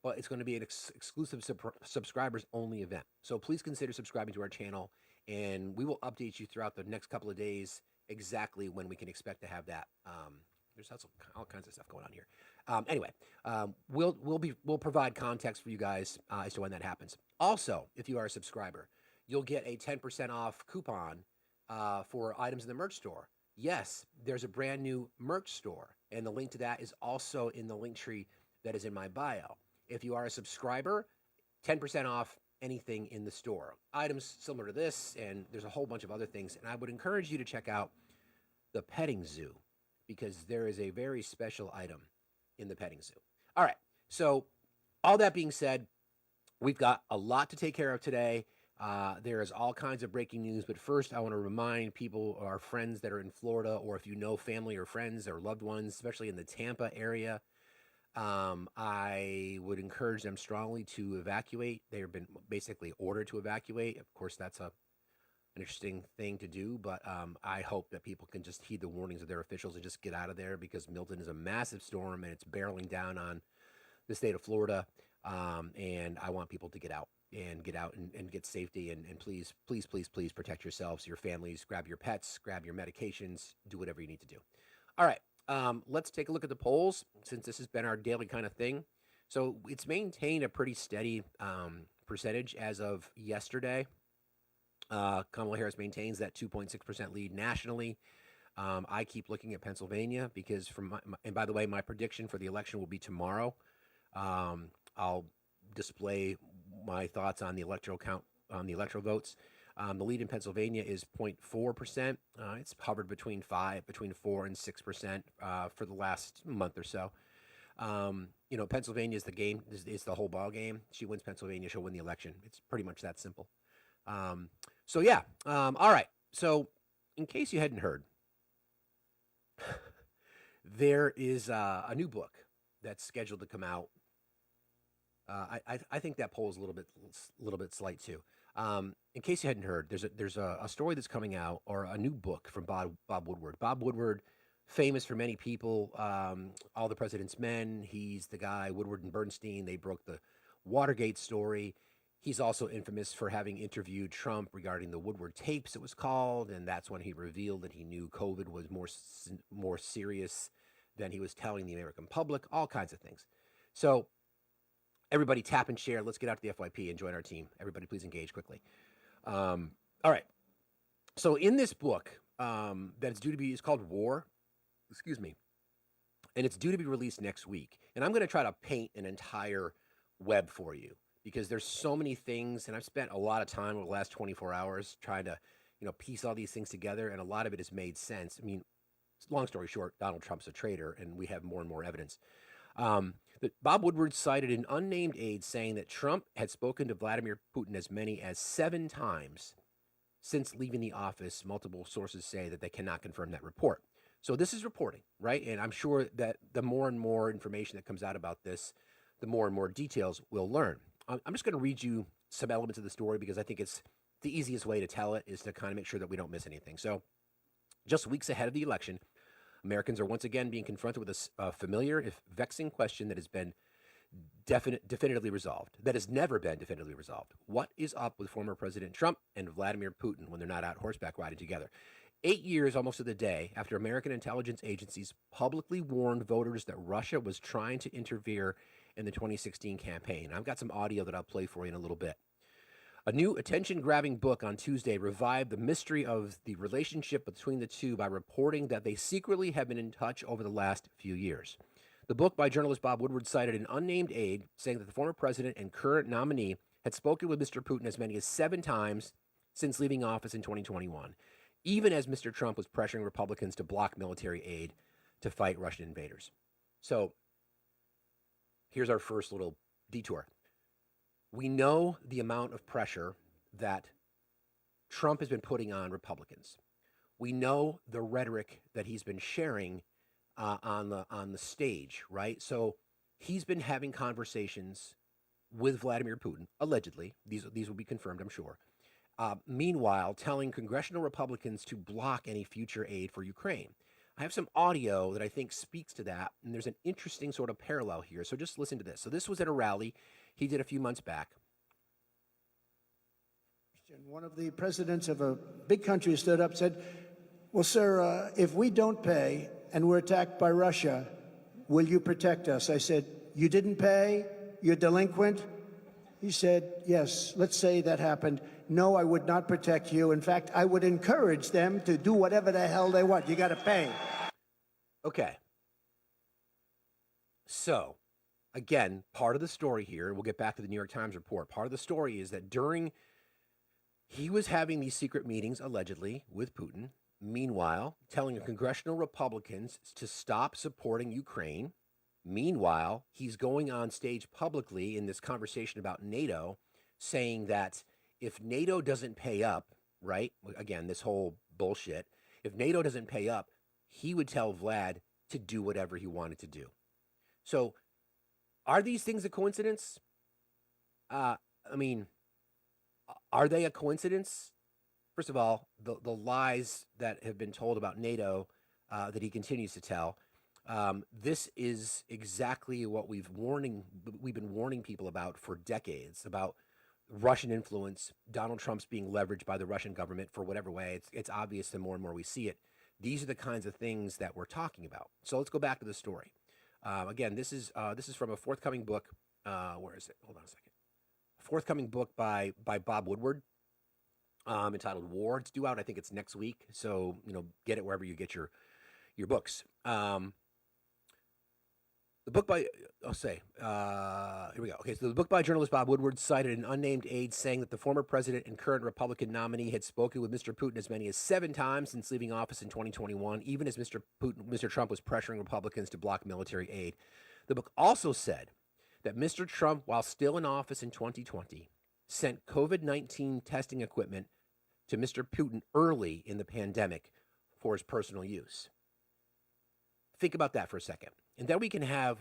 but it's going to be an exclusive subscribers only event. So please consider subscribing to our channel, and we will update you throughout the next couple of days exactly when we can expect to have that. There's also all kinds of stuff going on here. Anyway, we'll provide context for you guys as to when that happens. Also, if you are a subscriber, you'll get a 10% off coupon for items in the merch store. Yes, there's a brand new merch store, and the link to that is also in the link tree that is in my bio. If you are a subscriber, 10% off anything in the store. Items similar to this, and there's a whole bunch of other things. And I would encourage you to check out the petting zoo, because there is a very special item in the petting zoo. All right, so all that being said, we've got a lot to take care of today. There is all kinds of breaking news, but first I want to remind people, our friends that are in Florida, or if you know family or friends or loved ones, especially in the Tampa area, I would encourage them strongly to evacuate. They have been basically ordered to evacuate. Of course, that's an interesting thing to do, but I hope that people can just heed the warnings of their officials and just get out of there, because Milton is a massive storm and it's barreling down on the state of Florida. And I want people to get out and get safety. And please, please, please, please protect yourselves, your families, grab your pets, grab your medications, do whatever you need to do. All right. Let's take a look at the polls, since this has been our daily kind of thing. So it's maintained a pretty steady percentage as of yesterday. Kamala Harris maintains that 2.6% lead nationally. I keep looking at Pennsylvania, because and by the way, my prediction for the election will be tomorrow. I'll display my thoughts on the electoral count, on the electoral votes. The lead in Pennsylvania is 0.4%. It's hovered between 4 and 6% for the last month or so. Pennsylvania is the game. It's the whole ball game. She wins Pennsylvania, she'll win the election. It's pretty much that simple. All right. So, in case you hadn't heard, there is a new book that's scheduled to come out. I think that poll is a little bit slight too. In case you hadn't heard, there's a story that's coming out, or a new book from Bob Woodward. Bob Woodward, famous for many people, All the President's Men. He's the guy, Woodward and Bernstein. They broke the Watergate story. He's also infamous for having interviewed Trump regarding the Woodward tapes, it was called, and that's when he revealed that he knew COVID was more serious than he was telling the American public. All kinds of things. So everybody tap and share. Let's get out to the FYP and join our team. Everybody please engage quickly. All right. So in this book that's due to be, it's called War, and it's due to be released next week. And I'm going to try to paint an entire web for you, because there's so many things, and I've spent a lot of time over the last 24 hours trying to, piece all these things together, and a lot of it has made sense. I mean, long story short, Donald Trump's a traitor, and we have more and more evidence. Bob Woodward cited an unnamed aide saying that Trump had spoken to Vladimir Putin as many as 7 times since leaving the office. Multiple sources say that they cannot confirm that report. So this is reporting, right? And I'm sure that the more and more information that comes out about this, the more and more details we'll learn. I'm just going to read you some elements of the story, because I think it's the easiest way to tell it is to kind of make sure that we don't miss anything. So just weeks ahead of the election, Americans are once again being confronted with a familiar, if vexing, question that has been definitively resolved, that has never been definitively resolved. What is up with former President Trump and Vladimir Putin when they're not out horseback riding together? 8 years, almost to the day, after American intelligence agencies publicly warned voters that Russia was trying to interfere in the 2016 campaign. I've got some audio that I'll play for you in a little bit. A new attention-grabbing book on Tuesday revived the mystery of the relationship between the two by reporting that they secretly have been in touch over the last few years. The book, by journalist Bob Woodward, cited an unnamed aide saying that the former president and current nominee had spoken with Mr. Putin as many as 7 times since leaving office in 2021, even as Mr. Trump was pressuring Republicans to block military aid to fight Russian invaders. So here's our first little detour. We know the amount of pressure that Trump has been putting on Republicans. We know the rhetoric that he's been sharing on the stage, right? So he's been having conversations with Vladimir Putin, allegedly. These will be confirmed, I'm sure. Meanwhile, telling congressional Republicans to block any future aid for Ukraine. I have some audio that I think speaks to that, and there's an interesting sort of parallel here. So just listen to this. So this was at a rally he did a few months back. One of the presidents of a big country stood up and said, well, sir, if we don't pay and we're attacked by Russia, will you protect us? I said, you didn't pay? You're delinquent? He said, yes, let's say that happened. No, I would not protect you. In fact, I would encourage them to do whatever the hell they want. You got to pay. Okay. So, again, part of the story here, we'll get back to the New York Times report. Part of the story is that he was having these secret meetings, allegedly, with Putin. Meanwhile, telling congressional Republicans to stop supporting Ukraine. Meanwhile, he's going on stage publicly in this conversation about NATO, saying that if NATO doesn't pay up, right? Again, this whole bullshit. If NATO doesn't pay up, he would tell Vlad to do whatever he wanted to do. So, are these things a coincidence? I mean, are they a coincidence? First of all, the lies that have been told about NATO that he continues to tell. This is exactly what we've been warning people about for decades, about Russian influence, Donald Trump's being leveraged by the Russian government for whatever way. It's obvious the more and more we see it. These are the kinds of things that we're talking about. So let's go back to the story. Again, this is from a forthcoming book. Where is it? Hold on a second. Forthcoming book by Bob Woodward, entitled War. It's due out, I think it's next week. So, get it wherever you get your books. The book by, here we go. Okay, so the book by journalist Bob Woodward cited an unnamed aide saying that the former president and current Republican nominee had spoken with Mr. Putin as many as 7 times since leaving office in 2021, even as Mr. Trump was pressuring Republicans to block military aid. The book also said that Mr. Trump, while still in office in 2020, sent COVID-19 testing equipment to Mr. Putin early in the pandemic for his personal use. Think about that for a second. And then we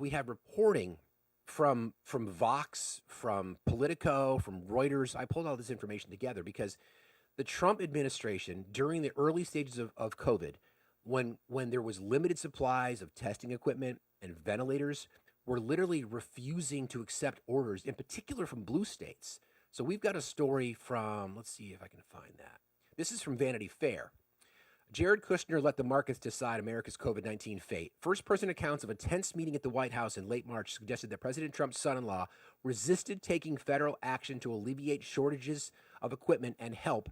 have reporting from Vox, from Politico, from Reuters. I pulled all this information together because the Trump administration, during the early stages of COVID, when there was limited supplies of testing equipment and ventilators, were literally refusing to accept orders, in particular from blue states. So we've got a story from, let's see if I can find that. This is from Vanity Fair. Jared Kushner let the markets decide America's COVID-19 fate. First-person accounts of a tense meeting at the White House in late March suggested that President Trump's son-in-law resisted taking federal action to alleviate shortages of equipment and help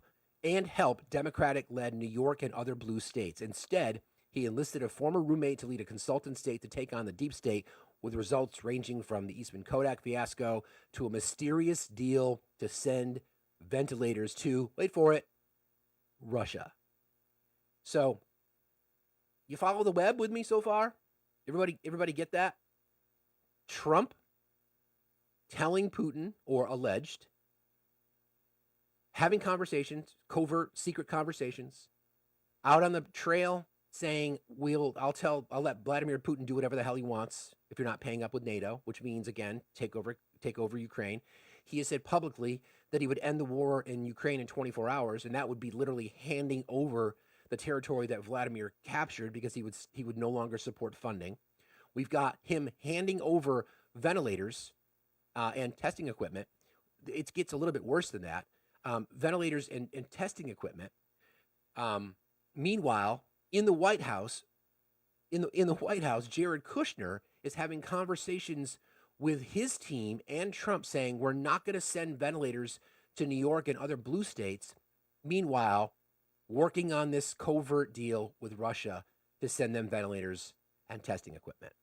Democratic-led New York and other blue states. Instead, he enlisted a former roommate to lead a consultant state to take on the deep state, with results ranging from the Eastman Kodak fiasco to a mysterious deal to send ventilators to, wait for it, Russia. So, you follow the web with me so far? Everybody get that? Trump telling Putin, or alleged, having conversations, covert, secret conversations, out on the trail saying, I'll let Vladimir Putin do whatever the hell he wants if you're not paying up with NATO, which means, again, take over Ukraine. He has said publicly that he would end the war in Ukraine in 24 hours, and that would be literally handing over the territory that Vladimir captured because he would no longer support funding. We've got him handing over ventilators and testing equipment. It gets a little bit worse than that. Ventilators and testing equipment. Meanwhile, in the White House, Jared Kushner is having conversations with his team and Trump saying we're not going to send ventilators to New York and other blue states. Meanwhile, working on this covert deal with Russia to send them ventilators and testing equipment.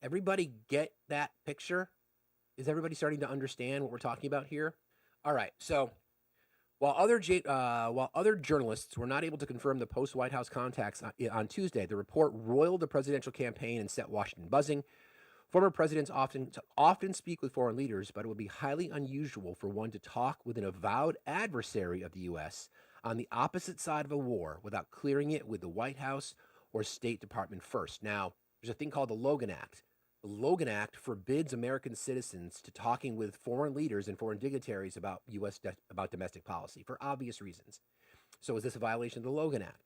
Everybody get that picture? Is everybody starting to understand what we're talking about here? All right, so while other journalists were not able to confirm the post-White House contacts on Tuesday, the report roiled the presidential campaign and set Washington buzzing. Former presidents often speak with foreign leaders, but it would be highly unusual for one to talk with an avowed adversary of the U.S. on the opposite side of a war without clearing it with the White House or State Department first. Now, there's a thing called the Logan Act. The Logan Act forbids American citizens to talking with foreign leaders and foreign dignitaries about about domestic policy for obvious reasons. So is this a violation of the Logan Act?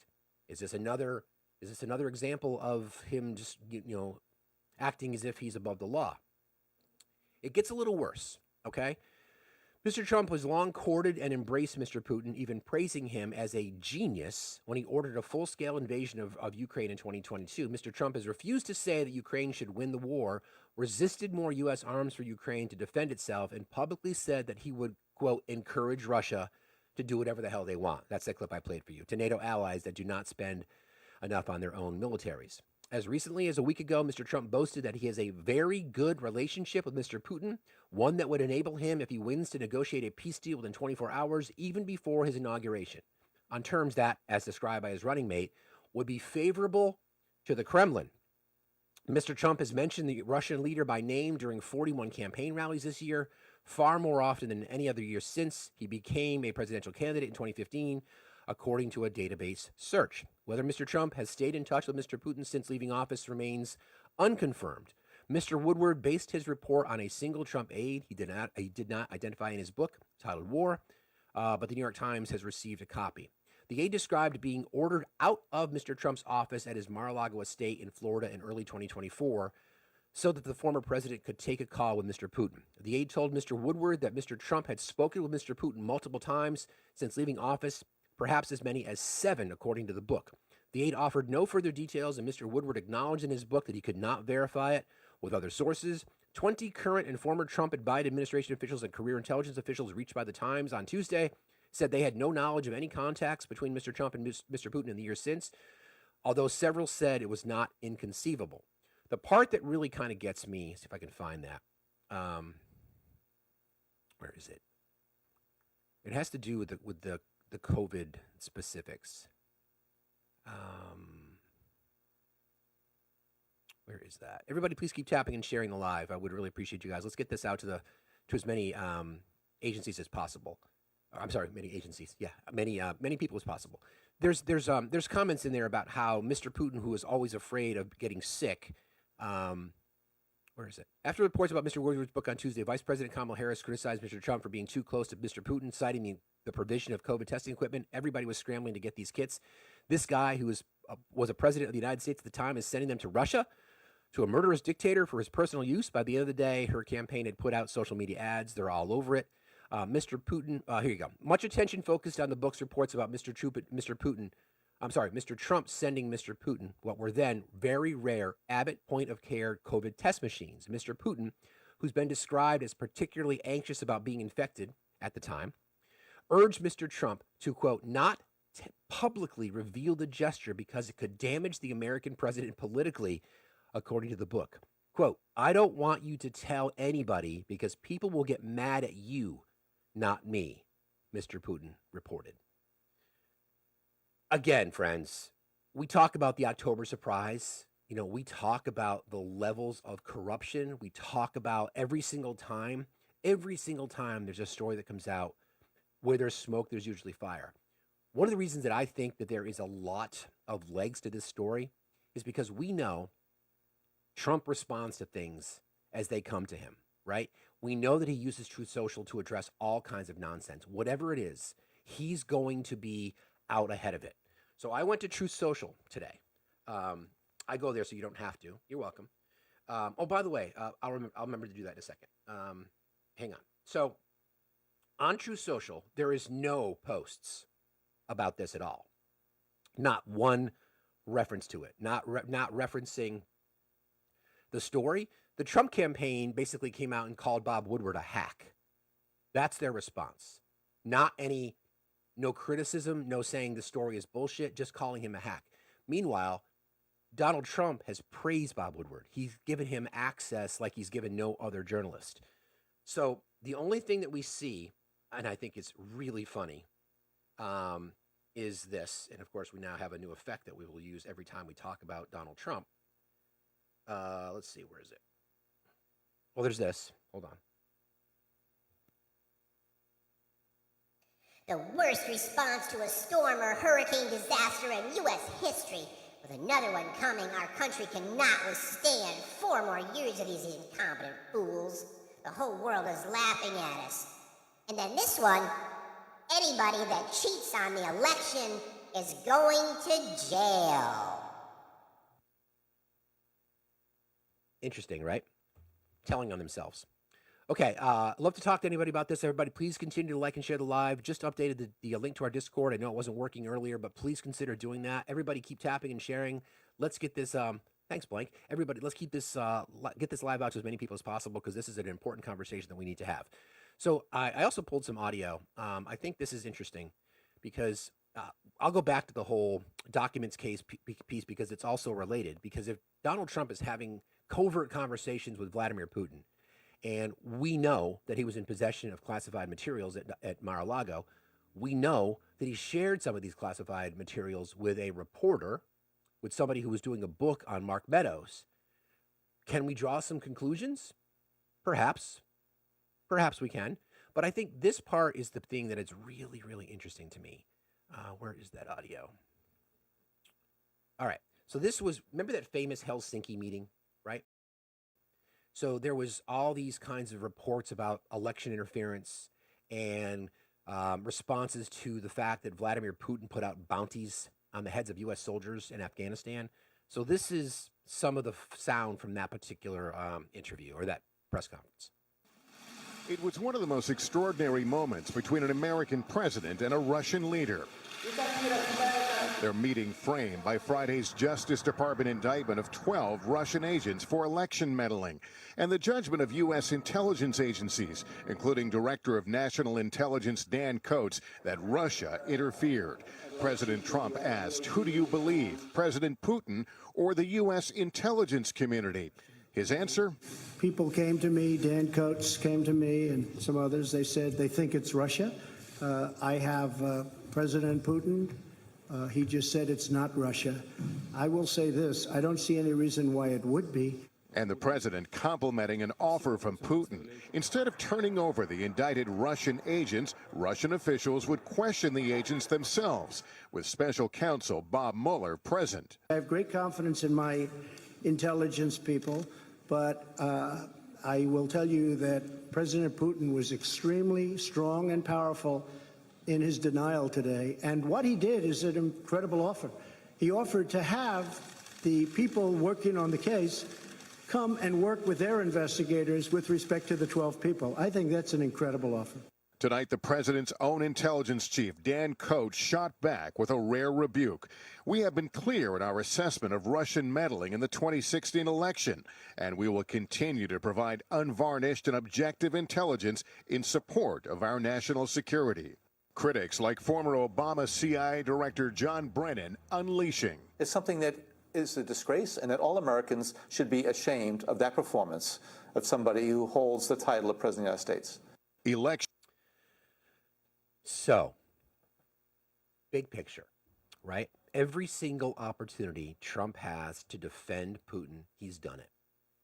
Is this another Is this another example of him just, acting as if he's above the law? It gets a little worse, okay? Mr. Trump has long courted and embraced Mr. Putin, even praising him as a genius when he ordered a full scale invasion of Ukraine in 2022. Mr. Trump has refused to say that Ukraine should win the war, resisted more U.S. arms for Ukraine to defend itself, and publicly said that he would, quote, encourage Russia to do whatever the hell they want. That's that clip I played for you. To NATO allies that do not spend enough on their own militaries. As recently as a week ago, Mr. Trump boasted that he has a very good relationship with Mr. Putin, one that would enable him, if he wins, to negotiate a peace deal within 24 hours, even before his inauguration, on terms that, as described by his running mate, would be favorable to the Kremlin. Mr. Trump has mentioned the Russian leader by name during 41 campaign rallies this year, far more often than any other year since he became a presidential candidate in 2015, according to a database search. Whether Mr. Trump has stayed in touch with Mr. Putin since leaving office remains unconfirmed. Mr. Woodward based his report on a single Trump aide he did not identify in his book titled War, but the New York Times has received a copy. The aide described being ordered out of Mr. Trump's office at his Mar-a-Lago estate in Florida in early 2024 so that the former president could take a call with Mr. Putin. The aide told Mr. Woodward that Mr. Trump had spoken with Mr. Putin multiple times since leaving office, perhaps as many as 7, according to the book. The aide offered no further details, and Mr. Woodward acknowledged in his book that he could not verify it with other sources. 20 current and former Trump and Biden administration officials and career intelligence officials reached by the Times on Tuesday said they had no knowledge of any contacts between Mr. Trump and Mr. Putin in the years since, although several said it was not inconceivable. The part that really kind of gets me, see if I can find that. Where is it? It has to do with the COVID specifics. Where is that? Everybody, please keep tapping and sharing the live. I would really appreciate you guys. Let's get this out to as many agencies as possible. I'm sorry, many agencies. Yeah, many people as possible. There's comments in there about how Mr. Putin, who is always afraid of getting sick, where is it? After reports about Mr. Woodward's book on Tuesday, Vice President Kamala Harris criticized Mr. Trump for being too close to Mr. Putin, citing the provision of COVID testing equipment. Everybody was scrambling to get these kits. This guy, who was a president of the United States at the time, is sending them to Russia, to a murderous dictator for his personal use. By the end of the day, her campaign had put out social media ads. They're all over it. Mr. Putin, here you go. Much attention focused on the book's reports about Mr. Trump sending Mr. Putin what were then very rare Abbott point-of-care COVID test machines. Mr. Putin, who's been described as particularly anxious about being infected at the time, urged Mr. Trump to, quote, not publicly reveal the gesture because it could damage the American president politically, according to the book. Quote, I don't want you to tell anybody because people will get mad at you, not me, Mr. Putin reported. Again, friends, we talk about the October surprise. We talk about the levels of corruption. We talk about every single time there's a story that comes out where there's smoke, there's usually fire. One of the reasons that I think that there is a lot of legs to this story is because we know Trump responds to things as they come to him, right? We know that he uses Truth Social to address all kinds of nonsense. Whatever it is, he's going to be out ahead of it. So I went to Truth Social today. I go there so you don't have to. You're welcome. By the way, I'll remember to do that in a second. Hang on. So on Truth Social, there is no posts about this at all. Not one reference to it. Not referencing the story. The Trump campaign basically came out and called Bob Woodward a hack. That's their response. No criticism, no saying the story is bullshit, just calling him a hack. Meanwhile, Donald Trump has praised Bob Woodward. He's given him access like he's given no other journalist. So the only thing that we see, and I think it's really funny, is this. And of course, we now have a new effect that we will use every time we talk about Donald Trump. Let's see, where is it? Well, there's this. Hold on. The worst response to a storm or hurricane disaster in U.S. history. With another one coming, our country cannot withstand 4 more years of these incompetent fools. The whole world is laughing at us. And then this one, anybody that cheats on the election is going to jail. Interesting, right? Telling on themselves. Okay, love to talk to anybody about this. Everybody, please continue to like and share the live. Just updated the link to our Discord. I know it wasn't working earlier, but please consider doing that. Everybody, keep tapping and sharing. Let's get this. Thanks, Blank. Everybody, let's keep this get this live out to as many people as possible because this is an important conversation that we need to have. So I also pulled some audio. I think this is interesting because I'll go back to the whole documents case piece because it's also related. Because if Donald Trump is having covert conversations with Vladimir Putin, and we know that he was in possession of classified materials at Mar-a-Lago. We know that he shared some of these classified materials with a reporter, with somebody who was doing a book on Mark Meadows. Can we draw some conclusions? Perhaps. Perhaps we can. But I think this part is the thing that is really, really interesting to me. Where is that audio? All right. So this was, remember that famous Helsinki meeting, right? So there was all these kinds of reports about election interference and responses to the fact that Vladimir Putin put out bounties on the heads of U.S. soldiers in Afghanistan. So this is some of the sound from that particular interview or that press conference. It was one of the most extraordinary moments between an American president and a Russian leader. Their meeting framed by Friday's Justice Department indictment of 12 Russian agents for election meddling and the judgment of U.S. intelligence agencies, including Director of National Intelligence Dan Coats, that Russia interfered. President Trump asked, who do you believe, President Putin or the U.S. intelligence community? His answer? People came to me, Dan Coates came to me, and some others. They said they think it's Russia. I have President Putin. He just said it's not Russia. I will say this. I don't see any reason why it would be. And the president complimenting an offer from Putin. Instead of turning over the indicted Russian agents, Russian officials would question the agents themselves, with special counsel Bob Mueller present. I have great confidence in my intelligence people, but I will tell you that President Putin was extremely strong and powerful in his denial today. And what he did is an incredible offer. He offered to have the people working on the case come and work with their investigators with respect to the 12 people. I think that's an incredible offer. Tonight, the president's own intelligence chief, Dan Coats, shot back with a rare rebuke. We have been clear in our assessment of Russian meddling in the 2016 election, and we will continue to provide unvarnished and objective intelligence in support of our national security. Critics like former Obama CIA Director John Brennan unleashing. It's something that is a disgrace, and that all Americans should be ashamed of that performance of somebody who holds the title of President of the United States. Election. So, big picture, right? Every single opportunity Trump has to defend Putin, he's done it.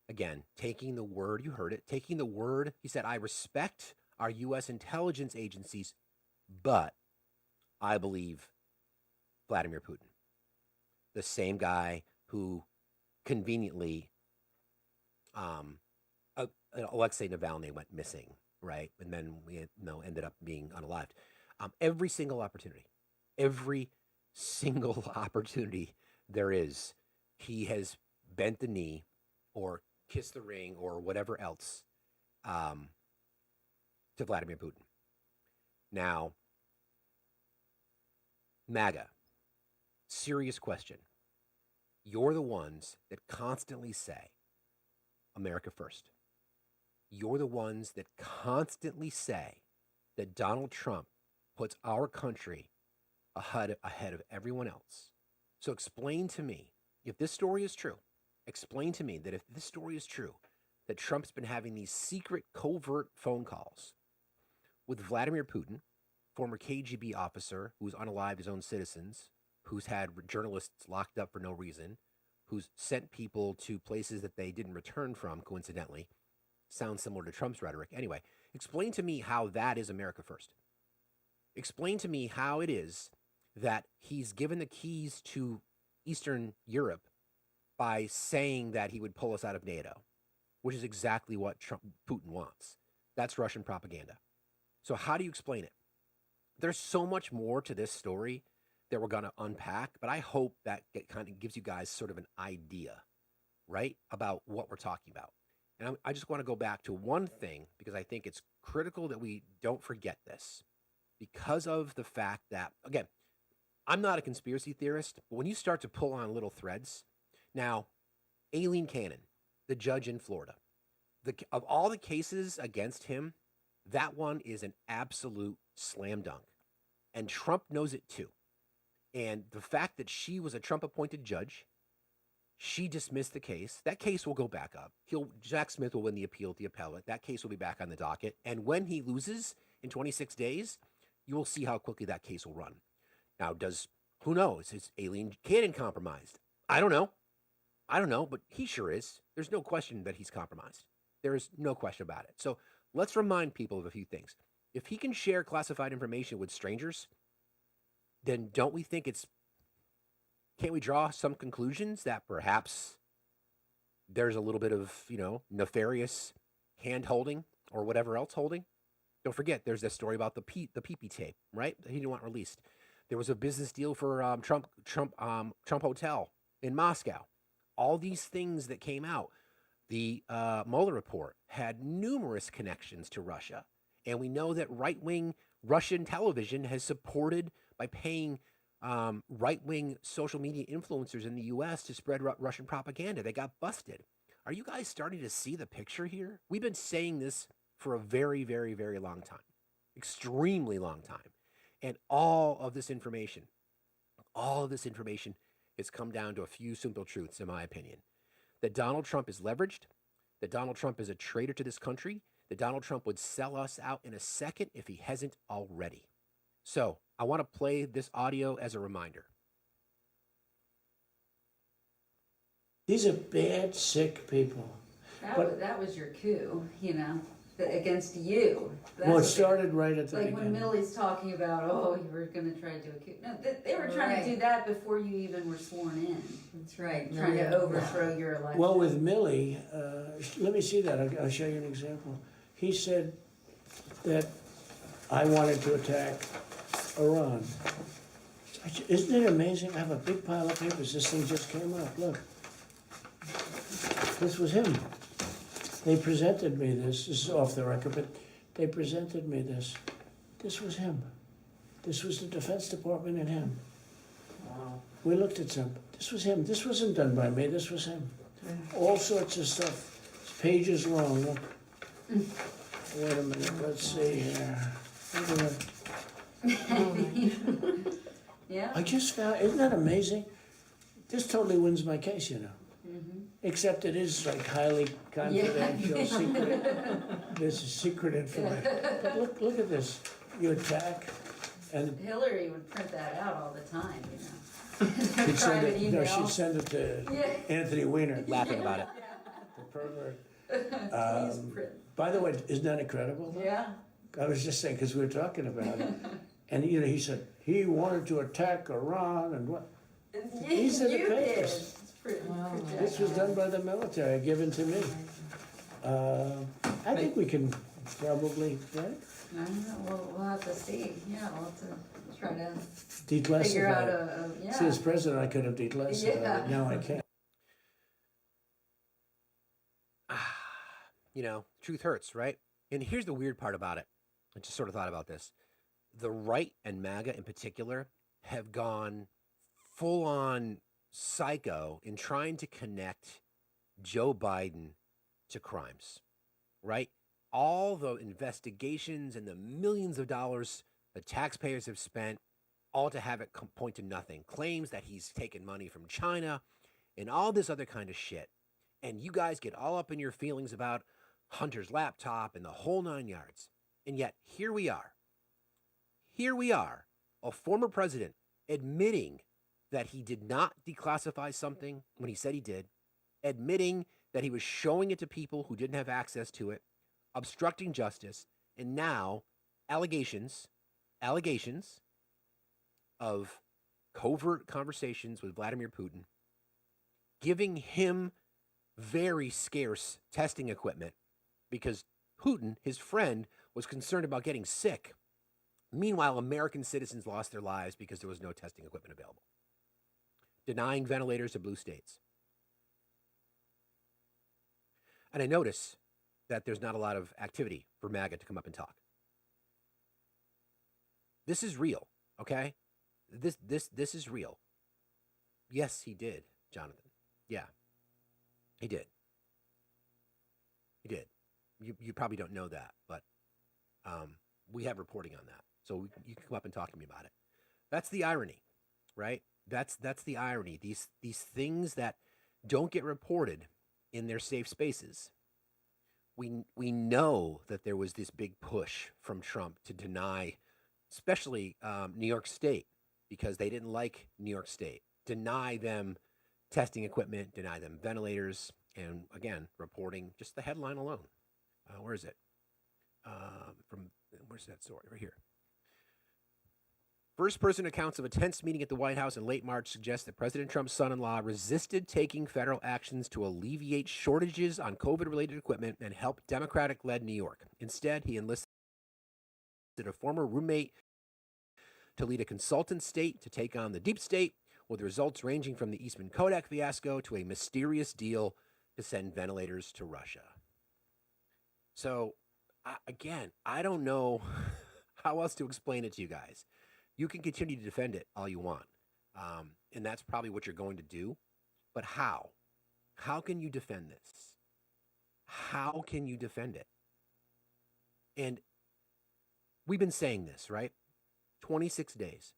Again, taking the word, you heard it, taking the word, he said, I respect our U.S. intelligence agencies, but I believe Vladimir Putin, the same guy who conveniently, Alexei Navalny went missing, right? And then we ended up being unalived. Every single opportunity there is, he has bent the knee or kissed the ring or whatever else to Vladimir Putin. Now, MAGA, serious question. You're the ones that constantly say, America first. You're the ones that constantly say that Donald Trump puts our country ahead of everyone else. So explain to me, if this story is true, explain to me that if this story is true, that Trump's been having these secret, covert phone calls with Vladimir Putin, former KGB officer who's unalived his own citizens, who's had journalists locked up for no reason, who's sent people to places that they didn't return from, coincidentally. Sounds similar to Trump's rhetoric. Anyway, explain to me how that is America first. Explain to me how it is that he's given the keys to Eastern Europe by saying that he would pull us out of NATO, which is exactly what Putin wants. That's Russian propaganda. So how do you explain it? There's so much more to this story that we're going to unpack, but I hope that it kind of gives you guys sort of an idea right, about what we're talking about. And I just want to go back to one thing because I think it's critical that we don't forget this because of the fact that, again, I'm not a conspiracy theorist, but when you start to pull on little threads, now, Aileen Cannon, the judge in Florida, of all the cases against him, that one is an absolute slam dunk. And Trump knows it too. And the fact that she was a Trump appointed judge, she dismissed the case. That case will go back up. Jack Smith will win the appeal at the appellate. That case will be back on the docket. And when he loses in 26 days, you will see how quickly that case will run. Now, who knows? Is Aileen Cannon compromised? I don't know. But he sure is. There's no question that he's compromised. There is no question about it. So let's remind people of a few things. If he can share classified information with strangers, then don't we think can't we draw some conclusions that perhaps there's a little bit of, nefarious hand holding or whatever else holding? Don't forget, there's that story about the pee-pee tape, right? That he didn't want released. There was a business deal for Trump Hotel in Moscow. All these things that came out. The Mueller report had numerous connections to Russia. And we know that right-wing Russian television has supported by paying right-wing social media influencers in the U.S. to spread Russian propaganda. They got busted. Are you guys starting to see the picture here? We've been saying this for a very, very, very long time. Extremely long time. And all of this information has come down to a few simple truths, in my opinion. That Donald Trump is leveraged, that Donald Trump is a traitor to this country, that Donald Trump would sell us out in a second if he hasn't already. So I want to play this audio as a reminder. These are bad, sick people. That was your coup, against you. Well, it started right at the like beginning. when Millie's talking about, you were going to try to do a coup. No, they were trying to do that before you even were sworn in. That's right. Trying to overthrow your election. Well, with Millie, let me see that. I'll show you an example. He said that I wanted to attack Iran. Isn't it amazing? I have a big pile of papers. This thing just came up. Look. This was him. They presented me this. This is off the record, but they presented me this. This was him. This was the Defense Department and him. Wow. We looked at some. This was him. This wasn't done by me. This was him. All sorts of stuff. It's pages long. Look. Wait a minute. Let's see here. Look at that. Yeah. I just found, isn't that amazing? This totally wins my case, Except it is like highly confidential, secret. This is secret information. But look at this. You attack, and Hillary would print that out all the time, she'd send Private it. No, email. she'd send it to Anthony Weiner, Laughing about it. the pervert. Please print. By the way, isn't that incredible? Yeah. I was just saying because we were talking about it, and he said he wanted to attack Iran and what. These are the You did. papers. It's pretty This was done by the military, given to me. I think we can probably, right? I don't know, we'll have to see. Yeah, we'll have to try to Declassify. figure out it. See, as president, I could have declassified Yeah. it. Now I can't. Truth hurts, right? And here's the weird part about it. I just sort of thought about this. The right and MAGA in particular have gone full on psycho in trying to connect Joe Biden to crimes, right? All the investigations and the millions of dollars the taxpayers have spent, all to have it point to nothing. Claims that he's taken money from China and all this other kind of shit. And you guys get all up in your feelings about Hunter's laptop and the whole 9 yards. And yet, here we are, a former president admitting that he did not declassify something when he said he did, admitting that he was showing it to people who didn't have access to it, obstructing justice, and now allegations of covert conversations with Vladimir Putin, giving him very scarce testing equipment because Putin, his friend, was concerned about getting sick. Meanwhile, American citizens lost their lives because there was no testing equipment available. Denying ventilators to blue states. And I notice that there's not a lot of activity for MAGA to come up and talk. This is real, okay? This is real. Yes, he did, Jonathan. Yeah, he did. He did. You probably don't know that, but we have reporting on that. So you can come up and talk to me about it. That's the irony, right? That's the irony. These things that don't get reported in their safe spaces. We know that there was this big push from Trump to deny, especially New York State, because they didn't like New York State. Deny them testing equipment, deny them ventilators, and again, reporting just the headline alone. Where is it? Where's that story? Right here. First person accounts of a tense meeting at the White House in late March suggest that President Trump's son-in-law resisted taking federal actions to alleviate shortages on COVID-related equipment and help Democratic-led New York. Instead, he enlisted a former roommate to lead a consultant state to take on the deep state, with results ranging from the Eastman Kodak fiasco to a mysterious deal to send ventilators to Russia. So, again, I don't know how else to explain it to you guys. You can continue to defend it all you want, and that's probably what you're going to do. But how? How can you defend this? How can you defend it? And we've been saying this, right? 26 days.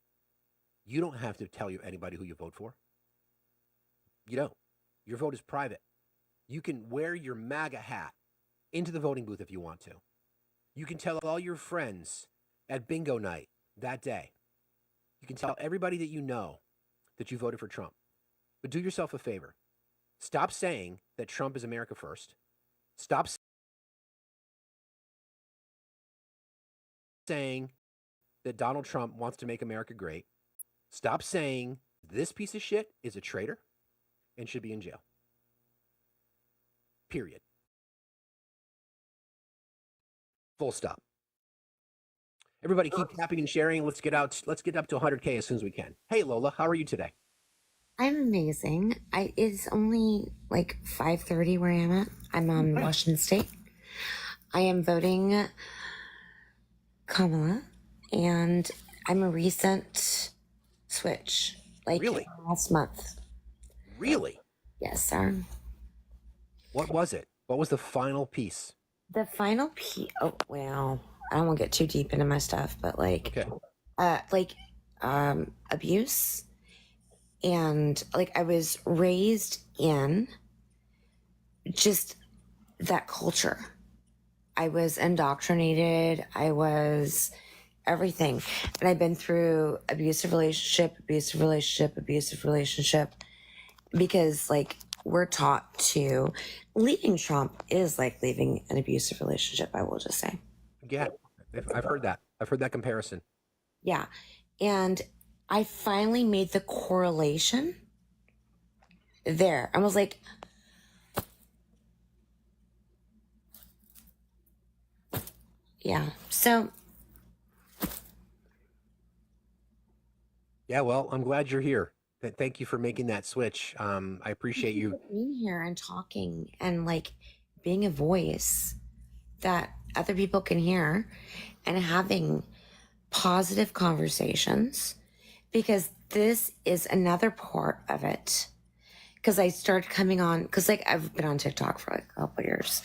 You don't have to tell anybody who you vote for. You don't. Your vote is private. You can wear your MAGA hat into the voting booth if you want to. You can tell all your friends at bingo night that day. You can tell everybody that you know that you voted for Trump. But do yourself a favor. Stop saying that Trump is America first. Stop saying that Donald Trump wants to make America great. Stop saying this piece of shit is a traitor and should be in jail. Period. Full stop. Everybody keep tapping and sharing. Let's get up to 100K as soon as we can. Hey Lola, how are you today? I'm amazing. It's only like 5:30 where I am at. I'm on Washington State. I am voting Kamala, and I'm a recent switch. Like Really? last month. Really? Yes, sir. What was it? What was the final piece? The final piece. Oh well, I don't want to get too deep into my stuff, but Okay. Abuse, and like I was raised in just that culture. I was indoctrinated. I was everything. And I've been through abusive relationship, because like we're taught to leaving Trump is like leaving an abusive relationship, I will just say. Yeah, I've heard that. I've heard that comparison. Yeah. And I finally made the correlation there. I was like, yeah. So Yeah, well, I'm glad you're here. Thank you for making that switch. I appreciate you. being here and talking and like being a voice that other people can hear and having positive conversations, because this is another part of it. Because I started coming on, because like I've been on TikTok for like a couple of years,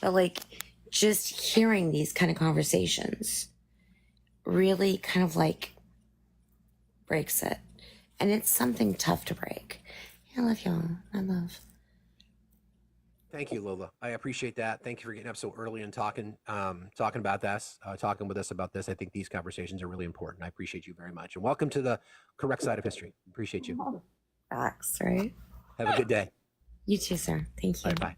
but like just hearing these kind of conversations really kind of like breaks it. And it's something tough to break. I love y'all. I love. Thank you, Lola. I appreciate that. Thank you for getting up so early and talking about this, talking with us about this. I think these conversations are really important. I appreciate you very much. And welcome to the correct side of history. Appreciate you. Facts, right? Have a good day. You too, sir. Thank you. Bye.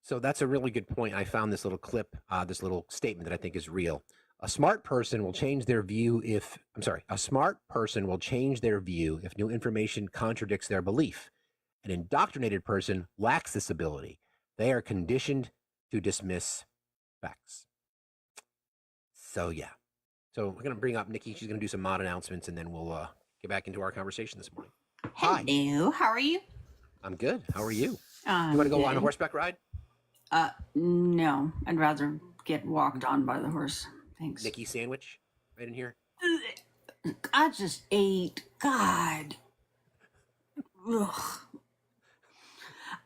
So that's a really good point. I found this little clip, this little statement that I think is real. A smart person will change their view if new information contradicts their belief. An indoctrinated person lacks this ability. They are conditioned to dismiss facts. So yeah. So we're going to bring up Nikki. She's going to do some mod announcements, and then we'll get back into our conversation this morning. Hi. Hello, how are you? I'm good. How are you? You want to go on a horseback ride? No, I'd rather get walked on by the horse. Thanks. Nikki sandwich right in here. I just ate. God. Ugh.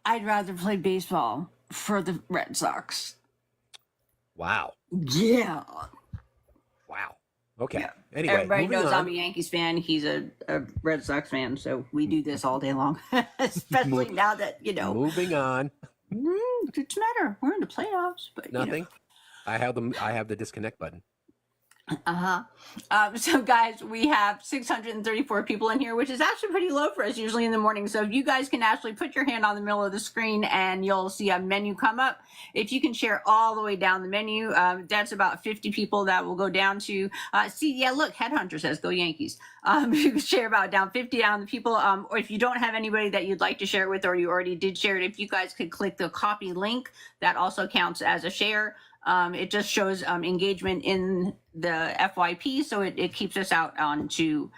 I'd rather play baseball for the Red Sox. Wow. Yeah. Wow. Okay. Yeah. Anyway, Everybody moving knows on. I'm a Yankees fan. He's a Red Sox fan, so we do this all day long. Especially now that, Moving on. It's matter. We're in the playoffs, but Nothing. I have the disconnect button. So guys, we have 634 people in here, which is actually pretty low for us usually in the morning. So if you guys can actually put your hand on the middle of the screen and you'll see a menu come up. If you can share all the way down the menu, that's about 50 people that will go down to, look, Headhunter says go Yankees. You can share about down 50 down the people. Or if you don't have anybody that you'd like to share it with, or you already did share it, if you guys could click the copy link, that also counts as a share. It just shows engagement in the FYP, so it keeps us out onto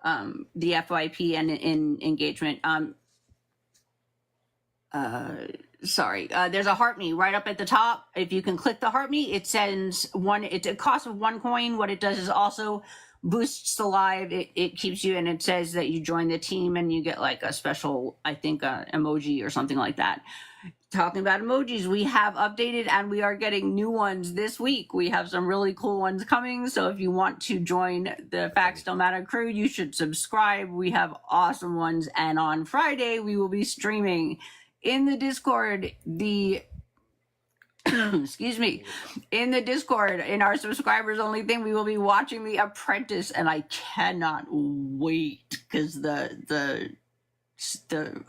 the FYP and in engagement. There's a heart me right up at the top. If you can click the heart me, it sends one. It's a cost of 1 coin. What it does is also boosts the live. It keeps you, and it says that you join the team, and you get like a special, I think, emoji or something like that. Talking about emojis, we have updated and we are getting new ones this week. We have some really cool ones coming. So if you want to join the FactsStillMatter crew, you should subscribe. We have awesome ones. And on Friday, we will be streaming in the Discord, excuse me, in the Discord, in our subscribers only thing, we will be watching The Apprentice. And I cannot wait because the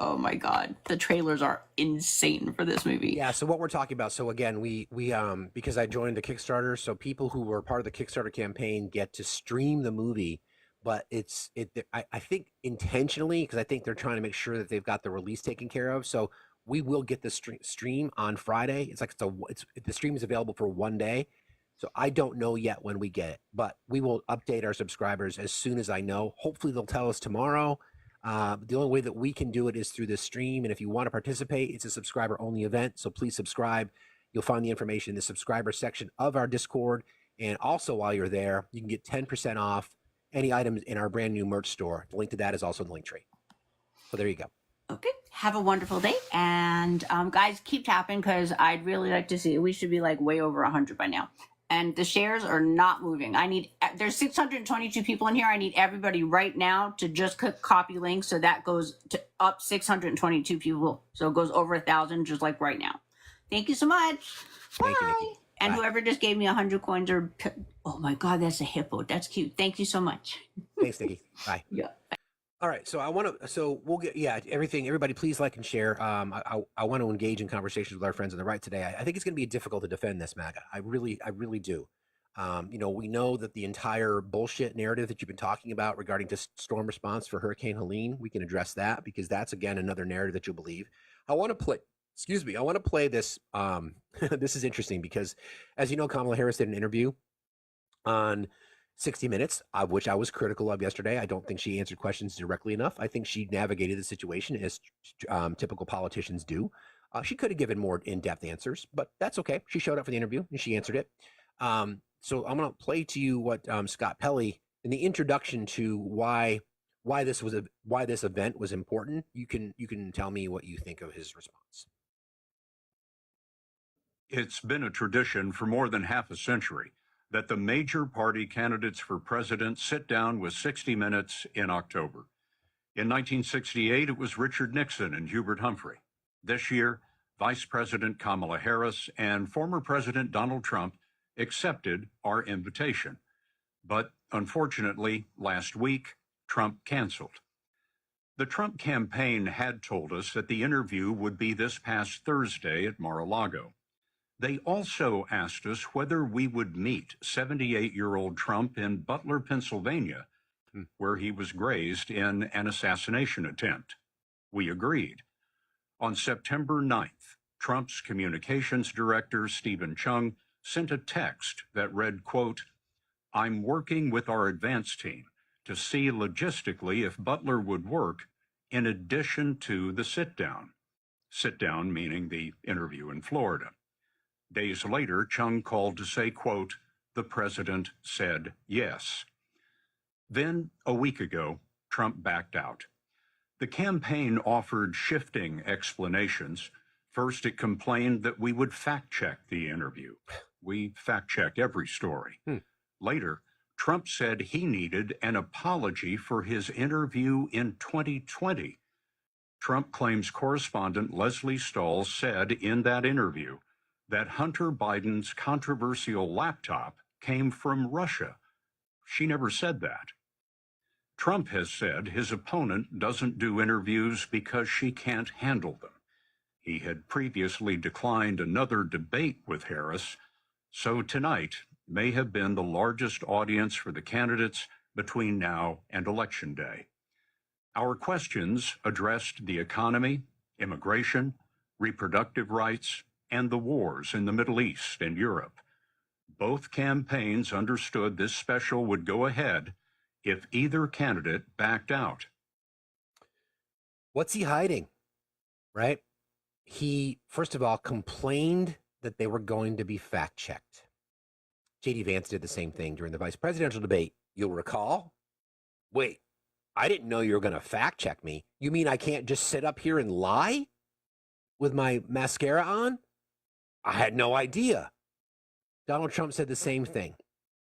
oh my god, the trailers are insane for this movie. Yeah, so what we're talking about, so again, we because I joined the Kickstarter, so people who were part of the Kickstarter campaign get to stream the movie, but I think intentionally, because I think they're trying to make sure that they've got the release taken care of. So we will get the stream on Friday. It's like the stream is available for 1 day. So I don't know yet when we get it, but we will update our subscribers as soon as I know. Hopefully they'll tell us tomorrow. The only way that we can do it is through this stream. And if you want to participate, it's a subscriber only event. So please subscribe. You'll find the information in the subscriber section of our Discord. And also while you're there, you can get 10% off any items in our brand new merch store. The link to that is also in the link tree. So there you go. Okay. Have a wonderful day. And guys, keep tapping because I'd really like to see it. We should be like way over 100 by now. And the shares are not moving. There's 622 people in here. I need everybody right now to just click copy link. So that goes to up 622 people. So it goes over 1,000 just like right now. Thank you so much. Thank you, Bye. Nikki. And Bye. Whoever just gave me 100 coins oh my God, that's a hippo. That's cute. Thank you so much. Thanks, Nikki. Bye. Yeah. All right, so we'll get, everybody please like and share. I want to engage in conversations with our friends on the right today. I think it's going to be difficult to defend this, MAGA. I really do. We know that the entire bullshit narrative that you've been talking about regarding to storm response for Hurricane Helene, we can address that because that's, again, another narrative that you'll believe. I want to play this. This is interesting because, as you know, Kamala Harris did an interview on 60 Minutes, of which I was critical of yesterday. I don't think she answered questions directly enough. I think she navigated the situation as typical politicians do. She could have given more in-depth answers, but that's okay. She showed up for the interview and she answered it. So I'm going to play to you what Scott Pelley, in the introduction to why this event was important. You can tell me what you think of his response. It's been a tradition for more than half a century that the major party candidates for president sit down with 60 Minutes in October. In 1968, it was Richard Nixon and Hubert Humphrey. This year, Vice President Kamala Harris and former President Donald Trump accepted our invitation. But unfortunately, last week, Trump canceled. The Trump campaign had told us that the interview would be this past Thursday at Mar-a-Lago. They also asked us whether we would meet 78-year-old Trump in Butler, Pennsylvania, where he was grazed in an assassination attempt. We agreed. On September 9th, Trump's communications director, Stephen Chung, sent a text that read, quote, "I'm working with our advance team to see logistically if Butler would work in addition to the sit-down." Sit-down meaning the interview in Florida. Days later, Chung called to say, quote, "The president said yes." Then, a week ago, Trump backed out. The campaign offered shifting explanations. First, it complained that we would fact-check the interview. We fact-check every story. Later, Trump said he needed an apology for his interview in 2020. Trump claims correspondent Leslie Stahl said in that interview that Hunter Biden's controversial laptop came from Russia. She never said that. Trump has said his opponent doesn't do interviews because she can't handle them. He had previously declined another debate with Harris, so tonight may have been the largest audience for the candidates between now and Election Day. Our questions addressed the economy, immigration, reproductive rights, and the wars in the Middle East and Europe. Both campaigns understood this special would go ahead if either candidate backed out. What's he hiding? Right? He, first of all, complained that they were going to be fact checked. J.D. Vance did the same thing during the vice presidential debate. You'll recall? Wait, I didn't know you were going to fact check me. You mean I can't just sit up here and lie with my mascara on? I had no idea. Donald Trump said the same thing.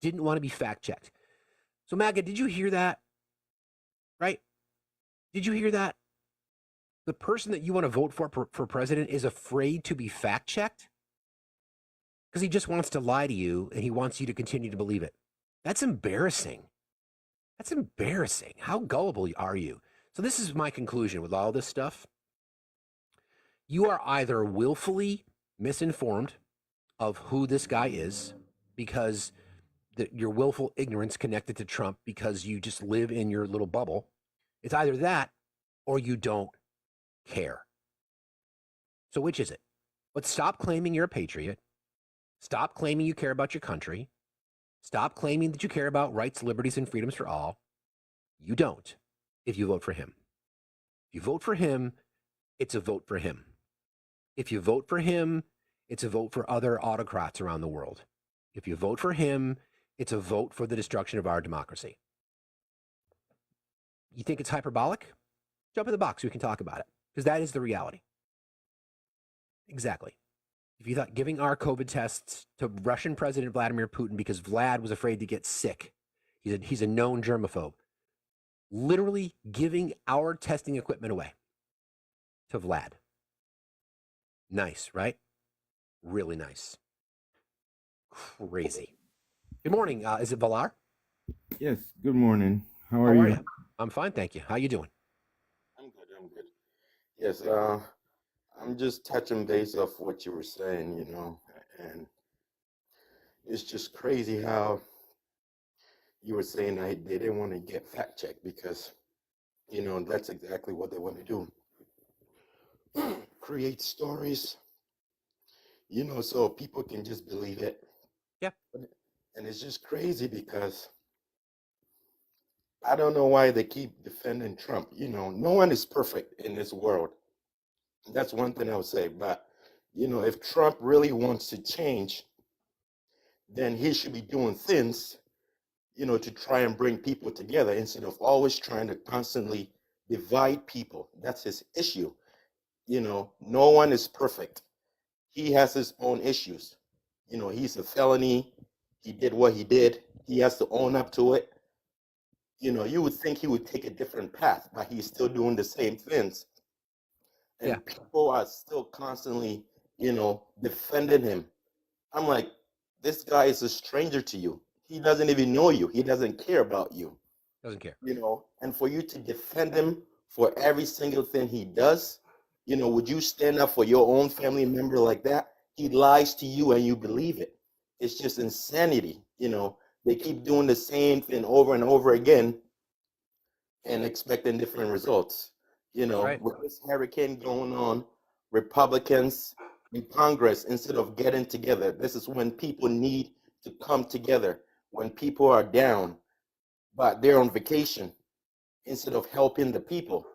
Didn't want to be fact checked. So, MAGA, did you hear that? Right? Did you hear that? The person that you want to vote for president is afraid to be fact checked because he just wants to lie to you and he wants you to continue to believe it. That's embarrassing. That's embarrassing. How gullible are you? So this is my conclusion with all this stuff. You are either willfully misinformed of who this guy is because your willful ignorance connected to Trump because you just live in your little bubble. It's either that or you don't care. So which is it? Let's stop claiming you're a patriot. Stop claiming you care about your country. Stop claiming that you care about rights, liberties, and freedoms for all. You don't if you vote for him. If you vote for him, it's a vote for him. If you vote for him, it's a vote for other autocrats around the world. If you vote for him, it's a vote for the destruction of our democracy. You think it's hyperbolic? Jump in the box. We can talk about it because that is the reality. Exactly. If you thought giving our COVID tests to Russian President Vladimir Putin because Vlad was afraid to get sick, he's a known germaphobe, literally giving our testing equipment away to Vlad. Nice, right? Really nice. Crazy. Good morning. Is it Valar? Yes, good morning. How are you? I'm fine, thank you. How you doing? I'm good. Yes, I'm just touching base off what you were saying, and it's just crazy how you were saying that they didn't want to get fact checked because, that's exactly what they want to do. Create stories, so people can just believe it. Yeah. And it's just crazy because I don't know why they keep defending Trump. No one is perfect in this world. That's one thing I would say. But, if Trump really wants to change, then he should be doing things, to try and bring people together instead of always trying to constantly divide people. That's his issue. No one is perfect. He has his own issues. He's a felony. He did what he did. He has to own up to it. You would think he would take a different path, but he's still doing the same things. And people are still constantly, defending him. I'm like, this guy is a stranger to you. He doesn't even know you. He doesn't care about you. Doesn't care. And for you to defend him for every single thing he does, would you stand up for your own family member like that? He lies to you and you believe it. It's just insanity. They keep doing the same thing over and over again and expecting different results. Right. With this hurricane going on, Republicans in Congress, instead of getting together, this is when people need to come together, when people are down, but they're on vacation instead of helping the people.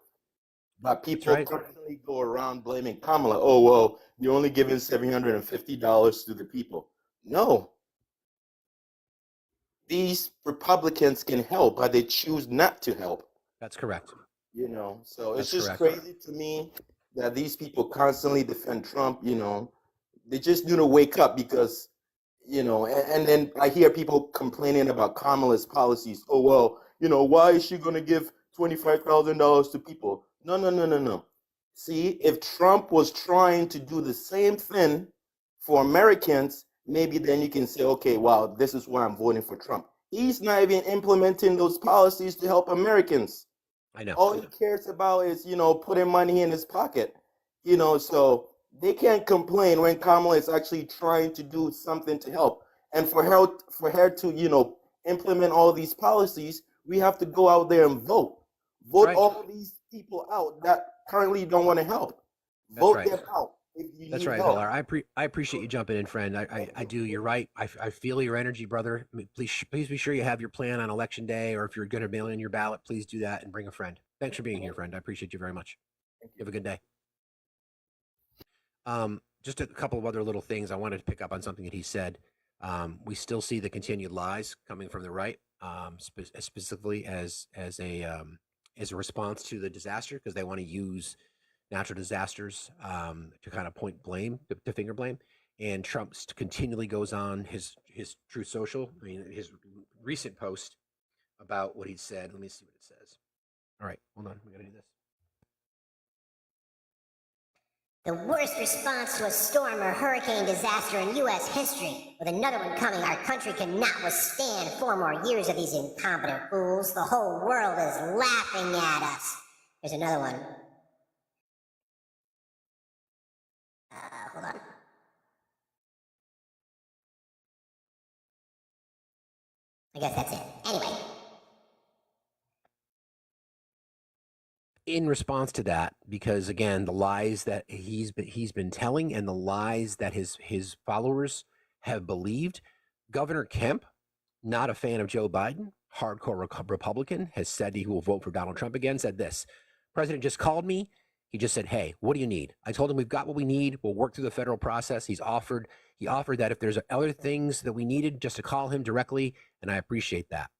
But people constantly go around blaming Kamala. Oh, well, you're only giving $750 to the people. No, these Republicans can help, but they choose not to help. That's correct. You know, so it's That's just correct. crazy to me that these people constantly defend Trump. You know, they just need to wake up because, you know, and then I hear people complaining about Kamala's policies. Oh, well, you know, why is she going to give $25,000 to people? No, no, no, no, no. See, if Trump was trying to do the same thing for Americans, maybe then you can say, okay, wow, this is why I'm voting for Trump. He's not even implementing those policies to help Americans. I know. All he cares about is, you know, putting money in his pocket. You know, so they can't complain when Kamala is actually trying to do something to help. And for her to, you know, implement all these policies, we have to go out there and vote. Vote all these people out that currently don't want to help. Vote them out if you That's need right, help. Villar. I appreciate you jumping in, friend. I do. You're right. I feel your energy, brother. I mean, please be sure you have your plan on election day, or if you're going to mail in your ballot, please do that and bring a friend. Thanks for being here, friend. I appreciate you very much. You have a good day. Just a couple of other little things. I wanted to pick up on something that he said. We still see the continued lies coming from the right, specifically as a response to the disaster, because they want to use natural disasters to kind of point blame, to finger blame. And Trump continually goes on his Truth Social. I mean, his recent post about what he said. Let me see what it says. All right, hold on. We got to do this. The worst response to a storm or hurricane disaster in U.S. history. With another one coming, our country cannot withstand 4 more years of these incompetent fools. The whole world is laughing at us. Here's another one. Hold on. I guess that's it. Anyway. In response to that, because again, the lies that he's been telling and the lies that his followers have believed, Governor Kemp, not a fan of Joe Biden, hardcore Republican, has said he will vote for Donald Trump again, said this: President just called me. He just said, hey, what do you need? I told him we've got what we need. We'll work through the federal process. He offered that if there's other things that we needed, just to call him directly, and I appreciate that.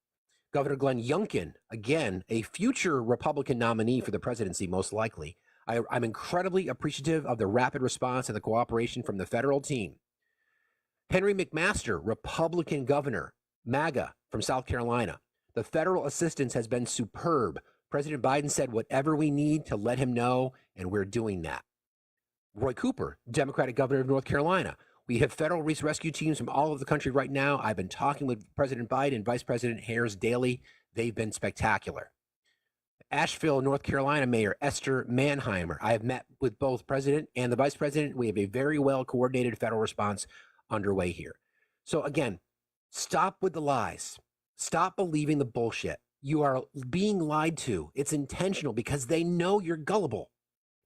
Governor Glenn Youngkin, again, a future Republican nominee for the presidency, most likely. I'm incredibly appreciative of the rapid response and the cooperation from the federal team. Henry McMaster, Republican governor, MAGA from South Carolina. The federal assistance has been superb. President Biden said whatever we need to let him know, and we're doing that. Roy Cooper, Democratic governor of North Carolina. We have federal rescue teams from all over the country right now. I've been talking with President Biden and Vice President Harris daily. They've been spectacular. Asheville, North Carolina Mayor Esther Manheimer. I have met with both President and the Vice President. We have a very well coordinated federal response underway here. So again, stop with the lies. Stop believing the bullshit. You are being lied to. It's intentional because they know you're gullible.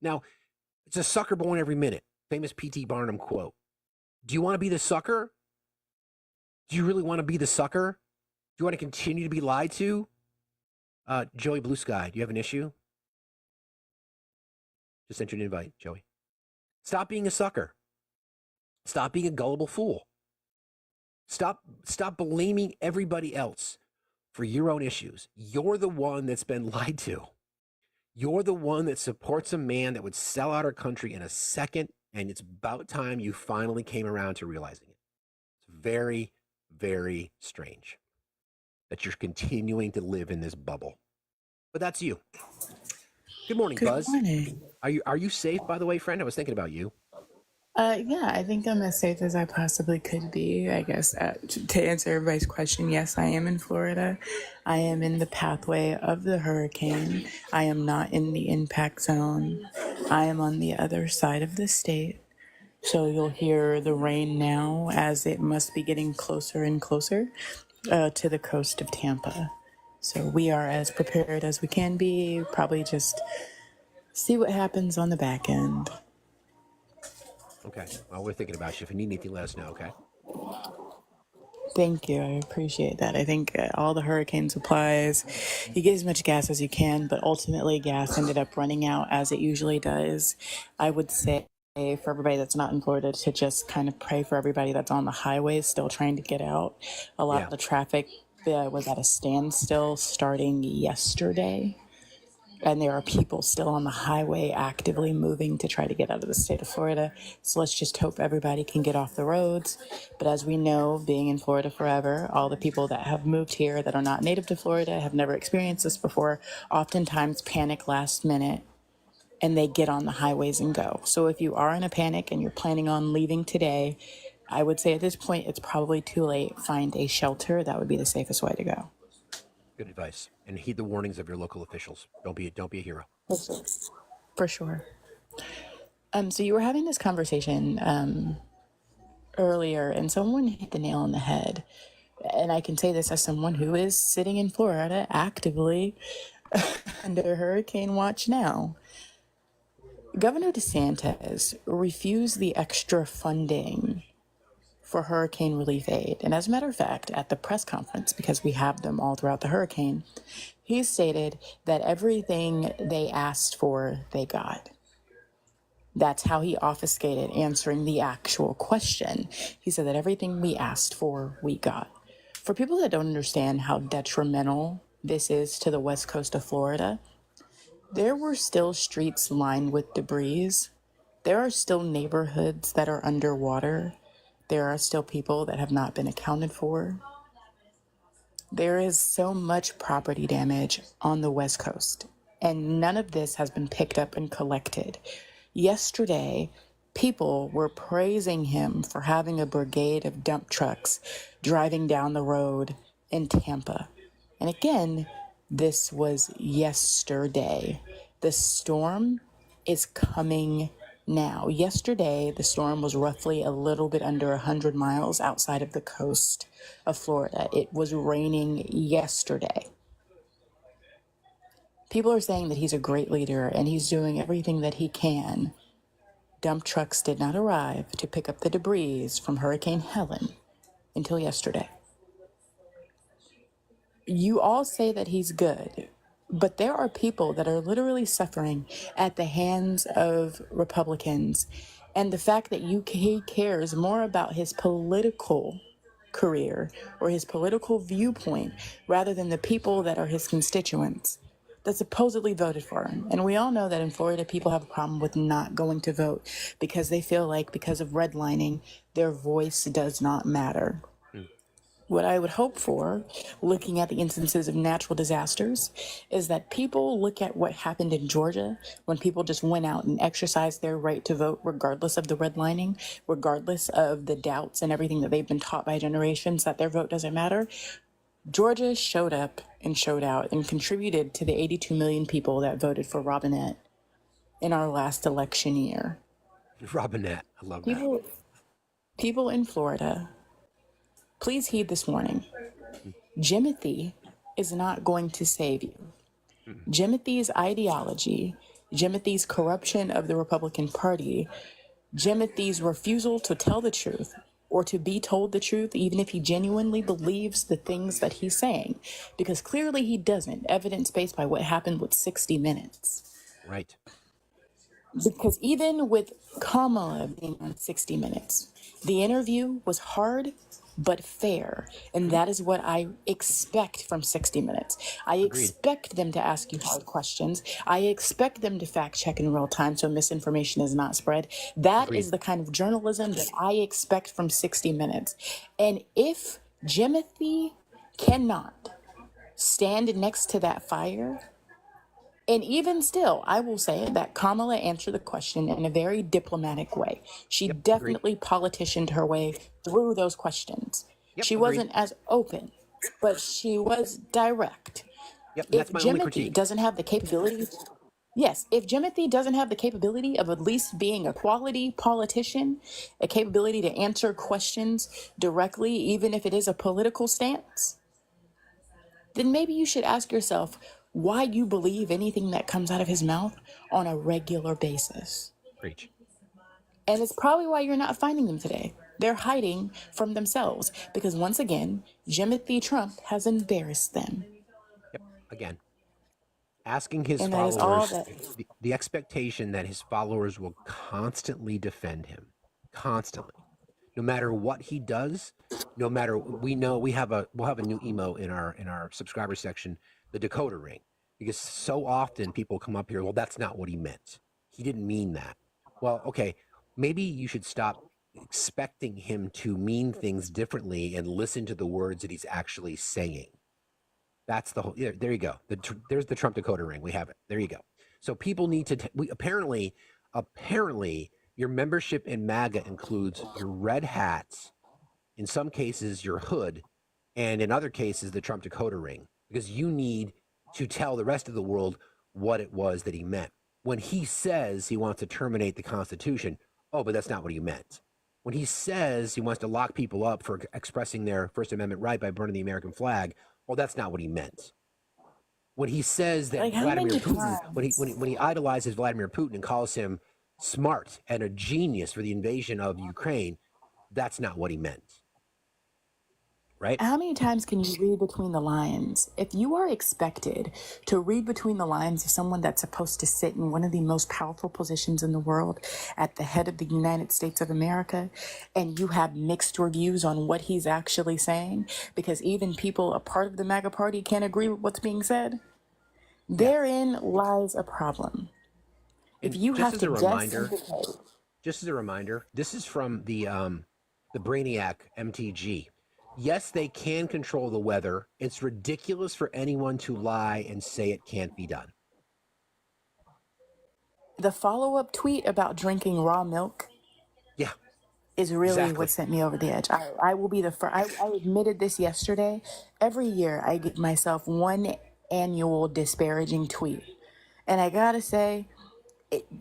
Now, it's a sucker born every minute. Famous P.T. Barnum quote. Do you want to be the sucker? Do you really want to be the sucker? Do you want to continue to be lied to? Joey Blue Sky, do you have an issue? Just sent you an invite, Joey. Stop being a sucker. Stop being a gullible fool. Stop blaming everybody else for your own issues. You're the one that's been lied to. You're the one that supports a man that would sell out our country in a second, and it's about time you finally came around to realizing it. It's very, very strange that you're continuing to live in this bubble. But that's you. Good morning, Buzz. Good morning. Are you safe, by the way, friend? I was thinking about you. Yeah, I think I'm as safe as I possibly could be. I guess to answer everybody's question, yes, I am in Florida. I am in the pathway of the hurricane. I am not in the impact zone. I am on the other side of the state. So you'll hear the rain now as it must be getting closer and closer to the coast of Tampa. So we are as prepared as we can be. Probably just see what happens on the back end. Okay. Well, we're thinking about you. If you need anything, let us know, okay? Thank you. I appreciate that. I think all the hurricane supplies, you get as much gas as you can, but ultimately gas ended up running out as it usually does. I would say for everybody that's not in Florida to just kind of pray for everybody that's on the highways still trying to get out. A lot Yeah. of the traffic was at a standstill starting yesterday. And there are people still on the highway actively moving to try to get out of the state of Florida. So let's just hope everybody can get off the roads. But as we know, being in Florida forever, all the people that have moved here that are not native to Florida, have never experienced this before, oftentimes panic last minute and they get on the highways and go. So if you are in a panic and you're planning on leaving today, I would say at this point, it's probably too late. Find a shelter. That would be the safest way to go. Good advice. And heed the warnings of your local officials. Don't be a hero. For sure. So you were having this conversation earlier, and someone hit the nail on the head. And I can say this as someone who is sitting in Florida actively under hurricane watch now. Governor DeSantis refused the extra funding for hurricane relief aid. And as a matter of fact, at the press conference, because we have them all throughout the hurricane, he stated that everything they asked for, they got. That's how he obfuscated answering the actual question. He said that everything we asked for, we got. For people that don't understand how detrimental this is to the west coast of Florida, there were still streets lined with debris. There are still neighborhoods that are underwater. There are still people that have not been accounted for. There is so much property damage on the West Coast, and none of this has been picked up and collected. Yesterday, people were praising him for having a brigade of dump trucks driving down the road in Tampa. And again, this was yesterday. The storm is coming now. Yesterday, the storm was roughly a little bit under 100 miles outside of the coast of Florida. It was raining yesterday. People are saying that he's a great leader and he's doing everything that he can. Dump trucks did not arrive to pick up the debris from Hurricane Helen until yesterday. You all say that he's good, but there are people that are literally suffering at the hands of Republicans. And the fact that he cares more about his political career or his political viewpoint rather than the people that are his constituents that supposedly voted for him. And we all know that in Florida, people have a problem with not going to vote because they feel like because of redlining, their voice does not matter. What I would hope for, looking at the instances of natural disasters, is that people look at what happened in Georgia when people just went out and exercised their right to vote, regardless of the redlining, regardless of the doubts and everything that they've been taught by generations that their vote doesn't matter. Georgia showed up and showed out and contributed to the 82 million people that voted for Robinette in our last election year. Robinette, I love that. People in Florida, please heed this warning. Jimothy is not going to save you. Jimothy's ideology, Jimothy's corruption of the Republican Party, Jimothy's refusal to tell the truth or to be told the truth, even if he genuinely believes the things that he's saying, because clearly he doesn't, evidence-based by what happened with 60 Minutes. Right. Because even with Kamala being on 60 Minutes, the interview was hard but fair. And that is what I expect from 60 Minutes. I expect them to ask you hard questions. I expect them to fact check in real time so misinformation is not spread. That is the kind of journalism that I expect from 60 Minutes. And if Jimothy cannot stand next to that fire, and even still, I will say that Kamala answered the question in a very diplomatic way. She definitely politicianed her way through those questions. She wasn't as open, but she was direct. If Jimothy doesn't have the capability, if Jimothy doesn't have the capability of at least being a quality politician, a capability to answer questions directly, even if it is a political stance, then maybe you should ask yourself why you believe anything that comes out of his mouth on a regular basis. Preach. And it's probably why you're not finding them today, They're hiding from themselves because, once again, Timothy Trump has embarrassed them. Yep. Again, asking his And that is all followers, that. the expectation that his followers will constantly defend him, constantly, no matter what he does, no matter, we know we'll have a new emo in our subscriber section, the decoder ring, because so often people come up here, well, that's not what he meant. He didn't mean that. Well, okay, maybe you should stop expecting him to mean things differently and listen to the words that he's actually saying. That's the whole. Yeah, there you go. There's the Trump decoder ring. We have it. There you go. So people need to. Apparently, your membership in MAGA includes your red hats, in some cases your hood, and in other cases the Trump decoder ring, because you need to tell the rest of the world what it was that he meant. When he says he wants to terminate the Constitution, oh, but that's not what he meant. When he says he wants to lock people up for expressing their First Amendment right by burning the American flag, well, that's not what he meant. When he says that Like, how Vladimir many Putin, times? when he idolizes Vladimir Putin and calls him smart and a genius for the invasion of Ukraine, that's not what he meant, right? How many times can you read between the lines? If you are expected to read between the lines of someone that's supposed to sit in one of the most powerful positions in the world at the head of the United States of America, and you have mixed reviews on what he's actually saying, because even people a part of the MAGA party can't agree with what's being said, therein lies a problem. If And you have to just just as a reminder, this is from the Brainiac MTG. Yes, they can control the weather. It's ridiculous for anyone to lie and say it can't be done. the follow-up tweet about drinking raw milk Yeah, is really what exactly. sent me over the edge. I will be the first. I admitted this yesterday. Every year, I give myself one annual disparaging tweet. And I gotta say,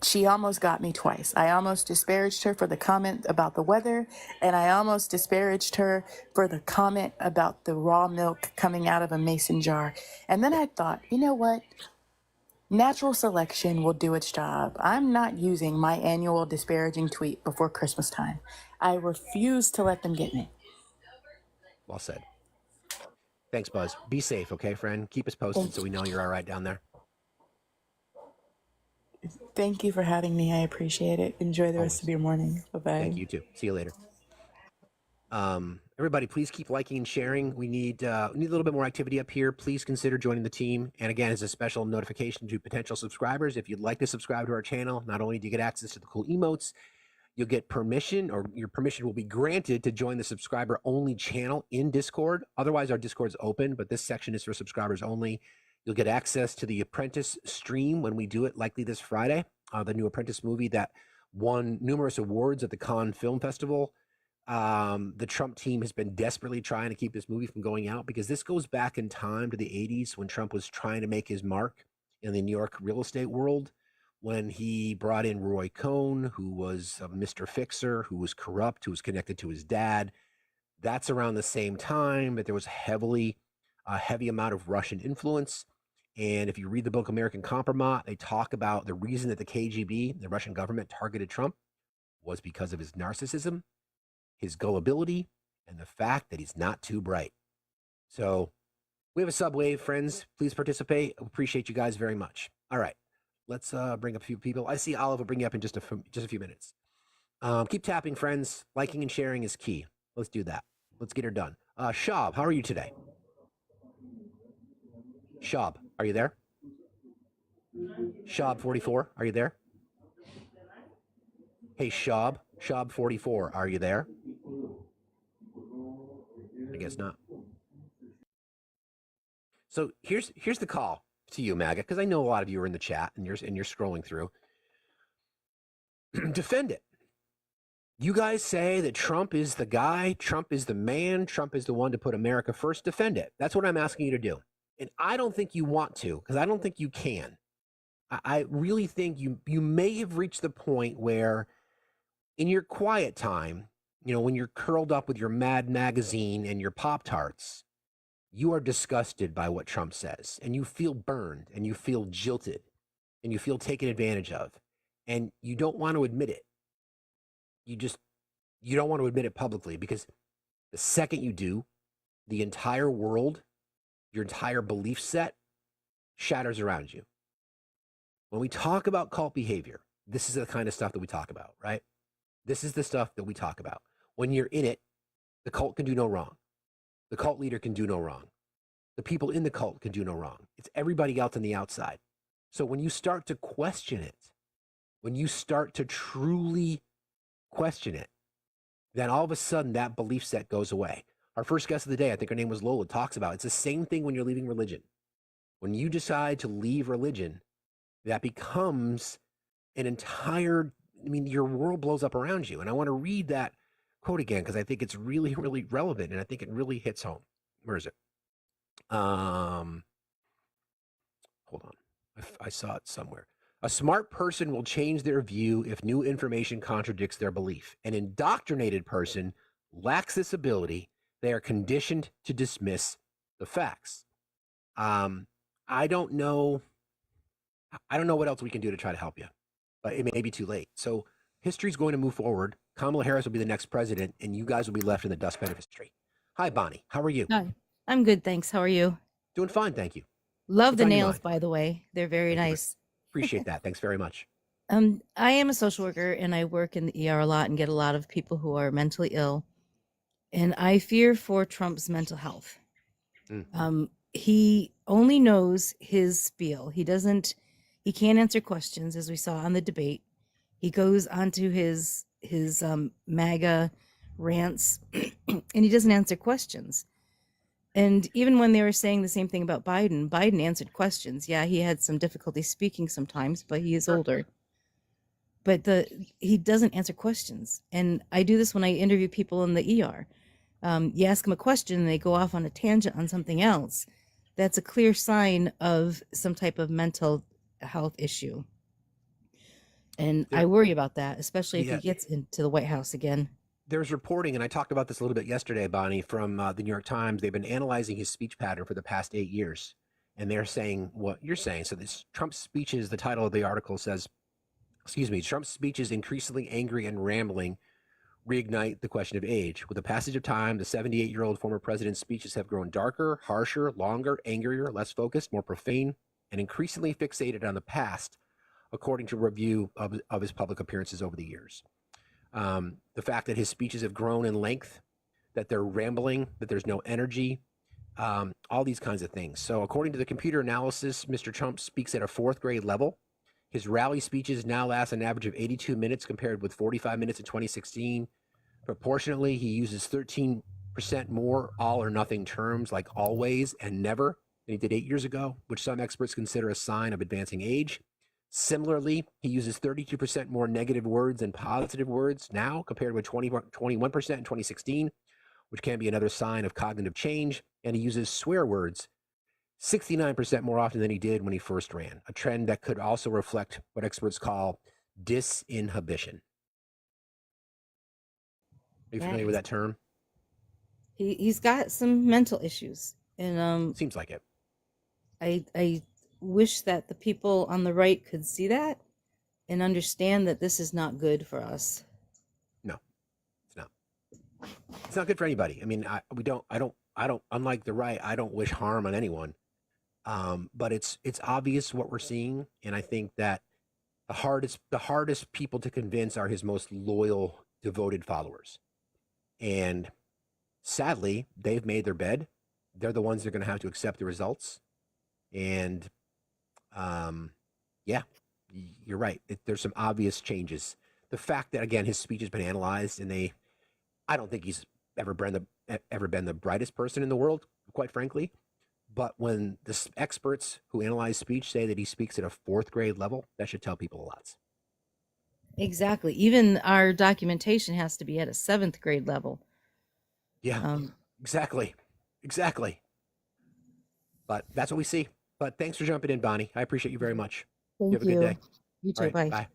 she almost got me twice. I almost disparaged her for the comment about the weather, and I almost disparaged her for the comment about the raw milk coming out of a mason jar. And then I thought, you know what? Natural selection will do its job. I'm not using my annual disparaging tweet before Christmas time. I refuse to let them get me. Well said. Thanks, Buzz. Be safe, okay, friend? Keep us posted so we know you're all right down there. Thank you for having me. I appreciate it. Enjoy the rest Always. of your morning. Bye-bye. Thank you too. See you later. Everybody, please keep liking and sharing. We need a little bit more activity up here. Please consider joining the team. And again, as a special notification to potential subscribers, if you'd like to subscribe to our channel, not only do you get access to the cool emotes, you'll get permission, or your permission will be granted to join the subscriber only channel in Discord. Otherwise, our Discord's open, but this section is for subscribers only. You'll get access to the Apprentice stream when we do it, likely this Friday. The new Apprentice movie that won numerous awards at the Cannes Film Festival. The Trump team has been desperately trying to keep this movie from going out, because this goes back in time to the 80s when Trump was trying to make his mark in the New York real estate world, when he brought in Roy Cohn, who was a Mr. Fixer, who was corrupt, who was connected to his dad. That's around the same time that there was a heavy amount of Russian influence. And if you read the book American Compromise, they talk about the reason that the KGB, the Russian government, targeted Trump was because of his narcissism, his gullibility, and the fact that he's not too bright. So we have a subwave, friends. Please participate. Appreciate you guys very much. All right, let's bring up a few people. I see Olive will bring you up in just a few minutes. Keep tapping, friends. Liking and sharing is key. Let's do that. Let's get her done. Shab, how are you today? Shab, are you there? Shab 44, are you there? Hey, Shab 44, are you there? I guess not. So here's the call to you, MAGA, because I know a lot of you are in the chat and you're scrolling through. Defend it. You guys say that Trump is the guy, Trump is the man, Trump is the one to put America first. Defend it. That's what I'm asking you to do. And I don't think you want to, because I don't think you can. I really think you may have reached the point where in your quiet time, when you're curled up with your Mad magazine and your Pop-Tarts, you are disgusted by what Trump says, and you feel burned, and you feel jilted, and you feel taken advantage of, and you don't want to admit it. You just You don't want to admit it publicly because the second you do, the entire world, your entire belief set shatters around you. When we talk about cult behavior, this is the kind of stuff that we talk about, right? This is the stuff that we talk about. When you're in it, the cult can do no wrong. The cult leader can do no wrong. The people in the cult can do no wrong. It's everybody else on the outside. So when you start to question it, when you start to truly question it, then all of a sudden that belief set goes away. Our first guest of the day, I think her name was Lola, talks about it's the same thing when you're leaving religion. When you decide to leave religion, that becomes an entire, your world blows up around you. And I want to read that quote again because I think it's really, really relevant and I think it really hits home. Where is it? Hold on. I saw it somewhere. A smart person will change their view if new information contradicts their belief. An indoctrinated person lacks this ability. They are conditioned to dismiss the facts. I don't know what else we can do to try to help you, but it may be too late. So history's going to move forward. Kamala Harris will be the next president, and you guys will be left in the dustbin of history. Hi, Bonnie. How are you? Hi. I'm good, thanks. How are you? Doing fine, thank you. Love What's the on your nails, mind? by the way. They're very Thank you. nice. Appreciate that. Thanks very much. I am a social worker and I work in the ER a lot and get a lot of people who are mentally ill. And I fear for Trump's mental health. He only knows his spiel. He can't answer questions, as we saw on the debate. He goes onto his MAGA rants and he doesn't answer questions. And even when they were saying the same thing about Biden answered questions. Yeah, he had some difficulty speaking sometimes, but he is older. But he doesn't answer questions. And I do this when I interview people in the ER. You ask them a question and they go off on a tangent on something else. That's a clear sign of some type of mental health issue. And I worry about that, especially if he gets into the White House again. There's reporting, and I talked about this a little bit yesterday, Bonnie, from the New York Times. They've been analyzing his speech pattern for the past 8 years, and they're saying what you're saying. So this Trump's speeches, the title of the article says, Trump's speeches increasingly angry and rambling reignite the question of age. With the passage of time, the 78-year-old former president's speeches have grown darker, harsher, longer, angrier, less focused, more profane, and increasingly fixated on the past, according to a review of his public appearances over the years. The fact that his speeches have grown in length, that they're rambling, that there's no energy, all these kinds of things. So according to the computer analysis, Mr. Trump speaks at a 4th grade level. His rally speeches now last an average of 82 minutes compared with 45 minutes in 2016. Proportionately, he uses 13% more all or nothing terms like always and never than he did 8 years ago, which some experts consider a sign of advancing age. Similarly, he uses 32% more negative words than positive words now compared with 21% in 2016, which can be another sign of cognitive change. And he uses swear words 69% more often than he did when he first ran, a trend that could also reflect what experts call disinhibition. Are you familiar with that term? He's got some mental issues. And seems like it. I wish that the people on the right could see that and understand that this is not good for us. No, it's not. It's not good for anybody. I mean, I don't, unlike the right, I don't wish harm on anyone. But it's obvious what we're seeing. And I think that the hardest people to convince are his most loyal, devoted followers. And sadly, they've made their bed. They're the ones that are going to have to accept the results. And yeah, you're right. There's some obvious changes. The fact that, again, his speech has been analyzed, and I don't think he's ever been the brightest person in the world, quite frankly. But when the experts who analyze speech say that he speaks at a 4th grade level, that should tell people a lot. Exactly. Even our documentation has to be at a 7th grade level. Yeah, exactly. But that's what we see. But thanks for jumping in, Bonnie. I appreciate you very much. Thank you have a good day. You too. All right, Bye. Bye.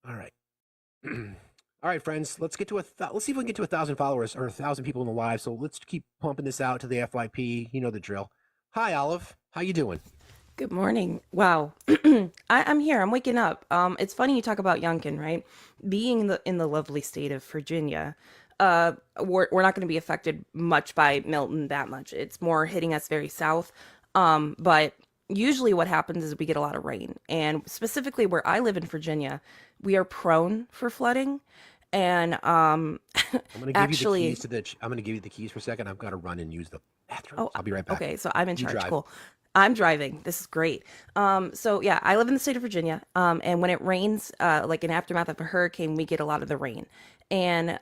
All right. All right, friends, let's see if we can get to 1,000 followers or 1,000 people in the live. So let's keep pumping this out to the FYP. You know the drill. Hi, Olive. How you doing? Good morning. Wow. I'm here. I'm waking up. It's funny you talk about Youngkin, right? Being in the lovely state of Virginia, we're not going to be affected much by Milton that much. It's more hitting us very south. But usually what happens is we get a lot of rain. And specifically where I live in Virginia, we are prone for flooding. And I'm going to give you the actually, keys to the. I'm going to give you the keys for a second. I've got to run and use the bathroom. oh, I'll be right back. okay. So I'm in You charge. drive. Cool. I'm driving. This is great. So yeah, I live in the state of Virginia. And when it rains, like in aftermath of a hurricane, we get a lot of the rain. And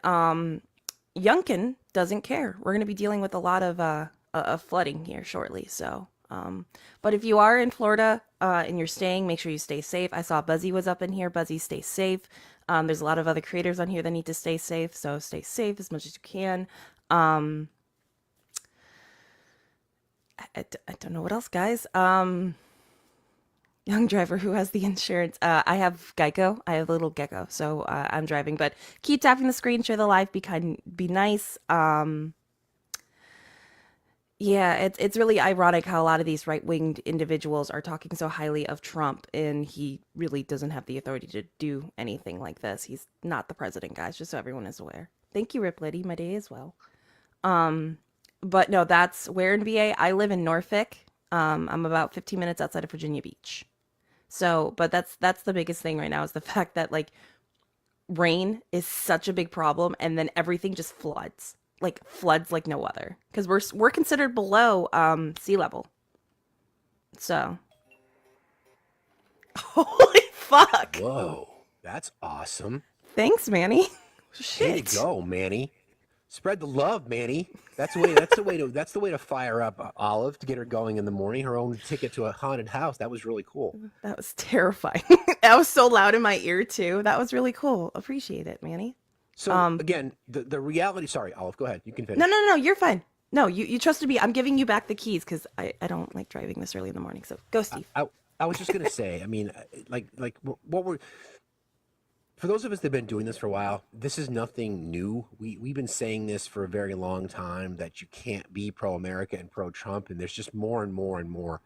Youngkin doesn't care. We're going to be dealing with a lot of flooding here shortly. So, but if you are in Florida and you're staying, make sure you stay safe. I saw Buzzy was up in here. Buzzy, stay safe. There's a lot of other creators on here that need to stay safe. So stay safe as much as you can. Um, I don't know what else, guys. Young driver who has the insurance. I have Geico. I have a little gecko, so I'm driving. But keep tapping the screen, share the live, be kind, be nice. Yeah, it's really ironic how a lot of these right-winged individuals are talking so highly of Trump, and he really doesn't have the authority to do anything like this. He's not the president, guys, just so everyone is aware. Thank you, Rip Liddy. My day as well. But no, that's where in VA. I live in Norfolk. I'm about 15 minutes outside of Virginia Beach. So, but that's the biggest thing right now is the fact that like rain is such a big problem, and then everything just floods like no other because we're considered below sea level. So, holy fuck! Whoa, that's awesome. Thanks, Manny. Way Shit. to go, Manny. Spread the love, Manny. That's the way. That's the way to fire up Olive to get her going in the morning. Her own ticket to a haunted house. That was really cool. That was terrifying. That was so loud in my ear too. That was really cool. Appreciate it, Manny. So again, the reality. Sorry, Olive. Go ahead. You can finish. No, you're fine. No, you trusted me. I'm giving you back the keys because I don't like driving this early in the morning. So go, Steve. I was just gonna say. I mean, what we're for those of us that have been doing this for a while, this is nothing new. We've been saying this for a very long time that you can't be pro-America and pro-Trump, and there's just more and more and more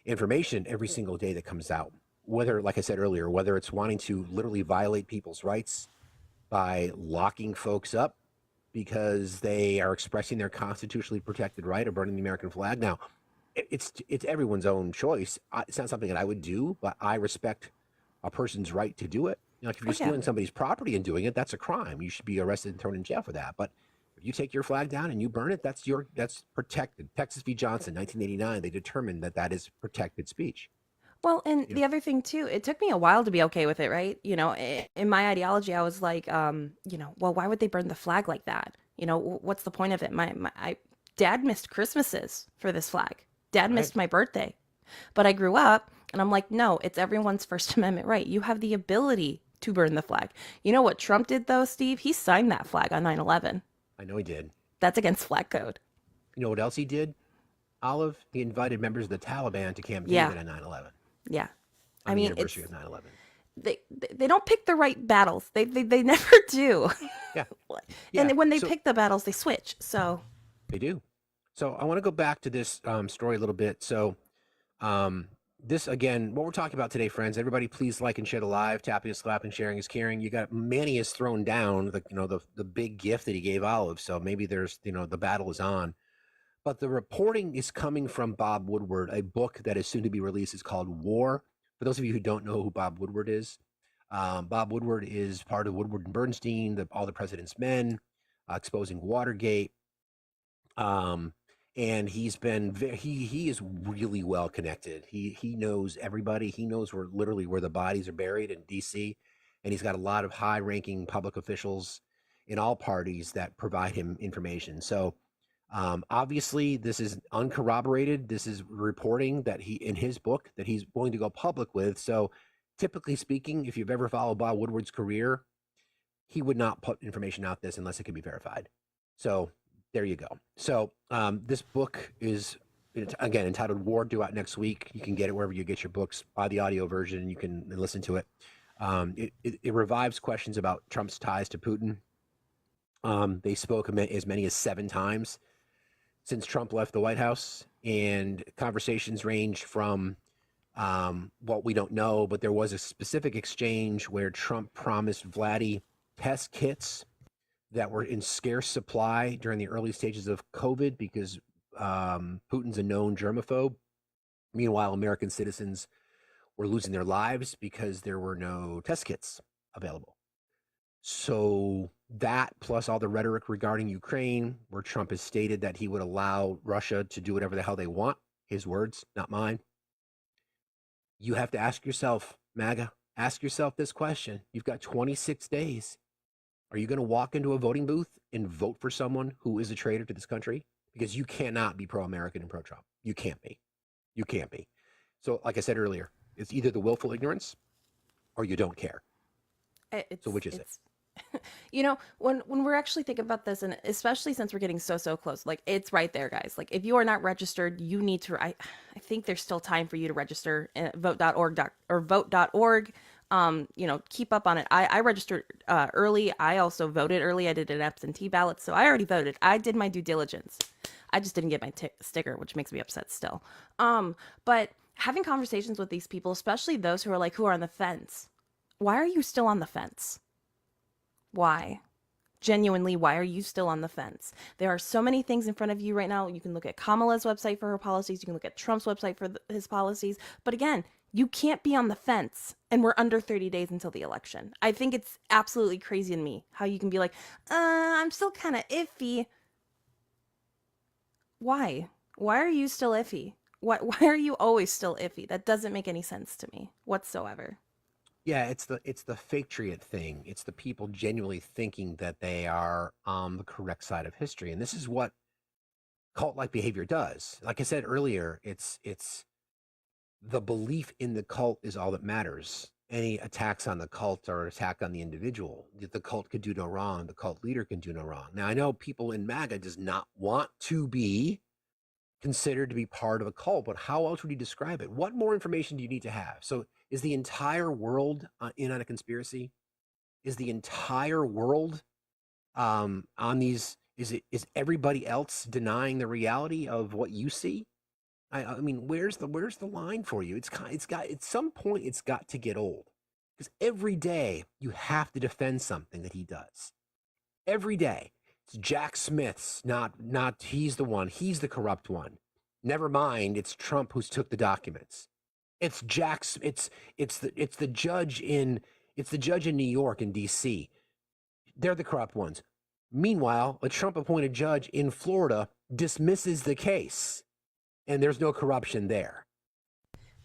information every single day that comes out. Whether, like I said earlier, whether it's wanting to literally violate people's rights by locking folks up because they are expressing their constitutionally protected right of burning the American flag. Now, it's everyone's own choice. It's not something that I would do, but I respect a person's right to do it. You know, like if you're stealing somebody's property and doing it, that's a crime. You should be arrested and thrown in jail for that. But if you take your flag down and you burn it, that's protected. Texas v. Johnson, 1989, they determined that that is protected speech. Well, and You the know, other thing too, it took me a while to be okay with it, right? In my ideology, I was like, well, why would they burn the flag like that? What's the point of it? Dad missed Christmases for this flag. Dad right? missed my birthday. But I grew up and I'm like, no, it's everyone's First Amendment right. You have the ability to burn the flag. You know what Trump did though, Steve? He signed that flag on 9/11. I know he did. That's against flag code. You know what else he did? Olive, he invited members of the Taliban to Camp Yeah. David on 9/11, Yeah. I on the mean, anniversary of 9/11. they don't pick the right battles. They never do. Yeah, yeah. And when they So pick the battles, they switch. So, they do. So I want to go back to this story a little bit. So this again, what we're talking about today, friends. Everybody, please like and share the live. Tapping is slapping, sharing is caring. You got Manny has thrown down the big gift that he gave Olive. So maybe there's the battle is on. But the reporting is coming from Bob Woodward. A book that is soon to be released is called War. For those of you who don't know who Bob Woodward is, Bob Woodward is part of Woodward and Bernstein, All the President's Men, exposing Watergate. And he's been he is really well connected. He knows everybody. He knows where the bodies are buried in D.C. And he's got a lot of high-ranking public officials in all parties that provide him information. So obviously, this is uncorroborated. This is reporting that he in his book that he's willing to go public with. So typically speaking, if you've ever followed Bob Woodward's career, he would not put information out this unless it could be verified. So there you go. So this book is again entitled War, due out next week. You can get it wherever you get your books. Buy the audio version and you can listen to it. It revives questions about Trump's ties to Putin. They spoke as many as 7 times since Trump left the White House, and conversations range from What we don't know, but there was a specific exchange where Trump promised Vladdy test kits that were in scarce supply during the early stages of COVID because Putin's a known germaphobe. Meanwhile, American citizens were losing their lives because there were no test kits available. So that plus all the rhetoric regarding Ukraine, where Trump has stated that he would allow Russia to do whatever the hell they want, his words, not mine. You have to ask yourself, MAGA, ask yourself this question. You've got 26 days. Are you going to walk into a voting booth and vote for someone who is a traitor to this country? Because you cannot be pro-American and pro-Trump. You can't be. You can't be. So like I said earlier, it's either the willful ignorance or you don't care. So which is it? You know, when we're actually thinking about this, and especially since we're getting so close, like it's right there, guys. Like if you are not registered, you need to. I think there's still time for you to register. Vote.org or vote.org. You know, keep up on it. I registered early. I also voted early. I did an absentee ballot, so I already voted. I did my due diligence. I just didn't get my sticker, which makes me upset still. But having conversations with these people, especially those who are on the fence. Why are you still on the fence? Why? Genuinely, why are you still on the fence? There are so many things in front of you right now. You can look at Kamala's website for her policies. You can look at Trump's website for his policies. But again, you can't be on the fence. And we're under 30 days until the election. I think it's absolutely crazy to me how you can be like, I'm still kind of iffy. Why? Why are you still iffy? Why are you always still iffy? That doesn't make any sense to me whatsoever. Yeah, it's the fatriot thing. It's the people genuinely thinking that they are on the correct side of history, and this is what cult-like behavior does. Like I said earlier, it's the belief in the cult is all that matters. Any attacks on the cult are an attack on the individual. The cult could do no wrong. The cult leader can do no wrong. Now I know people in MAGA does not want to be considered to be part of a cult, but how else would you describe it? What more information do you need to have? So is the entire world in on a conspiracy? Is the entire world on these? Is everybody else denying the reality of what you see? I mean, where's the line for you? It's got at some point it's got to get old because every day you have to defend something that he does. Every day it's Jack Smith's not he's the one. He's the corrupt one. Never mind, it's Trump who's took the documents. It's Jack's. It's the judge in New York and D.C. They're the corrupt ones. Meanwhile, a Trump-appointed judge in Florida dismisses the case, and there's no corruption there.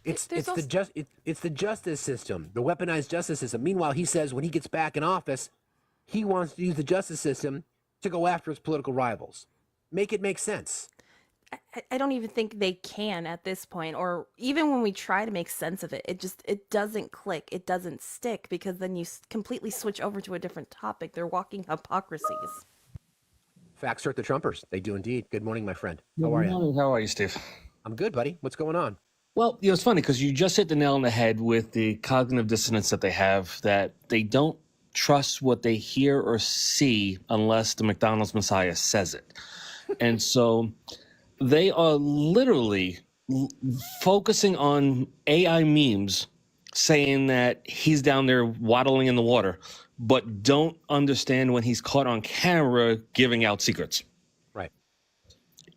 It's the justice system, the weaponized justice system. Meanwhile, he says when he gets back in office, he wants to use the justice system to go after his political rivals. Make it make sense. I don't even think they can at this point, or even when we try to make sense of it, it doesn't click. It doesn't stick because then you completely switch over to a different topic. They're walking hypocrisies. Facts hurt the Trumpers. They do indeed. Good morning, my friend. How are you? Good morning. How are you, Steve? I'm good, buddy. What's going on? Well, it's funny because you just hit the nail on the head with the cognitive dissonance that they have, that they don't trust what they hear or see unless the McDonald's Messiah says it. And so they are literally focusing on AI memes saying that he's down there waddling in the water, but don't understand when he's caught on camera giving out secrets. Right.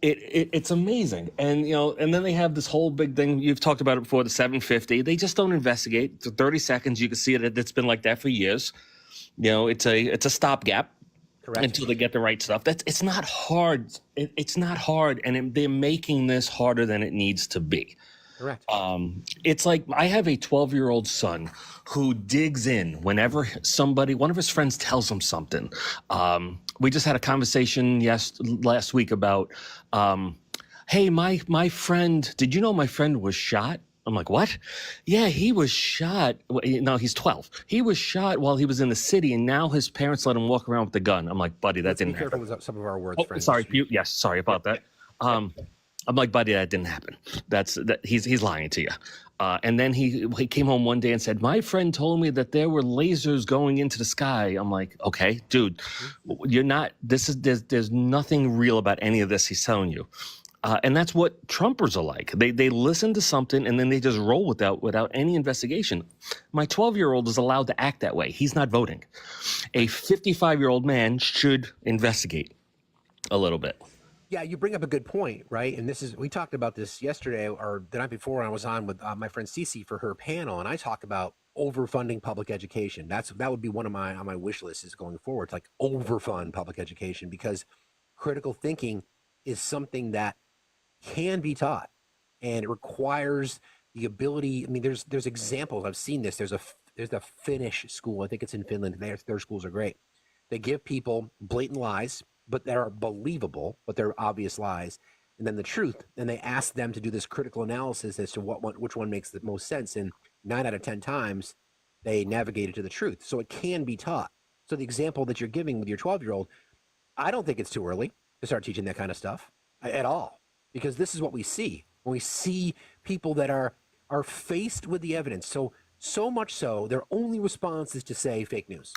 It's amazing. And, and then they have this whole big thing. You've talked about it before, the 750. They just don't investigate. For 30 seconds, you can see it. It's been like that for years. It's a stopgap. Correct. Until they get the right stuff. It's not hard. It's not hard, and they're making this harder than it needs to be. Correct. It's like I have a 12-year-old son who digs in whenever one of his friends tells him something. We just had a conversation last week about, hey, my friend. Did you know my friend was shot? I'm like, what? Yeah, he was shot. No, he's 12. He was shot while he was in the city, and now his parents let him walk around with a gun. I'm like, buddy, that didn't happen. Be careful with some of our words, friends. Sorry. Yes, sorry about that. I'm like, buddy, that didn't happen. He's lying to you. And then he came home one day and said, my friend told me that there were lasers going into the sky. I'm like, okay, dude, you're not. There's nothing real about any of this he's telling you. And that's what Trumpers are like. They listen to something and then they just roll without any investigation. My 12-year-old is allowed to act that way. He's not voting. A 55-year-old man should investigate a little bit. Yeah, you bring up a good point, right? And we talked about this yesterday or the night before. I was on with my friend Cece for her panel, and I talk about overfunding public education. That would be one of on my wish list is going forward, to like overfund public education, because critical thinking is something that can be taught, and it requires the ability. I mean, there's examples. I've seen this. There's a Finnish school. I think it's in Finland. Their schools are great. They give people blatant lies, but they're believable, but they're obvious lies, and then the truth. And they ask them to do this critical analysis as to which one makes the most sense. And 9 out of 10 times, they navigated to the truth. So it can be taught. So the example that you're giving with your 12-year-old, I don't think it's too early to start teaching that kind of stuff at all, because this is what we see when we see people that are faced with the evidence. So much so, their only response is to say fake news.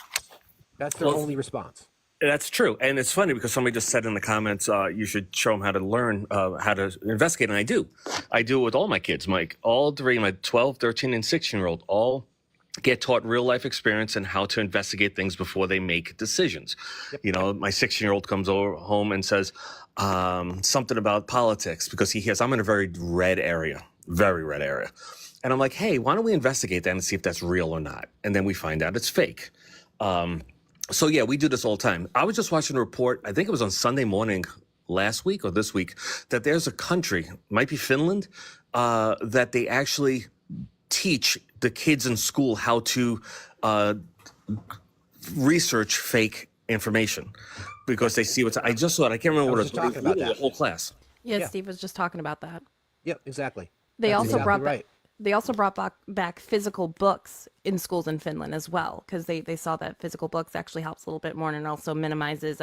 That's their only response. That's true. And it's funny because somebody just said in the comments, you should show them how to learn, how to investigate. And I do. I do it with all my kids, Mike. All three, my 12, 13, and 16-year-old, all get taught real life experience and how to investigate things before they make decisions. Yep. You know, my 16-year-old comes over home and says something about politics because he hears I'm in a very red area. And I'm like, hey, why don't we investigate that and see if that's real or not? And then we find out it's fake. So yeah, we do this all the time. I was just watching a report, I think it was on Sunday morning last week or this week, that there's a country, might be Finland, that they actually teach the kids in school how to research fake information because they see I just saw it. I can't remember what it was. Talking about that. The whole class. Yeah, Steve was just talking about that. Yep, exactly. They That's also exactly brought right. They also brought back physical books in schools in Finland as well, because they saw that physical books actually helps a little bit more and it also minimizes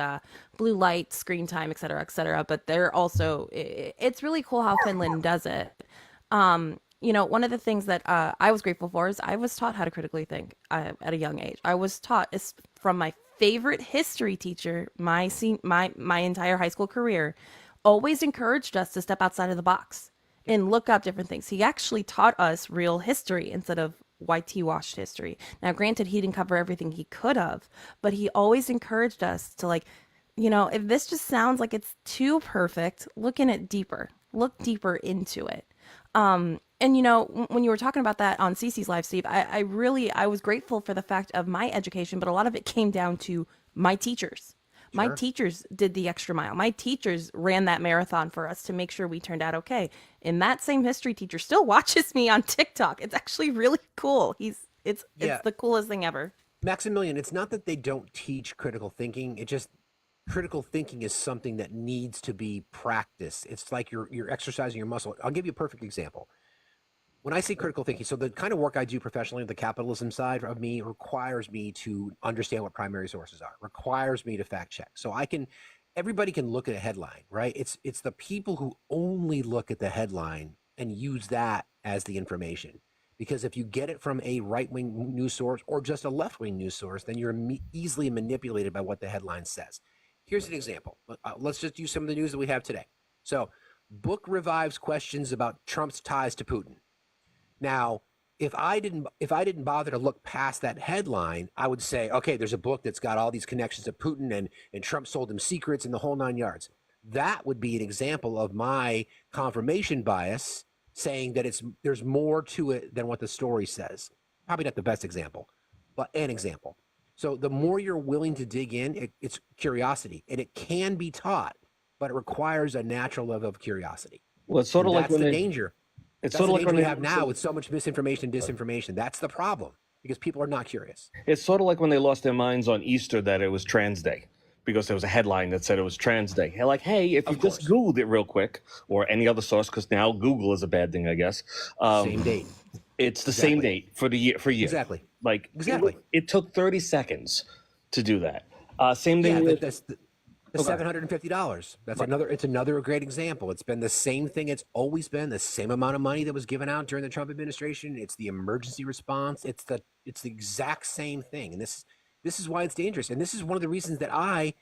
blue light, screen time, et cetera, et cetera. But they're also, it's really cool how Finland does it. You know, one of the things that I was grateful for is I was taught how to critically think at a young age. I was taught from my favorite history teacher, my entire high school career, always encouraged us to step outside of the box and look up different things. He actually taught us real history instead of whitewashed history. Now, granted, he didn't cover everything he could have, but he always encouraged us to, like, you know, if this just sounds like it's too perfect, look deeper into it. And, you know, when you were talking about that on Cece's live, Steve, I was grateful for the fact of my education, but a lot of it came down to my teachers. My teachers did the extra mile. My teachers ran that marathon for us to make sure we turned out okay. And that same history teacher still watches me on TikTok. It's actually really cool. It's the coolest thing ever. Maximilian, it's not that they don't teach critical thinking. It just critical thinking is something that needs to be practiced. It's like you're exercising your muscle. I'll give you a perfect example. When I say critical thinking, so the kind of work I do professionally, the capitalism side of me requires me to understand what primary sources are, requires me to fact check. So everybody can look at a headline, right? It's the people who only look at the headline and use that as the information. Because if you get it from a right-wing news source or just a left-wing news source, then you're easily manipulated by what the headline says. Here's an example. Let's just use some of the news that we have today. So, book revives questions about Trump's ties to Putin. Now, if I didn't bother to look past that headline, I would say, okay, there's a book that's got all these connections to Putin and Trump sold him secrets and the whole 9 yards. That would be an example of my confirmation bias, saying that there's more to it than what the story says. Probably not the best example, but an example. So the more you're willing to dig in, it's curiosity, and it can be taught, but it requires a natural level of curiosity. Well, it's sort of like that's the danger. It's That's sort of the like danger when we have now with so much misinformation, disinformation. That's the problem, because people are not curious. It's sort of like when they lost their minds on Easter that it was Trans Day, because there was a headline that said it was Trans Day. They're like, hey, if you just Googled it real quick, or any other source, because now Google is a bad thing, I guess. Same date. It's the same date for the year. Exactly. Like exactly. It took 30 seconds to do that. Same thing with the $750. It's another great example. It's been the same thing. It's always been the same amount of money that was given out during the Trump administration. It's the emergency response. It's the exact same thing. And this is why it's dangerous. And this is one of the reasons that I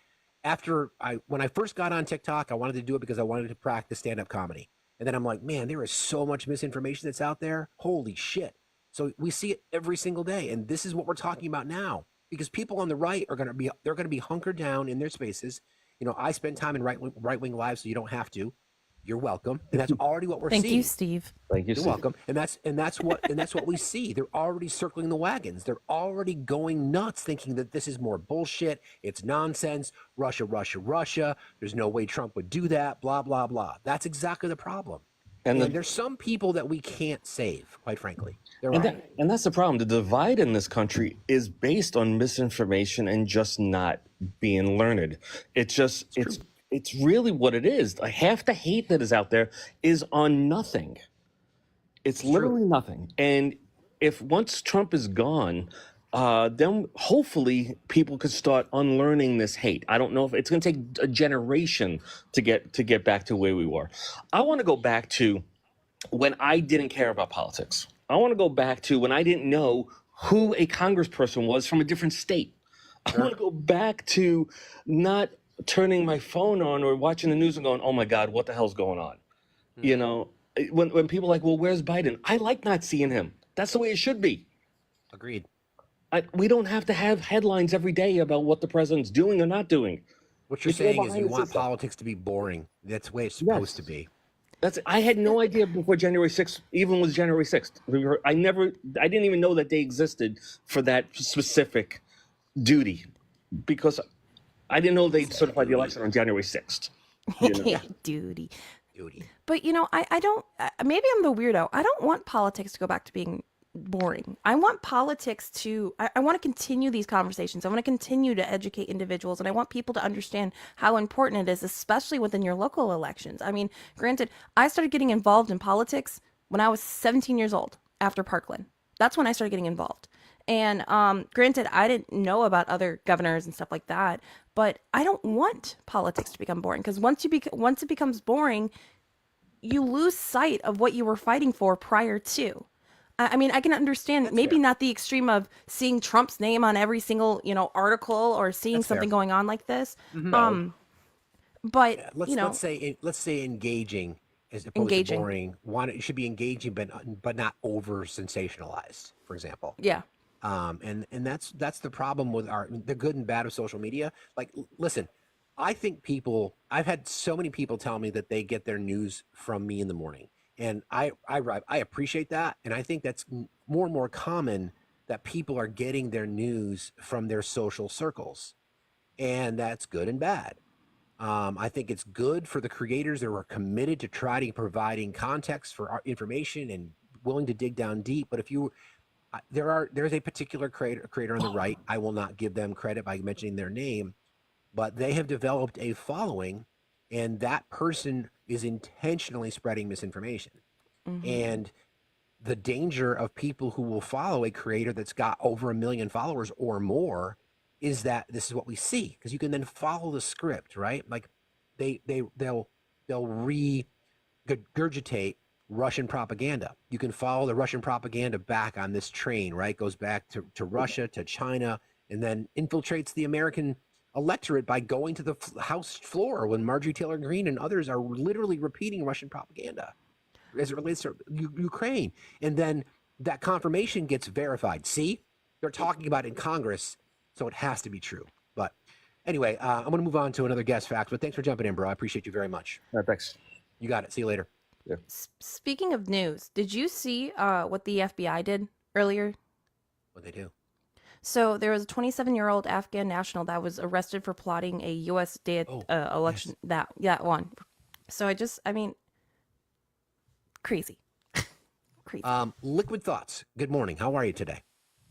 when I first got on TikTok, I wanted to do it because I wanted to practice stand-up comedy. And then I'm like, man, there is so much misinformation that's out there. Holy shit. So we see it every single day. And this is what we're talking about now. Because people on the right they're gonna be hunkered down in their spaces. I spend time in right wing lives, so you don't have to. You're welcome. And that's already what we're Thank seeing. you, Steve. Thank you, You're welcome. And that's what we see. They're already circling the wagons. They're already going nuts, thinking that this is more bullshit. It's nonsense. Russia, Russia, Russia. There's no way Trump would do that. Blah blah blah. That's exactly the problem. And there's some people that we can't save, quite frankly. And that's the problem. The divide in this country is based on misinformation and just not being learned. It's really what it is. Half the hate that is out there is on nothing. It's literally nothing. And if once Trump is gone, then hopefully people could start unlearning this hate. I don't know if it's going to take a generation to get back to where we were. I want to go back to when I didn't care about politics. I want to go back to when I didn't know who a congressperson was from a different state. I want to go back to not turning my phone on or watching the news and going, oh my God, what the hell's going on? When people are like, well, where's Biden? I like not seeing him. That's the way it should be. Agreed. We don't have to have headlines every day about what the president's doing or not doing. What you're saying is you want politics to be boring. That's the way it's supposed to be. I had no idea before January 6th even was January 6th. I didn't even know that they existed for that specific duty because I didn't know they certified the election on January 6th. Duty. But I don't. Maybe I'm the weirdo. I don't want politics to go back to being boring. I want politics to. I want to continue these conversations. I want to continue to educate individuals, and I want people to understand how important it is, especially within your local elections. I mean, granted, I started getting involved in politics when I was 17 years old after Parkland. That's when I started getting involved. And granted, I didn't know about other governors and stuff like that, but I don't want politics to become boring because once it becomes boring, you lose sight of what you were fighting for prior to. I mean, I can understand maybe not the extreme of seeing Trump's name on every single article or seeing something going on like this. But let's say engaging as opposed to boring. It should be engaging, but not over sensationalized. For example. Yeah. And that's the problem with the good and bad of social media. Like, listen, I think I've had so many people tell me that they get their news from me in the morning, and I appreciate that, and I think that's more and more common that people are getting their news from their social circles, and that's good and bad. I think it's good for the creators that are committed to trying to providing context for our information and willing to dig down deep. But if there's a particular creator on the right. I will not give them credit by mentioning their name, but they have developed a following, and that person is intentionally spreading misinformation. Mm-hmm. And the danger of people who will follow a creator that's got over 1 million followers or more is that this is what we see, because you can then follow the script, right? Like they'll regurgitate Russian propaganda. You can follow the Russian propaganda back on this train, right? Goes back to Russia, to China, and then infiltrates the American electorate by going to the House floor when Marjorie Taylor Greene and others are literally repeating Russian propaganda as it relates to Ukraine. And then that confirmation gets verified. See, they're talking about it in Congress, so it has to be true. But anyway, I'm going to move on to another guest fact, but thanks for jumping in, bro. I appreciate you very much. Thanks. You got it. See you later. Yeah. Speaking of news, did you see what the FBI did earlier? What'd they do? So there was a 27-year-old Afghan national that was arrested for plotting a U.S. election. Yes. That one. So crazy. Crazy. Liquid Thoughts. Good morning. How are you today?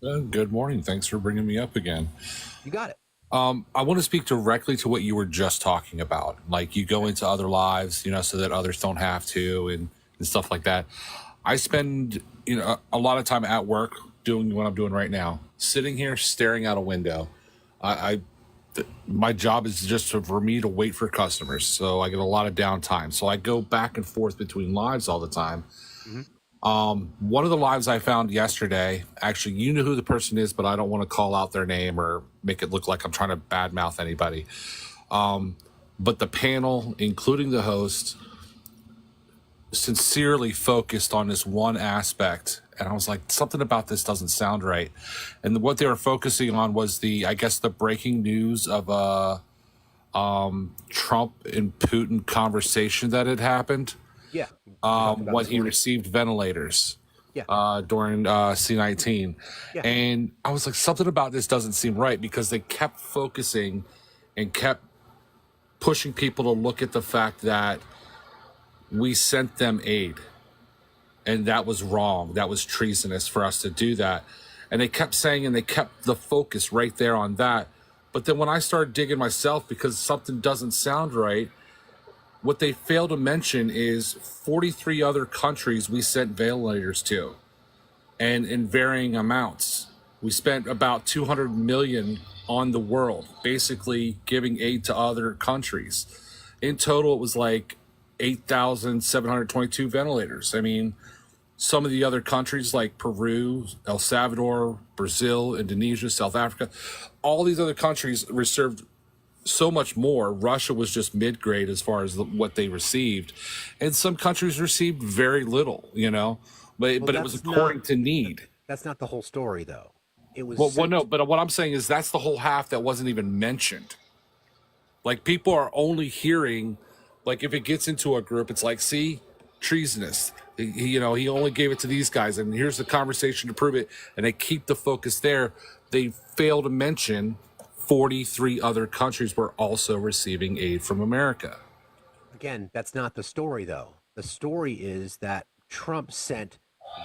Good morning. Thanks for bringing me up again. You got it. I want to speak directly to what you were just talking about. Like, you go into other lives, so that others don't have to and stuff like that. I spend, a lot of time at work doing what I'm doing right now, sitting here staring out a window. My job is just for me to wait for customers. So I get a lot of downtime. So I go back and forth between lives all the time. Mm-hmm. One of the lives I found yesterday, actually, you know who the person is, but I don't want to call out their name or make it look like I'm trying to badmouth anybody. But the panel, including the host, sincerely focused on this one aspect, and I was like, something about this doesn't sound right. And what they were focusing on was the breaking news of Trump and Putin conversation that had happened Yeah. when he received ventilators during C-19. Yeah. And I was like, something about this doesn't seem right, because they kept focusing and kept pushing people to look at the fact that we sent them aid, and that was wrong. That was treasonous for us to do that. And they kept saying, and they kept the focus right there on that. But then when I started digging myself, because something doesn't sound right, what they fail to mention is 43 other countries we sent ventilators to, and in varying amounts. We spent about 200 million on the world, basically giving aid to other countries. In total, it was like 8,722 ventilators. I mean, some of the other countries like Peru, El Salvador, Brazil, Indonesia, South Africa, all these other countries received so much more. Russia was just mid-grade as far as what they received. And some countries received very little, but it was according to need. That's not the whole story, though. It was No, but what I'm saying is that's the whole half that wasn't even mentioned. Like, people are only hearing, like, if it gets into a group, it's like, see, treasonous. He only gave it to these guys, and here's the conversation to prove it. And they keep the focus there. They fail to mention 43 other countries were also receiving aid from America. Again, that's not the story, though. The story is that Trump sent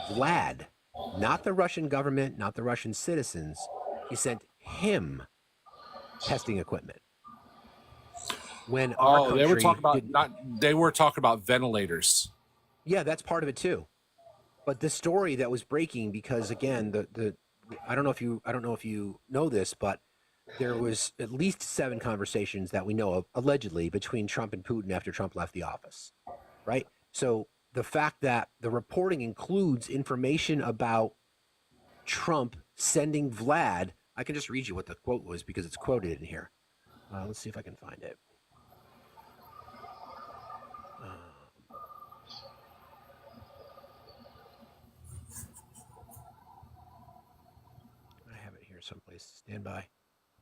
Vlad, not the Russian government, not the Russian citizens. He sent him testing equipment. When our country they were talking about ventilators. Yeah, that's part of it too. But the story that was breaking, because again, I don't know if you know this, but there was at least 7 conversations that we know of, allegedly, between Trump and Putin after Trump left the office, right? So the fact that the reporting includes information about Trump sending Vlad, I can just read you what the quote was because it's quoted in here. Let's see if I can find it. I have it here someplace. Stand by.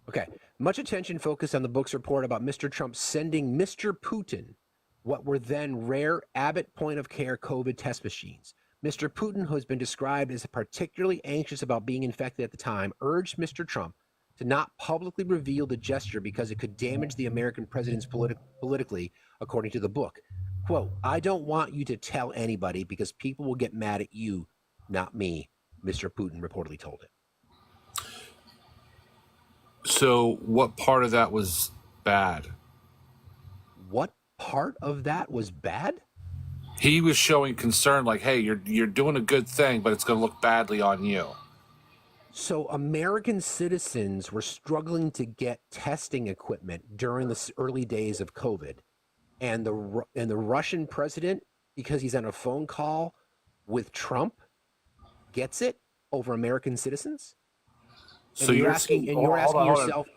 Okay. Much attention focused on the book's report about Mr. Trump sending Mr. Putin what were then rare Abbott point-of-care COVID test machines. Mr. Putin, who has been described as particularly anxious about being infected at the time, urged Mr. Trump to not publicly reveal the gesture because it could damage the American president's politically, according to the book. Quote, "I don't want you to tell anybody because people will get mad at you, not me," Mr. Putin reportedly told him. So what part of that was bad? What part of that was bad? He was showing concern, like, hey, you're doing a good thing, but it's going to look badly on you. So American citizens were struggling to get testing equipment during the early days of COVID, and the Russian president, because he's on a phone call with Trump, gets it over American citizens. So you're asking yourself,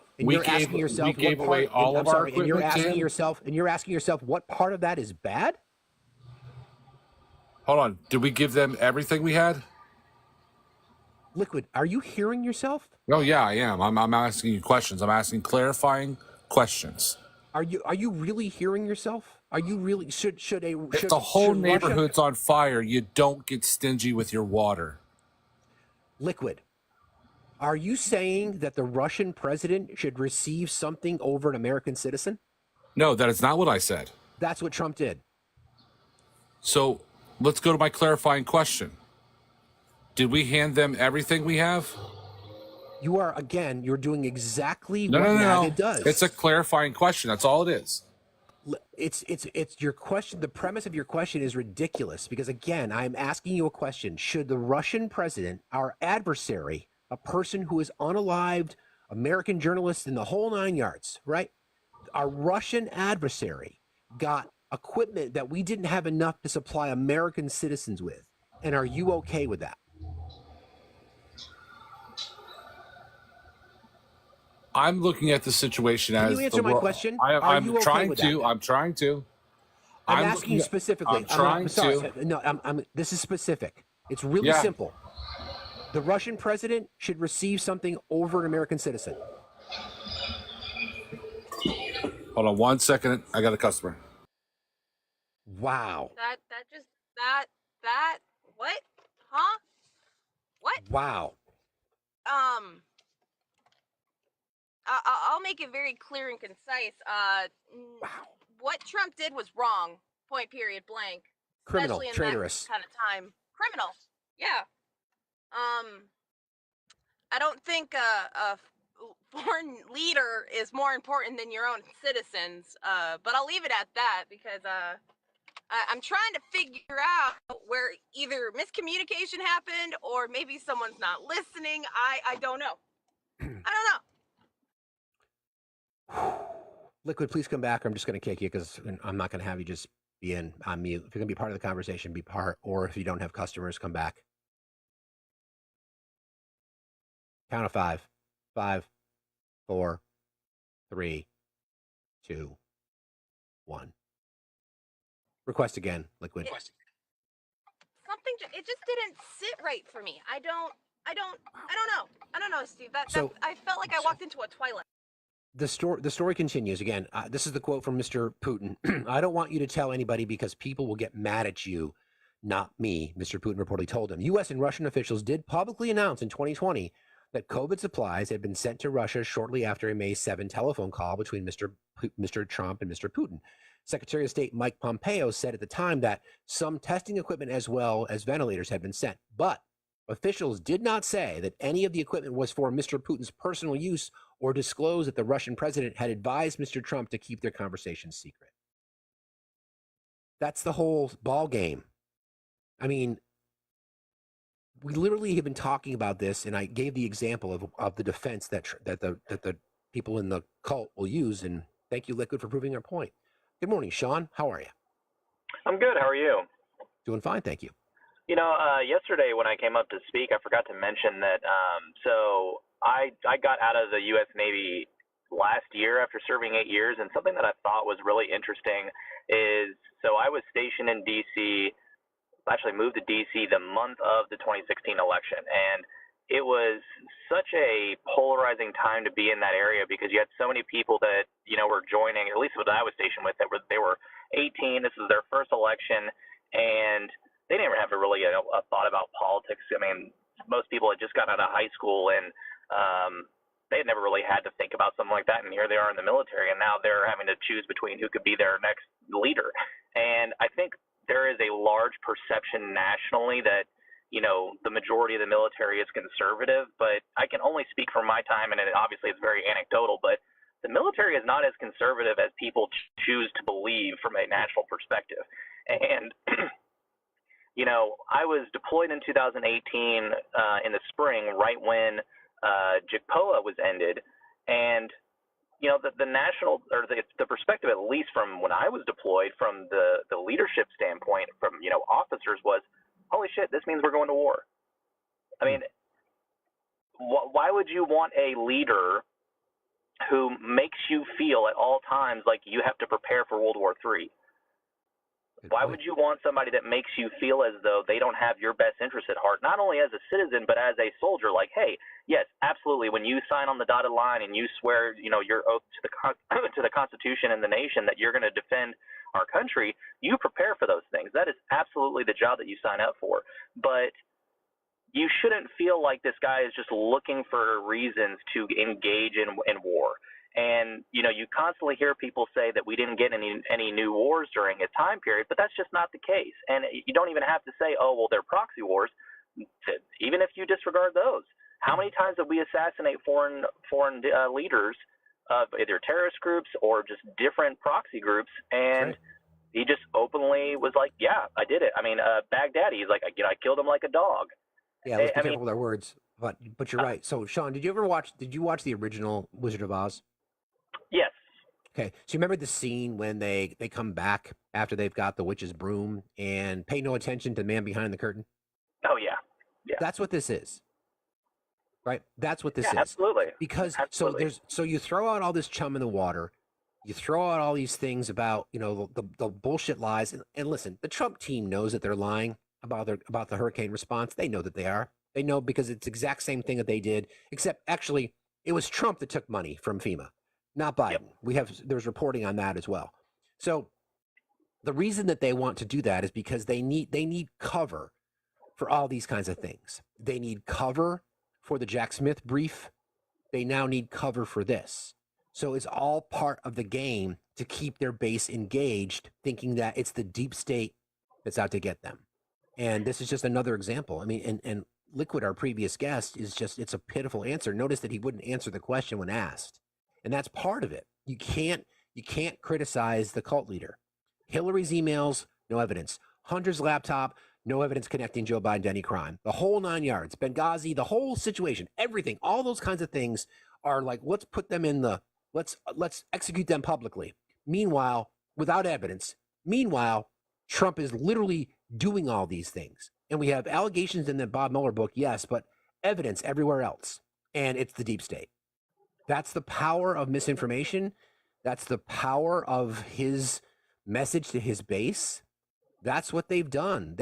what part of that is bad? Hold on. Did we give them everything we had? Liquid, are you hearing yourself? Oh yeah, I am. I'm asking you questions. I'm asking clarifying questions. Are you really hearing yourself? Are you really if the whole neighborhood's on fire, you don't get stingy with your water. Liquid, are you saying that the Russian president should receive something over an American citizen? No, that is not what I said. That's what Trump did. So let's go to my clarifying question. Did we hand them everything we have? You're doing exactly what MAGA does. It's a clarifying question. That's all it is. It's your question. The premise of your question is ridiculous because, again, I'm asking you a question. Should the Russian president, our adversary, a person who is unalived, American journalist in the whole 9 yards, right? Our Russian adversary got equipment that we didn't have enough to supply American citizens with. And are you okay with that? I'm looking at the situation Can as you answer my question? Are I'm you okay trying with to. that? I'm trying to. I'm I'm asking you looking. specifically. I'm trying sorry. to. No, this is specific. It's really Yeah. simple. The Russian president should receive something over an American citizen. Hold on 1 second. I got a customer. Wow. That what? Huh? What? Wow. I'll make it very clear and concise. What Trump did was wrong. Point. Period. Blank. Criminal. Especially in Traitorous. that kind of time. Criminal. Yeah. I don't think a foreign leader is more important than your own citizens. But I'll leave it at that because I'm trying to figure out where either miscommunication happened or maybe someone's not listening. I don't know. I don't know. Liquid, please come back. I'm just going to kick you because I'm not going to have you just be on mute. If you're going to be part of the conversation, be part. Or if you don't have customers, come back. Count of 5. 5, 4, 3, 2, 1. Request again, Liquid. Something it just didn't sit right for me. I don't know, Steve. I felt like I walked into a twilight. The story continues. Again, this is the quote from Mr. Putin. I don't want you to tell anybody because people will get mad at you, not me, Mr. Putin reportedly told him. U.S. and Russian officials did publicly announce in 2020 that COVID supplies had been sent to Russia shortly after a May 7 telephone call between Mr. Trump and Mr. Putin. Secretary of State Mike Pompeo said at the time that some testing equipment as well as ventilators had been sent, but officials did not say that any of the equipment was for Mr. Putin's personal use or disclose that the Russian president had advised Mr. Trump to keep their conversation secret. That's the whole ball game. I mean, we literally have been talking about this, and I gave the example of the defense that the people in the cult will use. And thank you, Liquid, for proving our point. Good morning, Sean. How are you? I'm good. How are you? Doing fine, thank you. You know, yesterday when I came up to speak, I forgot to mention that. So I got out of the U.S. Navy last year after serving 8 years, and something that I thought was really interesting is, so I was stationed in D.C., actually moved to D.C. the month of the 2016 election, and it was such a polarizing time to be in that area because you had so many people that, you know, were joining, at least what I was stationed with, they were 18, this was their first election, and they didn't have a really a thought about politics. I mean, most people had just gotten out of high school, and they had never really had to think about something like that, and here they are in the military, and now they're having to choose between who could be their next leader. And I think there is a large perception nationally that, you know, the majority of the military is conservative, but I can only speak from my time, and obviously it's very anecdotal, but the military is not as conservative as people choose to believe from a national perspective. And you know, I was deployed in 2018 in the spring, right when JPOA was ended, and you know, the national, or the perspective, at least from when I was deployed, from the leadership standpoint, from, you know, officers, was, holy shit, this means we're going to war. I mean, why would you want a leader who makes you feel at all times like you have to prepare for World War III? Why would you want somebody that makes you feel as though they don't have your best interest at heart, not only as a citizen, but as a soldier? Like, hey, yes, absolutely, when you sign on the dotted line and you swear, you know, your oath to the Constitution and the nation that you're going to defend our country, you prepare for those things. That is absolutely the job that you sign up for. But you shouldn't feel like this guy is just looking for reasons to engage in war. And, you know, you constantly hear people say that we didn't get any new wars during a time period, but that's just not the case. And you don't even have to say, oh, well, they're proxy wars. Even if you disregard those, how many times did we assassinate foreign leaders of either terrorist groups or just different proxy groups? And he just openly was like, yeah, I did it. I mean, Baghdadi, he's like, you know, I killed him like a dog. Yeah, let's be careful with our words. But you're right. So, Sean, did you watch the original Wizard of Oz? Yes. Okay. So you remember the scene when they come back after they've got the witch's broom and pay no attention to the man behind the curtain? Oh, yeah. Yeah. That's what this is. right? That's what this Yeah, is. absolutely. Because Absolutely. so you throw out all this chum in the water, you throw out all these things about the bullshit lies, and listen, the Trump team knows that they're lying about the hurricane response. They know that they are. They know because it's the exact same thing that they did, except actually it was Trump that took money from FEMA, not Biden. There's reporting on that as well. So the reason that they want to do that is because they need cover for all these kinds of things. They need cover for the Jack Smith brief. They now need cover for this. So it's all part of the game to keep their base engaged, thinking that it's the deep state that's out to get them. And this is just another example. I mean, and Liquid, our previous guest, it's a pitiful answer. Notice that he wouldn't answer the question when asked. And that's part of it. You can't criticize the cult leader. Hillary's emails, no evidence. Hunter's laptop, no evidence connecting Joe Biden to any crime. The whole 9 yards. Benghazi, the whole situation, everything, all those kinds of things are like, let's put them in the, let's execute them publicly. Meanwhile, without evidence, Trump is literally doing all these things. And we have allegations in the Bob Mueller book, yes, but evidence everywhere else. And it's the deep state. That's the power of misinformation. That's the power of his message to his base. That's what they've done.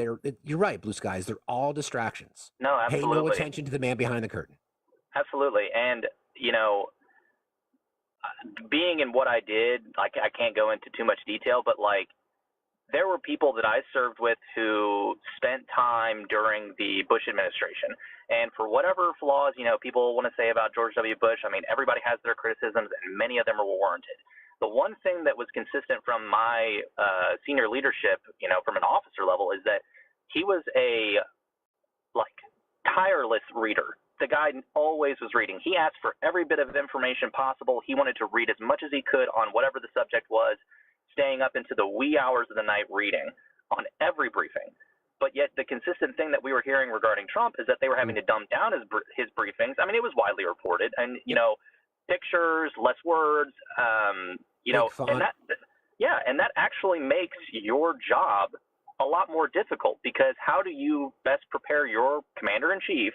You're right, Blue Skies. They're all distractions. No, absolutely. Pay no attention to the man behind the curtain. Absolutely. And, being in what I did, I can't go into too much detail, but there were people that I served with who spent time during the Bush administration. And for whatever flaws, people want to say about George W. Bush, I mean, everybody has their criticisms and many of them are warranted. The one thing that was consistent from my senior leadership, from an officer level, is that he was a tireless reader. The guy always was reading. He asked for every bit of information possible. He wanted to read as much as he could on whatever the subject was, staying up into the wee hours of the night reading on every briefing. But yet the consistent thing that we were hearing regarding Trump is that they were having to dumb down his briefings. I mean, it was widely reported, and pictures, less words, and that actually makes your job a lot more difficult, because how do you best prepare your commander in chief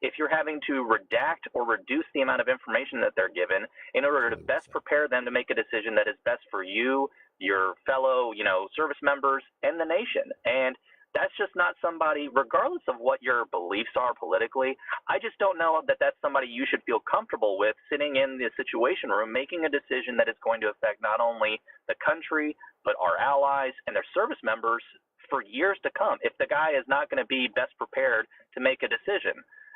if you're having to redact or reduce the amount of information that they're given in order to best prepare them to make a decision that is best for you, your fellow, service members, and the nation? And that's just not somebody, regardless of what your beliefs are politically, I just don't know that that's somebody you should feel comfortable with sitting in the Situation Room making a decision that is going to affect not only the country, but our allies and their service members for years to come, if the guy is not going to be best prepared to make a decision.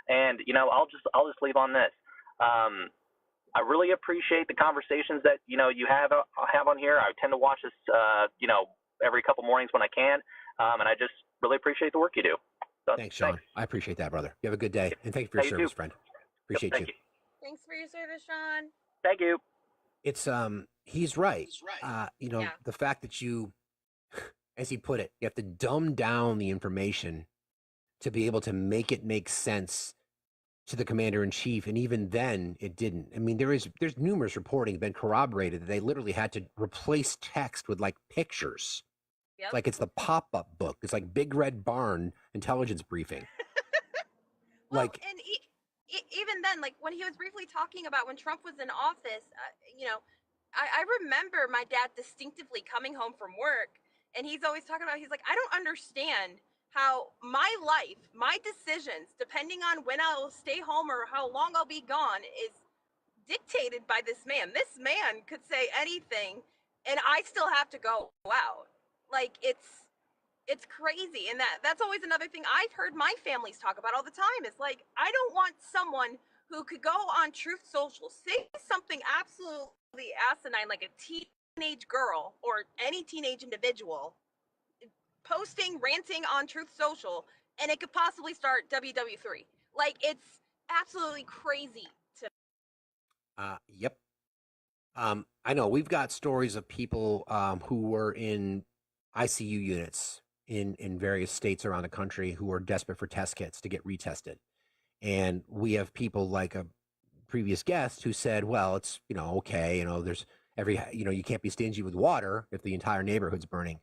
And, I'll just leave on this. I really appreciate the conversations that, you have on here. I tend to watch this, every couple mornings when I can. And I just really appreciate the work you do. So, thanks, Sean. I appreciate that, brother. You have a good day. And thank you for your service, friend. Appreciate you. Thanks for your service, Sean. Thank you. It's, he's right. The fact that you, as he put it, you have to dumb down the information to be able to make it make sense to the commander in chief, and even then it didn't. I mean, there's numerous reporting been corroborated that they literally had to replace text with pictures. Yep. It's the pop-up book. It's like Big Red Barn intelligence briefing. And even then, when he was briefly talking about when Trump was in office, I remember my dad distinctively coming home from work, and he's always talking about, he's like, I don't understand how my life, my decisions, depending on when I'll stay home or how long I'll be gone, is dictated by this man. This man could say anything, and I still have to go out. It's crazy. And that's always another thing I've heard my families talk about all the time. It's I don't want someone who could go on Truth Social, say something absolutely asinine, like a teenage girl or any teenage individual, posting, ranting on Truth Social, and it could possibly start WW3. It's absolutely crazy to Yep. I know we've got stories of people who were in ICU units in various states around the country who are desperate for test kits to get retested. And we have people like a previous guest who said, well, it's, okay, there's you can't be stingy with water if the entire neighborhood's burning.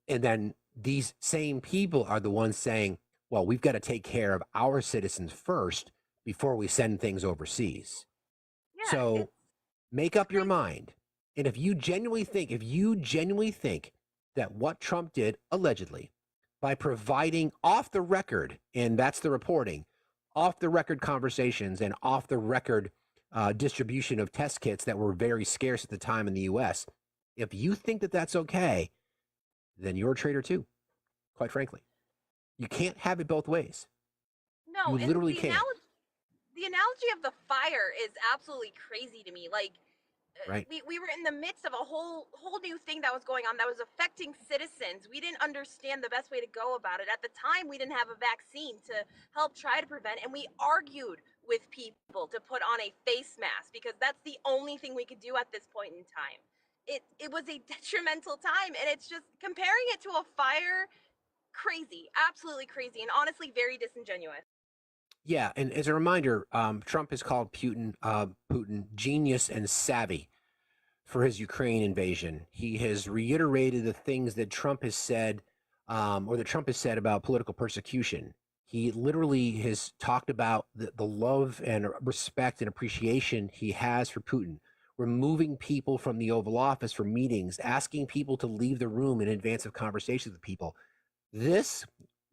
And then these same people are the ones saying, well, we've got to take care of our citizens first before we send things overseas. Yeah, So make up your mind. And if you genuinely think that what Trump did allegedly by providing off the record, and that's the reporting, off the record conversations and off the record distribution of test kits that were very scarce at the time in the U.S., if you think that that's okay, then you're a traitor too, quite frankly. You can't have it both ways. no, You and literally can't. the analogy of the fire is absolutely crazy to me. Like, Right. we were in the midst of a whole new thing that was going on that was affecting citizens. We didn't understand the best way to go about it. At the time, we didn't have a vaccine to help try to prevent, and we argued with people to put on a face mask because that's the only thing we could do at this point in time. It was a detrimental time, and it's just comparing it to a fire, crazy, absolutely crazy, and honestly very disingenuous. Yeah, and as a reminder, Trump has called Putin genius and savvy for his Ukraine invasion. He has reiterated the things that Trump has said, or that Trump has said about political persecution. He literally has talked about the love and respect and appreciation he has for Putin, removing people from the Oval Office for meetings, asking people to leave the room in advance of conversations with people. This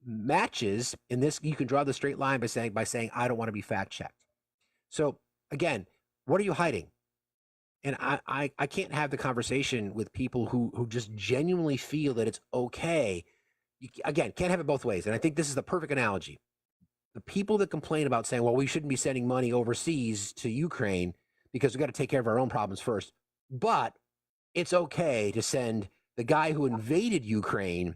matches, in this you can draw the straight line by saying I don't want to be fact checked. So again, what are you hiding? And I can't have the conversation with people who just genuinely feel that it's okay. You, again, can't have it both ways. And I think this is the perfect analogy. The people that complain about saying, well, we shouldn't be sending money overseas to Ukraine because we got to take care of our own problems first. But it's okay to send the guy who invaded Ukraine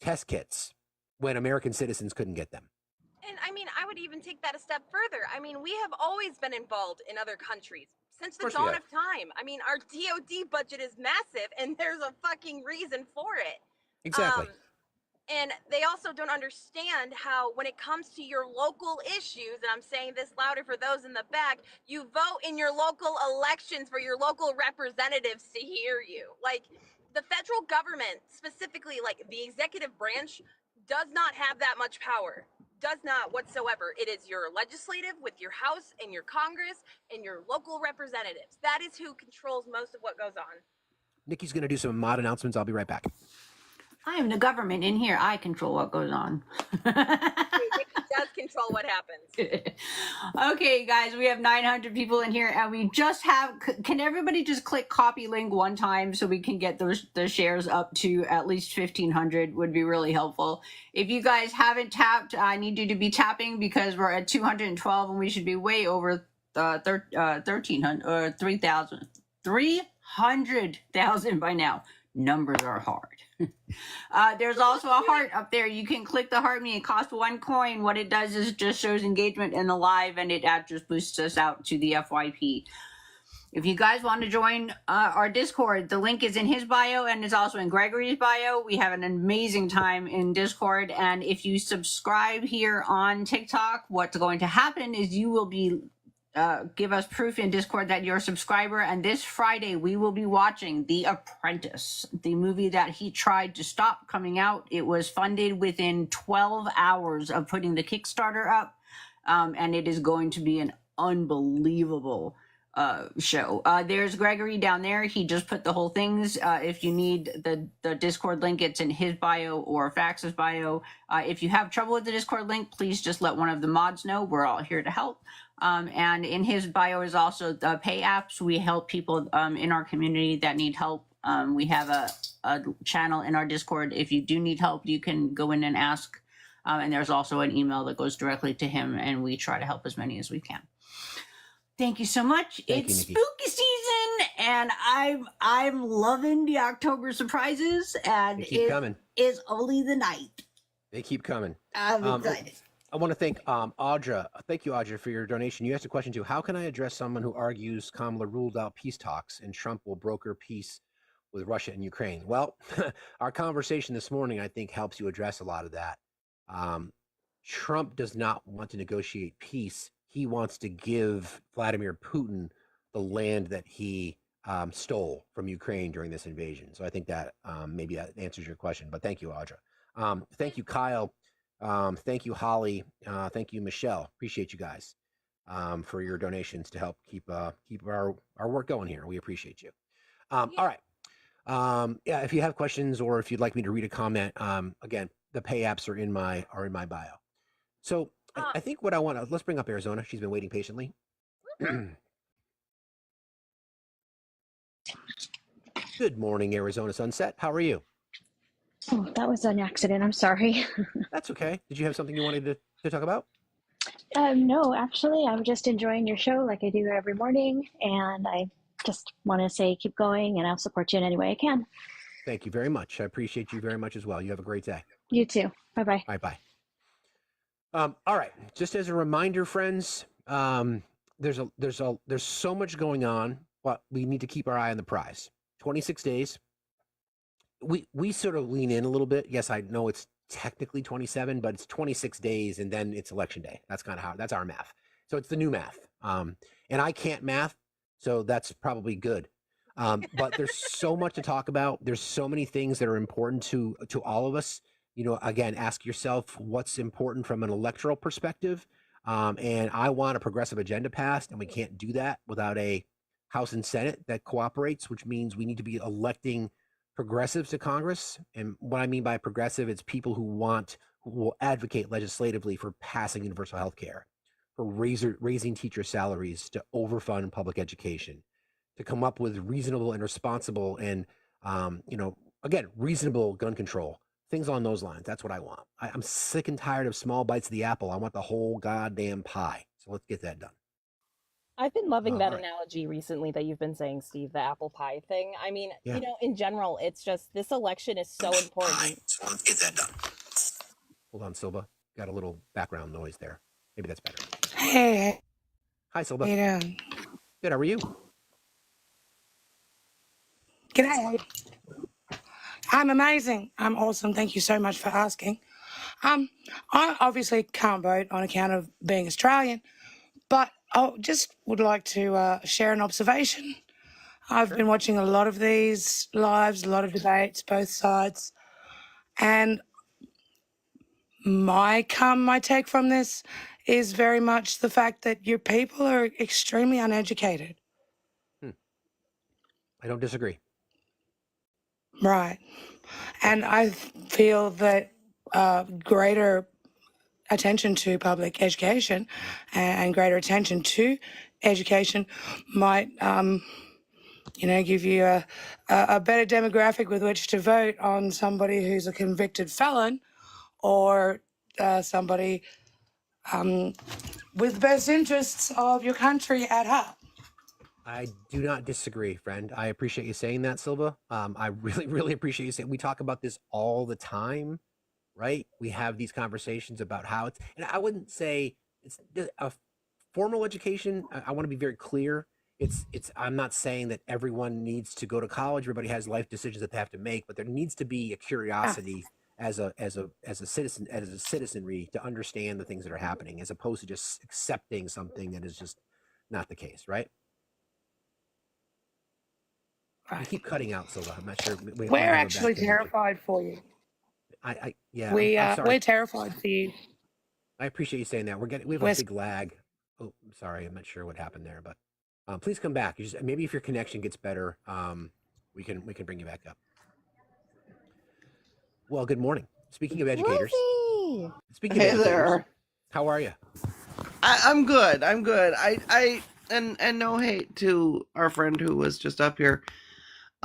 test kits when American citizens couldn't get them. And I mean, I would even take that a step further. I mean, we have always been involved in other countries since the dawn of time. I mean, our DoD budget is massive, and there's a fucking reason for it. Exactly. And they also don't understand how, when it comes to your local issues, and I'm saying this louder for those in the back, you vote in your local elections for your local representatives to hear you. Like, the federal government, specifically, like the executive branch, does not have that much power. Does not whatsoever. It is your legislative with your House and your Congress and your local representatives. That is who controls most of what goes on. Nikki's going to do some mod announcements. I'll be right back. I am the government in here. I control what goes on. It does control what happens. Okay, guys, we have 900 people in here, and we just have. Can everybody just click copy link one time so we can get the shares up to at least 1,500? Would be really helpful. If you guys haven't tapped, I need you to be tapping because we're at 212, and we should be way over 1,300 or 3,000, 300,000 by now. Numbers are hard. There's also a heart up there. You can click the heart me. It costs 1 coin. What it does is just shows engagement in the live, and it just boosts us out to the FYP. If you guys want to join our Discord, the link is in his bio and it's also in Gregory's bio. We have an amazing time in Discord. And if you subscribe here on TikTok, what's going to happen is you will be give us proof in Discord that you're a subscriber. And this Friday, we will be watching The Apprentice, the movie that he tried to stop coming out. It was funded within 12 hours of putting the Kickstarter up. And it is going to be an unbelievable show. There's Gregory down there. He just put the whole things. If you need the Discord link, it's in his bio or Fax's bio. If you have trouble with the Discord link, please just let one of the mods know. We're all here to help. And in his bio is also the pay apps. We help people in our community that need help. We have a channel in our Discord. If you do need help, you can go in and ask. And there's also an email that goes directly to him, and we try to help as many as we can. Thank you so much. Thank It's you, Nikki. spooky season, and I'm loving the October surprises, and They keep coming. is only the night. They keep coming. I'm excited. I want to thank Audra. Thank you, Audra, for your donation. You asked a question too. How can I address someone who argues Kamala ruled out peace talks and Trump will broker peace with Russia and Ukraine? Well, our conversation this morning, I think, helps you address a lot of that. Trump does not want to negotiate peace. He wants to give Vladimir Putin the land that he stole from Ukraine during this invasion. So I think that maybe that answers your question. But thank you, Audra. Thank you, Kyle. Thank you, Holly. Thank you, Michelle. Appreciate you guys. for your donations to help keep our work going here. We appreciate you. All right. Yeah, if you have questions or if you'd like me to read a comment, again, the pay apps are in my bio. So I think what I want to let's bring up Arizona. She's been waiting patiently. Good morning, Arizona Sunset. How are you? Oh, that was an accident. I'm sorry. That's okay. Did you have something you wanted to talk about? No, actually, I'm just enjoying your show like I do every morning, and I just want to say keep going, and I'll support you in any way I can. Thank you very much. I appreciate you very much as well. You have a great day. You too. Bye bye. Bye. All right. Just as a reminder, friends, there's so much going on, but we need to keep our eye on the prize. 26 days. We sort of lean in a little bit. Yes, I know it's technically 27, but it's 26 days and then it's election day. That's kind of that's our math. So it's the new math. And I can't math, so that's probably good. But there's so much to talk about. There's so many things that are important to all of us. Again, ask yourself what's important from an electoral perspective. And I want a progressive agenda passed, and we can't do that without a House and Senate that cooperates, which means we need to be electing progressives to Congress. And what I mean by progressive, it's people who will advocate legislatively for passing universal health care, for raising teacher salaries, to overfund public education, to come up with reasonable and responsible and, again, reasonable gun control, things along those lines. That's what I want. I'm sick and tired of small bites of the apple. I want the whole goddamn pie. So let's get that done. I've been loving that All right. analogy recently that you've been saying, Steve, the apple pie thing. I mean, Yeah. in general, it's just this election is so important. So let's get that done. Hold on, Silva. Got a little background noise there. Maybe that's better. Hey, Hi, Silva. how you doing? Good. How are you? G'day. I'm amazing. I'm awesome. Thank you so much for asking. I obviously can't vote on account of being Australian, but I just would like to share an observation. I've been watching a lot of these lives, a lot of debates, both sides, and my take from this is very much the fact that your people are extremely uneducated. I don't disagree. Right. And I feel that greater attention to public education and greater attention to education might, give you a better demographic with which to vote on somebody who's a convicted felon or somebody with the best interests of your country at heart. I do not disagree, friend. I appreciate you saying that, Silva. I really, really appreciate you saying. We talk about this all the time, right? We have these conversations about how it's, and I wouldn't say it's a formal education. I want to be very clear. I'm not saying that everyone needs to go to college. Everybody has life decisions that they have to make, but there needs to be a curiosity as a citizen, as a citizenry, to understand the things that are happening, as opposed to just accepting something that is just not the case, right? You keep cutting out, Silva. I'm not sure. We're actually terrified for you. Yeah. I'm sorry. We're terrified for you. I appreciate you saying that. We have a big lag. Oh, I'm sorry. I'm not sure what happened there, but please come back. Maybe if your connection gets better, we can bring you back up. Well, good morning. Speaking of educators, Hey there. How are you? I'm good. And no hate to our friend who was just up here.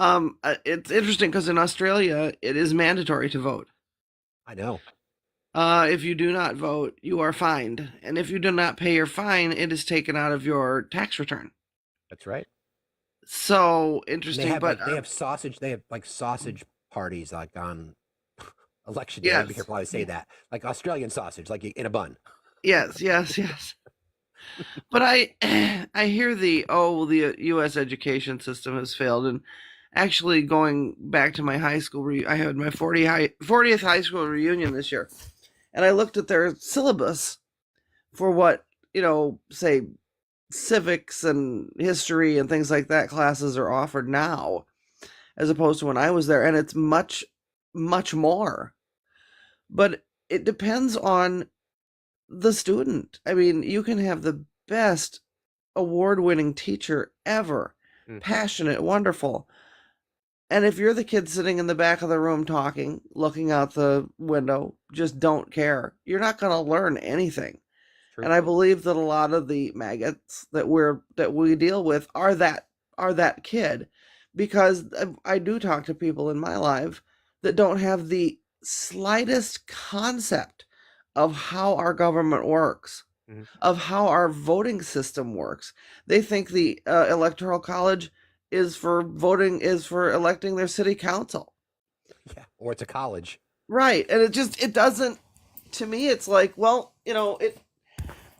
It's interesting because in Australia it is mandatory to vote. I know. If you do not vote, you are fined, and if you do not pay your fine, it is taken out of your tax return. That's right. So interesting. They have sausage. They have like sausage parties like on election day. Yes. Be careful how I say that. Like Australian sausage, like in a bun. Yes. But I hear the U.S. education system has failed, and actually going back to my high school, I had my 40th high school reunion this year, and I looked at their syllabus for what, say civics and history and things like that classes are offered now, as opposed to when I was there, and it's much, much more. But it depends on the student. I mean, you can have the best award-winning teacher ever. Passionate, wonderful. And if you're the kid sitting in the back of the room talking, looking out the window, just don't care, you're not going to learn anything. And I believe that a lot of the maggots that we deal with are that kid, because I do talk to people in my life that don't have the slightest concept of how our government works, of how our voting system works. They think the electoral college is for electing their city council. Yeah, or it's a college. Right. And it doesn't, to me, it's like, well,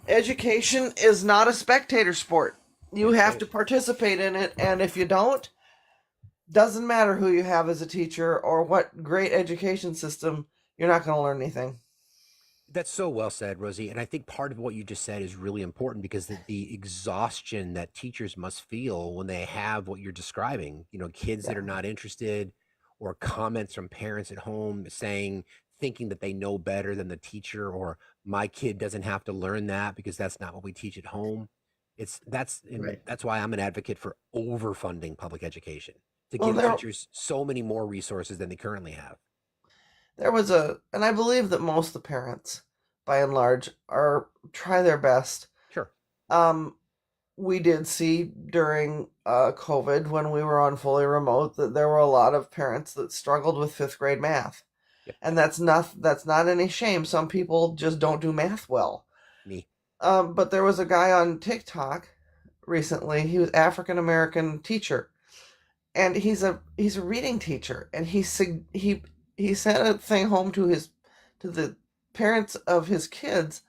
education is not a spectator sport. You have to participate in it, and if you don't, doesn't matter who you have as a teacher or what great education system, you're not going to learn anything. That's so well said, Rosie. And I think part of what you just said is really important, because the exhaustion that teachers must feel when they have what you're describing, kids that are not interested, or comments from parents at home thinking that they know better than the teacher, or my kid doesn't have to learn that because that's not what we teach at home. That's why I'm an advocate for overfunding public education, to give teachers so many more resources than they currently have. There was and I believe that most of the parents, by and large, try their best. Sure. We did see during COVID, when we were on fully remote, that there were a lot of parents that struggled with 5th grade math. Yep. And that's not any shame. Some people just don't do math well. Me. But there was a guy on TikTok recently. He was African American teacher, and he's a reading teacher, and he sent a thing home to the parents of his kids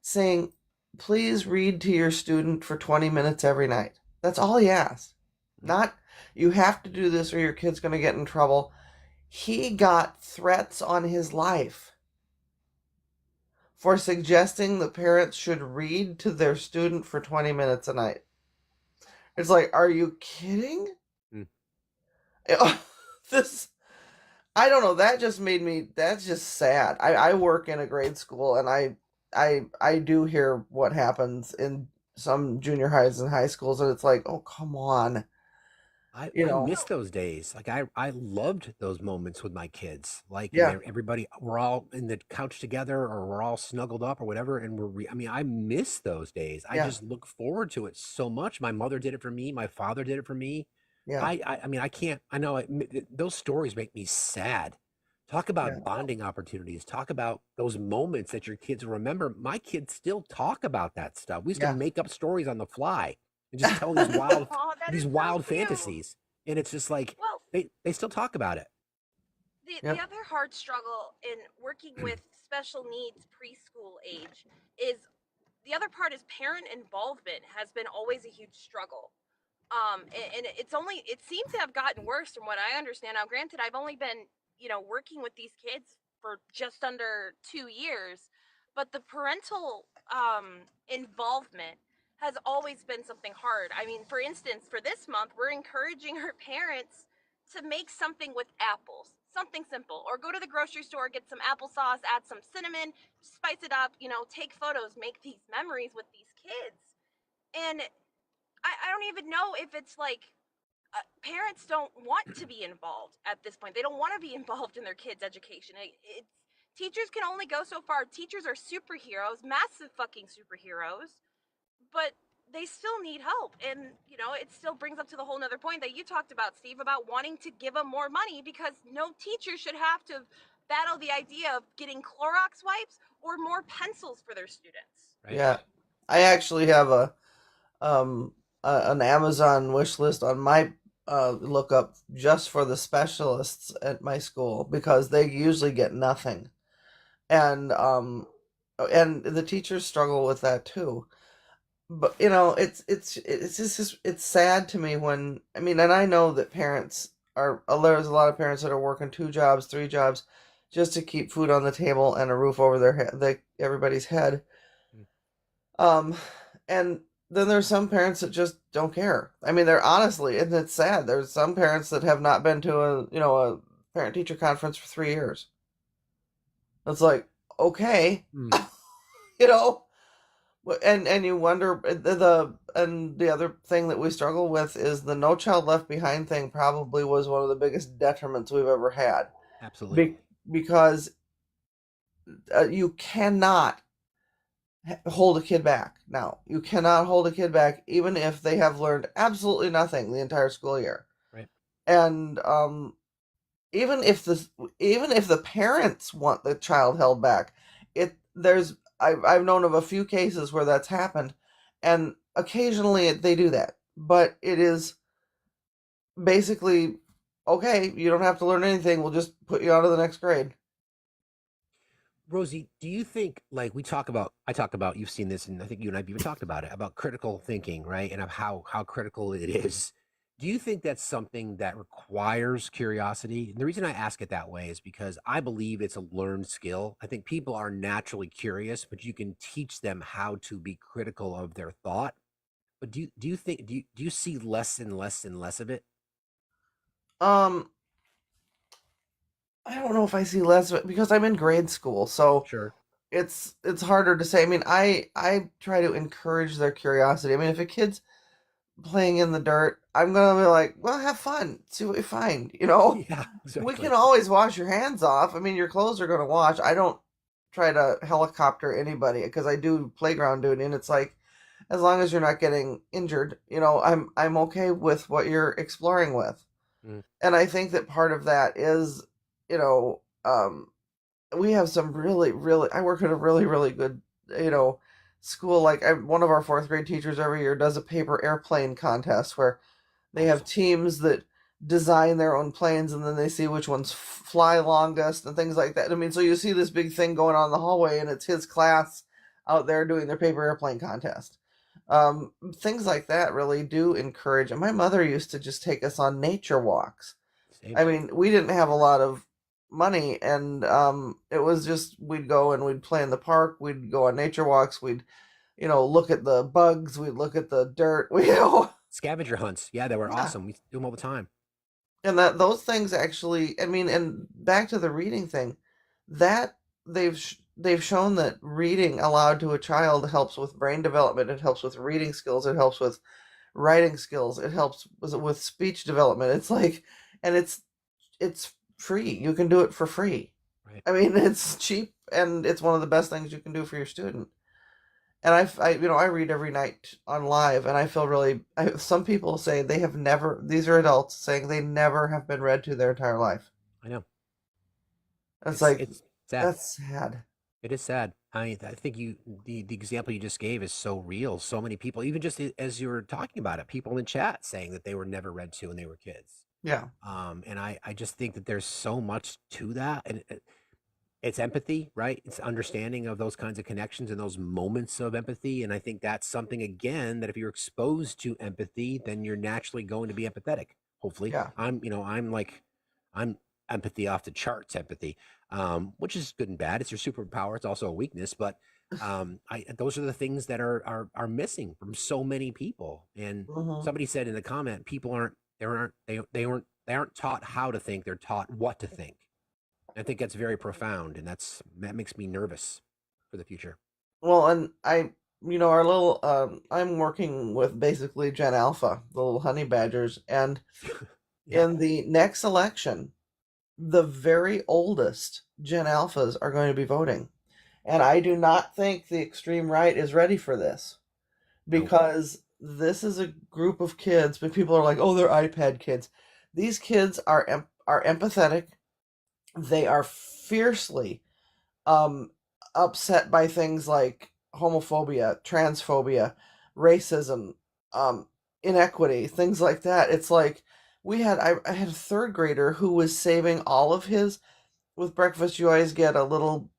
saying, please read to your student for 20 minutes every night. That's all he asked. Not, you have to do this or your kid's going to get in trouble. He got threats on his life for suggesting the parents should read to their student for 20 minutes a night. It's like, are you kidding? I don't know. That's just sad. I work in a grade school, and I do hear what happens in some junior highs and high schools, and it's like, oh, come on. I miss those days. Like I loved those moments with my kids. Like, everybody, we're all in the couch together, or we're all snuggled up or whatever. And I miss those days. I just look forward to it so much. My mother did it for me. My father did it for me. Yeah. I know those stories make me sad. Talk about bonding opportunities. Talk about those moments that your kids will remember. My kids still talk about that stuff. We used to make up stories on the fly and just tell these wild fantasies. And it's just like, they still talk about it. The other hard struggle in working with special needs preschool age is the other part is parent involvement has been always a huge struggle. And it seems to have gotten worse from what I understand. Now, granted, I've only been, working with these kids for just under 2 years, but the parental involvement has always been something hard. I mean, for instance, for this month, we're encouraging her parents to make something with apples, something simple, or go to the grocery store, get some applesauce, add some cinnamon, spice it up, take photos, make these memories with these kids. And I don't even know if it's like parents don't want to be involved at this point. They don't want to be involved in their kids' education. Teachers can only go so far. Teachers are superheroes, massive fucking superheroes, but they still need help. And, it still brings up to the whole nother point that you talked about, Steve, about wanting to give them more money, because no teacher should have to battle the idea of getting Clorox wipes or more pencils for their students. Right? Yeah. I actually have an Amazon wish list on my lookup just for the specialists at my school, because they usually get nothing, and the teachers struggle with that too. But it's sad to me when, and I know that there's a lot of parents that are working 2 jobs, 3 jobs, just to keep food on the table and a roof over their head, everybody's head. And then there's some parents that just don't care. They're honestly, and it's sad. There's some parents that have not been to a parent teacher conference for 3 years. It's like, okay, And you wonder the other thing that we struggle with is the No Child Left Behind thing probably was one of the biggest detriments we've ever had. Absolutely. Because you cannot hold a kid back now. You cannot hold a kid back even if they have learned absolutely nothing the entire school year. Right. And even if the parents want the child held back, I've known of a few cases where that's happened, and occasionally they do that. But it is basically okay. You don't have to learn anything. We'll just put you on to the next grade. Rosie, do you think, like I talk about, you've seen this, and I think you and I have even talked about it, about critical thinking, right? And of how critical it is. Do you think that's something that requires curiosity? And the reason I ask it that way is because I believe it's a learned skill. I think people are naturally curious, but you can teach them how to be critical of their thought. But do you see less and less and less of it? Um, I don't know if I see less of it because I'm in grade school, so Sure. it's harder to say. I mean, I try to encourage their curiosity. I mean, if a kid's playing in the dirt, I'm gonna be like, well, have fun, see what you find. Yeah, We exactly. can always wash your hands off. I mean, your clothes are gonna wash. I don't try to helicopter anybody because I do playground duty, and it's like, as long as you're not getting injured, I'm okay with what you're exploring with. Mm. And I think that part of that is, you know, um, we have some really, really. I work at a really, really good, school. Like one of our fourth grade teachers every year does a paper airplane contest where they have teams that design their own planes, and then they see which ones fly longest and things like that. I mean, so you see this big thing going on in the hallway, and it's his class out there doing their paper airplane contest. Things like that really do encourage. And my mother used to just take us on nature walks. Same. I mean, we didn't have a lot of money, and it was just we'd go and we'd play in the park. We'd go on nature walks. We'd, look at the bugs. We'd look at the dirt. Scavenger hunts. Yeah, they were Yeah. awesome. We do them all the time. And that those things actually, I mean, and back to the reading thing, that they've shown that reading aloud to a child helps with brain development. It helps with reading skills. It helps with writing skills. It helps with speech development. It's like, and it's free. You can do it for free. Right. I mean, it's cheap, and it's one of the best things you can do for your student. And I read every night on live, and I feel really. Some people say they have never. These are adults saying they never have been read to their entire life. I know. It's sad. that's sad. It is sad. I think the example you just gave is so real. So many people, even just as you were talking about it, people in chat saying that they were never read to when they were kids. Yeah. And I just think that there's so much to that, and it's empathy, right? It's understanding of those kinds of connections and those moments of empathy. And I think that's something, again, that if you're exposed to empathy, then you're naturally going to be empathetic. Hopefully, Yeah. I'm empathy off the charts, empathy, which is good and bad. It's your superpower. It's also a weakness, but those are the things that are missing from so many people. And Mhm. somebody said in the comment, people they aren't taught how to think. They're taught what to think. I think that's very profound, and that makes me nervous for the future. Well, and our little. I'm working with basically Gen Alpha, the little honey badgers, and in the next election, the very oldest Gen Alphas are going to be voting. And I do not think the extreme right is ready for this because this is a group of kids, but people are like, oh, they're iPad kids. These kids are empathetic. They are fiercely upset by things like homophobia, transphobia, racism, inequity, things like that. It's like I had a third grader who was saving all of his. With breakfast, you always get a little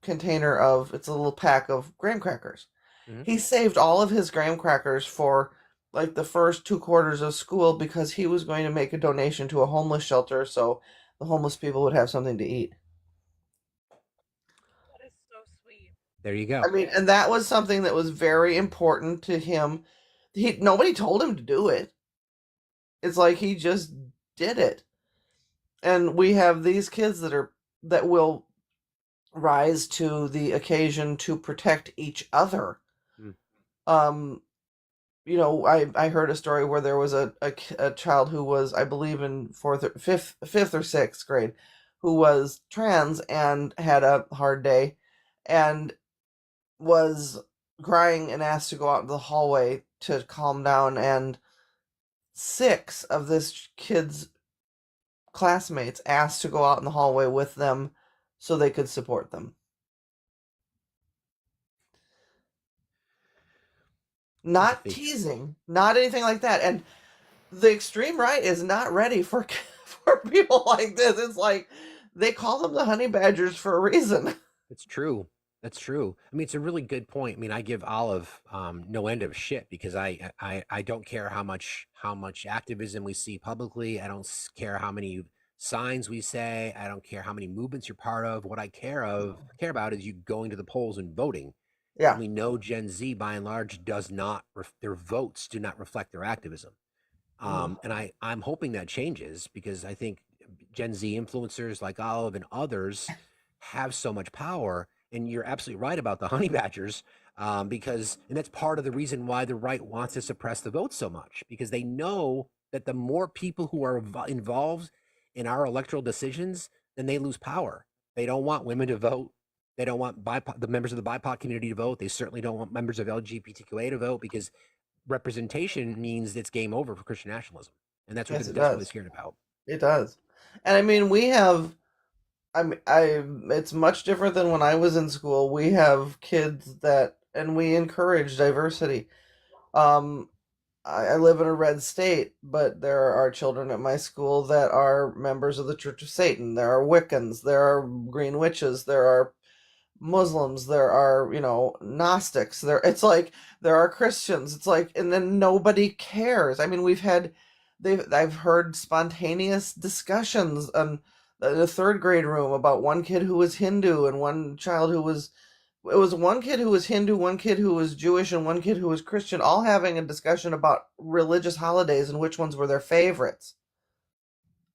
container it's a little pack of graham crackers. Mhm. He saved all of his graham crackers for like the first 2 quarters of school because he was going to make a donation to a homeless shelter so the homeless people would have something to eat. There you go. I mean, and that was something that was very important to him. Nobody told him to do it. It's like he just did it. And we have these kids that will rise to the occasion to protect each other. Mm. I heard a story where there was a child who was, I believe, in fifth or sixth grade, who was trans and had a hard day, and was crying and asked to go out into the hallway to calm down, and 6 of this kid's classmates asked to go out in the hallway with them so they could support them. Not teasing, not anything like that. And the extreme right is not ready for for people like this. It's like they call them the honey badgers for a reason. It's true. That's true. I mean, it's a really good point. I mean, I give Olive no end of shit because I don't care how much activism we see publicly. I don't care how many signs we say. I don't care how many movements you're part of. What I care about is you going to the polls and voting. Yeah. And we know Gen Z by and large does not their votes do not reflect their activism. And I'm hoping that changes because I think Gen Z influencers like Olive and others have so much power. And you're absolutely right about the honey badgers, and that's part of the reason why the right wants to suppress the vote so much, because they know that the more people who are involved in our electoral decisions, then they lose power. They don't want women to vote. They don't want the members of the BIPOC community to vote. They certainly don't want members of LGBTQA to vote because representation means it's game over for Christian nationalism. And that's what Yes, they're it desperately does. scared about. It does. And I mean, it's much different than when I was in school. We have kids and we encourage diversity. I live in a red state, but there are children at my school that are members of the Church of Satan. There are Wiccans, there are Green Witches, there are Muslims, there are, Gnostics. There are Christians. It's like, and then nobody cares. I mean, I've heard spontaneous discussions in the third grade room about one kid who was Hindu and one child who was, it was one kid who was Hindu, one kid who was Jewish, and one kid who was Christian, all having a discussion about religious holidays and which ones were their favorites.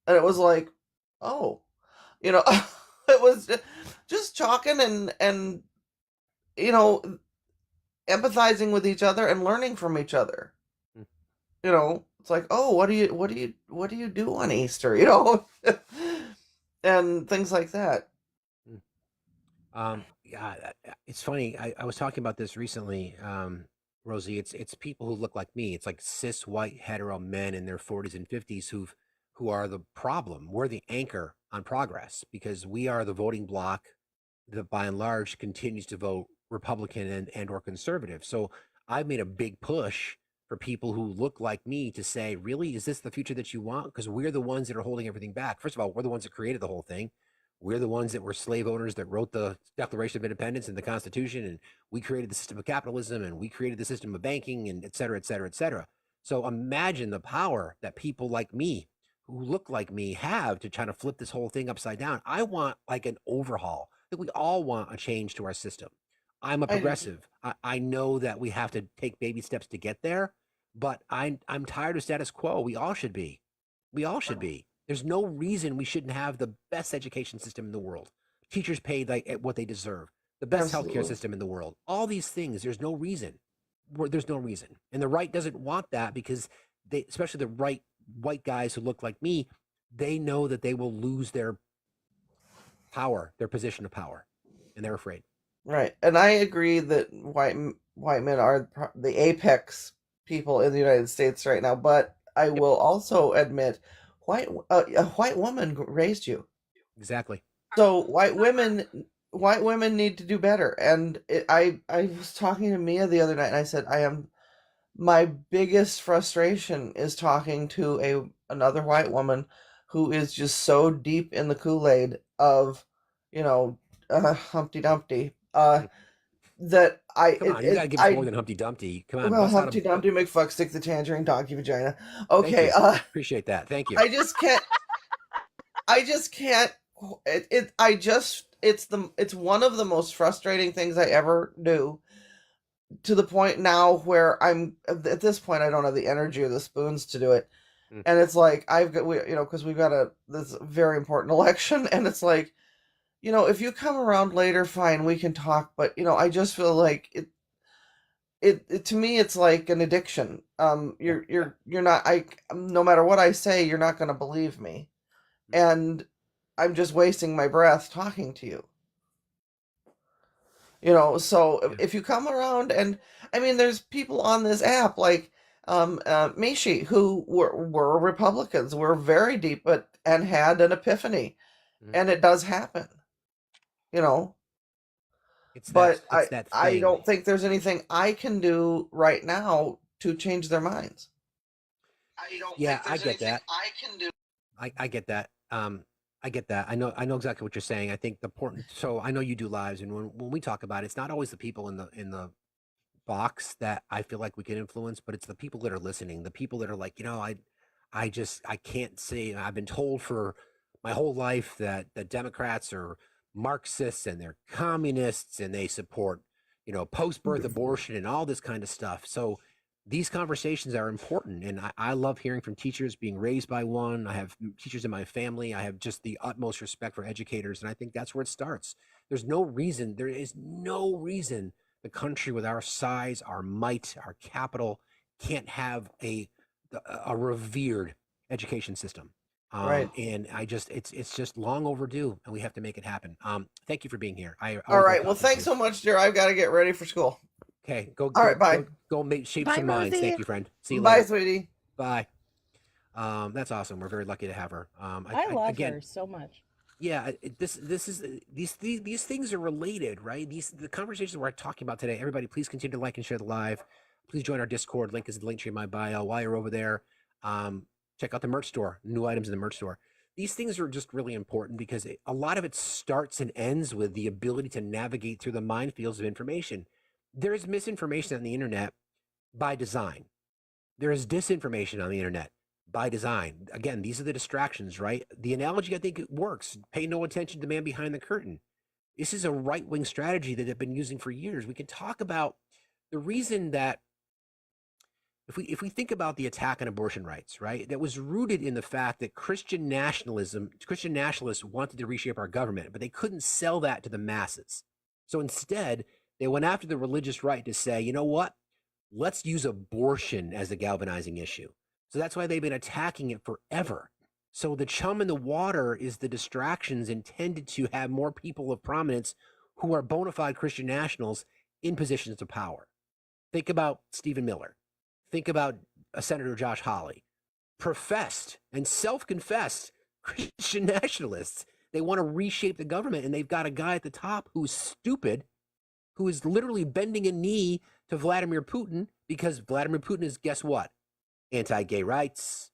And it was like, oh, it was just talking and empathizing with each other and learning from each other. It's like, oh, what do you do on Easter? And things like that. Yeah, it's funny. I was talking about this recently, Rosie. It's people who look like me. It's like cis white hetero men in their 40s and 50s who are the problem. We're the anchor on progress because we are the voting bloc that by and large continues to vote Republican and or conservative. So I've made a big push for people who look like me to say, really, is this the future that you want? Because we're the ones that are holding everything back. First of all, we're the ones that created the whole thing. We're the ones that were slave owners that wrote the Declaration of Independence and the Constitution, and we created the system of capitalism, and we created the system of banking, and et cetera, et cetera, et cetera. So imagine the power that people like me, who look like me, have to try to flip this whole thing upside down. I want like an overhaul. I think we all want a change to our system. I'm a progressive. I know that we have to take baby steps to get there, but I'm tired of status quo. We all should be. We all should be. There's no reason we shouldn't have the best education system in the world. Teachers paid like what they deserve. The best healthcare system in the world. All these things. There's no reason. There's no reason. And the right doesn't want that because they, especially the right white guys who look like me, they know that they will lose their power, their position of power, and they're afraid. Right, and I agree that white men are the apex people in the United States right now. But I will also admit, a white woman raised you. Exactly. So white women need to do better. And I was talking to Mia the other night, and I said, my biggest frustration is talking to another white woman who is just so deep in the Kool-Aid of, Humpty Dumpty. That Come on, you gotta give us more than Humpty Dumpty. Come on, well, Humpty Dumpty McFuck stick the tangerine donkey vagina. Okay, appreciate that. Thank you. I just can't. It's one of the most frustrating things I ever do. To the point now where I'm at this point, I don't have the energy or the spoons to do it, and it's like because we've got this very important election, and it's like if you come around later, fine, we can talk. But I just feel like it to me, it's like an addiction. You're not. No matter what I say, you're not going to believe me, and I'm just wasting my breath talking to you. So if you come around, and I mean, there's people on this app like Mishi who were Republicans, were very deep, and had an epiphany, and it does happen. It's But that I thing. don't think there's anything I can do right now to change their minds. Yeah, I get that. I get that. I get that. I know exactly what you're saying. I think the important. So I know you do lives, and when we talk about it, it's not always the people in the box that I feel like we can influence, but it's the people that are listening, the people that are like, I can't say. I've been told for my whole life that the Democrats are Marxists and they're communists and they support, post-birth abortion and all this kind of stuff. So these conversations are important, and I love hearing from teachers, being raised by one. I have teachers in my family. I have just the utmost respect for educators, and I think that's where it starts. There is no reason the country with our size, our might, our capital can't have a revered education system. Right. And it's just long overdue, and we have to make it happen. Thank you for being here. I All always love right. Well, talking to thanks you. so much, dear. I've got to get ready for school. Okay, go. All right, bye. Go make shape Bye, some minds. Rosie. Thank you, friend. See you Bye, later. sweetie. Bye. That's awesome. We're very lucky to have her. I love her so much. Yeah, these things are related, right? The conversations we're talking about today. Everybody, please continue to like and share the live. Please join our Discord. Link is in the link tree in my bio. While you're over there, check out the merch store. New items in the merch store. These things are just really important because a lot of it starts and ends with the ability to navigate through the minefields of information. There is misinformation on the internet by design. There is disinformation on the internet by design. Again, these are the distractions, right? The analogy, I think, it works. Pay no attention to the man behind the curtain. This is a right-wing strategy that they've been using for years. We can talk about the reason that if we think about the attack on abortion rights, right, that was rooted in the fact that Christian nationalists wanted to reshape our government, but they couldn't sell that to the masses. So instead, they went after the religious right to say, you know what? Let's use abortion as the galvanizing issue. So that's why they've been attacking it forever. So the chum in the water is the distractions intended to have more people of prominence who are bona fide Christian nationals in positions of power. Think about Stephen Miller. Think about Senator Josh Hawley. Professed and self-confessed Christian nationalists. They want to reshape the government, and they've got a guy at the top who's stupid, who is literally bending a knee to Vladimir Putin because Vladimir Putin is, guess what? Anti-gay rights,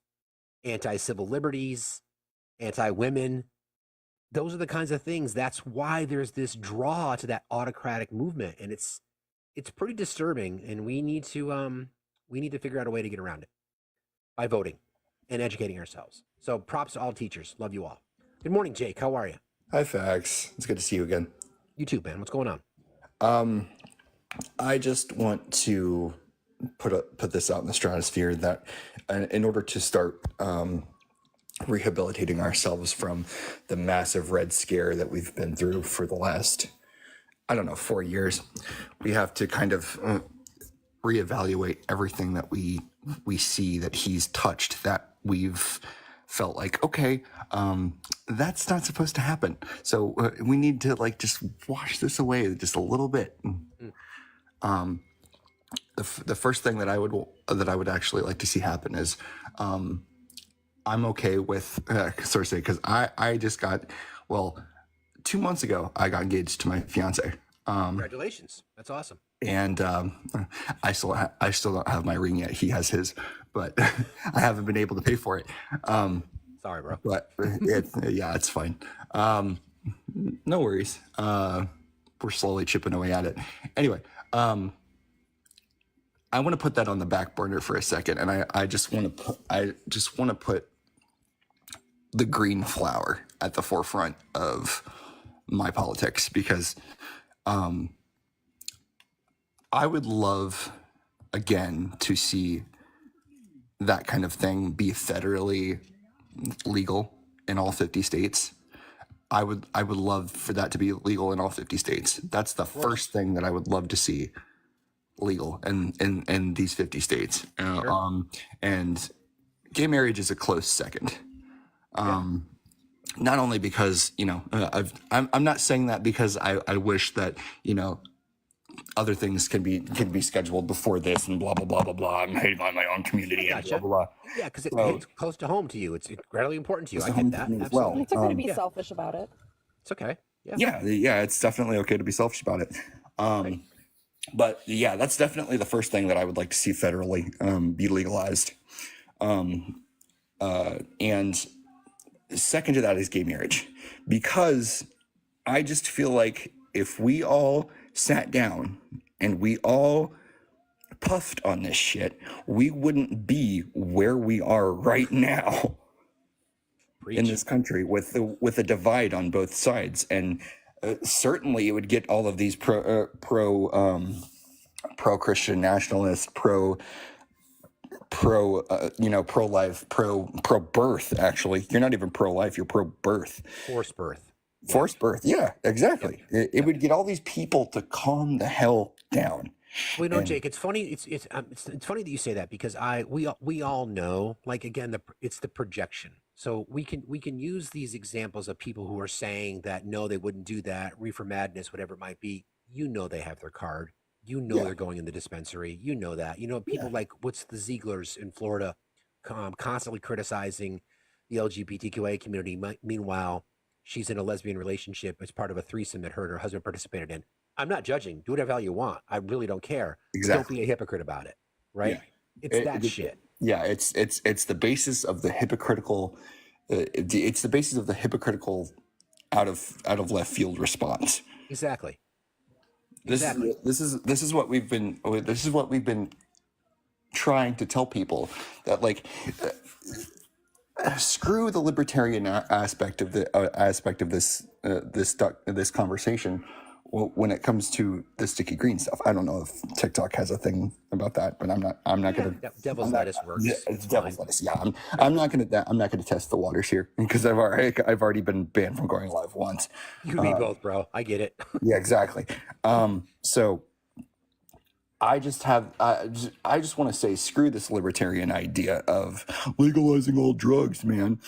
anti-civil liberties, anti-women. Those are the kinds of things. That's why there's this draw to that autocratic movement, and it's pretty disturbing. And we need to figure out a way to get around it by voting and educating ourselves. So props to all teachers. Love you all. Good morning, Jake. How are you? Hi, Fax. It's good to see you again. You too, man. What's going on? I just want to put this out in the stratosphere that in order to start rehabilitating ourselves from the massive Red Scare that we've been through for the last, 4 years, we have to kind of reevaluate everything that we see that he's touched, that we've felt like, okay, that's not supposed to happen. So we need to just wash this away just a little bit. The first thing that I would actually like to see happen is I'm okay with because I just got 2 months ago I got engaged to my fiance. Congratulations. That's awesome. And I still don't have my ring yet. He has his, but I haven't been able to pay for it. Sorry, bro. But it's fine. No worries. We're slowly chipping away at it. Anyway, I want to put that on the back burner for a second, and I just want to put the green flower at the forefront of my politics, because I would love, again, to see that kind of thing be federally legal in all 50 states. I would love for that to be legal in all 50 states. That's the first thing that I would love to see legal in these 50 states. And gay marriage is a close second. Not only because, I'm not saying that because I wish that, other things can be scheduled before this and blah, blah, blah, blah, blah. I'm hating on my own community and blah, blah, blah. Yeah, because it hits close to home to you. It's incredibly important to you. I get that. As well. It's okay to be selfish about it. It's okay. Yeah, it's definitely okay to be selfish about it. But yeah, that's definitely the first thing that I would like to see federally be legalized. And second to that is gay marriage, because I just feel like if we all sat down and we all puffed on this shit, we wouldn't be where we are right now in this country with a divide on both sides. And certainly it would get all of these pro Christian nationalists, pro life, pro birth. Actually, you're not even pro life, you're pro birth. Forced birth. Yeah, exactly. It would get all these people to calm the hell down. Well, Jake, it's funny. It's funny that you say that, because we all know, like, again, it's the projection. So we can use these examples of people who are saying that no, they wouldn't do that, reefer madness, whatever it might be. They have their card. They're going in the dispensary. That. People like, what's the Zieglers in Florida, constantly criticizing the LGBTQA community. Meanwhile, she's in a lesbian relationship as part of a threesome that her and her husband participated in. I'm not judging. Do whatever you want. I really don't care. Exactly. Don't be a hypocrite about it. Right? Yeah. It's that shit. Yeah, it's the basis of the hypocritical. It's the basis of the hypocritical out of left field response. Exactly. This is what we've been trying to tell people, that like screw the libertarian aspect of this conversation when it comes to the sticky green stuff. I don't know if TikTok has a thing about that, but I'm not gonna. Devil's lettuce works. Yeah, it's devil's lettuce. Yeah, I'm not gonna test the waters here, because I've already been banned from going live once. You and me both, bro. I get it. Yeah, exactly. So I just want to say, screw this libertarian idea of legalizing all drugs, man.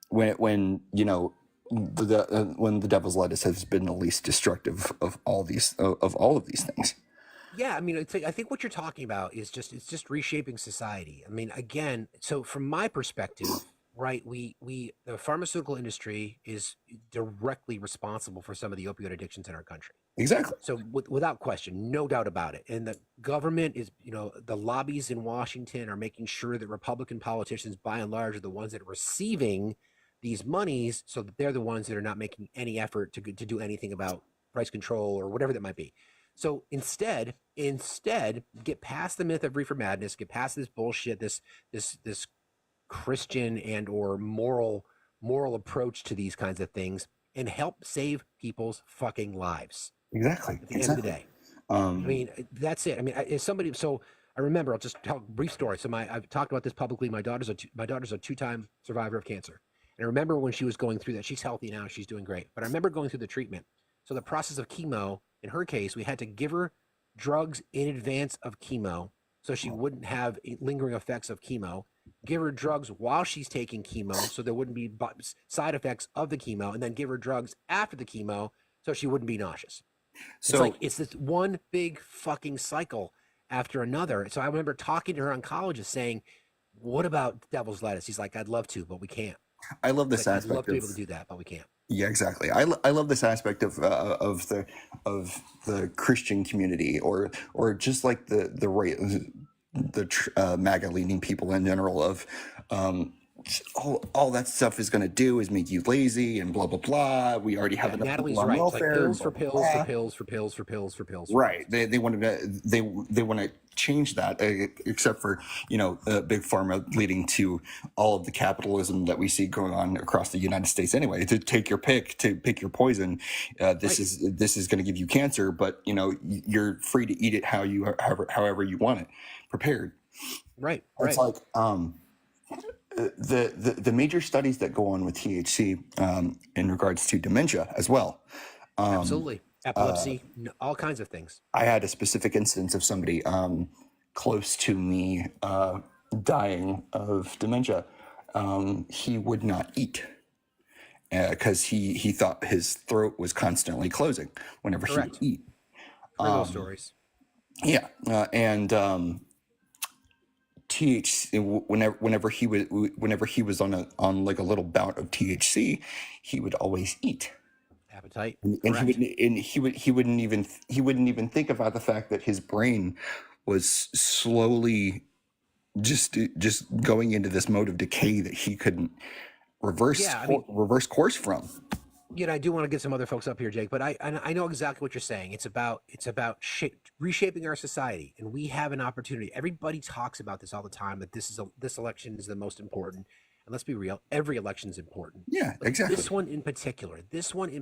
When the devil's lettuce has been the least destructive of all of these things. Yeah, I mean, I think what you're talking about is just reshaping society. I mean, again, so from my perspective, right, the pharmaceutical industry is directly responsible for some of the opioid addictions in our country. Exactly. So without question, no doubt about it. And the government is, the lobbies in Washington are making sure that Republican politicians, by and large, are the ones that are receiving these monies, so that they're the ones that are not making any effort to do anything about price control or whatever that might be. So instead, get past the myth of reefer madness, get past this bullshit, this Christian and or moral approach to these kinds of things, and help save people's fucking lives. Exactly. At the end of the day. I mean, that's it. I mean, as somebody, so I remember, I'll just tell a brief story. So I've talked about this publicly. My daughter's a two-time survivor of cancer. And I remember when she was going through that. She's healthy now. She's doing great. But I remember going through the treatment. So the process of chemo, in her case, we had to give her drugs in advance of chemo so she wouldn't have lingering effects of chemo. Give her drugs while she's taking chemo so there wouldn't be side effects of the chemo. And then give her drugs after the chemo so she wouldn't be nauseous. So it's this one big fucking cycle after another. So I remember talking to her oncologist saying, what about devil's lettuce? He's like, I'd love to, but we can't. I love this aspect. I'd love to be able to do that, but we can't. Yeah, exactly. I love this aspect of the Christian community, or just like the MAGA leaning people in general, of all that stuff is going to do is make you lazy and blah blah blah. We already have enough Natalie's people on right. welfare. It's like pills for pills. Right. They want to change that, except for big pharma leading to all of the capitalism that we see going on across the United States. Anyway, to take your pick, to pick your poison. This is going to give you cancer, but you're free to eat it however you want it prepared. Right. It's like the major studies that go on with THC in regards to dementia as well. Absolutely. Epilepsy, all kinds of things. I had a specific instance of somebody close to me dying of dementia. He would not eat because he thought his throat was constantly closing whenever he would eat. Heard those stories. Yeah, and THC. Whenever he was on like a little bout of THC, he would always eat. Appetite. And he wouldn't even think about the fact that his brain was slowly just going into this mode of decay that he couldn't reverse course from. I do want to get some other folks up here, Jake, but I know exactly what you're saying. It's about reshaping our society, and we have an opportunity. Everybody talks about this all the time, that this election is the most important. And let's be real, every election is important. Yeah, but exactly. This one in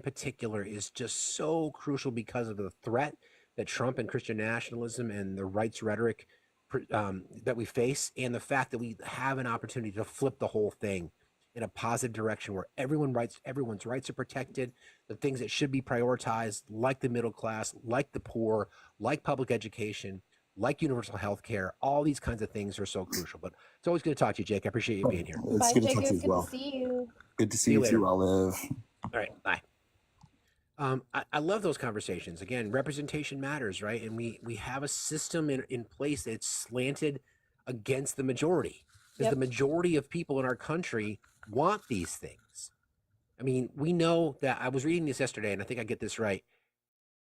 particular is just so crucial because of the threat that Trump and Christian nationalism and the rights rhetoric that we face, and the fact that we have an opportunity to flip the whole thing in a positive direction where everyone's rights are protected, the things that should be prioritized, like the middle class, like the poor, like public education, like universal health care. All these kinds of things are so crucial. But it's always good to talk to you, Jake. I appreciate you being here. It's good to talk to you as well. Good to see you too, Olive. All right, bye. I love those conversations. Again, representation matters, right? And we have a system in place that's slanted against the majority, because the majority of people in our country want these things. I mean, we know that. I was reading this yesterday, and I think I get this right.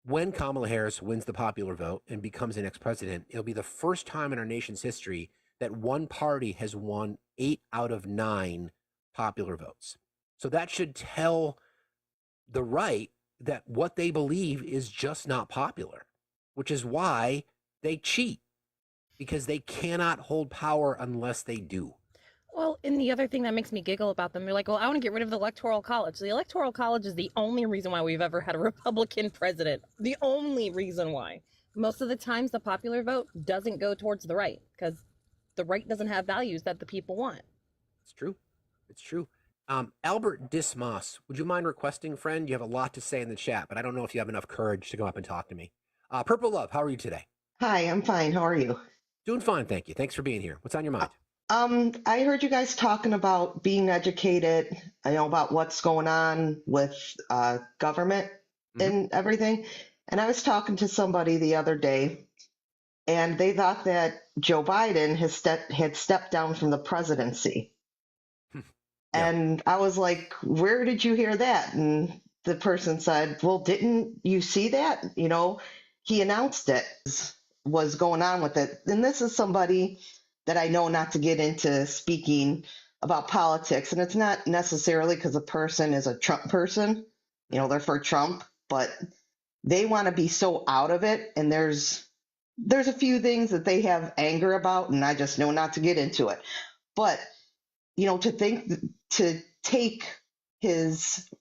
When Kamala Harris wins the popular vote and becomes the next president, it'll be the first time in our nation's history that one party has won 8 out of 9 popular votes. So that should tell the right that what they believe is just not popular, which is why they cheat, because they cannot hold power unless they do. Well, and the other thing that makes me giggle about them, they're like, well, I want to get rid of the Electoral College. The Electoral College is the only reason why we've ever had a Republican president. The only reason why. Most of the times, the popular vote doesn't go towards the right because the right doesn't have values that the people want. It's true. It's true. Albert Dismas, would you mind requesting, friend? You have a lot to say in the chat, but I don't know if you have enough courage to come up and talk to me. Purple Love, how are you today? Hi, I'm fine. How are you? Doing fine, thank you. Thanks for being here. What's on your mind? I heard you guys talking about being educated. I know about what's going on with government and everything. And I was talking to somebody the other day, and they thought that Joe Biden had stepped down from the presidency. And I was like, where did you hear that? And the person said, well, didn't you see that? You know, he announced it, was going on with it. And this is somebody that I know not to get into speaking about politics. And it's not necessarily because a person is a Trump person, you know, they're for Trump, but they want to be so out of it. And there's a few things that they have anger about, and I just know not to get into it. But, you know, to take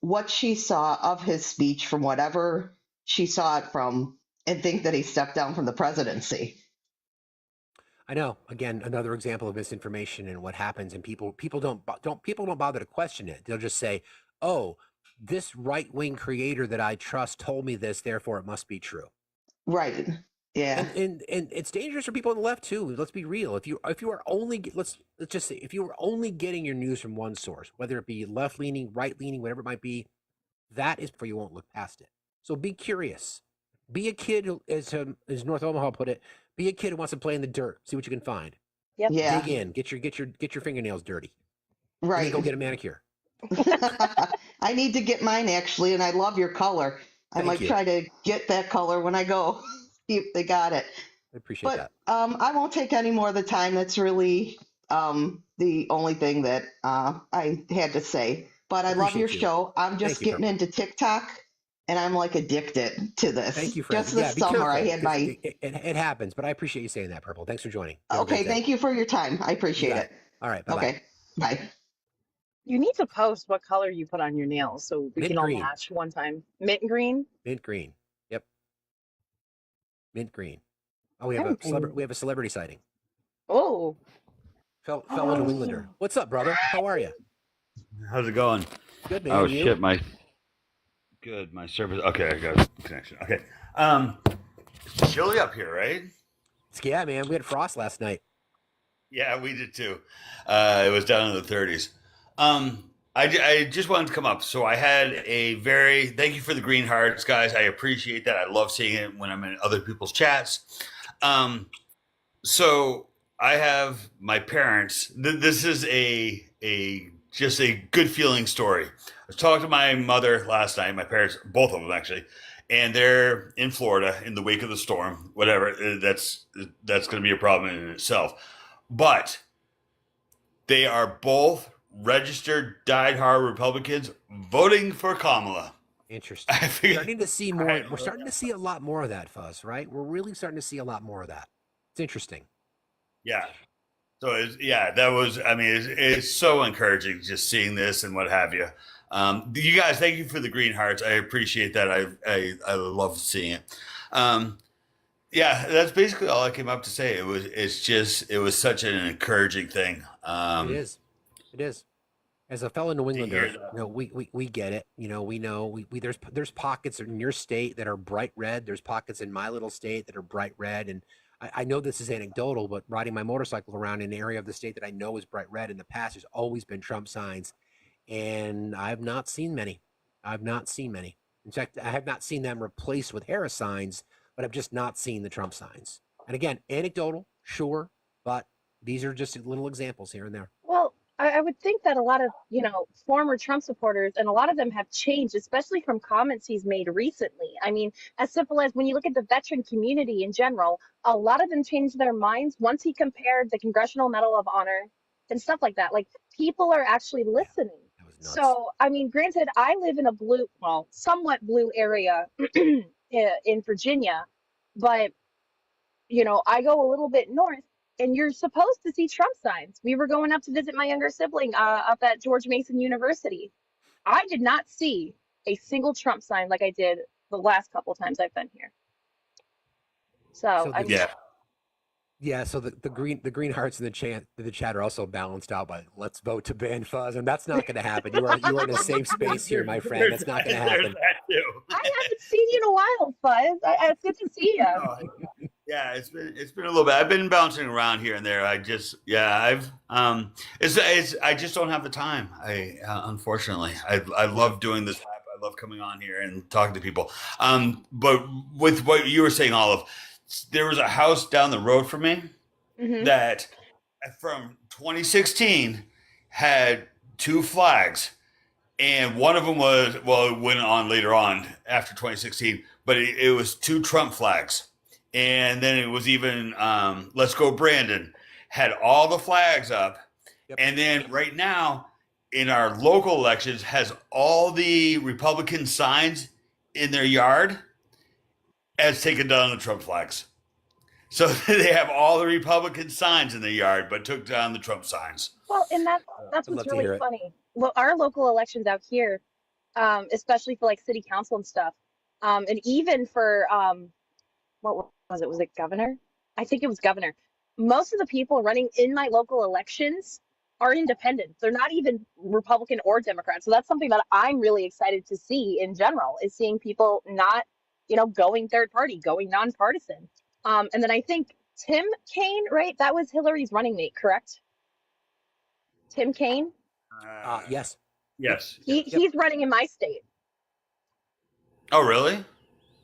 what she saw of his speech from whatever she saw it from and think that he stepped down from the presidency. I know. Again, another example of misinformation and what happens, and people don't bother to question it. They'll just say, "Oh, this right-wing creator that I trust told me this, therefore it must be true." Right. Yeah. And it's dangerous for people on the left too. Let's be real. If you are only let's just say if you are only getting your news from one source, whether it be left-leaning, right-leaning, whatever it might be, that is for you won't look past it. So be curious. Be a kid who, as North Omaha put it, be a kid who wants to play in the dirt. See what you can find. Yep. Yeah. Dig in. Get your fingernails dirty. Right. And then go get a manicure. I need to get mine actually, and I love your color. I might try to get that color when I go. See if they got it. I appreciate that. I won't take any more of the time. That's really the only thing that I had to say. But I love your show. I'm just getting into TikTok, and I'm like addicted to this. Thank you, friend. Just this summer, I had my. It happens, but I appreciate you saying that, Purple. Thanks for joining. Okay, thank you for your time. I appreciate it. All right. Bye-bye. Okay. Bye. You need to post what color you put on your nails so we Mint can all green. match one time. Mint green? Mint green. Yep. Mint green. Oh, we have a celebrity sighting. Oh. Fellow New Englander. What's up, brother? How are you? How's it going? Good, man. Oh And you? shit, my service. Okay, I got connection. Okay, it's chilly up here, right? Yeah, man. We had frost last night. Yeah, we did too. It was down in the 30s. I just wanted to come up. So I had a very thank you for the green hearts, guys. I appreciate that. I love seeing it when I'm in other people's chats. So I have my parents. This is a just a good feeling story. I was talking to my mother last night. My parents, both of them actually, and they're in Florida in the wake of the storm. Whatever, that's going to be a problem in itself. But they are both registered diehard Republicans voting for Kamala. Interesting. We're starting to see more. We're starting to see a lot more of that, Fuzz. Right? We're really starting to see a lot more of that. It's interesting. Yeah. So that was. I mean, it's so encouraging just seeing this and what have you. You guys, thank you for the green hearts. I appreciate that. I love seeing it. Yeah, that's basically all I came up to say. It was such an encouraging thing. It is. As a fellow New Englander, we get it. We know there's pockets in your state that are bright red. There's pockets in my little state that are bright red. And I know this is anecdotal, but riding my motorcycle around in an area of the state that I know is bright red in the past, there's always been Trump signs. And I've not seen many. In fact, I have not seen them replaced with Harris signs, but I've just not seen the Trump signs. And again, anecdotal, sure, but these are just little examples here and there. Well, I would think that a lot of, former Trump supporters, and a lot of them have changed, especially from comments he's made recently. I mean, as simple as when you look at the veteran community in general, a lot of them changed their minds once he compared the Congressional Medal of Honor and stuff like that. Like, people are actually listening. So, I mean, granted, I live in a blue, well, somewhat blue area in Virginia, but I go a little bit north, and you're supposed to see Trump signs. We were going up to visit my younger sibling up at George Mason University. I did not see a single Trump sign like I did the last couple of times I've been here. So I mean, Yeah, so the green hearts in the chat are also balanced out by let's vote to ban Fuzz, and that's not going to happen. You are in a safe space here, my friend. That's not going to happen. I haven't seen you in a while, Fuzz. It's good to see you. Yeah, it's been a little bit. I've been bouncing around here and there. I just I just don't have the time. Unfortunately, I love doing this. I love coming on here and talking to people. But with what you were saying, Olive, there was a house down the road from me that from 2016 had two flags, and one of them was it went on later on after 2016, but it was two Trump flags. And then it was even Let's Go Brandon had all the flags up. Yep. And then right now in our local elections has all the Republican signs in their yard has taken down the Trump flags. So they have all the Republican signs in their yard, but took down the Trump signs. Well, and that's what's really funny. Well, our local elections out here, especially for like city council and stuff, and even for what was it? Was it governor? I think it was governor. Most of the people running in my local elections are independent. They're not even Republican or Democrat. So that's something that I'm really excited to see in general, is seeing people not, going third party, going nonpartisan. And then I think Tim Kaine, right? That was Hillary's running mate, correct? Tim Kaine? Yes. Yes. He's running in my state. Oh, really?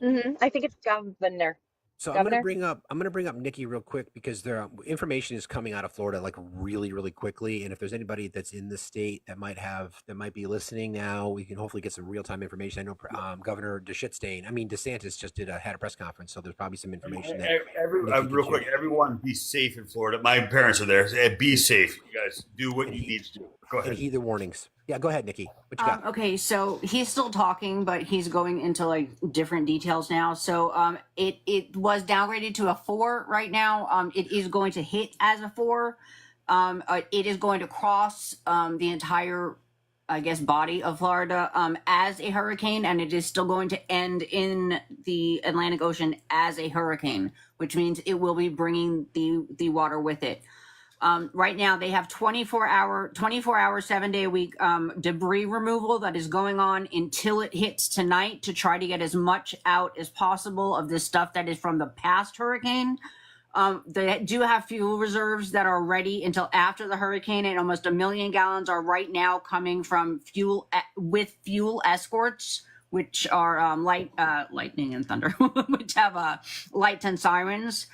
I think it's governor. So I'm going to bring up Nikki real quick, because information is coming out of Florida like really, really quickly. And if there's anybody that's in the state that might be listening now, we can hopefully get some real time information. I know Governor DeSantis just had a press conference, so there's probably some information that real quick. Everyone, be safe in Florida. My parents are there. Be safe, you guys. Do what you need to do. Go ahead. And heed the warnings. Yeah, go ahead, Nikki. What you got? Okay, so he's still talking, but he's going into like different details now. So it was downgraded to a 4 right now. It is going to hit as a 4. It is going to cross the entire, I guess, body of Florida as a hurricane, and it is still going to end in the Atlantic Ocean as a hurricane, which means it will be bringing the water with it. Right now, they have 24-hour, 7-day-a-week debris removal that is going on until it hits tonight to try to get as much out as possible of the stuff that is from the past hurricane. They do have fuel reserves that are ready until after the hurricane, and almost 1 million gallons are right now coming from fuel escorts, which are lightning and thunder, which have lights and sirens.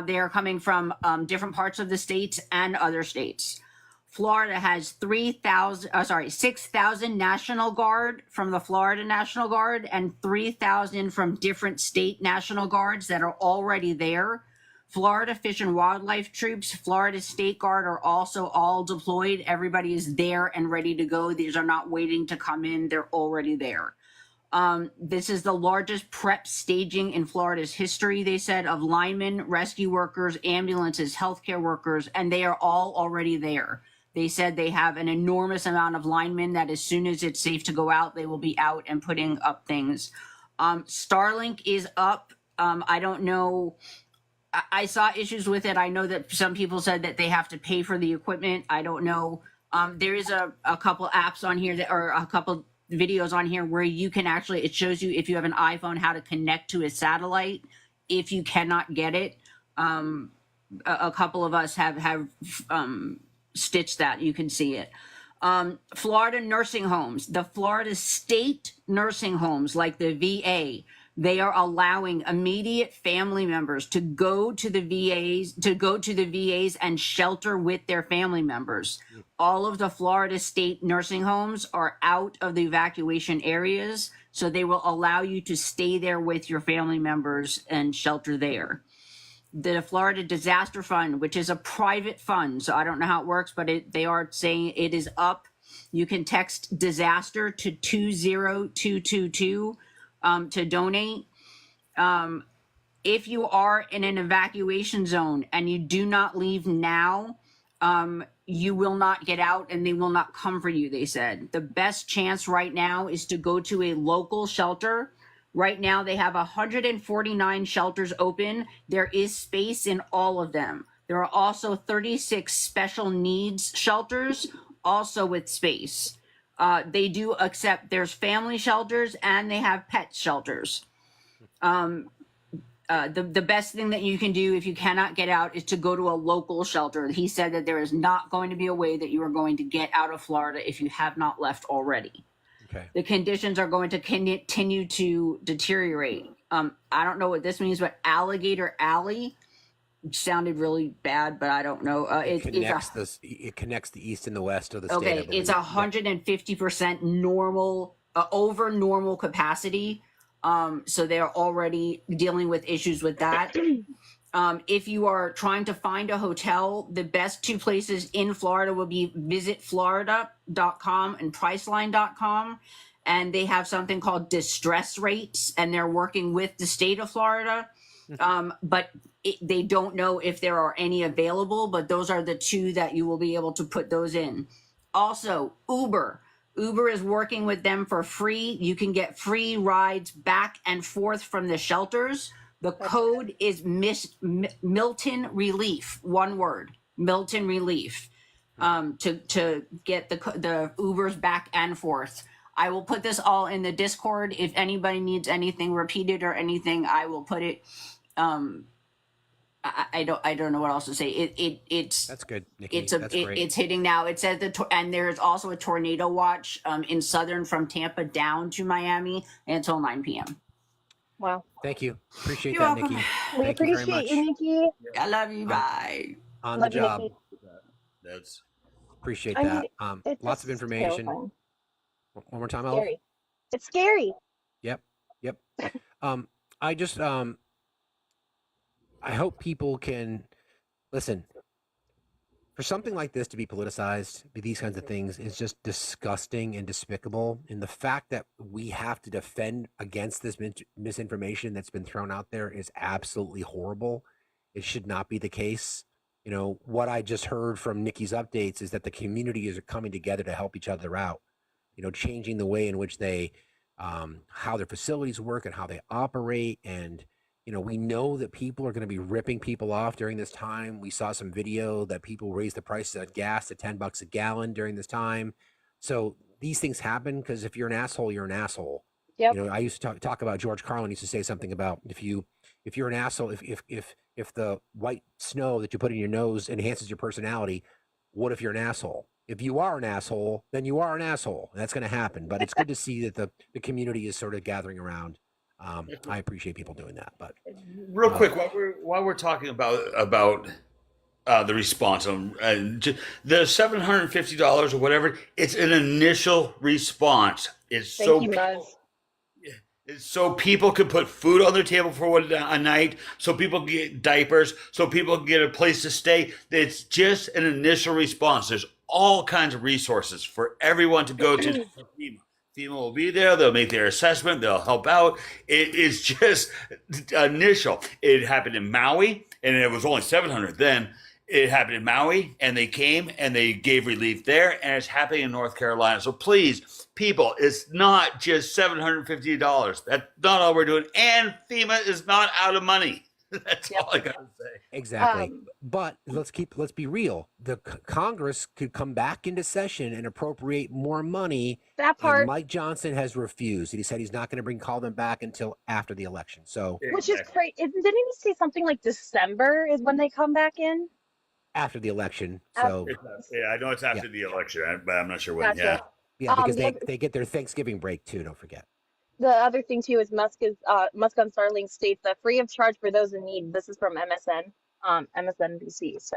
They are coming from different parts of the states and other states. Florida has 6,000 National Guard from the Florida National Guard and 3,000 from different state National Guards that are already there. Florida Fish and Wildlife Troops, Florida State Guard are also all deployed. Everybody is there and ready to go. These are not waiting to come in. They're already there. This is the largest prep staging in Florida's history, they said, of linemen, rescue workers, ambulances, healthcare workers, and they are all already there. They said they have an enormous amount of linemen that as soon as it's safe to go out, they will be out and putting up things. Starlink is up. I don't know. I saw issues with it. I know that some people said that they have to pay for the equipment. I don't know. There is a couple apps on here that are a couple videos on here where you can actually, it shows you if you have an iPhone how to connect to a satellite if you cannot get it. A couple of us have stitched that. You can see it. Florida nursing homes, the Florida state nursing homes like the VA, they are allowing immediate family members to go to the VAs and shelter with their family members. All of the Florida state nursing homes are out of the evacuation areas, so they will allow you to stay there with your family members and shelter there. The Florida Disaster Fund, which is a private fund, so I don't know how it works, but they are saying it is up. You can text disaster to 20222 to donate. If you are in an evacuation zone and you do not leave now, you will not get out and they will not come for you, they said. The best chance right now is to go to a local shelter. Right now, they have 149 shelters open. There is space in all of them. There are also 36 special needs shelters, also with space. They do accept, there's family shelters and they have pet shelters. The best thing that you can do if you cannot get out is to go to a local shelter. He said that there is not going to be a way that you are going to get out of Florida if you have not left already. Okay. The conditions are going to continue to deteriorate. I don't know what this means, but Alligator Alley sounded really bad, but I don't know. It connects the east and the west of the state. Okay, it's 150% normal, over normal capacity. So they're already dealing with issues with that. If you are trying to find a hotel, the best two places in Florida will be visitflorida.com and priceline.com. And they have something called distress rates, and they're working with the state of Florida. But they don't know if there are any available, but those are the two that you will be able to put those in. Also, Uber is working with them for free. You can get free rides back and forth from the shelters. The code is Milton Relief, one word, Milton Relief, to get the Ubers back and forth. I will put this all in the Discord. If anybody needs anything repeated or anything, I will put it. I don't know what else to say. It's that's good, Nikki. It's hitting now. It says and there's also a tornado watch in southern from Tampa down to Miami until 9 p.m. Wow. Thank you. Appreciate You're that, welcome. Nikki. We Thank you very appreciate much. you, Nikki. I love you. Bye. On Love the you, job. Nikki. That's Appreciate I that. mean, it's Lots of just information. terrifying. One more time, Olive. Scary. It's scary. Yep. I just I hope people can listen. For something like this to be politicized, these kinds of things is just disgusting and despicable. And the fact that we have to defend against this misinformation that's been thrown out there is absolutely horrible. It should not be the case. You know, what I just heard from Nikki's updates is that the community is coming together to help each other out, you know, changing the way in which they, how their facilities work and how they operate. And You know, we know that people are going to be ripping people off during this time. We saw some video that people raised the prices of gas to $10 a gallon during this time. So these things happen because if you're an asshole, you're an asshole. Yep. You know, I used to talk about George Carlin used to say something about if you're an asshole, if the white snow that you put in your nose enhances your personality, what if you're an asshole? If you are an asshole, then you are an asshole. That's going to happen. But it's good to see that the community is sort of gathering around. I appreciate people doing that. But Real quick, while we're talking about the response on the $750 or whatever, it's an initial response. It's Thank so you, people, Buzz. it's so people can put food on their table for a night, so people can get diapers, so people can get a place to stay. It's just an initial response. There's all kinds of resources for everyone to go to. FEMA. FEMA will be there. They'll make their assessment. They'll help out. It is just initial. It happened in Maui, and it was only 700 then. It happened in Maui, and they came and they gave relief there, and it's happening in North Carolina. So please, people, it's not just $750. That's not all we're doing, and FEMA is not out of money. That's all I got to say. exactly. But let's be real. The Congress could come back into session and appropriate more money. That part. And Mike Johnson has refused. He said he's not going to call them back until after the election. So Which is crazy. Didn't he say something like December is when they come back in? after the election. So Yeah, I know it's after the election, but I'm not sure when. Gotcha. yeah, because the they get their Thanksgiving break too. Don't forget. The other thing too is Musk on Starlink states that free of charge for those in need. This is from MSNBC. So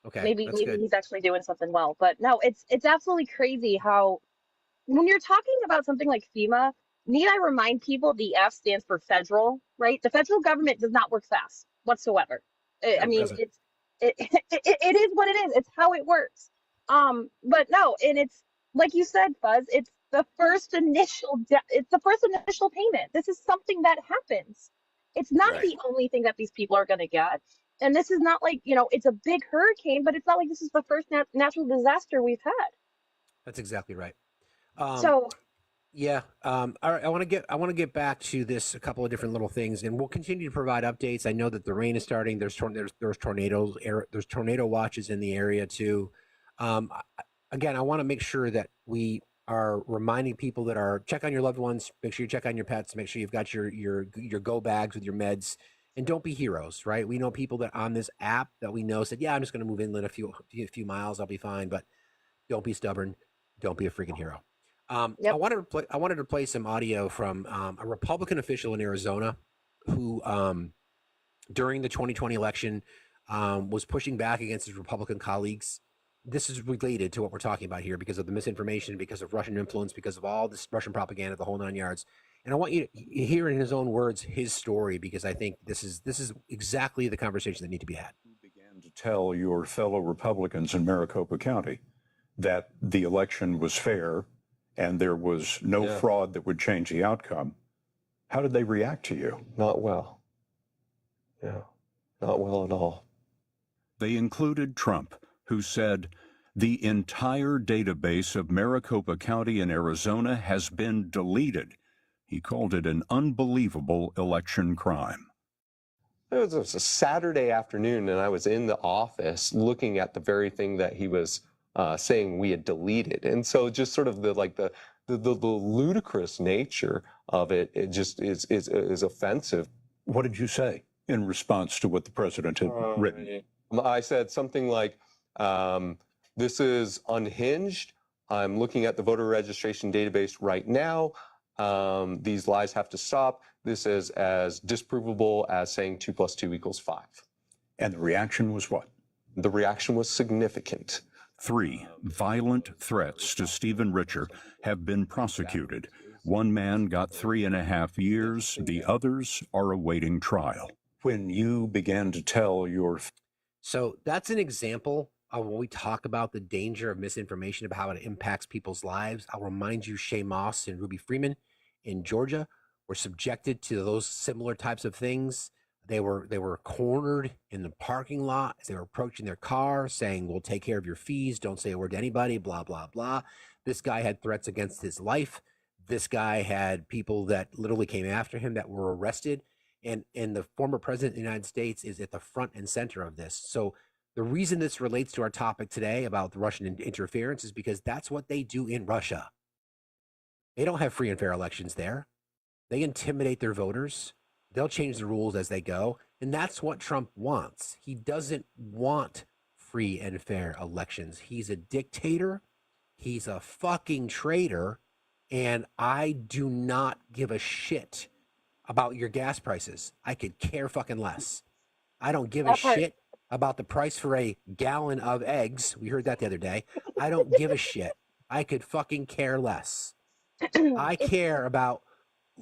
Okay, maybe that's good. he's actually doing something well. But no, it's absolutely crazy how when you're talking about something like FEMA, need I remind people the F stands for federal, right? The federal government does not work fast whatsoever. I mean, doesn't. it is what it is. It's how it works. But no, and it's like you said, Fuzz. It's the first initial payment. This is something that happens. It's not Right. the only thing that these people are going to get. And this is not like, it's a big hurricane, but it's not like this is the first natural disaster we've had. That's exactly right. So Yeah. All right. I want to get back to this a couple of different little things, and we'll continue to provide updates. I know that the rain is starting. There's tornadoes. There's tornado watches in the area too. Again, I want to make sure that we are reminding people that are check on your loved ones. Make sure you check on your pets. Make sure you've got your go bags with your meds, and don't be heroes. Right? We know people that on this app that we know said, "Yeah, I'm just going to move inland a few miles. I'll be fine." But don't be stubborn. Don't be a freaking hero. Yep. I wanted to play some audio from a Republican official in Arizona who, during the 2020 election, was pushing back against his Republican colleagues. This is related to what we're talking about here because of the misinformation, because of Russian influence, because of all this Russian propaganda, the whole 9 yards. And I want you to hear in his own words his story because I think this is exactly the conversation that need to be had. To tell your fellow Republicans in Maricopa County that the election was fair and there was no fraud that would change the outcome. How did they react to you? Not well. Yeah, not well at all. They included Trump, who said, "The entire database of Maricopa County in Arizona has been deleted." He called it an unbelievable election crime. It was a Saturday afternoon, and I was in the office looking at the very thing that he was saying we had deleted. And so just sort of the ludicrous nature of it, it just is offensive. What did you say in response to what the president had written? I said something like, this is unhinged. I'm looking at the voter registration database right now. These lies have to stop. This is as disprovable as saying 2 + 2 = 5. And the reaction was what? The reaction was significant. 3 violent threats to Stephen Richer have been prosecuted. One man got 3.5 years. The others are awaiting trial. When you began to tell your... So that's an example of when we talk about the danger of misinformation, about how it impacts people's lives. I'll remind you, Shay Moss and Ruby Freeman in Georgia were subjected to those similar types of things. They were cornered in the parking lot as they were approaching their car saying, "We'll take care of your fees. Don't say a word to anybody, blah, blah, blah." This guy had threats against his life. This guy had people that literally came after him that were arrested. and the former president of the United States is at the front and center of this. So the reason this relates to our topic today about the Russian interference is because that's what they do in Russia. They don't have free and fair elections there. They intimidate their voters. They'll change the rules as they go. And that's what Trump wants. He doesn't want free and fair elections. He's a dictator. He's a fucking traitor. And I do not give a shit about your gas prices. I could care fucking less. I don't give a shit about the price for a gallon of eggs. We heard that the other day. I don't give a shit. I could fucking care less. I care about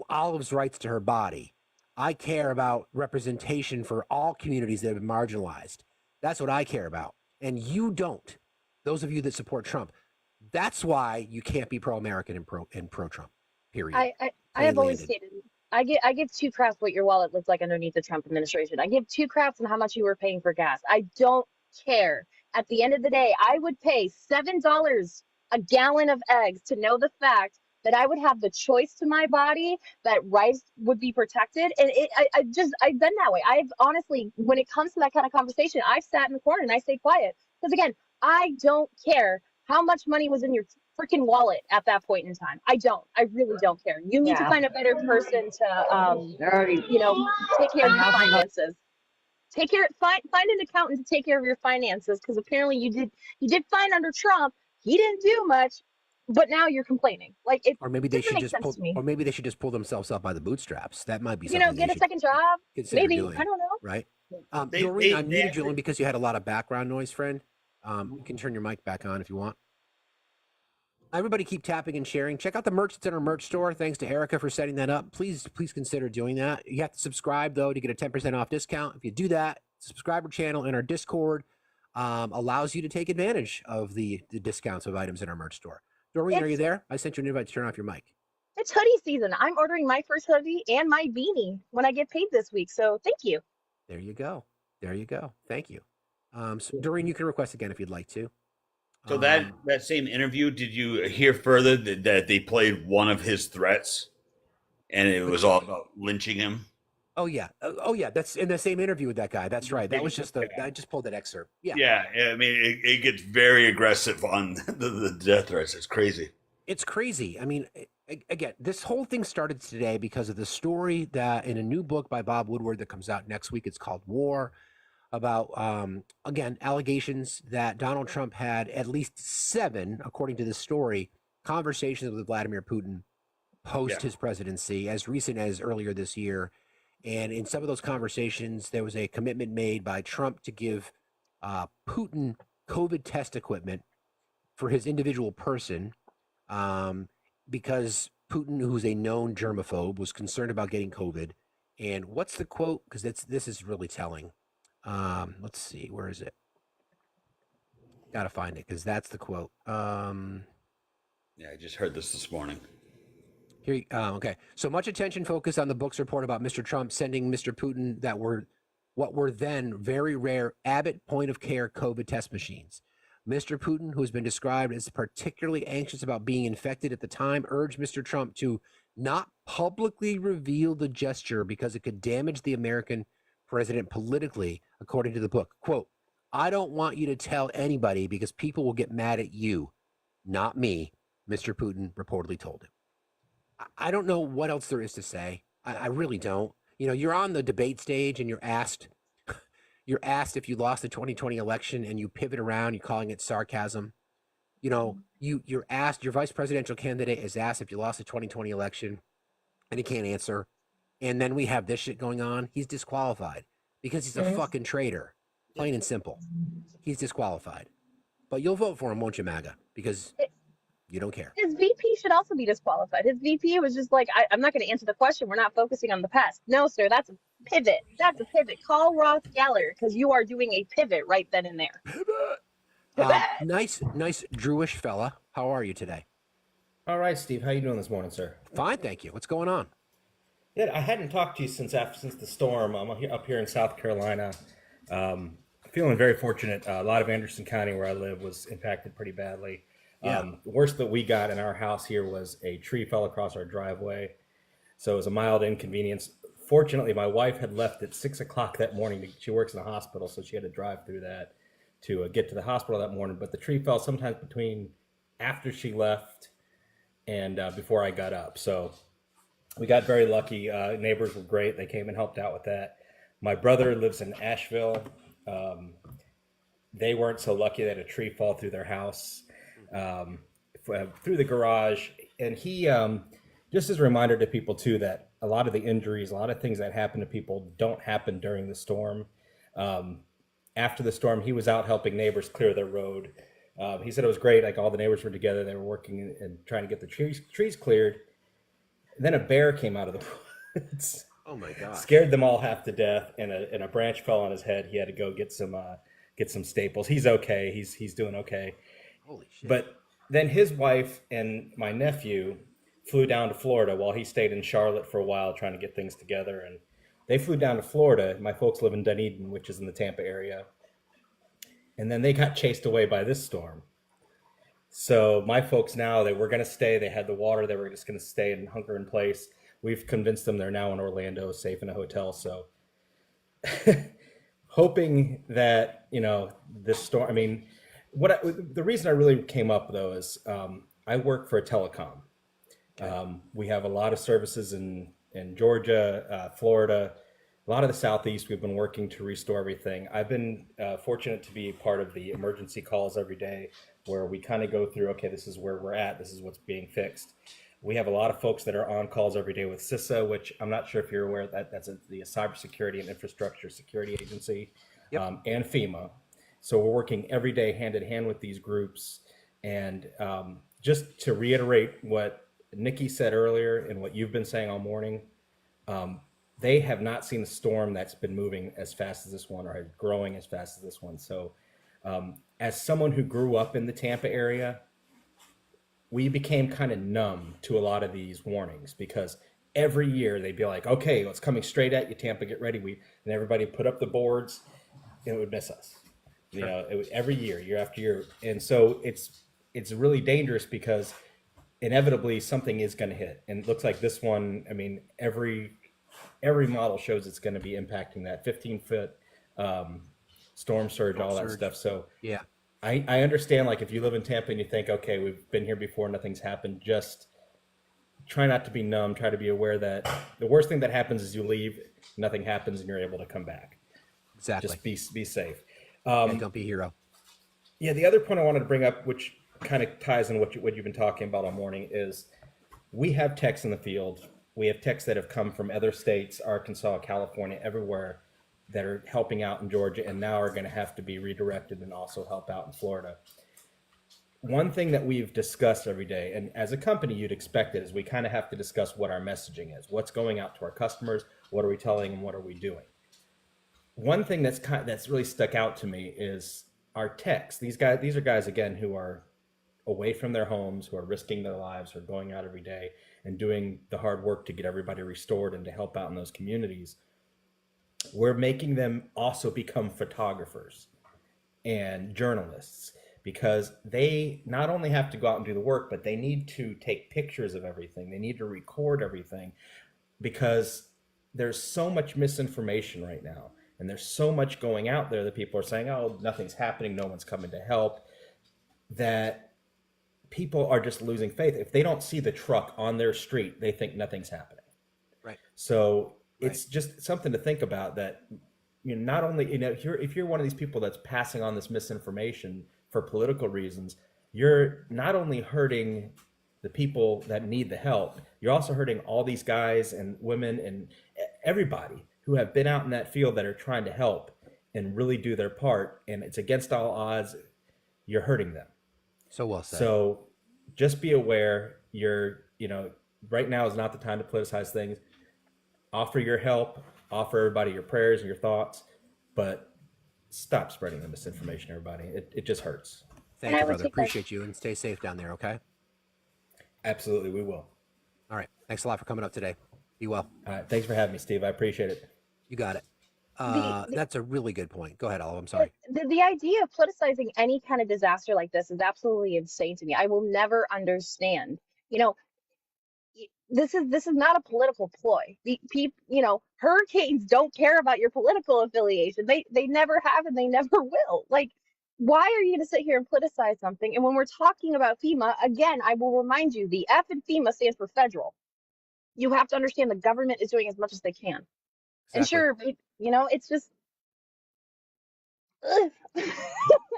Olive's rights to her body. I care about representation for all communities that have been marginalized. That's what I care about. And you don't. Those of you that support Trump. That's why you can't be pro-American and pro-Trump. Period. I have always stated I give two craps what your wallet looks like underneath the Trump administration. I give two craps on how much you were paying for gas. I don't care. At the end of the day, I would pay $7 a gallon of eggs to know the fact that I would have the choice to my body, that rights would be protected. And I've been that way. I've honestly, when it comes to that kind of conversation, I've sat in the corner and I stay quiet. Because again, I don't care how much money was in your freaking wallet at that point in time. I really don't care. You need to find a better person to, take care of your finances. Find an accountant to take care of your finances, because apparently you did fine under Trump. He didn't do much, but now you're complaining. Like it. Or maybe they should just pull themselves up by the bootstraps. That might be something. Get a second job. Maybe doing, I don't know. Right. Doreen, I muted you because you had a lot of background noise, friend. You can turn your mic back on if you want. Everybody keep tapping and sharing. Check out the merch that's in our merch store. Thanks to Erica for setting that up. Please consider doing that. You have to subscribe, though, to get a 10% off discount. If you do that, subscriber channel in our Discord allows you to take advantage of the discounts of items in our merch store. Doreen, are you there? I sent you an invite to turn off your mic. It's hoodie season. I'm ordering my first hoodie and my beanie when I get paid this week. So thank you. There you go. Thank you. So Doreen, you can request again if you'd like to. So that same interview, did you hear further that they played one of his threats, and it was all about lynching him? Oh yeah. That's in the same interview with that guy. That's right. That was just I just pulled that excerpt. Yeah. Yeah. I mean, it gets very aggressive on the death threats. It's crazy. It's crazy. I mean, again, this whole thing started today because of the story that in a new book by Bob Woodward that comes out next week. It's called War. About, again, allegations that Donald Trump had at least 7, according to this story, conversations with Vladimir Putin post his presidency as recent as earlier this year. And in some of those conversations, there was a commitment made by Trump to give Putin COVID test equipment for his individual person because Putin, who's a known germaphobe, was concerned about getting COVID. And what's the quote? Because this is really telling. Let's see, where is it? Gotta find it because that's the quote. Yeah, I just heard this morning. Here, okay. So much attention focused on the book's report about Mr. Trump sending Mr. Putin what were then very rare Abbott point-of-care COVID test machines. Mr. Putin, who has been described as particularly anxious about being infected at the time, urged Mr. Trump to not publicly reveal the gesture because it could damage the American president politically, according to the book. Quote, I don't want you to tell anybody because people will get mad at you, not me, Mr. Putin reportedly told him. I don't know what else there is to say. I really don't. You're on the debate stage and you're asked if you lost the 2020 election and you pivot around, you're calling it sarcasm. You're asked, your vice presidential candidate is asked if you lost the 2020 election and he can't answer. And then we have this shit going on. He's disqualified because he's a fucking traitor. Plain and simple. He's disqualified. But you'll vote for him, won't you, MAGA? Because you don't care. His VP should also be disqualified. His VP was just like, I'm not going to answer the question. We're not focusing on the past. No, sir, that's a pivot. That's a pivot. Call Ross Geller because you are doing a pivot right then and there. Nice Drewish fella. How are you today? All right, Steve. How you doing this morning, sir? Fine, thank you. What's going on? Good. I hadn't talked to you since the storm. I'm up here in South Carolina. Feeling very fortunate. A lot of Anderson County, where I live, was impacted pretty badly. The worst that we got in our house here was a tree fell across our driveway. So it was a mild inconvenience. fortunately, my wife had left at 6 o'clock that morning. She works in a hospital, so she had to drive through that to get to the hospital that morning. But the tree fell sometimes between after she left and before I got up. So we got very lucky. Neighbors were great. They came and helped out with that. My brother lives in Asheville. They weren't so lucky that a tree fall through their house, through the garage. And he, just as a reminder to people too, that a lot of the injuries, a lot of things that happen to people don't happen during the storm. After the storm, he was out helping neighbors clear their road. He said it was great. Like all the neighbors were together. They were working and trying to get the trees cleared. Then a bear came out of the woods. Oh my God! Scared them all half to death, and a branch fell on his head. He had to go get some staples. He's okay. He's doing okay. Holy shit! But then his wife and my nephew flew down to Florida while he stayed in Charlotte for a while trying to get things together. And they flew down to Florida. My folks live in Dunedin, which is in the Tampa area. And then they got chased away by this storm. So my folks now, they were going to stay. They had the water. They were just going to stay and hunker in place. We've convinced them they're now in Orlando, safe in a hotel. So hoping that, this storm, I mean, the reason I really came up though is I work for a telecom. We have a lot of services in Georgia, Florida, a lot of the Southeast. We've been working to restore everything. I've been fortunate to be part of the emergency calls every day where we kind of go through, okay, this is where we're at. This is what's being fixed. We have a lot of folks that are on calls every day with CISA, which I'm not sure if you're aware that that's the Cybersecurity and Infrastructure Security Agency, and FEMA. So we're working every day hand in hand with these groups. And just to reiterate what Nikki said earlier and what you've been saying all morning, they have not seen a storm that's been moving as fast as this one or growing as fast as this one. So as someone who grew up in the Tampa area, we became kind of numb to a lot of these warnings because every year they'd be like, okay, it's coming straight at you, Tampa, get ready. And everybody put up the boards and it would miss us. Sure. Every year after year. And so it's really dangerous because inevitably something is going to hit. And it looks like this one, I mean, every model shows it's going to be impacting that 15-foot storm surge, all that stuff. So yeah, I understand, like, if you live in Tampa and you think, okay, we've been here before, nothing's happened, just try not to be numb. Try to be aware that the worst thing that happens is you leave, nothing happens, and you're able to come back. Exactly. Just be safe. Don't be a hero. Yeah, the other point I wanted to bring up, which kind of ties in what you've been talking about all morning, is we have techs in the field. We have techs that have come from other states, Arkansas, California, everywhere, that are helping out in Georgia and now are going to have to be redirected and also help out in Florida. One thing that we've discussed every day, and as a company you'd expect it, is we kind of have to discuss what our messaging is. What's going out to our customers? What are we telling them? What are we doing? One thing that's really stuck out to me is our techs. These are guys, again, who are away from their homes, who are risking their lives, who are going out every day and doing the hard work to get everybody restored and to help out in those communities. We're making them also become photographers and journalists because they not only have to go out and do the work, but they need to take pictures of everything. They need to record everything because there's so much misinformation right now. And there's so much going out there that people are saying, oh, nothing's happening, no one's coming to help, that people are just losing faith. If they don't see the truck on their street, they think nothing's happening. Right. So it's just something to think about, that not only, if you're one of these people that's passing on this misinformation for political reasons, you're not only hurting the people that need the help, you're also hurting all these guys and women and everybody who have been out in that field that are trying to help and really do their part. And it's against all odds. You're hurting them. So well said. So just be aware. Right now is not the time to politicize things. Offer your help, offer everybody your prayers and your thoughts, but stop spreading the misinformation, everybody. It just hurts. Thank you, brother. Appreciate you, and stay safe down there, okay? Absolutely, we will. All right. Thanks a lot for coming up today. Be well. All right. Thanks for having me, Steve. I appreciate it. You got it. That's a really good point. Go ahead, Olive. I'm sorry. The idea of politicizing any kind of disaster like this is absolutely insane to me. I will never understand. this is not a political ploy. Hurricanes don't care about your political affiliation. They never have and they never will. Like, why are you going to sit here and politicize something? And when we're talking about FEMA, again, I will remind you, the F in FEMA stands for federal. You have to understand the government is doing as much as they can. And sure, it's just, it's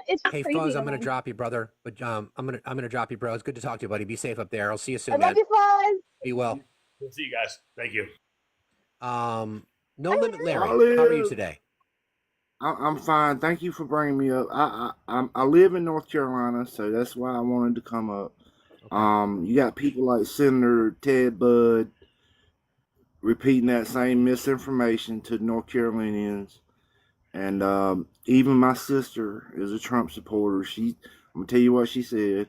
just Hey, crazy. Fuzz, I'm gonna drop you, brother. But I'm gonna drop you, bro. It's good to talk to you, buddy. Be safe up there. I'll see you soon, I love man. you, Fuzz. Be well. We'll see you guys. Thank you. No Limit Larry, how are you today? I'm fine. Thank you for bringing me up. I live in North Carolina, so that's why I wanted to come up. You got people like Senator Ted Budd repeating that same misinformation to North Carolinians, and even my sister is a Trump supporter. I'm gonna tell you what she said.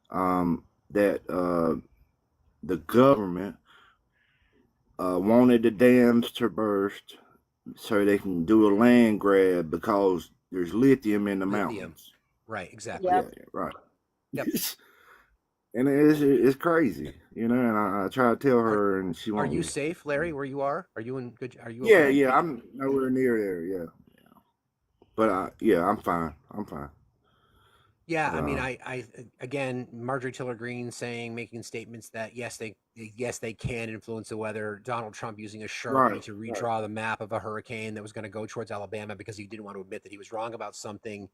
That the government wanted the dams to burst so they can do a land grab because there's lithium in the mountains. Right, exactly. Yeah, right. Yep. And it's crazy, and I try to tell her, and she won't. Are you safe, Larry, where you are? Are you in good? Are you? Yeah, okay? yeah. I'm nowhere near there. Yeah. But yeah, I'm fine. Yeah, I mean, I again, Marjorie Taylor Greene making statements that yes, they can influence the weather. Donald Trump using a Sharpie to redraw the map of a hurricane that was going to go towards Alabama because he didn't want to admit that he was wrong about something.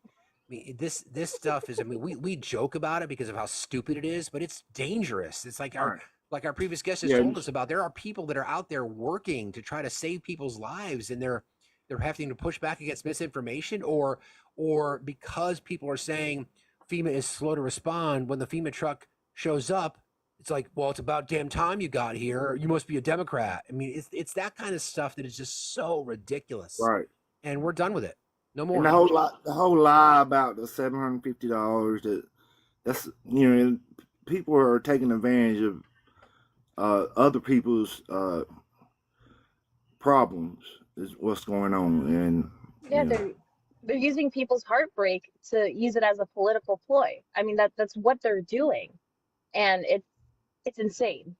I mean, this stuff is. I mean, we joke about it because of how stupid it is, but it's dangerous. It's like our previous guest has told us about. There are people that are out there working to try to save people's lives, and they're having to push back against misinformation, or because people are saying FEMA is slow to respond. When the FEMA truck shows up, it's like, well, it's about damn time you got here. You must be a Democrat. I mean, it's that kind of stuff that is just so ridiculous. Right. And we're done with it. No more. And the whole lie about the $750 that's people are taking advantage of other people's problems is what's going on, and Yeah, they're using people's heartbreak to use it as a political ploy. I mean, that's what they're doing, and it's insane.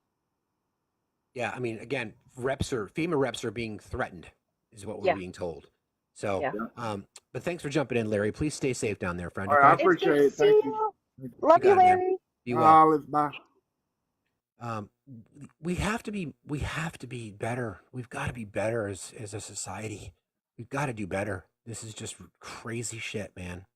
Yeah, I mean, again, FEMA reps are being threatened, is what we're being told. So, but thanks for jumping in, Larry. Please stay safe down there, friend. All right, I appreciate it. Thank you. Love you, Larry. Be well. Bye. We have to be better. We've got to be better as a society. We've got to do better. This is just crazy shit, man.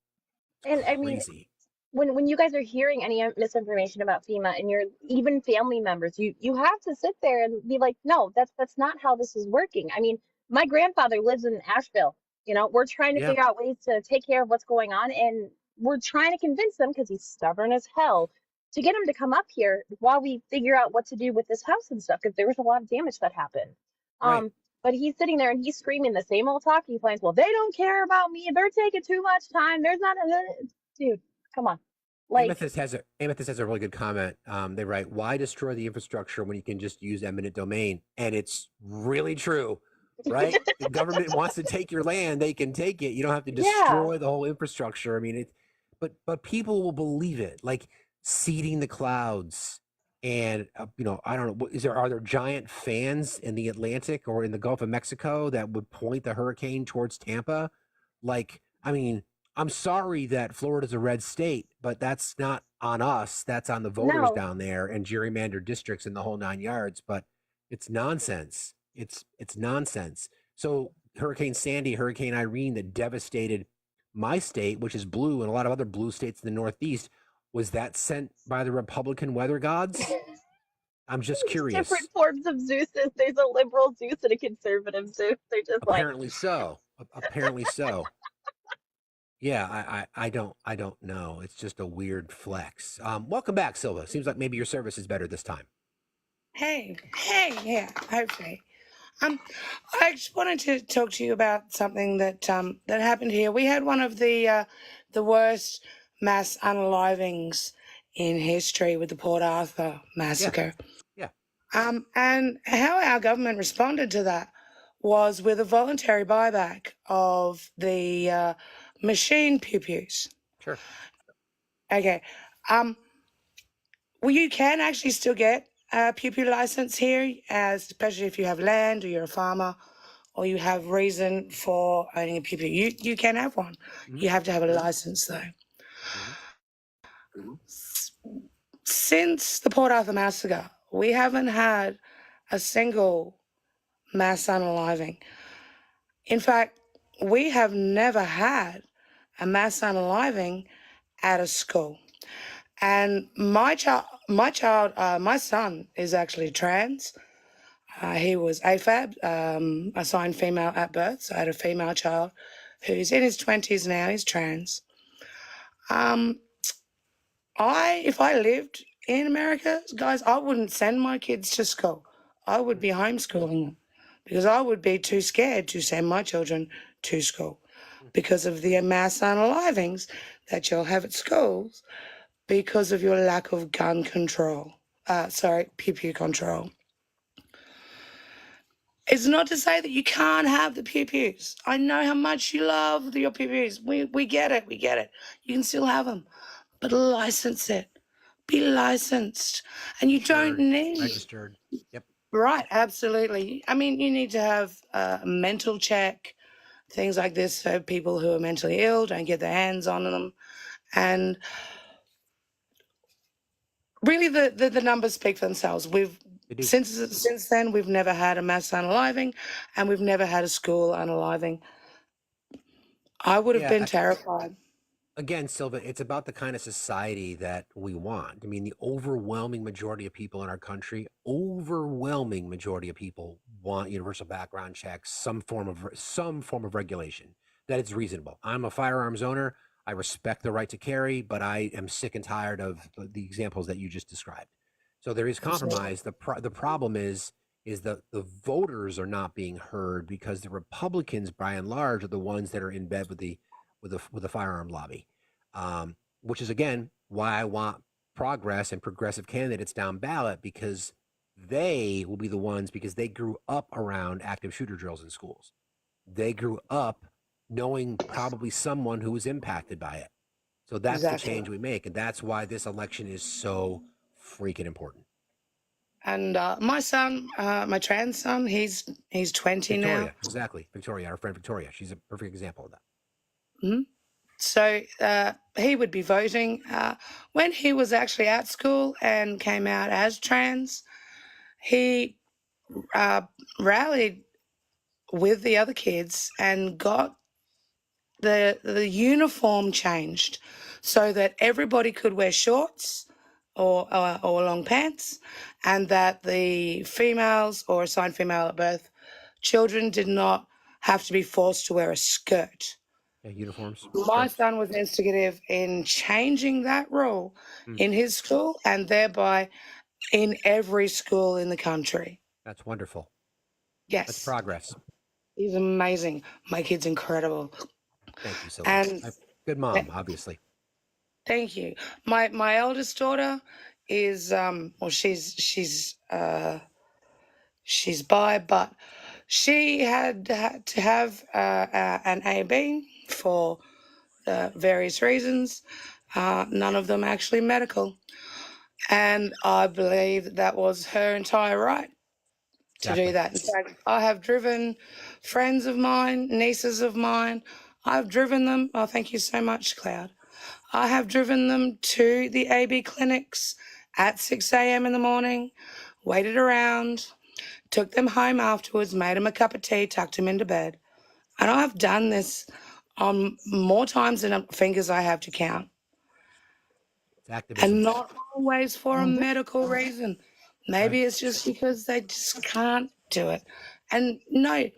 And I mean, Crazy. when you guys are hearing any misinformation about FEMA and you're even family members, you have to sit there and be like, no, that's not how this is working. I mean, my grandfather lives in Asheville. We're trying to figure out ways to take care of what's going on, and we're trying to convince them, because he's stubborn as hell, to get him to come up here while we figure out what to do with this house and stuff, because there was a lot of damage that happened. But he's sitting there and he's screaming the same old talking points. Well, they don't care about me. They're taking too much time. There's not dude, come on. Like, Amethyst has a really good comment. They write, "Why destroy the infrastructure when you can just use eminent domain?" And it's really true, right? The government wants to take your land; they can take it. You don't have to destroy the whole infrastructure. I mean, but people will believe it, like seeding the clouds. And I don't know. Are there giant fans in the Atlantic or in the Gulf of Mexico that would point the hurricane towards Tampa? Like, I mean, I'm sorry that Florida's a red state, but that's not on us. That's on the voters down there and gerrymandered districts in the whole 9 yards. But it's nonsense. It's nonsense. So Hurricane Sandy, Hurricane Irene, that devastated my state, which is blue, and a lot of other blue states in the Northeast. Was that sent by the Republican weather gods? I'm just curious. Different forms of Zeuses. There's a liberal Zeus and a conservative Zeus. They're just apparently so. Apparently so. Yeah, I don't know. It's just a weird flex. Welcome back, Silva. Seems like maybe your service is better this time. Hey, yeah, hopefully. I just wanted to talk to you about something that happened here. We had one of the worst mass unalivings in history with the Port Arthur massacre. Yeah. And how our government responded to that was with a voluntary buyback of the machine pew-pews. Sure. Okay. Well, you can actually still get pew pew license here, especially if you have land or you're a farmer or you have reason for owning a pew pew. You can have one. You have to have a license though. Since the Port Arthur massacre, we haven't had a single mass unaliving. In fact, we have never had a mass unaliving at a school. And my son is actually trans. He was AFAB, assigned female at birth. So I had a female child who's in his 20s now. He's trans. If I lived in America, guys, I wouldn't send my kids to school. I would be homeschooling them because I would be too scared to send my children to school because of the mass unalivings that you'll have at schools because of your lack of gun control. Pew pew control. It's not to say that you can't have the pew pews. I know how much you love your pew pews. We get it. We get it. You can still have them, but license it. Be licensed, and you don't need registered. Yep. Right, absolutely. I mean, you need to have a mental check, things like this, so people who are mentally ill don't get their hands on them, and really, the numbers speak for themselves. Since then we've never had a mass unaliving, and we've never had a school unaliving. I would have been terrified. Again, Silva, it's about the kind of society that we want. I mean, the overwhelming majority of people in our country, overwhelming majority of people want universal background checks, some form of regulation that it's reasonable. I'm a firearms owner. I respect the right to carry, but I am sick and tired of the examples that you just described. So there is compromise. The problem is the voters are not being heard because the Republicans, by and large, are the ones that are in bed with the firearm lobby, which is again why I want progress and progressive candidates down ballot, because they will be the ones, because they grew up around active shooter drills in schools. They grew up knowing probably someone who was impacted by it. So that's the change we make, and that's why this election is so freaking important. And my son, my trans son, he's 20 Victoria, now. exactly. Victoria, our friend Victoria, she's a perfect example of that. Mm-hmm. So he would be voting. When he was actually at school and came out as trans, he rallied with the other kids and got the uniform changed so that everybody could wear shorts or long pants, and that the females or assigned female at birth children did not have to be forced to wear a skirt. Uniforms. My son was instigative in changing that rule in his school and thereby in every school in the country. That's wonderful. Yes. That's progress. He's amazing. My kid's incredible. Thank you, Silva. And good mom, obviously. Thank you. My eldest daughter is she's bi, but she had to have an AB for various reasons. None of them actually medical, and I believe that was her entire right to do that. In fact, I have driven friends of mine, nieces of mine. I've driven them. Oh, thank you so much, Cloud. I have driven them to the AB clinics at 6 a.m. in the morning, waited around, took them home afterwards, made them a cup of tea, tucked them into bed. And I have done this more times than fingers I have to count. And not always for a medical reason. Maybe it's just because they just can't do it. And no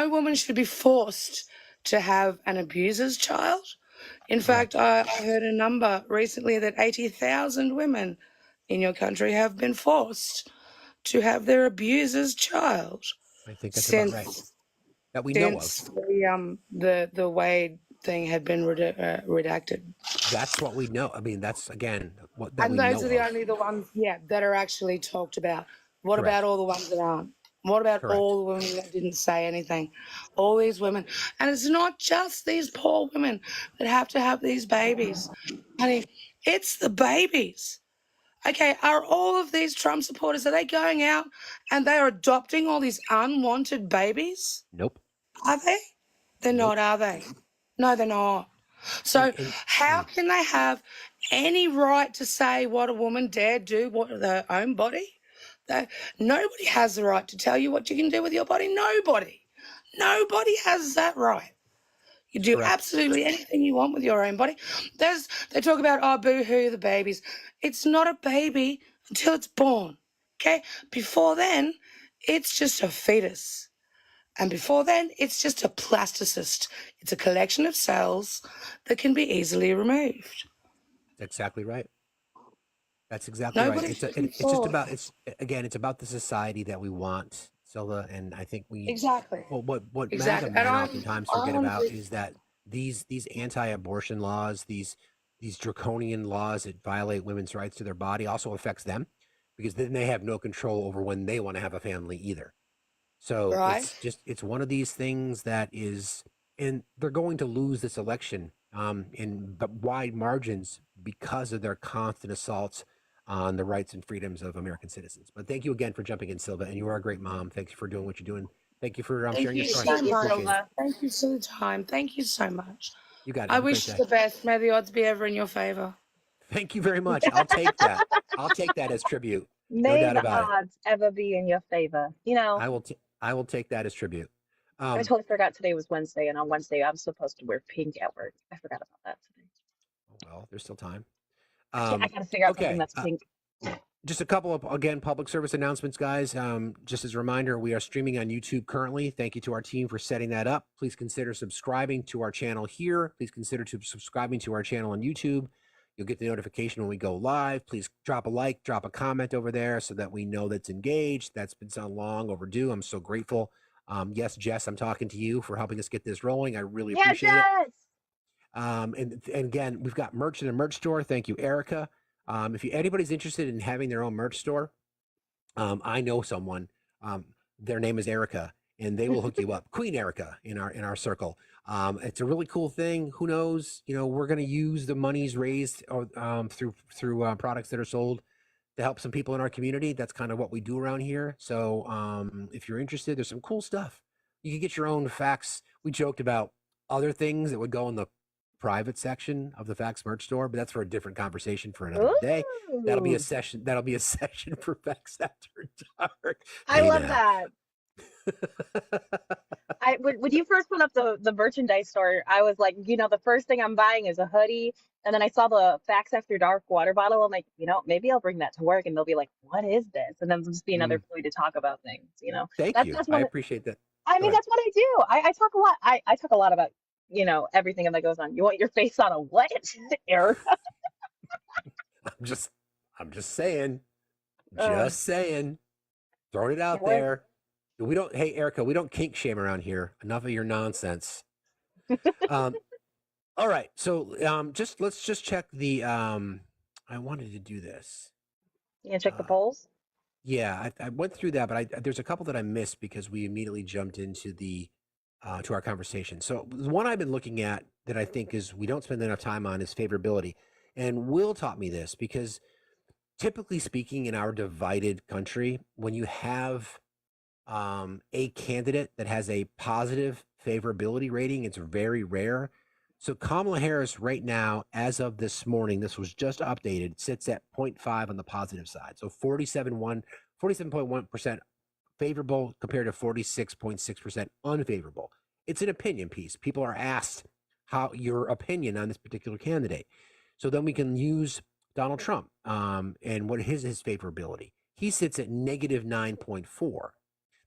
woman should be forced to have an abuser's child. In fact, I heard a number recently that 80,000 women in your country have been forced to have their abuser's child. I think that's about right. That we know of. Since the Wade thing had been redacted. That's what we know. I mean, that's again what that and we those know are the of. only the ones, that are actually talked about. What about all the ones that aren't? What about all the women that didn't say anything? All these women. And it's not just these poor women that have to have these babies. Honey, it's the babies. Okay, are all of these Trump supporters, are they going out and they are adopting all these unwanted babies? Nope. Are they? They're Nope. not, are they? No, they're not. So how can they have any right to say what a woman dare do with their own body? Nobody has the right to tell you what you can do with your body. Nobody. Nobody has that right. You do Correct. absolutely anything you want with your own body. They talk about, oh, boo-hoo, the babies. It's not a baby until it's born, okay? Before then, it's just a fetus. And before then, it's just a plastocyst. It's a collection of cells that can be easily removed. That's exactly right. That's exactly right. Nobody's It's just about, it's about the society that we want, Silva. And I think Exactly. what Exactly. MAGA And men oftentimes I forget want about to is that these anti-abortion laws, these draconian laws that violate women's rights to their body also affects them, because then they have no control over when they want to have a family either. So Right. it's one of these things that is, and they're going to lose this election in wide margins because of their constant assaults on the rights and freedoms of American citizens. But thank you again for jumping in, Silva, and you are a great mom. Thank you for doing what you're doing. Thank you for Thank sharing you your story. so much. Appreciate it. Thank you for the time. Thank you so much. You got it. I Have a great wish you day. the best. May the odds be ever in your favor. Thank you very much. I'll take that. I'll take that as tribute. No May doubt the about it. odds ever be in your favor. You know, I will take that as tribute. I totally forgot today was Wednesday, and on Wednesday I'm supposed to wear pink at work. I forgot about that today. Well, there's still time. I gotta figure out something Okay. that's pink. Just a couple of, again, public service announcements, guys. Just as a reminder, we are streaming on YouTube currently. Thank you to our team for setting that up. Please consider subscribing to our channel here. Please consider subscribing to our channel on YouTube. You'll get the notification when we go live. Please drop a like, drop a comment over there so that we know that's engaged. That's been so long overdue. I'm so grateful. Yes, Jess, I'm talking to you for helping us get this rolling. I really appreciate it. And again, we've got merch in the merch store. Thank you, Erica. If anybody's interested in having their own merch store, I know someone. Their name is Erica, and they will hook you up. Queen Erica in our circle. It's a really cool thing. Who knows? We're going to use the monies raised through products that are sold to help some people in our community. That's kind of what we do around here. So if you're interested, there's some cool stuff. You can get your own facts. We joked about other things that would go in the private section of the Facts merch store, but that's for a different conversation for another day. That'll be a session for Facts After Dark. I love that. When you first put up the merchandise store, I was like, the first thing I'm buying is a hoodie. And then I saw the Facts After Dark water bottle. I'm like, maybe I'll bring that to work, and they'll be like, what is this? And then it'll just be another point to talk about things, Thank you. That's I appreciate that. I mean, that's what I do. I talk a lot. I talk a lot about, everything that goes on. You want your face on a what, Erica? I'm just saying. Throwing it out there. Hey, Erica, we don't kink shame around here. Enough of your nonsense. All right. So let's just check the I wanted to do this. You gonna check the polls? Yeah, I went through that, but there's a couple that I missed because we immediately jumped into to our conversation. So the one I've been looking at that I think we don't spend enough time on is favorability. And Will taught me this because typically speaking, in our divided country, when you have a candidate that has a positive favorability rating, it's very rare. So Kamala Harris right now, as of this morning, this was just updated, sits at 0.5 on the positive side. So 47.1% favorable compared to 46.6% unfavorable. It's an opinion piece. People are asked your opinion on this particular candidate. So then we can use Donald Trump and what is his favorability. He sits at negative 9.4.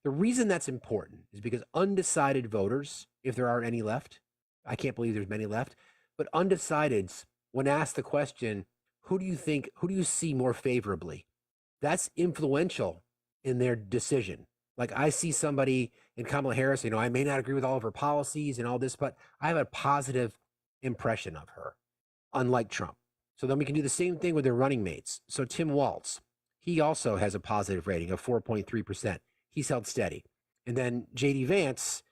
The reason that's important is because undecided voters, if there are any left, I can't believe there's many left, but undecideds, when asked the question, who do you see more favorably? That's influential in their decision. Like I see somebody in Kamala Harris, I may not agree with all of her policies and all this, but I have a positive impression of her, unlike Trump. So then we can do the same thing with their running mates. So Tim Walz, he also has a positive rating of 4.3%. He's held steady. And then JD Vance,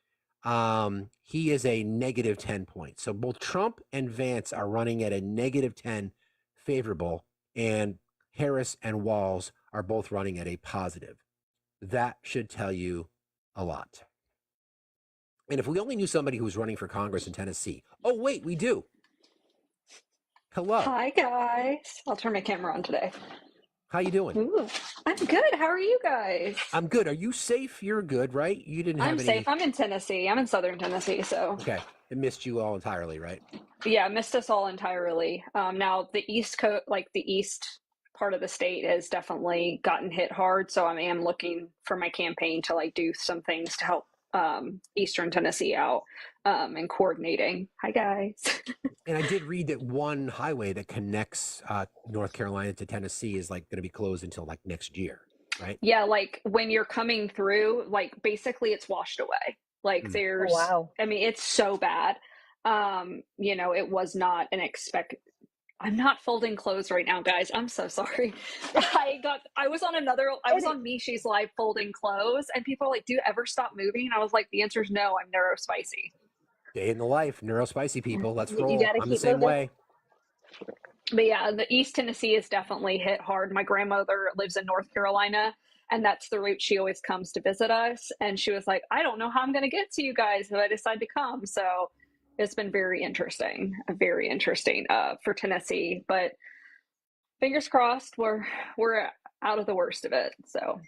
he is a negative 10 points. So both Trump and Vance are running at a negative 10 favorable, and Harris and Walz are both running at a positive. That should tell you a lot. And if we only knew somebody who was running for Congress in Tennessee. Oh, wait, we do. Hello. Hi, guys. I'll turn my camera on today. How you doing? Ooh, I'm good. How are you guys? I'm good. Are you safe? You're good, right? You didn't have I'm any... safe. I'm in Tennessee. I'm in southern Tennessee, so... Okay. It missed you all entirely, right? Yeah, missed us all entirely. Now, the East Coast, like the east part of the state has definitely gotten hit hard, so I am looking for my campaign to like do some things to help Eastern Tennessee out and coordinating. Hi, guys. And I did read that one highway that connects North Carolina to Tennessee is like going to be closed until like next year, right? Yeah, like when you're coming through, like basically it's washed away. Like there's, wow. I mean, it's so bad. You know, it was not an I'm not folding clothes right now, guys. I'm so sorry. I was on Mishi's live folding clothes, and people are like, do you ever stop moving? And I was like, the answer is no, I'm neurospicy. Day in the life, neurospicy people. Let's You roll. gotta I'm the keep same moving. way. But yeah, the East Tennessee is definitely hit hard. My grandmother lives in North Carolina, and that's the route she always comes to visit us. And she was like, I don't know how I'm going to get to you guys if I decide to come. So it's been very interesting for Tennessee. But fingers crossed, we're out of the worst of it. So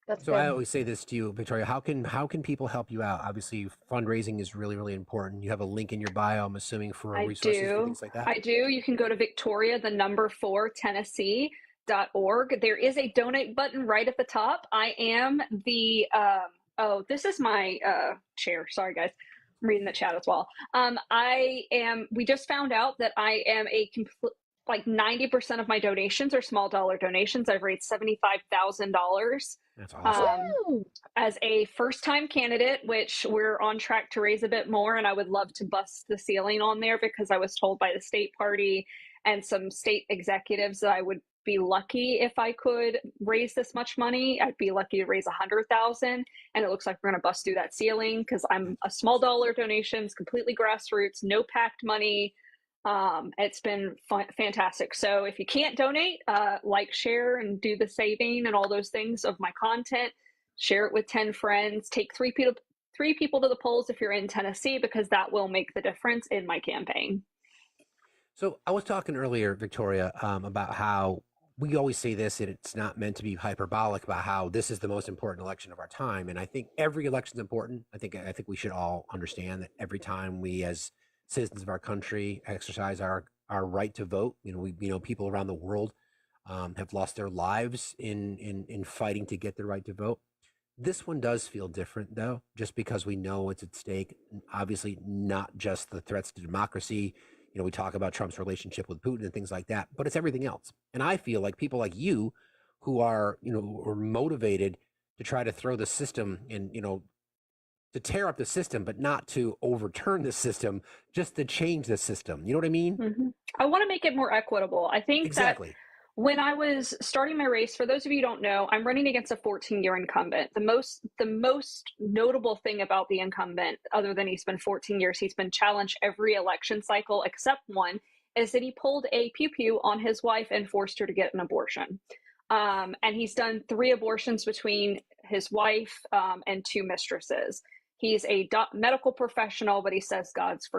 That's So good. I always say this to you, Victoria. How can people help you out? Obviously, fundraising is really, really important. You have a link in your bio, I'm assuming, for resources for things like that. I do. You can go to Victoria, the number 4 Tennessee.org. There is a donate button right at the top. I am the this is my chair. Sorry, guys. I'm reading the chat as well. We just found out that I am like 90% of my donations are small dollar donations. I've raised $75,000. That's awesome. As a first-time candidate, which we're on track to raise a bit more, and I would love to bust the ceiling on there because I was told by the state party and some state executives that I would be lucky if I could raise this much money. I'd be lucky to raise 100,000, and it looks like we're going to bust through that ceiling because I'm a small dollar donations, completely grassroots, no packed money. It's been fantastic. So if you can't donate, like, share, and do the saving and all those things of my content. Share it with 10 friends. Take 3 people to the polls if you're in Tennessee, because that will make the difference in my campaign. So I was talking earlier, Victoria, about how we always say this, and it's not meant to be hyperbolic, about how this is the most important election of our time. And I think every election is important. I think we should all understand that every time we, as citizens of our country, exercise our right to vote, people around the world have lost their lives in fighting to get the right to vote. This one does feel different, though, just because we know it's at stake. Obviously, not just the threats to democracy. We talk about Trump's relationship with Putin and things like that, but it's everything else. And I feel like people like you who are, are motivated to try to throw the system and, to tear up the system, but not to overturn the system, just to change the system. You know what I mean? Mm-hmm. I want to make it more equitable. I think exactly. That when I was starting my race, for those of you who don't know, I'm running against a 14-year incumbent. The most notable thing about the incumbent, other than he's been 14 years, he's been challenged every election cycle except one, is that he pulled a pew-pew on his wife and forced her to get an abortion. And he's done 3 abortions between his wife and 2 mistresses. He's a medical professional, but he says God's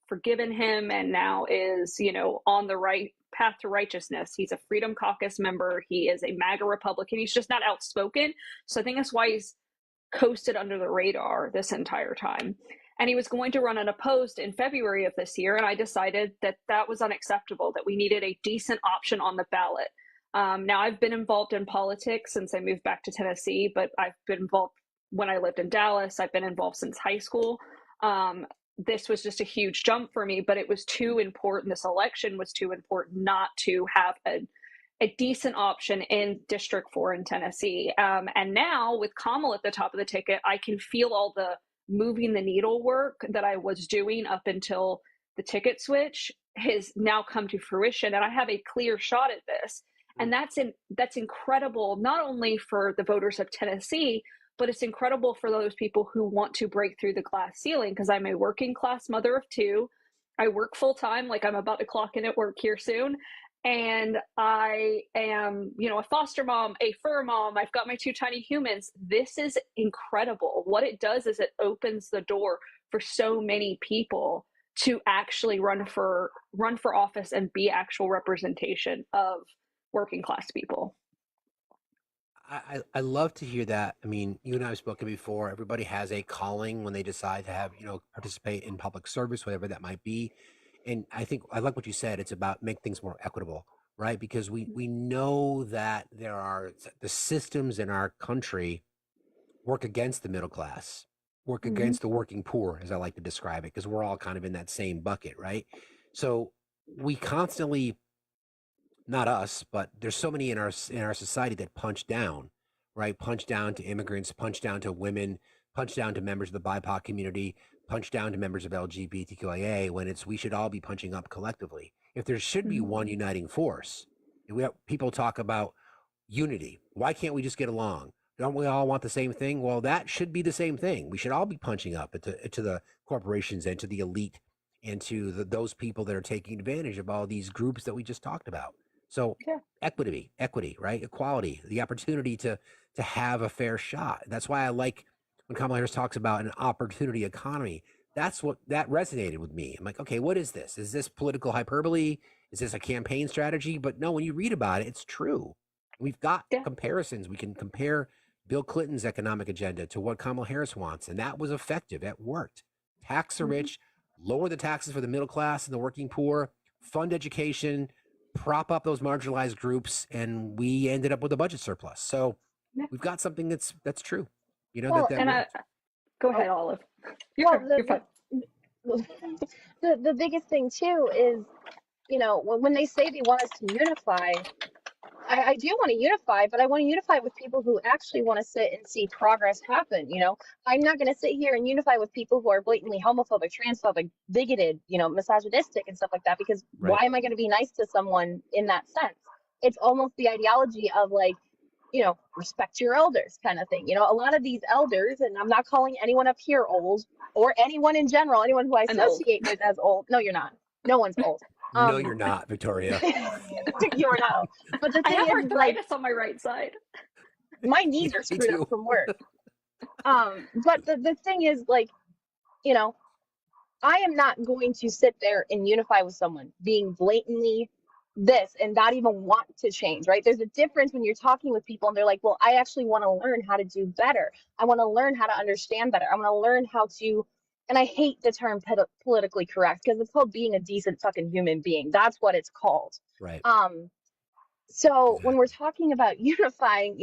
forgiven him and now is, on the right path to righteousness. He's a Freedom Caucus member. He is a MAGA Republican. He's just not outspoken. So I think that's why he's coasted under the radar this entire time. And he was going to run unopposed in February of this year. And I decided that that was unacceptable, that we needed a decent option on the ballot. Now, I've been involved in politics since I moved back to Tennessee, but I've been involved when I lived in Dallas. I've been involved since high school. This was just a huge jump for me, but it was too important. This election was too important not to have a decent option in District 4 in Tennessee. And now with Kamala at the top of the ticket, I can feel all the moving the needle work that I was doing up until the ticket switch has now come to fruition. And I have a clear shot at this. And that's incredible, not only for the voters of Tennessee, but it's incredible for those people who want to break through the glass ceiling, because I'm a working class mother of 2. I work full time, like I'm about to clock in at work here soon. and I am, a foster mom, a fur mom. I've got my 2 tiny humans. This is incredible. What it does is it opens the door for so many people to actually run for office and be actual representation of working class people. I love to hear that. I mean, you and I have spoken before. Everybody has a calling when they decide to have, participate in public service, whatever that might be. And I think I like what you said. It's about make things more equitable, right? Because we know that there are the systems in our country work against the middle class, work against the working poor, as I like to describe it, because we're all kind of in that same bucket, right? So we constantly, not us, but there's so many in our society that punch down, right? Punch down to immigrants, punch down to women, punch down to members of the BIPOC community, punch down to members of LGBTQIA. When we should all be punching up collectively. If there should be one uniting force, people talk about unity. Why can't we just get along? Don't we all want the same thing? Well, that should be the same thing. We should all be punching up to the corporations and to the elite and to those people that are taking advantage of all these groups that we just talked about. So equity, right? Equality, the opportunity to have a fair shot. That's why I like when Kamala Harris talks about an opportunity economy. That resonated with me. I'm like, okay, what is this? Is this political hyperbole? Is this a campaign strategy? But no, when you read about it, it's true. We've got comparisons. We can compare Bill Clinton's economic agenda to what Kamala Harris wants, and that was effective. It worked. Tax the rich, lower the taxes for the middle class and the working poor, fund education, prop up those marginalized groups, and we ended up with a budget surplus. So we've got something that's true. Go ahead, Olive. The biggest thing too is, when they say they want us to unify, I do want to unify, but I want to unify with people who actually want to sit and see progress happen. I'm not going to sit here and unify with people who are blatantly homophobic, transphobic, bigoted, misogynistic and stuff like that, because why am I going to be nice to someone in that sense? It's almost the ideology of respect your elders kind of thing. A lot of these elders, and I'm not calling anyone up here old or anyone in general, anyone who I associate with as old. No, you're not. No one's old. No, you're not, Victoria. You're not. But the thing I have is, arthritis on my right side. My knees are screwed up from work. But the thing is, I am not going to sit there and unify with someone being blatantly this and not even want to change, right? There's a difference when you're talking with people and they're like, well, I actually want to learn how to do better. I want to learn how to understand better. I want to learn how to, and I hate the term politically correct because it's called being a decent fucking human being. That's what it's called. Right. So when we're talking about unifying,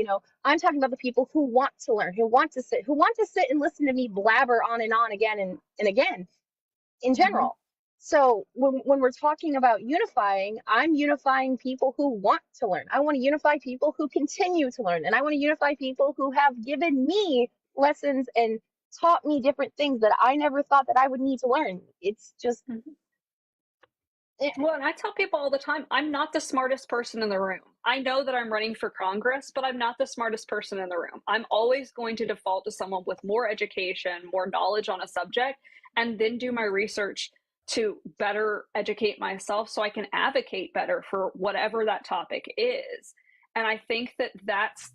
I'm talking about the people who want to learn, who want to sit and listen to me blabber on and again and again in general. So when we're talking about unifying, I'm unifying people who want to learn. I want to unify people who continue to learn. And I want to unify people who have given me lessons and taught me different things that I never thought that I would need to learn. It's just... Well, and I tell people all the time, I'm not the smartest person in the room. I know that I'm running for Congress, but I'm not the smartest person in the room. I'm always going to default to someone with more education, more knowledge on a subject, and then do my research to better educate myself so I can advocate better for whatever that topic is. And I think that that's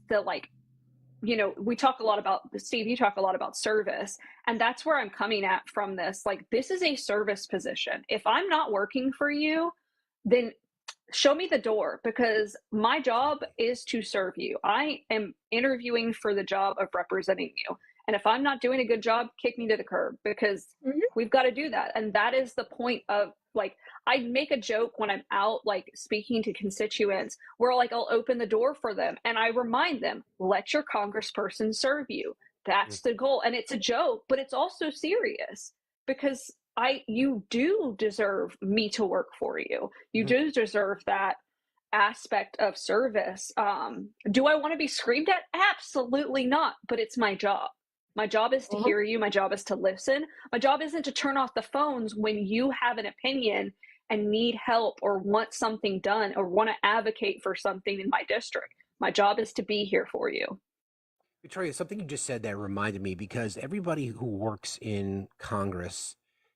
we talk a lot about, Steve, you talk a lot about service, and that's where I'm coming at from this. This is a service position. If I'm not working for you, then show me the door, because my job is to serve you. I am interviewing for the job of representing you. And if I'm not doing a good job, kick me to the curb, because we've got to do that. And that is the point of, I make a joke when I'm out, speaking to constituents, where I'll open the door for them and I remind them, let your congressperson serve you. That's the goal. And it's a joke, but it's also serious, because you do deserve me to work for you. You do deserve that aspect of service. Do I want to be screamed at? Absolutely not. But it's my job. My job is to hear you. My job is to listen. My job isn't to turn off the phones when you have an opinion and need help or want something done or want to advocate for something in my district. My job is to be here for you. Victoria, something you just said that reminded me, because everybody who works in Congress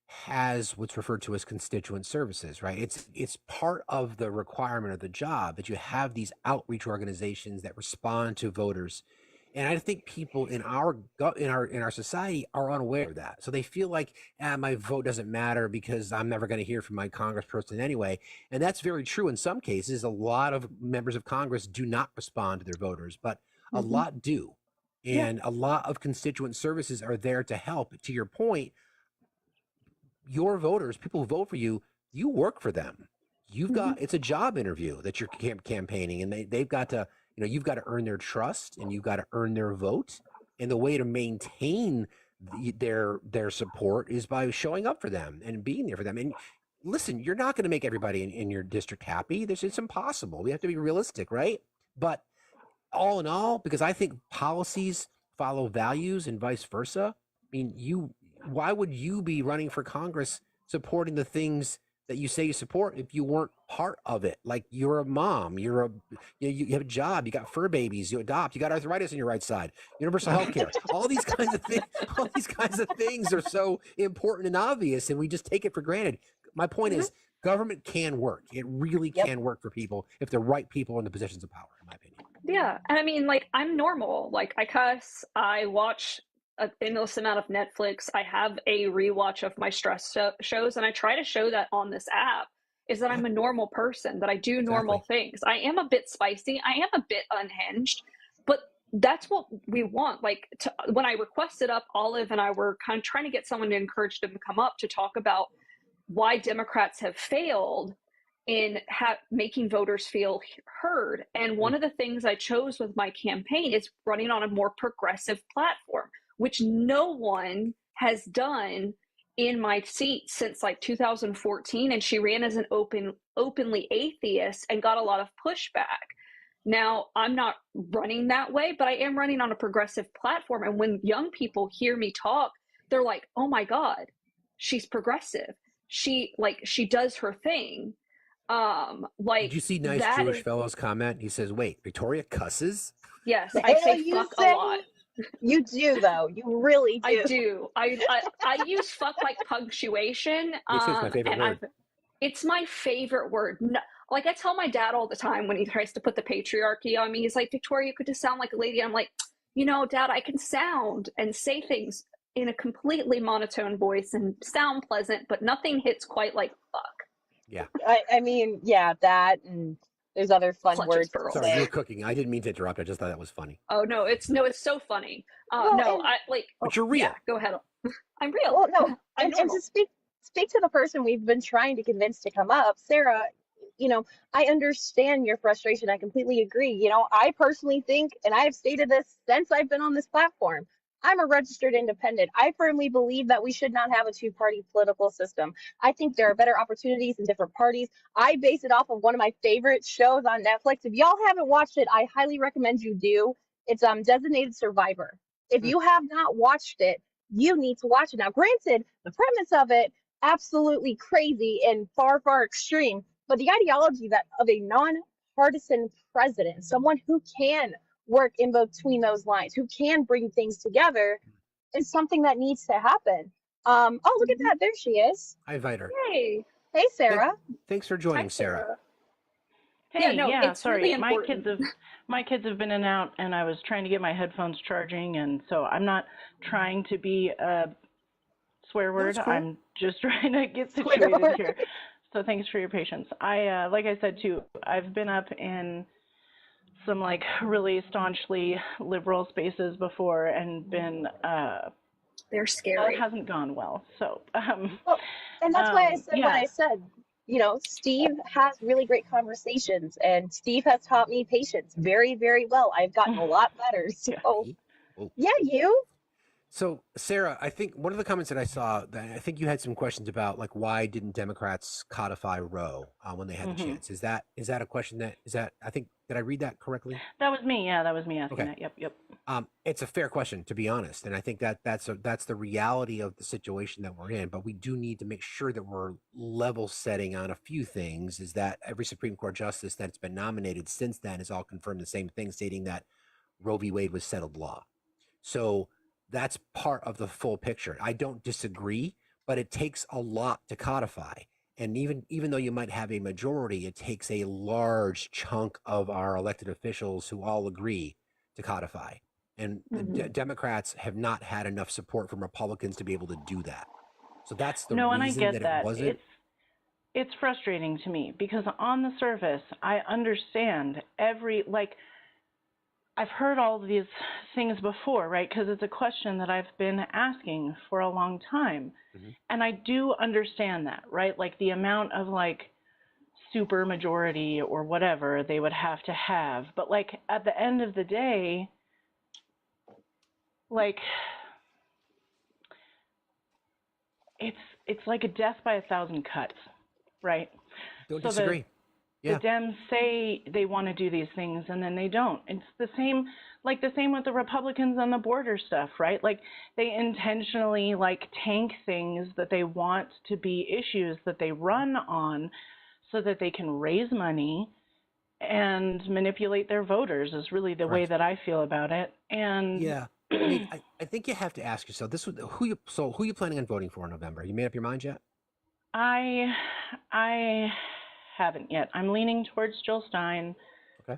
has what's referred to as constituent services, right? It's part of the requirement of the job that you have these outreach organizations that respond to voters. And I think people in our society are unaware of that. So they feel like my vote doesn't matter because I'm never going to hear from my congressperson anyway. And that's very true in some cases. A lot of members of Congress do not respond to their voters, but a lot do. And a lot of constituent services are there to help. To your point, your voters, people who vote for you, you work for them. You've got it's a job interview that you're campaigning, and they've got to, you've got to earn their trust and you've got to earn their vote. And the way to maintain their support is by showing up for them and being there for them. And listen, you're not going to make everybody in your district happy. It's impossible. We have to be realistic, right? But all in all, because I think policies follow values and vice versa. I mean, why would you be running for Congress supporting the things that you say you support if you weren't part of it? Like, you're a mom, you have a job, you got fur babies, you adopt, you got arthritis in your right side, universal health care, all these kinds of things are so important and obvious, and we just take it for granted. My point is, government can work. It really can work for people if the right people are in the positions of power, in my opinion. Yeah, and I mean, like, I'm normal. Like, I cuss, I watch an endless amount of Netflix. I have a rewatch of my stress shows, and I try to show that on this app is that I'm a normal person, that I do normal things. I am a bit spicy, I am a bit unhinged, but that's what we want. Like, when I requested up, Olive and I were kind of trying to get someone to encourage them to come up to talk about why Democrats have failed in making voters feel heard. And one of the things I chose with my campaign is running on a more progressive platform, which no one has done in my seat since like 2014. And she ran as an openly atheist and got a lot of pushback. Now, I'm not running that way, but I am running on a progressive platform. And when young people hear me talk, they're like, oh my God, she's progressive. She does her thing. Did you see Nice Jewish Fellow's comment? He says, wait, Victoria cusses? Yes, The I hell say you fuck say? a lot. You do, though. You really do. I do. I use fuck like punctuation. Me too, it's my favorite word. It's my favorite word. No, like, I tell my dad all the time when he tries to put the patriarchy on me, he's like, Victoria, you could just sound like a lady. I'm like, Dad, I can sound and say things in a completely monotone voice and sound pleasant, but nothing hits quite like fuck. Yeah. I mean, yeah, that, and there's other fun Clutches words pearls. to Sorry, you say. were cooking. I didn't mean to interrupt. I just thought that was funny. Oh no, it's so funny. Well, But you're real. Yeah, go ahead. I'm real. Well, no, I'm and to speak to the person we've been trying to convince to come up, Sarah, I understand your frustration. I completely agree. I personally think, and I have stated this since I've been on this platform, I'm a registered independent. I firmly believe that we should not have a two-party political system. I think there are better opportunities in different parties. I base it off of one of my favorite shows on Netflix. If y'all haven't watched it, I highly recommend you do. It's Designated Survivor. If you have not watched it, you need to watch it. Now, granted, the premise of it, absolutely crazy and far, far extreme, but the ideology that of a nonpartisan president, someone who can work in between those lines, who can bring things together, is something that needs to happen. Oh, look at that. There she is. I invite her. Hey, Sarah. Thanks for joining, Sarah. Hey, Yeah, it's sorry. really my important. kids have been in and out, and I was trying to get my headphones charging, and so I'm not trying to be a swear word. That's cool. I'm just trying to get situated here. So thanks for your patience. I like I said too, I've been up in some like really staunchly liberal spaces before and been they're scary. It hasn't gone well. So Well, and that's why I said what I said. Steve has really great conversations, and Steve has taught me patience very, very well. I've gotten a lot better. So, yeah, you. So, Sarah, I think one of the comments that I saw, that I think you had some questions about, like, why didn't Democrats codify Roe when they had the chance? Is that a question did I read that correctly? That was me. Yeah, that was me asking that. Yep. It's a fair question, to be honest, and I think that's the reality of the situation that we're in. But we do need to make sure that we're level setting on a few things. Is that every Supreme Court justice that's been nominated since then has all confirmed the same thing, stating that Roe v. Wade was settled law. So that's part of the full picture. I don't disagree, but it takes a lot to codify. And even though you might have a majority, it takes a large chunk of our elected officials who all agree to codify. And the Democrats have not had enough support from Republicans to be able to do that. So that's the No, and I reason get that it that. wasn't. It's frustrating to me because on the surface, I understand I've heard all of these things before, right? Because it's a question that I've been asking for a long time. And I do understand that, right? Like the amount of super majority or whatever they would have to have. But at the end of the day, it's like a death by a thousand cuts, right? Don't So disagree. the Dems say they want to do these things and then they don't. It's the same with the Republicans on the border stuff, right? Like they intentionally tank things that they want to be issues that they run on so that they can raise money and manipulate their voters is really the way that I feel about it. And Yeah. I mean, I think you have to ask yourself who you planning on voting for in November? You made up your mind yet? I haven't yet. I'm leaning towards Jill Stein. Okay.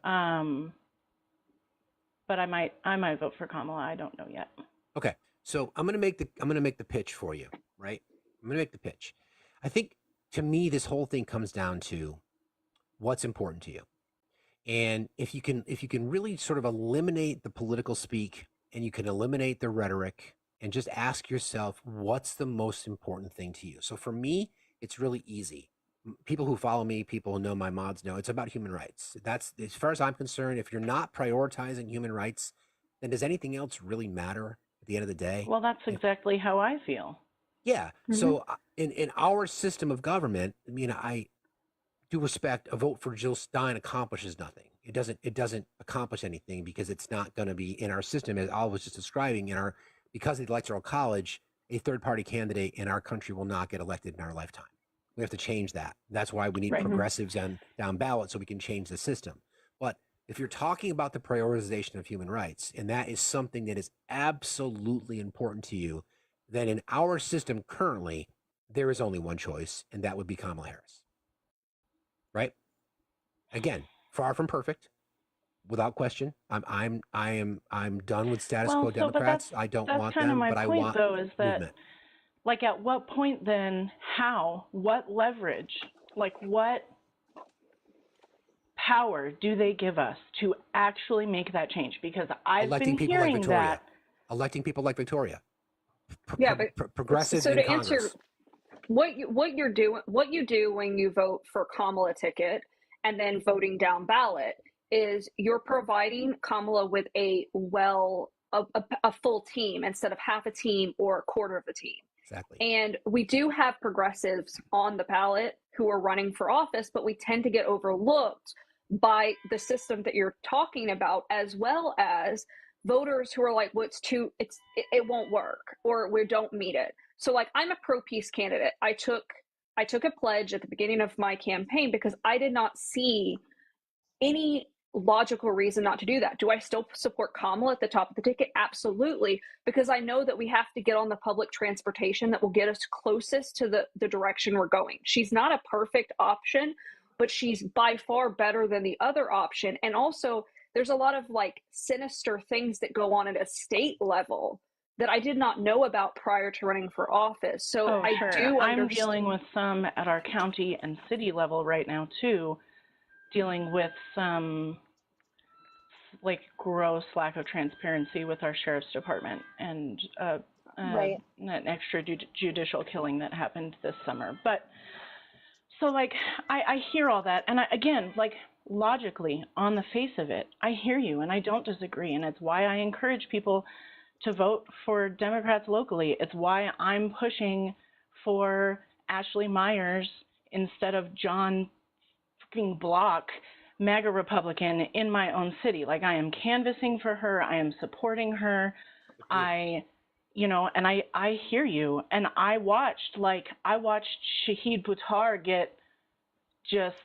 But I might vote for Kamala. I don't know yet. Okay. So I'm gonna make the pitch for you, right? I'm gonna make the pitch. I think to me this whole thing comes down to what's important to you. And if you can really sort of eliminate the political speak and you can eliminate the rhetoric and just ask yourself what's the most important thing to you. So for me, it's really easy. People who follow me, people who know my mods know it's about human rights. That's as far as I'm concerned. If you're not prioritizing human rights, then does anything else really matter at the end of the day? Well, that's exactly how I feel. Yeah. So in our system of government, I mean, I do respect a vote for Jill Stein accomplishes nothing. It doesn't accomplish anything because it's not going to be in our system, as I was just describing, because of the electoral college, a third party candidate in our country will not get elected in our lifetime. We have to change that. That's why we need progressives down ballot so we can change the system. But if you're talking about the prioritization of human rights, and that is something that is absolutely important to you, then in our system currently, there is only one choice, and that would be Kamala Harris. Right? Again, far from perfect, without question. I'm done with status quo Democrats. I don't want them, but I want movement. At what point then, how, what leverage, what power do they give us to actually make that change? Because I've been hearing that. Electing people like Victoria. so Progressives in to Congress. answer what you do when you vote for Kamala ticket and then voting down ballot is you're providing Kamala with a full team instead of half a team or a quarter of a team. Exactly. And we do have progressives on the ballot who are running for office, but we tend to get overlooked by the system that you're talking about, as well as voters who are like, well, it won't work, or we don't meet it. So I'm a pro-peace candidate. I took a pledge at the beginning of my campaign because I did not see any logical reason not to do that. Do I still support Kamala at the top of the ticket? Absolutely, because I know that we have to get on the public transportation that will get us closest to the direction we're going. She's not a perfect option, but she's by far better than the other option. And also, there's a lot of sinister things that go on at a state level that I did not know about prior to running for office. So I'm dealing with some at our county and city level right now too, dealing with some gross lack of transparency with our sheriff's department and an extrajudicial killing that happened this summer. But so I hear all that, and again, logically, on the face of it, I hear you and I don't disagree, and it's why I encourage people to vote for Democrats locally. It's why I'm pushing for Ashley Myers instead of John fucking Block, MAGA Republican, in my own city. I am canvassing for her. I am supporting her. I hear you. And I watched Shahid Buttar get just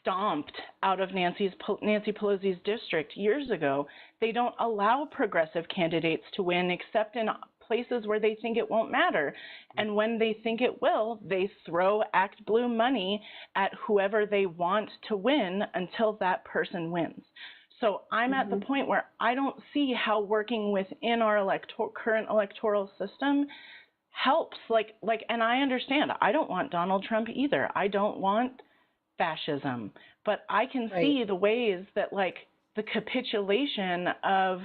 stomped out of Nancy Pelosi's district years ago. They don't allow progressive candidates to win except in places where they think it won't matter. And when they think it will, they throw Act Blue money at whoever they want to win until that person wins. So I'm at the point where I don't see how working within our current electoral system helps. And I understand, I don't want Donald Trump either. I don't want fascism, but I can see the ways that the capitulation of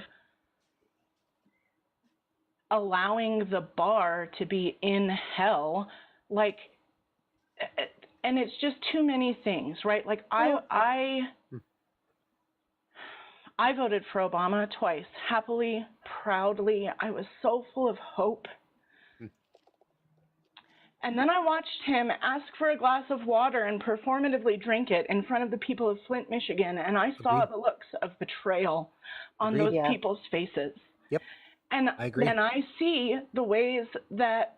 allowing the bar to be in hell, and it's just too many things, right? I voted for Obama twice, happily, proudly. I was so full of hope. And then I watched him ask for a glass of water and performatively drink it in front of the people of Flint, Michigan, and I saw the looks of betrayal on those people's faces. Yep. And I agree. then I see the ways that...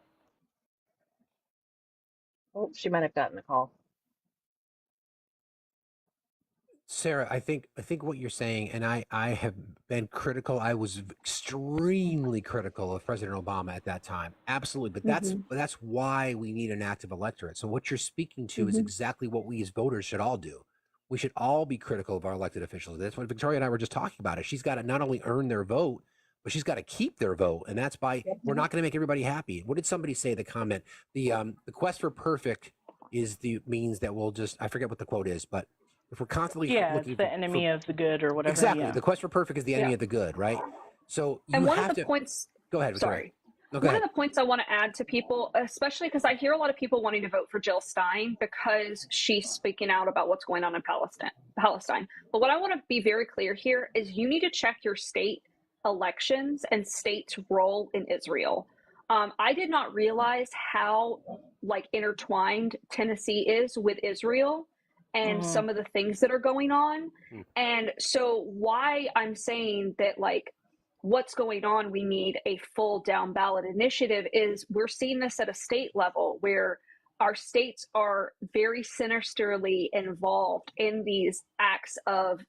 Oh, she might have gotten the call. Sarah, I think what you're saying, and I have been critical. I was extremely critical of President Obama at that time. Absolutely. But that's why we need an active electorate. So what you're speaking to is exactly what we as voters should all do. We should all be critical of our elected officials. That's what Victoria and I were just talking about. She's got to not only earn their vote, but she's got to keep their vote. And that's by, we're not going to make everybody happy. What did somebody say, the comment? The quest for perfect means that we'll just, I forget what the quote is, but if we're constantly looking it's the enemy of the good or whatever. Exactly. The quest for perfect is the enemy of the good, right? So you have to... points... Go ahead, Victoria. Sorry. No, go One ahead. of the points I want to add to people, especially because I hear a lot of people wanting to vote for Jill Stein because she's speaking out about what's going on in Palestine. But what I want to be very clear here is you need to check your state elections and state's role in Israel. I did not realize how intertwined Tennessee is with Israel and some of the things that are going on. And so why I'm saying that what's going on, we need a full down ballot initiative is we're seeing this at a state level where our states are very sinisterly involved in these acts of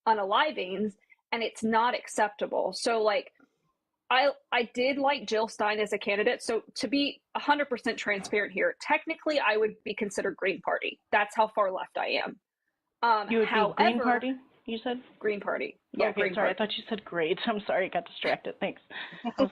unalivings, and it's not acceptable. So I did like Jill Stein as a candidate. So to be 100% transparent here, technically I would be considered Green Party. That's how far left I am. You would be Green Party, you said? Green Party. Yeah, okay, Green sorry, Party. I thought you said great. I'm sorry, I got distracted. Thanks.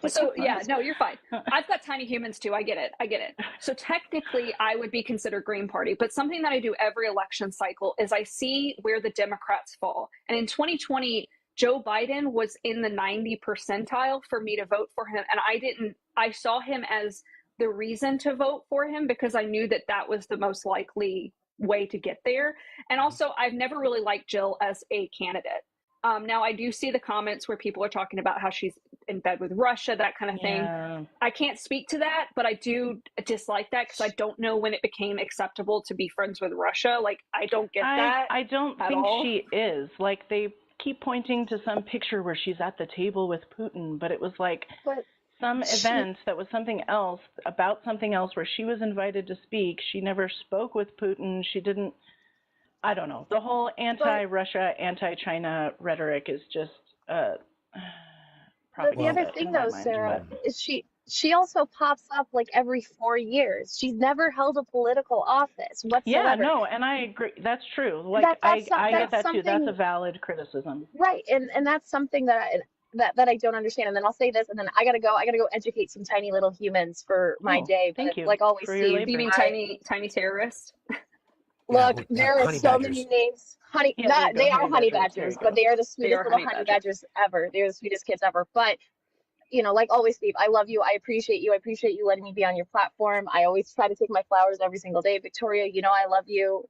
So yeah, no, you're fine. I've got tiny humans too. I get it. So technically I would be considered Green Party, but something that I do every election cycle is I see where the Democrats fall. And in 2020, Joe Biden was in the 90 percentile for me to vote for him. And I saw him as the reason to vote for him because I knew that that was the most likely way to get there. And also, I've never really liked Jill as a candidate. Now, I do see the comments where people are talking about how she's in bed with Russia, that kind of thing. I can't speak to that, but I do dislike that because I don't know when it became acceptable to be friends with Russia. I don't get that. I don't think she is. They keep pointing to some picture where she's at the table with Putin, but it was some event that was something else, about something else where she was invited to speak. She never spoke with Putin. She didn't, I don't know. The whole anti-Russia, anti-China rhetoric is just But the other thing though, Sarah, is she also pops up every 4 years. She's never held a political office whatsoever. Yeah, no, and I agree. That's true. I get that too. That's a valid criticism. Right, and that's something that I don't understand. And then I'll say this, and then I gotta go educate some tiny little humans for my day. Thank you. Like always, Steve. You mean tiny terrorists? Look, there are so many names. They are honey badgers, but they are the sweetest little honey badgers ever. They're the sweetest kids ever. But like always, Steve, I love you. I appreciate you. I appreciate you letting me be on your platform. I always try to take my flowers every single day. Victoria, I love you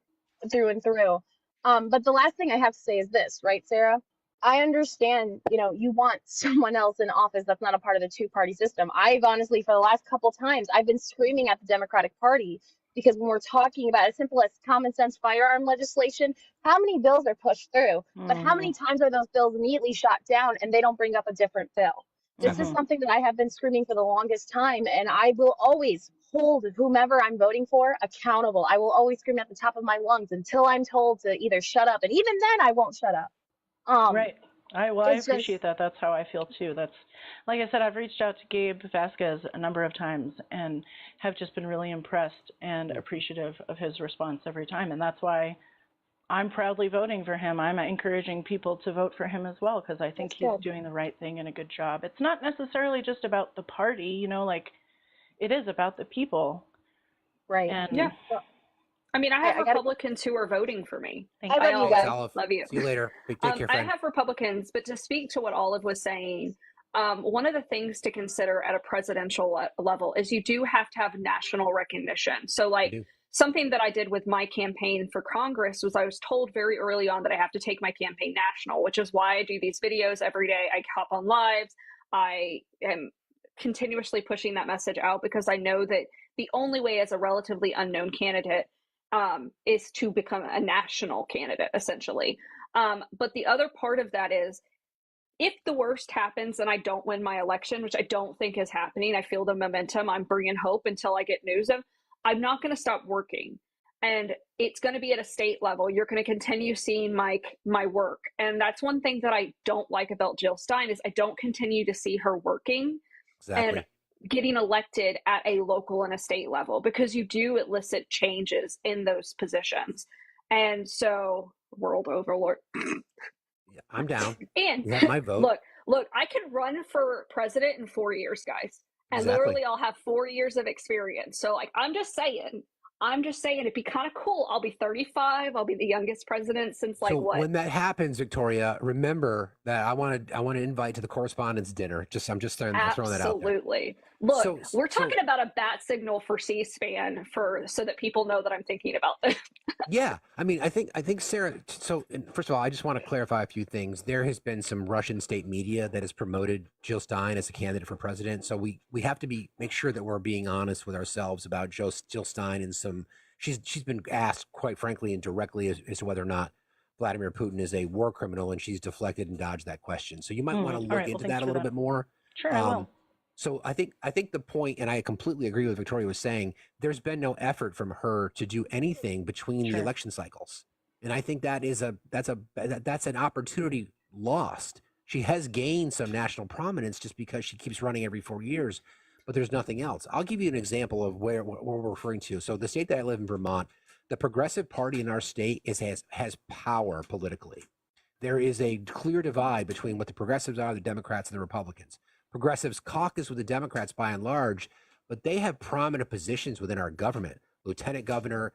through and through. But the last thing I have to say is this, right, Sarah? I understand, you want someone else in office that's not a part of the two-party system. I've honestly, for the last couple times, I've been screaming at the Democratic Party because when we're talking about as simple as common sense firearm legislation, how many bills are pushed through? But how many times are those bills immediately shot down and they don't bring up a different bill? This is something that I have been screaming for the longest time, and I will always hold whomever I'm voting for accountable. I will always scream at the top of my lungs until I'm told to either shut up, and even then I won't shut up. Right. I It's just appreciate that. That's how I feel too. That's, like I said, I've reached out to Gabe Vasquez a number of times and have just been really impressed and appreciative of his response every time. And that's why I'm proudly voting for him. I'm encouraging people to vote for him as well, because I think that's he's good. doing the right thing and a good job. It's not necessarily just about the party, you know, like it is about the people. Right. And Yeah. I mean, I have I gotta. Republicans who are voting for me. Thank I you. love you Thanks, guys. Olive. Love you. See you later. Take care, I friend. have Republicans, but to speak to what Olive was saying, one of the things to consider at a presidential level is you do have to have national recognition. So, like, something that I did with my campaign for Congress was I was told very early on that I have to take my campaign national, which is why I do these videos every day. I hop on lives. I am continuously pushing that message out because I know that the only way as a relatively unknown candidate is to become a national candidate, essentially. But the other part of that is if the worst happens and I don't win my election, which I don't think is happening, I feel the momentum, I'm bringing hope until I get news of, I'm not going to stop working. And it's going to be at a state level. You're going to continue seeing my work. And that's one thing that I don't like about Jill Stein is I don't continue to see her working and getting elected at a local and a state level, because you do elicit changes in those positions. And so, world overlord. I'm down. And You have my vote. look, I can run for president in 4 years, guys. And literally I'll have 4 years of experience. So, like, I'm just saying it'd be kind of cool. I'll be 35. I'll be the youngest president since, like, So what? when that happens, Victoria, remember that I want to invite to the correspondence dinner. I'm just throwing that out there. Absolutely. Look, we're talking about a bat signal for C-SPAN so that people know that I'm thinking about this. Yeah, I mean, I think Sarah. So first of all, I just want to clarify a few things. There has been some Russian state media that has promoted Jill Stein as a candidate for president. So we have to make sure that we're being honest with ourselves about Jill Stein and some. She's been asked, quite frankly and directly, as to whether or not Vladimir Putin is a war criminal, and she's deflected and dodged that question. So you might want to look into that a little bit more. Sure, I will. So I think the point, and I completely agree with Victoria was saying, there's been no effort from her to do anything between the election cycles, and I think that's an opportunity lost. She has gained some national prominence just because she keeps running every 4 years, but there's nothing else. I'll give you an example of where we're referring to. So the state that I live in, Vermont, the Progressive Party in our state has power politically. There is a clear divide between what the progressives are, the Democrats, and the Republicans. Progressives caucus with the Democrats by and large, but they have prominent positions within our government, lieutenant governor,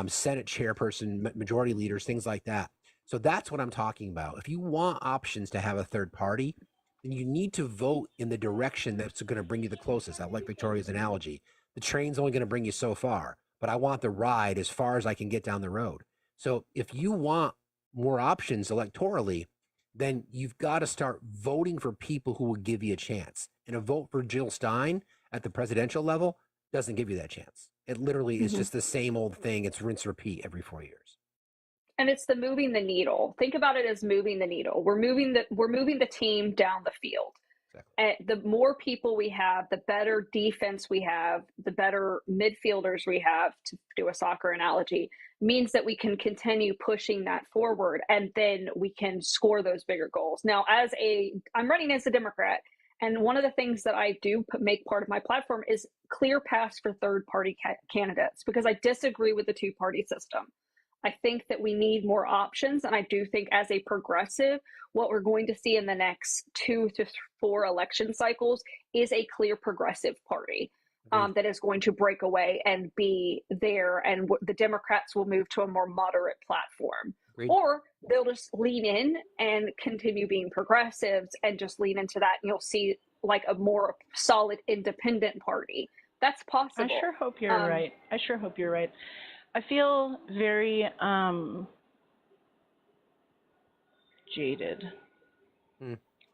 Senate chairperson, majority leaders, things like that. So that's what I'm talking about. If you want options to have a third party, then you need to vote in the direction that's going to bring you the closest. I like Victoria's analogy. The train's only going to bring you so far, but I want the ride as far as I can get down the road. So if you want more options electorally, then you've got to start voting for people who will give you a chance. And a vote for Jill Stein at the presidential level doesn't give you that chance. It literally is just the same old thing. It's rinse repeat every 4 years. And it's the moving the needle. Think about it as moving the needle. We're moving the team down the field. And the more people we have, the better defense we have, the better midfielders we have, to do a soccer analogy, means that we can continue pushing that forward, and then we can score those bigger goals. Now, I'm running as a Democrat, and one of the things that I do make part of my platform is clear paths for third-party candidates, because I disagree with the two-party system. I think that we need more options, and I do think as a progressive, what we're going to see in the next 2 to 4 election cycles is a clear progressive party that is going to break away and be there, and the Democrats will move to a more moderate platform. Or they'll just lean in and continue being progressives and just lean into that, and you'll see like a more solid independent party. That's possible. I sure hope you're right. I feel very jaded.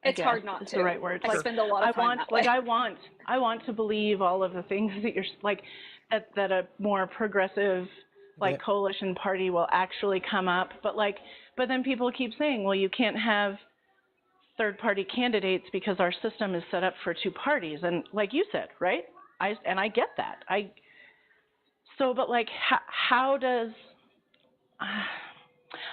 It's hard not It's to. the right word. I spend a lot of time that way. I want to believe all of the things that you're like that a more progressive coalition party will actually come up, but then people keep saying, well, you can't have third party candidates because our system is set up for two parties, and like you said, right? I get that. But how does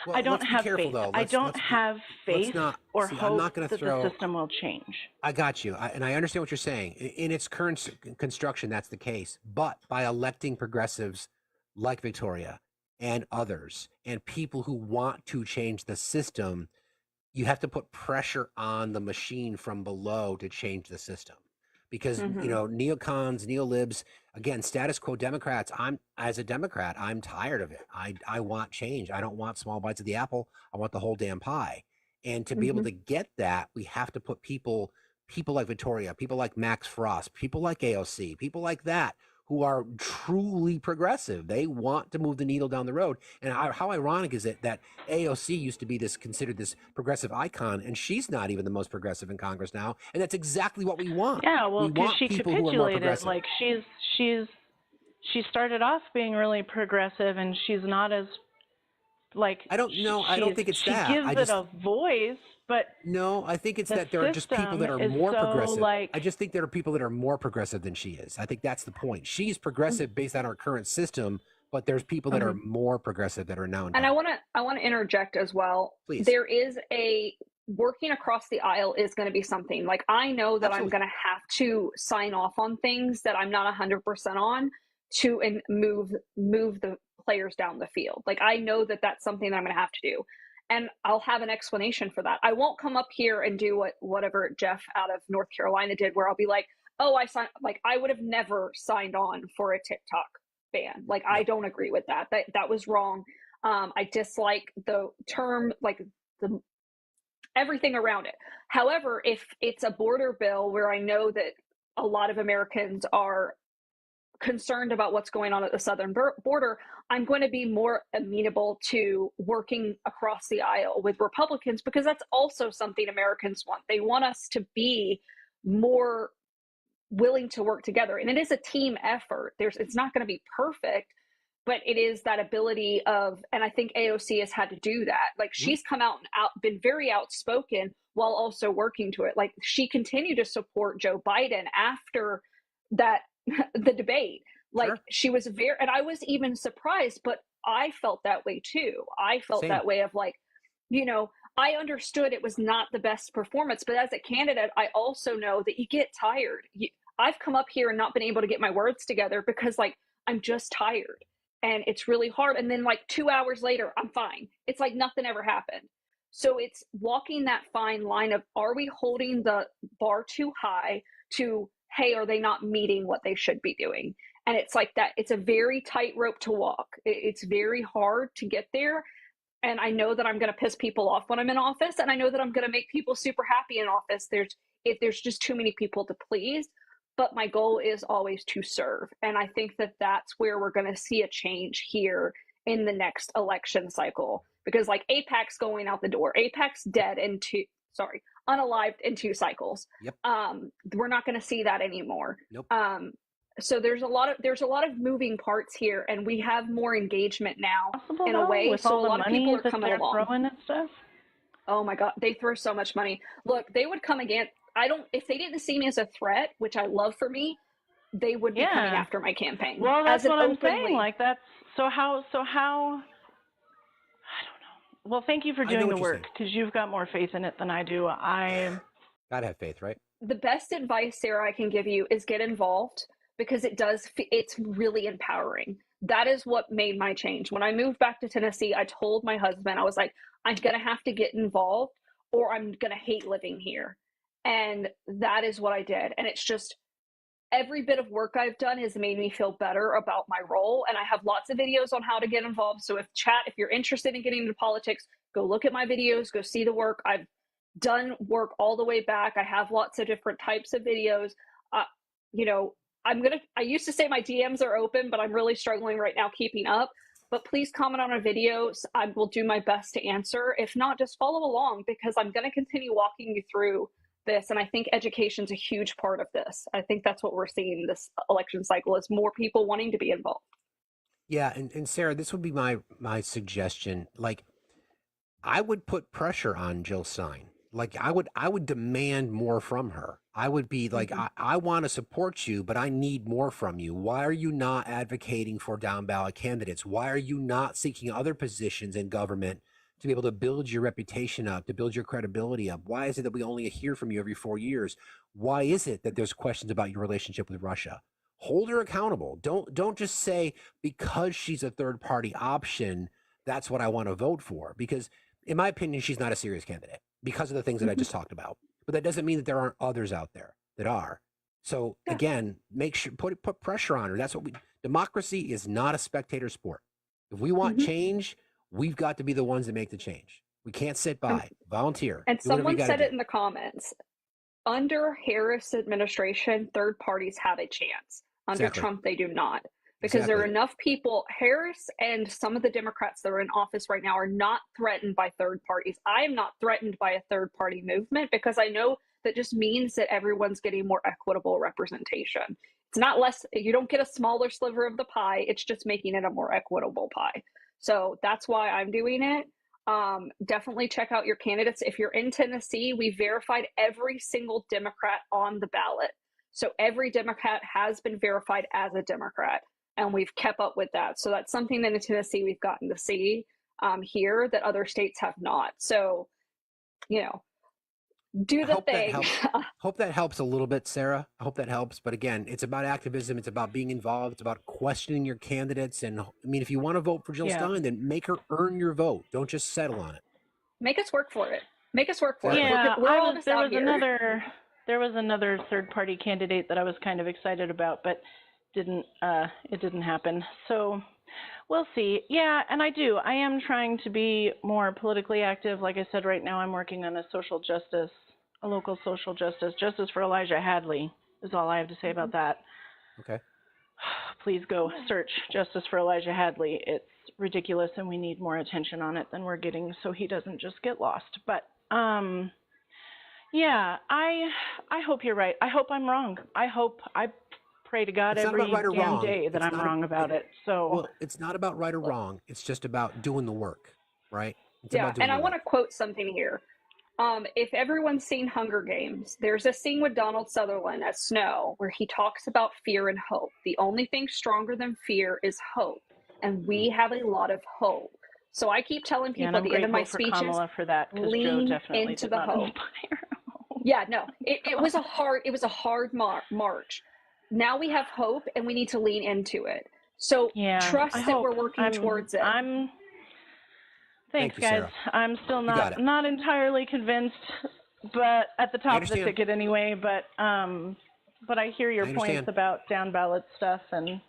Well, I don't let's be have careful faith. though. I don't Let's have faith not or see. I'm hope not going to that the throw. system will change. I got you, and I understand what you're saying. In its current construction, that's the case. But by electing progressives like Victoria and others, and people who want to change the system, you have to put pressure on the machine from below to change the system. Because neocons, neolibs, again, status quo Democrats. As a Democrat, I'm tired of it. I want change. I don't want small bites of the apple. I want the whole damn pie. And to be able to get that, we have to put people like Victoria, people like Max Frost, people like AOC, people like that, who are truly progressive. They want to move the needle down the road. And how ironic is it that AOC used to be considered this progressive icon, and she's not even the most progressive in Congress now. And that's exactly what we want. Yeah, well, We because want she people who are more capitulated. progressive. Like she started off being really progressive, and she's not as like. I don't know. I don't think it's that. She gives it a voice, but no, I think it's the that there are just people that are system is more so, progressive. like- I just think there are people that are more progressive than she is. I think that's the point. She's progressive based on our current system, but there's people that are more progressive that are now in And power. I want to interject as well. Please. There is working across the aisle is going to be something. Like, I know that I'm going to have to sign off on things that I'm not 100% on to move the players down the field. Like, I know that that's something that I'm going to have to do. And I'll have an explanation for that. I won't come up here and do whatever Jeff out of North Carolina did, where I'll be like, oh, I would have never signed on for a TikTok ban. Like, I don't agree with that. That was wrong. I dislike the term, like the everything around it. However, if it's a border bill where I know that a lot of Americans are concerned about what's going on at the southern border, I'm going to be more amenable to working across the aisle with Republicans, because that's also something Americans want. They want us to be more willing to work together, and it is a team effort. It's not going to be perfect, but it is that ability of, and I think AOC has had to do that. Like, she's come out and been very outspoken while also working to it. Like, she continued to support Joe Biden after that, the debate. Like, she was and I was even surprised, but I felt that way too. I felt Same. that way of like, I understood it was not the best performance, but as a candidate, I also know that you get tired. I've come up here and not been able to get my words together because, like, I'm just tired. And it's really hard. And then, like, 2 hours later, I'm fine. It's like nothing ever happened. So it's walking that fine line of, are we holding the bar too high to, hey, are they not meeting what they should be doing? And it's like that. It's a very tight rope to walk. It's very hard to get there. And I know that I'm going to piss people off when I'm in office. And I know that I'm going to make people super happy in office. There's just too many people to please. But my goal is always to serve. And I think that that's where we're going to see a change here in the next election cycle. Because, like, AIPAC's going out the door. AIPAC's dead unalived in 2 cycles. Yep. We're not going to see that anymore. Nope. So there's a lot of moving parts here, and we have more engagement now in a though, way. with So all a the lot of money people are that coming they're along. throwing and stuff. Oh my God, they throw so much money. Look, they would come again. If they didn't see me as a threat, which I love for me, they would be coming after my campaign. Well, that's as what I'm saying. openly. Like, that's so how I don't know. Well, thank you for I know doing what the you're work, because you've got more faith in it than I do. Gotta have faith, right? The best advice, Sarah, I can give you is get involved, because it's really empowering. That is what made my change. When I moved back to Tennessee, I told my husband, I was like, I'm going to have to get involved or I'm going to hate living here. And that is what I did. And it's just, every bit of work I've done has made me feel better about my role. And I have lots of videos on how to get involved. So if you're interested in getting into politics, go look at my videos, go see the work. I've done work all the way back. I have lots of different types of videos. I used to say my DMs are open, but I'm really struggling right now keeping up. But please comment on our videos. I will do my best to answer. If not, just follow along, because I'm going to continue walking you through this. And I think education's a huge part of this. I think that's what we're seeing this election cycle, is more people wanting to be involved. Yeah, and Sarah, this would be my suggestion. Like, I would put pressure on Jill Stein. Like, I would demand more from her. I would be like, I want to support you, but I need more from you. Why are you not advocating for down ballot candidates? Why are you not seeking other positions in government to be able to build your reputation up, to build your credibility up? Why is it that we only hear from you every 4 years? Why is it that there's questions about your relationship with Russia? Hold her accountable. Don't just say because she's a third party option, that's what I want to vote for. Because in my opinion, she's not a serious candidate because of the things that I just talked about. But that doesn't mean that there aren't others out there that are. So again, make sure put pressure on her. That's what democracy is not a spectator sport. If we want change, we've got to be the ones that make the change. We can't sit by. Volunteer. And Do whatever you someone gotta said it do. in the comments. Under Harris administration, third parties have a chance. Under Exactly. Trump, they do not. Because there are Exactly. enough people, Harris and some of the Democrats that are in office right now are not threatened by third parties. I am not threatened by a third party movement because I know that just means that everyone's getting more equitable representation. It's not less, you don't get a smaller sliver of the pie, it's just making it a more equitable pie. So that's why I'm doing it. Definitely check out your candidates. If you're in Tennessee, we verified every single Democrat on the ballot. So every Democrat has been verified as a Democrat, and we've kept up with that. So that's something in Tennessee we've gotten to see here that other states have not. So, you know, do the thing. Hope that helps a little bit, Sarah. I hope that helps. But again, it's about activism. It's about being involved. It's about questioning your candidates. And I mean, if you want to vote for Jill Stein, then make her earn your vote. Don't just settle on it. Make us work for it. Make us work for it. Yeah, We're all just out here. There was another third party candidate that I was kind of excited about, but it didn't happen. So we'll see. Yeah, and I am trying to be more politically active. Like I said, right now I'm working on a local social justice for Elijah Hadley is all I have to say about that. Okay. Please go search Justice for Elijah Hadley. It's ridiculous and we need more attention on it than we're getting so he doesn't just get lost. But yeah, I hope you're right. I hope I'm wrong. I pray to God It's not every about right or damn wrong. day that It's I'm not wrong about it. So well, it's not about right or wrong. It's just about doing the work, right? It's Yeah, about doing and I the want work. to quote something here. If everyone's seen Hunger Games, there's a scene with Donald Sutherland as Snow where he talks about fear and hope. The only thing stronger than fear is hope, and we have a lot of hope. So I keep telling yeah, people and at I'm the end of my grateful for speeches, Kamala for that because Joe lean definitely into did the not hope. inspire. Yeah, no, it was a hard march. Now we have hope, and we need to lean into it. So Yeah, trust I that hope. we're working towards it. Thanks, Thank you, guys. Sarah. I'm still You got it. not entirely convinced, but at the top of the understand. ticket anyway. But I hear your I points understand. about down ballot stuff, and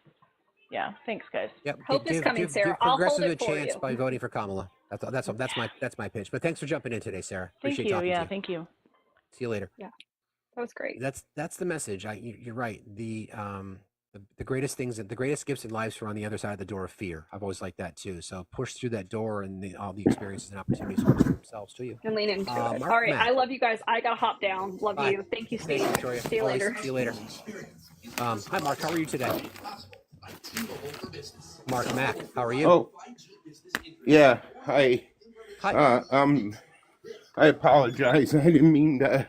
yeah, thanks, guys. Yep. Hope is coming, Sarah. Give I'll hold progressive it a for chance you. by voting for Kamala. That's my pitch. But thanks for jumping in today, Sarah. Thank Appreciate you. talking Yeah, to you. thank you. See you later. Yeah, that was great. That's the message. You're right. The greatest gifts in life are on the other side of the door of fear. I've always liked that too. So push through that door, and all the experiences and opportunities present themselves to you. And lean into it. Mark All right, Matt. I love you guys. I gotta hop down. Love Bye. you. Thank you, Steve. Thanks, Victoria. See you Always. later. See you later. Hi, Mark. How are you today? Mark Mack. How are you? Oh, yeah. Hi. Hi. I apologize. I didn't mean to.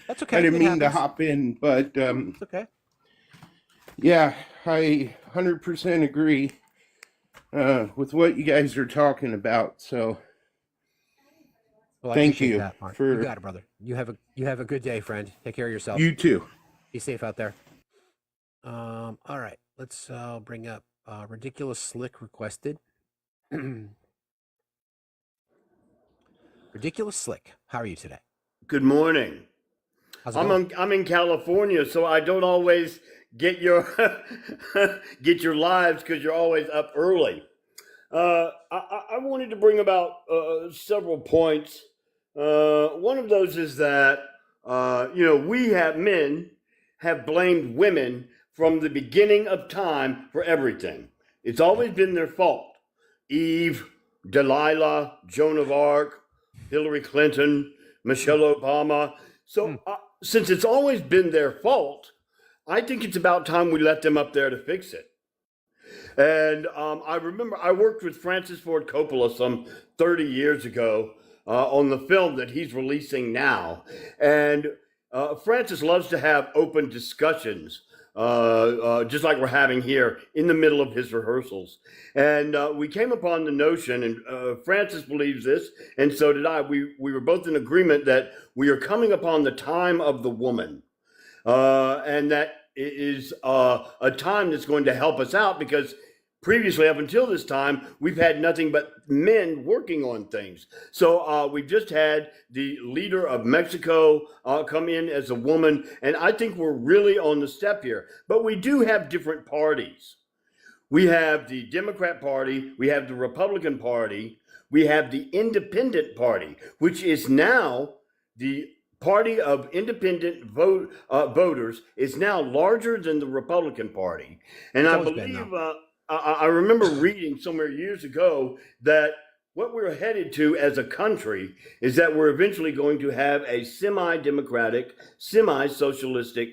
That's okay. I didn't It mean to happens. hop in, but It's okay. yeah, I 100% agree with what you guys are talking about. So, Well, I thank appreciate you that, Mark. for You got it, brother. You have a good day, friend. Take care of yourself. you too. Be safe out there. All right. Let's bring up Ridiculous Slick requested. Ridiculous Slick, how are you today? Good morning. How's it going? I'm in California, so I don't always get your get your lives because you're always up early. I wanted to bring about several points. One of those is that men have blamed women from the beginning of time for everything. It's always been their fault. Eve, Delilah, Joan of Arc, Hillary Clinton, Michelle Obama. So since it's always been their fault, I think it's about time we let them up there to fix it. And I remember I worked with Francis Ford Coppola some 30 years ago on the film that he's releasing now. And Francis loves to have open discussions just like we're having here in the middle of his rehearsals. And we came upon the notion, and Francis believes this, and so did I. We were both in agreement that we are coming upon the time of the woman. And that is a time that's going to help us out because previously, up until this time, we've had nothing but men working on things. So we've just had the leader of Mexico come in as a woman, and I think we're really on the step here. But we do have different parties. We have the Democrat Party, we have the Republican Party, we have the Independent Party, which is now the party of independent voters is now larger than the Republican Party. And I believe, I remember reading somewhere years ago that what we're headed to as a country is that we're eventually going to have a semi-democratic, semi-socialistic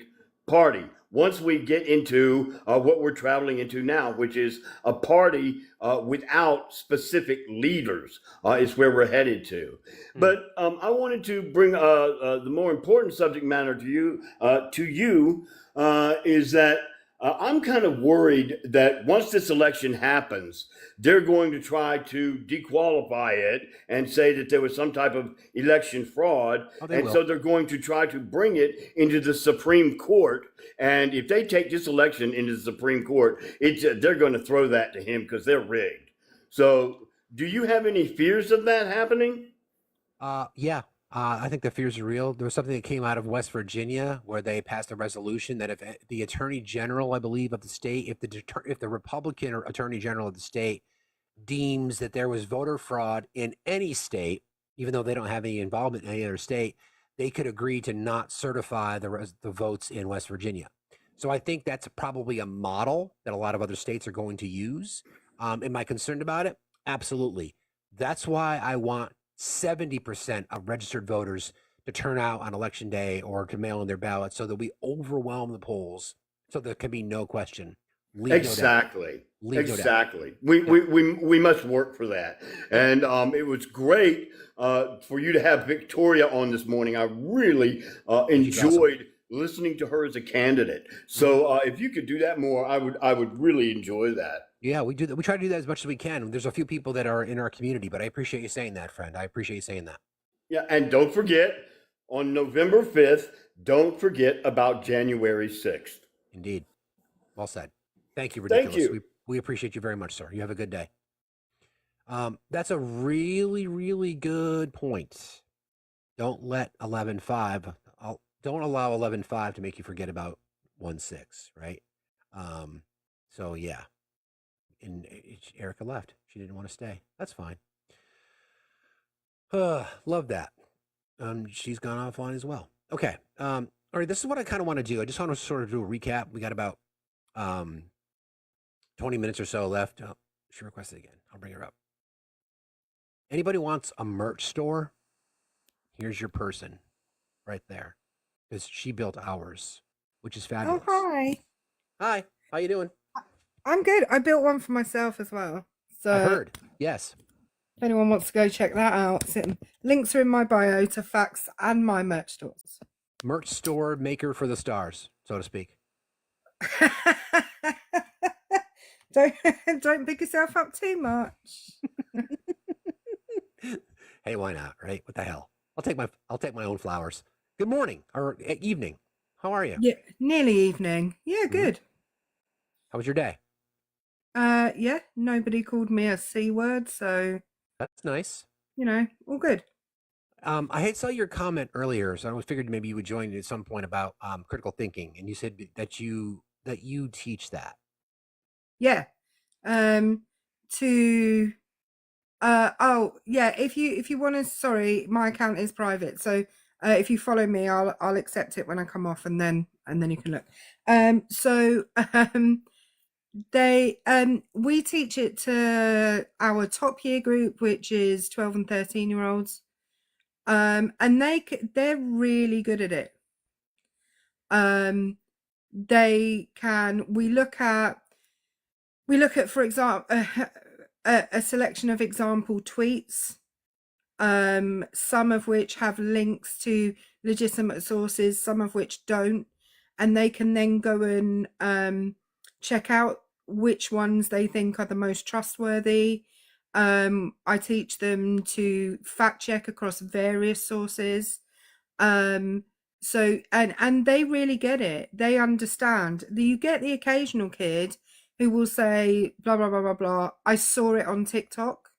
party once we get into what we're traveling into now, which is a party without specific leaders, is where we're headed to. But I wanted to bring the more important subject matter to you, is that I'm kind of worried that once this election happens, they're going to try to dequalify it and say that there was some type of election fraud. So they're going to try to bring it into the Supreme Court. And if they take this election into the Supreme Court, they're going to throw that to him because they're rigged. So do you have any fears of that happening? Yeah. I think the fears are real. There was something that came out of West Virginia where they passed a resolution that if the Attorney General, I believe, of the state, if the Republican or Attorney General of the state deems that there was voter fraud in any state, even though they don't have any involvement in any other state, they could agree to not certify the votes in West Virginia. So I think that's probably a model that a lot of other states are going to use. Am I concerned about it? Absolutely. That's why I want 70% of registered voters to turn out on election day or to mail in their ballots so that we overwhelm the polls so there can be no question. Exactly. We must work for that. And it was great for you to have Victoria on this morning. I really enjoyed listening to her as a candidate. So if you could do that more, I would really enjoy that. Yeah, we do that. We try to do that as much as we can. There's a few people that are in our community, but I appreciate you saying that, friend. I appreciate you saying that. Yeah, and don't forget, on November 5th, don't forget about January 6th. Indeed. Well said. Thank you, Ridiculous. Thank you. We appreciate you very much, sir. You have a good day. That's a really, really good point. Don't let 11.5, don't allow 11.5 to make you forget about 1.6, right? So, yeah. And Erica left. She didn't want to stay. That's fine. Love that. She's gone offline as well. Okay. All right. This is what I kind of want to do. I just want to sort of do a recap. We got about 20 minutes or so left. Oh, she requested again. I'll bring her up. Anybody wants a merch store? Here's your person right there. Because she built ours, which is fabulous. Oh, hi. Hi. How you doing? I'm good. I built one for myself as well. So I heard. Yes. If anyone wants to go check that out, links are in my bio to Facts and my merch stores. Merch store maker for the stars, so to speak. Don't pick yourself up too much. Hey, why not? Right? What the hell? I'll take my own flowers. Good morning or evening. How are you? Yeah, nearly evening. Yeah, good. How was your day? Yeah, nobody called me a C word, so that's nice. You know, all good. I had saw your comment earlier, so I figured maybe you would join at some point about critical thinking, and you said that you teach that. Yeah. If you want to, sorry, my account is private, so if you follow me, I'll accept it when I come off, and then you can look. We teach it to our top year group, which is 12 and 13-year-olds, and they're really good at it. We look at, for example, a selection of example tweets, some of which have links to legitimate sources, some of which don't. and they can then go and check out which ones they think are the most trustworthy. I teach them to fact check across various sources. So and they really get it. They understand. You get the occasional kid who will say blah blah blah blah blah. I saw it on TikTok.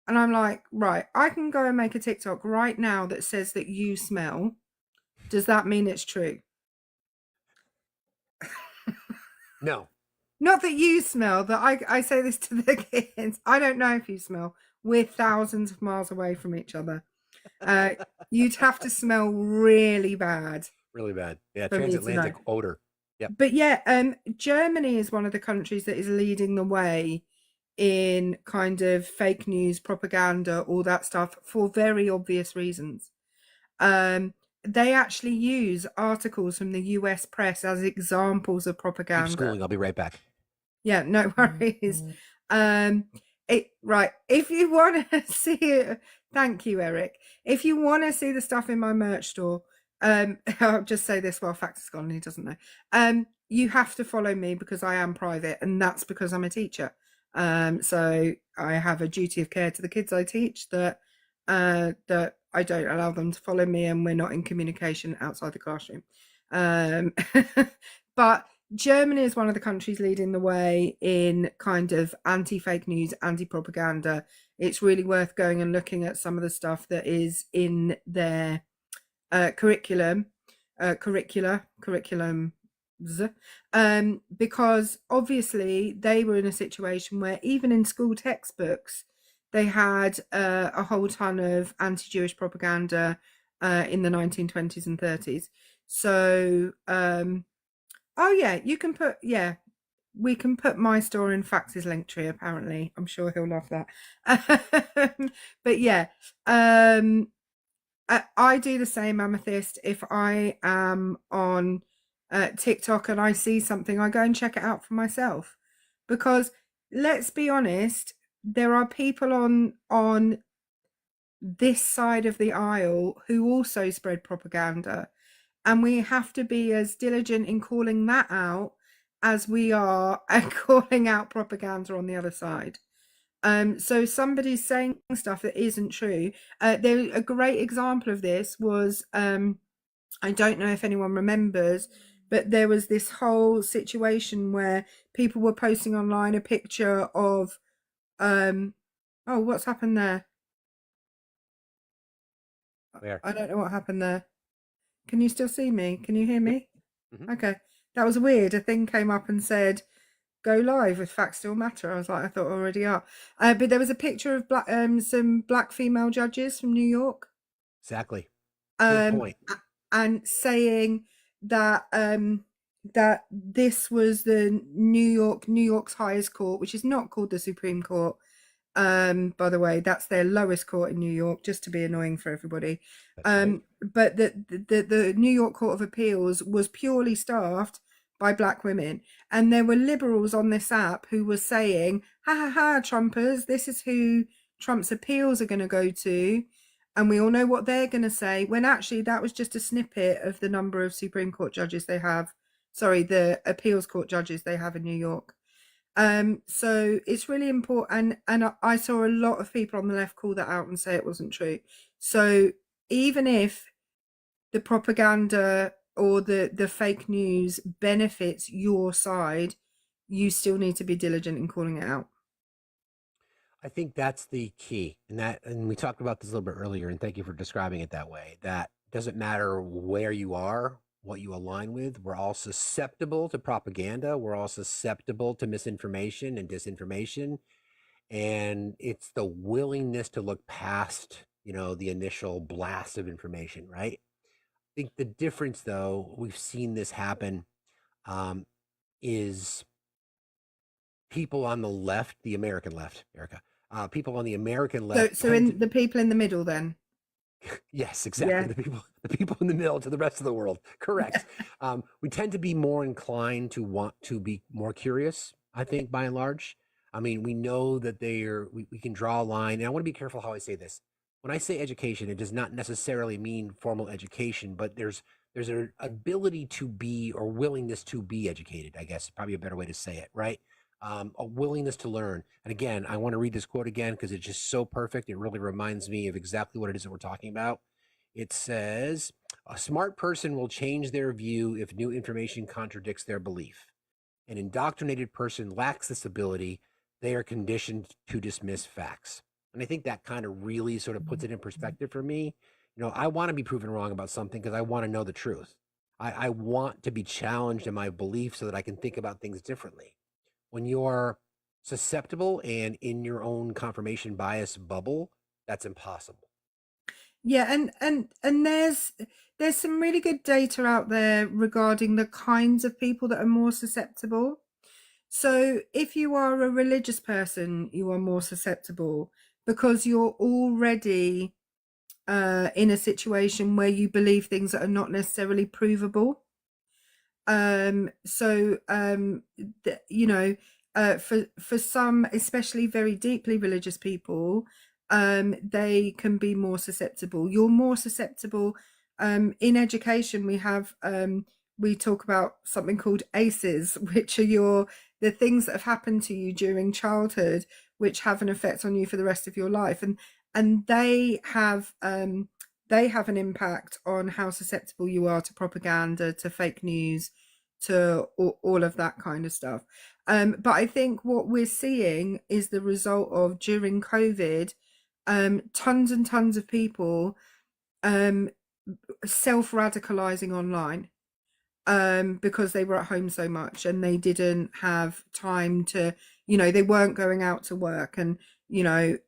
And I'm like, right, I can go and make a TikTok right now that says that you smell. Does that mean it's true? No. Not that you smell, that I say this to the kids. I don't know if you smell. We're thousands of miles away from each other. You'd have to smell really bad. Really bad. Yeah, for me to transatlantic know. odor. Yep. But yeah, Germany is one of the countries that is leading the way in kind of fake news, propaganda, all that stuff for very obvious reasons. They actually use articles from the US press as examples of propaganda. Keep schooling. I'll be right back. Yeah, no worries. Right. If you want to see it, thank you, Eric. If you want to see the stuff in my merch store, I'll just say this while Fax is gone and he doesn't know. You have to follow me because I am private, and that's because I'm a teacher. So I have a duty of care to the kids I teach that I don't allow them to follow me, and we're not in communication outside the classroom. But Germany is one of the countries leading the way in kind of anti-fake news, anti-propaganda. It's really worth going and looking at some of the stuff that is in their curriculums, because obviously they were in a situation where even in school textbooks, they had a whole ton of anti-Jewish propaganda in the 1920s and 30s. So, oh yeah, you can put, yeah, we can put my store in Fax's link tree, apparently. I'm sure he'll love that. But yeah, I do the same, Amethyst. If I am on TikTok and I see something, I go and check it out for myself. Because let's be honest, there are people on this side of the aisle who also spread propaganda. And we have to be as diligent in calling that out as we are at calling out propaganda on the other side. So somebody's saying stuff that isn't true. A great example of this was, I don't know if anyone remembers, but there was this whole situation where people were posting online a picture of, oh, what's happened there? Where? I don't know what happened there. Can you still see me? Can you hear me? Mhm. Okay. That was weird. A thing came up and said, go live with FactsStillMatter. I was like, I thought already are. But there was a picture of some black female judges from New York. Exactly. Good point. And saying that that this was the New York's highest court, which is not called the Supreme Court. By the way, that's their lowest court in New York, just to be annoying for everybody. Right. But the New York Court of Appeals was purely staffed by black women, and there were liberals on this app who were saying, ha ha ha, Trumpers, this is who Trump's appeals are going to go to, and we all know what they're going to say, when actually that was just a snippet of the number of Supreme Court judges they have, the appeals court judges they have in New York. So it's really important, and I saw a lot of people on the left call that out and say it wasn't true. So even if the propaganda or the fake news benefits your side, you still need to be diligent in calling it out. I think that's the key. And we talked about this a little bit earlier, and thank you for describing it that way. That doesn't matter where you are, what you align with. We're all susceptible to propaganda. We're all susceptible to misinformation and disinformation. And it's the willingness to look past, the initial blast of information, right? I think the difference, though, we've seen this happen, is people on the left, the American left, Erica, people on the American left. So in the people in the middle, then. Yes, exactly. Yeah. The people in the middle to the rest of the world. Correct. We tend to be more inclined to want to be more curious, I think, by and large. I mean, we know that we can draw a line, and I want to be careful how I say this. When I say education, it does not necessarily mean formal education, but there's there's an ability to be, or willingness to be educated, I guess, probably a better way to say it, right? A willingness to learn. And again, I want to read this quote again because it's just so perfect. It really reminds me of exactly what it is that we're talking about. It says, a smart person will change their view if new information contradicts their belief. An indoctrinated person lacks this ability. They are conditioned to dismiss facts. And I think that kind of really sort of puts it in perspective for me. I want to be proven wrong about something because I want to know the truth. I want to be challenged in my belief so that I can think about things differently. When you're susceptible and in your own confirmation bias bubble, that's impossible. Yeah, and there's some really good data out there regarding the kinds of people that are more susceptible. So if you are a religious person, you are more susceptible because you're already in a situation where you believe things that are not necessarily provable. For some, especially very deeply religious people, they can be more susceptible. You're more susceptible. In education, we talk about something called ACEs, which are the things that have happened to you during childhood, which have an effect on you for the rest of your life, and they have an impact on how susceptible you are to propaganda, to fake news, to all of that kind of stuff. But I think what we're seeing is the result of, during COVID, tons and tons of people self-radicalizing online because they were at home so much and they didn't have time to, they weren't going out to work. And, a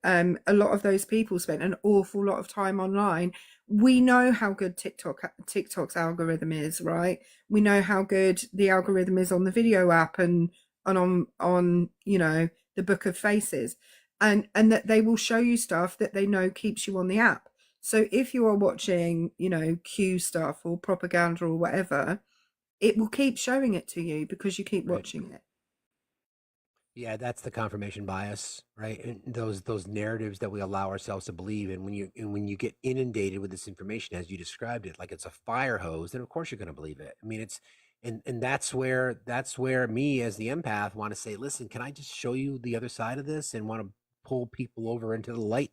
lot of those people spent an awful lot of time online. We know how good TikTok's algorithm is, right? We know how good the algorithm is on the video app and on the Book of Faces, and that they will show you stuff that they know keeps you on the app. So if you are watching, Q stuff or propaganda or whatever, it will keep showing it to you because you keep watching it. Yeah, that's the confirmation bias, right? And those narratives that we allow ourselves to believe. And when you get inundated with this information, as you described it, like it's a fire hose, then of course you're going to believe it. I mean, and that's where me as the empath want to say, listen, can I just show you the other side of this, and want to pull people over into the light,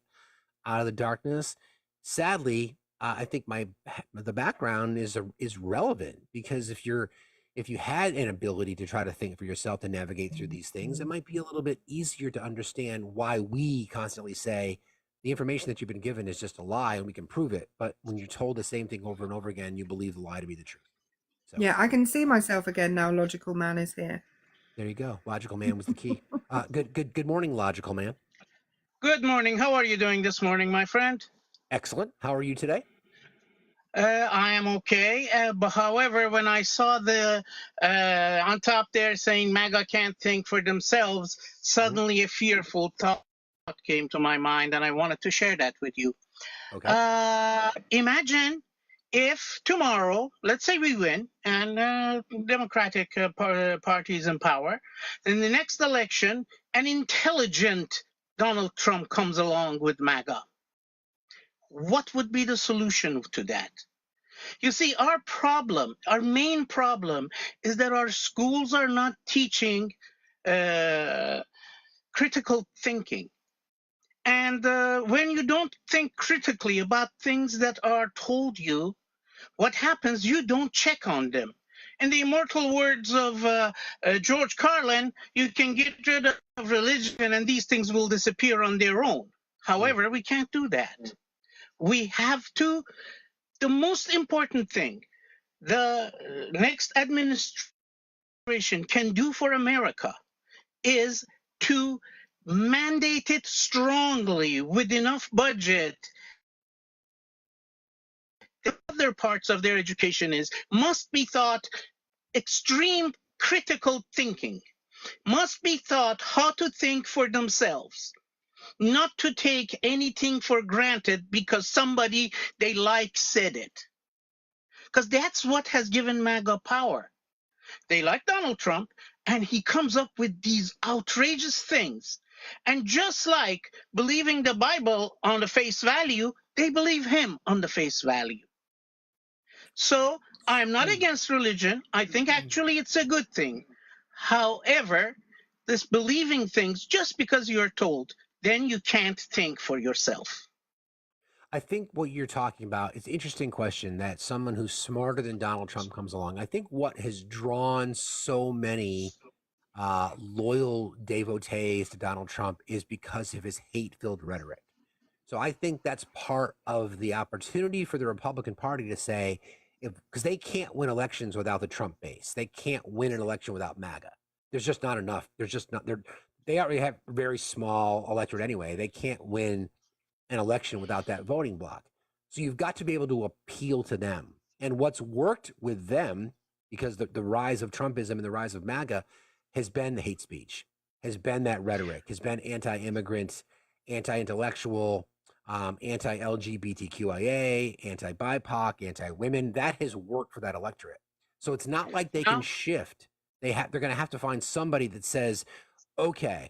out of the darkness. Sadly, I think the background is relevant, because if you had an ability to try to think for yourself, to navigate through these things, it might be a little bit easier to understand why we constantly say the information that you've been given is just a lie and we can prove it. But when you're told the same thing over and over again, you believe the lie to be the truth. So yeah, I can see myself again now. Logical Man is here. there you go. Logical Man was the key. Good morning, Logical Man. Good morning. How are you doing this morning, my friend? Excellent. How are you today? I am okay. But however, when I saw the on top there saying MAGA can't think for themselves, suddenly a fearful thought came to my mind, and I wanted to share that with you. Okay. Imagine if tomorrow, let's say we win, and Democratic Party is in power, in the next election, an intelligent Donald Trump comes along with MAGA. What would be the solution to that? You see, our main problem, is that our schools are not teaching critical thinking. And when you don't think critically about things that are told you, what happens? You don't check on them. In the immortal words of George Carlin, you can get rid of religion and these things will disappear on their own. However, we can't do that. We have to. The most important thing the next administration can do for America is to mandate it strongly with enough budget. The other parts of their education must be taught extreme critical thinking, must be taught how to think for themselves, not to take anything for granted because somebody they like said it. Because that's what has given MAGA power. They like Donald Trump, and he comes up with these outrageous things. And just like believing the Bible on the face value, they believe him on the face value. So I'm not against religion. I think actually it's a good thing. However, this believing things just because you're told, then you can't think for yourself. I think what you're talking about is an interesting question that someone who's smarter than Donald Trump comes along. I think what has drawn so many loyal devotees to Donald Trump is because of his hate-filled rhetoric. So I think that's part of the opportunity for the Republican Party to say, because they can't win elections without the Trump base, they can't win an election without MAGA. There's just not enough. There's just not. They already have a very small electorate anyway. They can't win an election without that voting bloc. So you've got to be able to appeal to them. And what's worked with them, because the rise of Trumpism and the rise of MAGA has been the hate speech, has been that rhetoric, has been anti-immigrant, anti-intellectual, anti-LGBTQIA, anti-BIPOC, anti-women. That has worked for that electorate. So it's not like they can shift. They're going to have to find somebody that says, okay,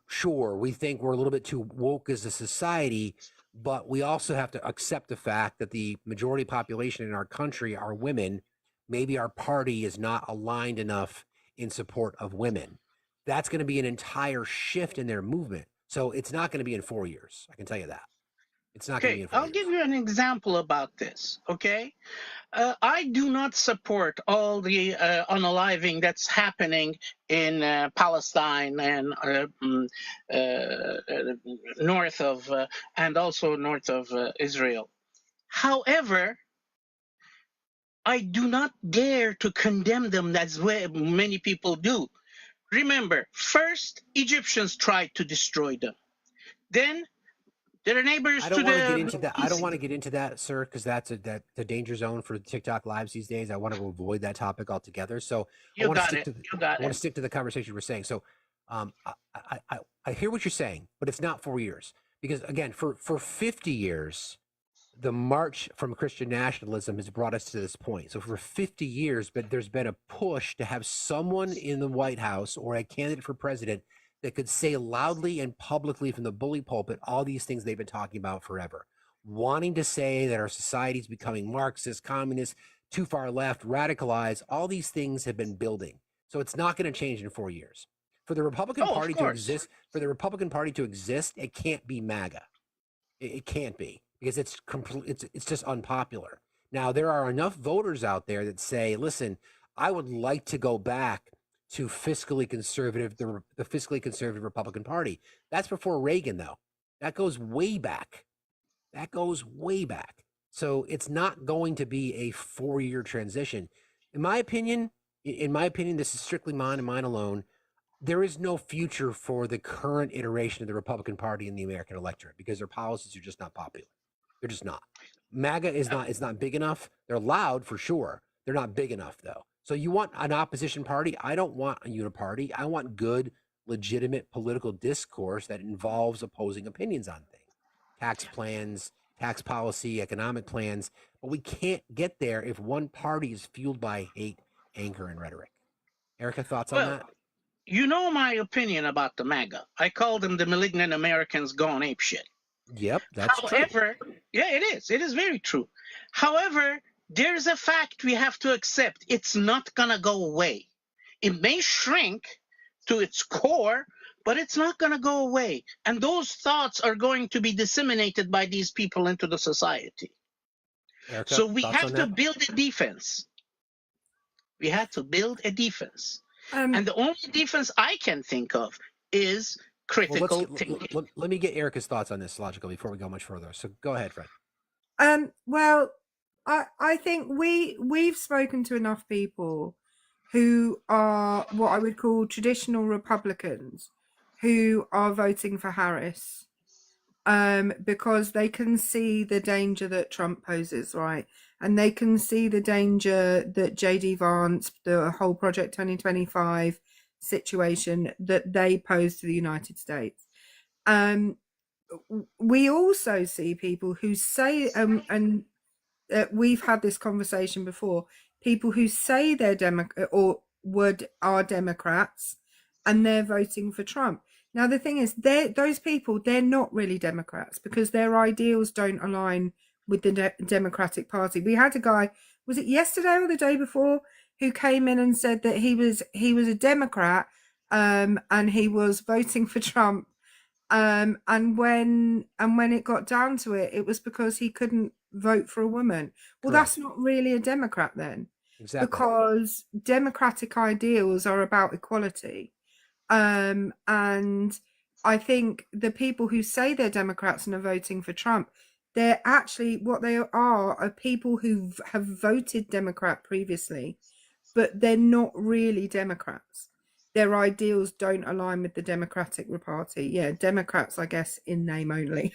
sure, we think we're a little bit too woke as a society, but we also have to accept the fact that the majority population in our country are women. Maybe our party is not aligned enough in support of women. That's going to be an entire shift in their movement. So it's not going to be in 4 years. I can tell you that. It's not going to be in 4 I'll years. give you an example about this, okay? I do not support all the unaliving that's happening in Palestine and north of, and also north of Israel. However, I do not dare to condemn them as many people do. Remember, first, Egyptians tried to destroy them. Then they're neighbors I to don't want to the get into that. I don't want to get into that, sir, because that's the danger zone for TikTok lives these days. I want to avoid that topic altogether. So I want to stick to the conversation we're saying. So I hear what you're saying, but it's not 4 years, because again, for 50 years, the march from Christian nationalism has brought us to this point. So for 50 years, but there's been a push to have someone in the White House or a candidate for president that could say loudly and publicly from the bully pulpit all these things they've been talking about forever, wanting to say that our society is becoming Marxist, communist, too far left, radicalized. All these things have been building. So it's not going to change in 4 years. For the Republican Party to exist, it can't be MAGA. It can't be, because it's just unpopular. Now, there are enough voters out there that say, listen, I would like to go back to fiscally conservative, the fiscally conservative Republican Party. That's before Reagan, though. That goes way back. So it's not going to be a 4-year transition. In my opinion, this is strictly mine and mine alone. There is no future for the current iteration of the Republican Party in the American electorate, because their policies are just not popular. They're just not. MAGA is not big enough. They're loud for sure. They're not big enough, though. So you want an opposition party? I don't want a uniparty. I want good, legitimate political discourse that involves opposing opinions on things, tax plans, tax policy, economic plans. But we can't get there if one party is fueled by hate, anger, and rhetoric. Erica, thoughts on that? You know my opinion about the MAGA. I call them the malignant Americans gone apeshit. Yep, that's However, true. Yeah, it is. It is very true. However, there's a fact we have to accept. It's not going to go away. It may shrink to its core, but it's not going to go away. And those thoughts are going to be disseminated by these people into the society. Erica, so we thoughts have on to that? build a defense. We have to build a defense. And the only defense I can think of is critical thinking. Let me get Erica's thoughts on this logical before we go much further. So go ahead, Fred. Well, I think we've spoken to enough people who are what I would call traditional Republicans who are voting for Harris because they can see the danger that Trump poses, right? And they can see the danger that JD Vance, the whole Project 2025 situation, that they pose to the United States. We also see people who say, and we've had this conversation before, people who say they're are Democrats and they're voting for Trump. Now, the thing is, those people, they're not really Democrats because their ideals don't align with the Democratic Party. We had a guy was it yesterday or the day before, who came in and said that he was a Democrat, and he was voting for Trump. And when it got down to it, it was because he couldn't vote for a woman. Well, Correct. that's not really a Democrat then, Exactly. because democratic ideals are about equality. And I think the people who say they're Democrats and are voting for Trump, they're actually, what they are people who have voted Democrat previously, but they're not really Democrats. Their ideals don't align with the Democratic Party. Yeah, Democrats, I guess, in name only.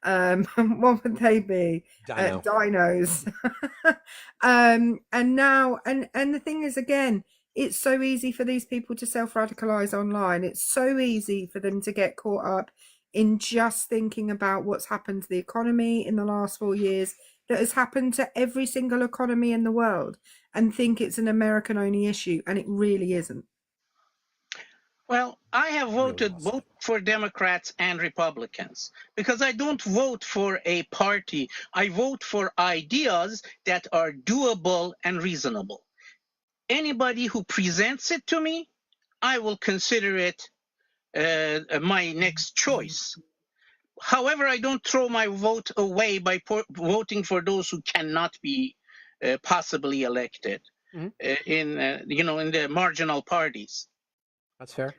What would they be? Dino. Dinos. And now, and the thing is, again, it's so easy for these people to self-radicalize online. It's so easy for them to get caught up in just thinking about what's happened to the economy in the last 4 years, that has happened to every single economy in the world, and think it's an American only issue, and it really isn't. Well, I have voted both for Democrats and Republicans because I don't vote for a party. I vote for ideas that are doable and reasonable. Anybody who presents it to me, I will consider it my next choice. However, I don't throw my vote away by voting for those who cannot be possibly elected in the marginal parties. That's fair.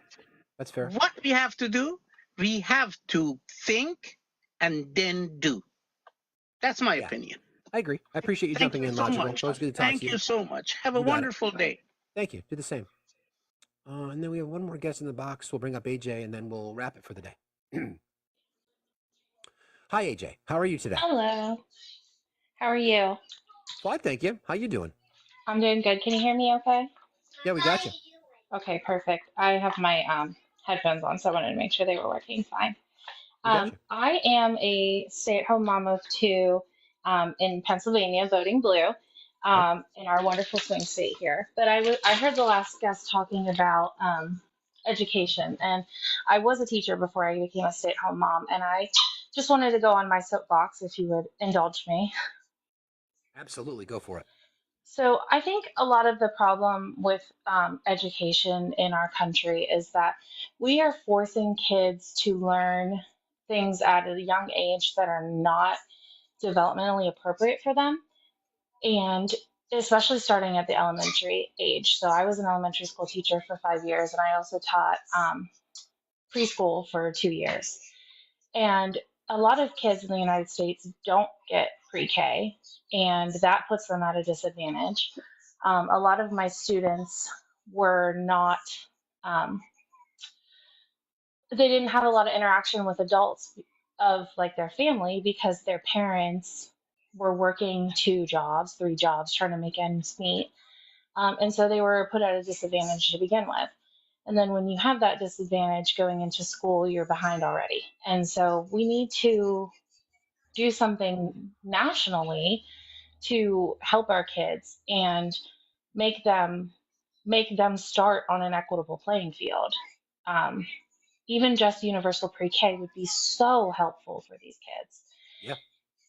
That's fair. What we have to do, we have to think and then do. That's my opinion. I agree. I appreciate you jumping in, so Logical. much. Always good to talk Thank to you. you so much. Have a You got it. wonderful day. Thank you. Do the same. And then we have one more guest in the box. We'll bring up AJ, and then we'll wrap it for the day. Hi, AJ. How are you today? Hello. How are you? Fine, thank you. How you doing? I'm doing good. Can you hear me okay? Yeah, we got you. Okay, perfect. I have my headphones on, so I wanted to make sure they were working fine. We got you. I am a stay-at-home mom of two in Pennsylvania, voting blue, in our wonderful swing state here. But I heard the last guest talking about education, and I was a teacher before I became a stay-at-home mom, and I just wanted to go on my soapbox, if you would indulge me. Absolutely. Go for it. So I think a lot of the problem with education in our country is that we are forcing kids to learn things at a young age that are not developmentally appropriate for them, and especially starting at the elementary age. So I was an elementary school teacher for 5 years, and I also taught preschool for 2 years. And a lot of kids in the United States don't get pre-K, and that puts them at a disadvantage. A lot of my students were not, they didn't have a lot of interaction with adults of like their family because their parents were working 2 jobs, 3 jobs, trying to make ends meet. And so they were put at a disadvantage to begin with. And then when you have that disadvantage going into school, you're behind already. And so we need to do something nationally to help our kids and make them start on an equitable playing field. Even just universal pre-K would be so helpful for these kids. Yeah.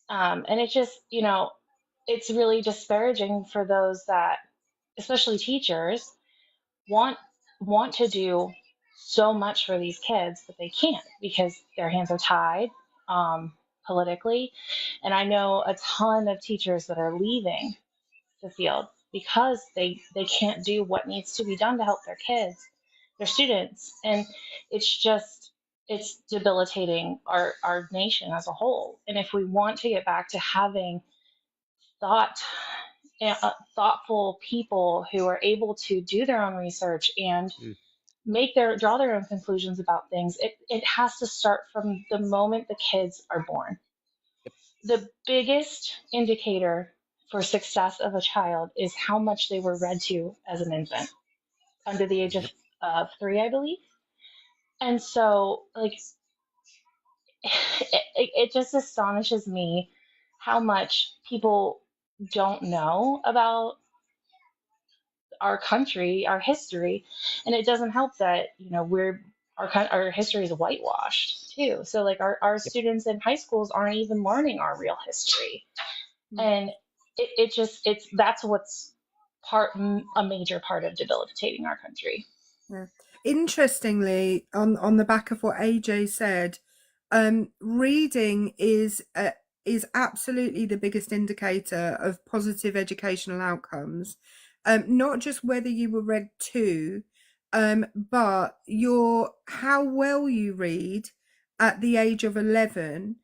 And it just, it's really disparaging for those that, especially teachers, want to do so much for these kids, but they can't because their hands are tied politically. And I know a ton of teachers that are leaving the field because they can't do what needs to be done to help their kids, their students. And it's debilitating our nation as a whole. And if we want to get back to having thoughtful people who are able to do their own research and draw their own conclusions about things, it has to start from the moment the kids are born. The biggest indicator for success of a child is how much they were read to as an infant, under the age of 3, I believe. And so, like, it just astonishes me how much people don't know about our country, our history, and it doesn't help that our history is whitewashed too. So like our students in high schools aren't even learning our real history, and that's what's a major part of debilitating our country. Yeah. Interestingly, on the back of what AJ said, reading is absolutely the biggest indicator of positive educational outcomes. Not just whether you were read to, but how well you read at the age of 11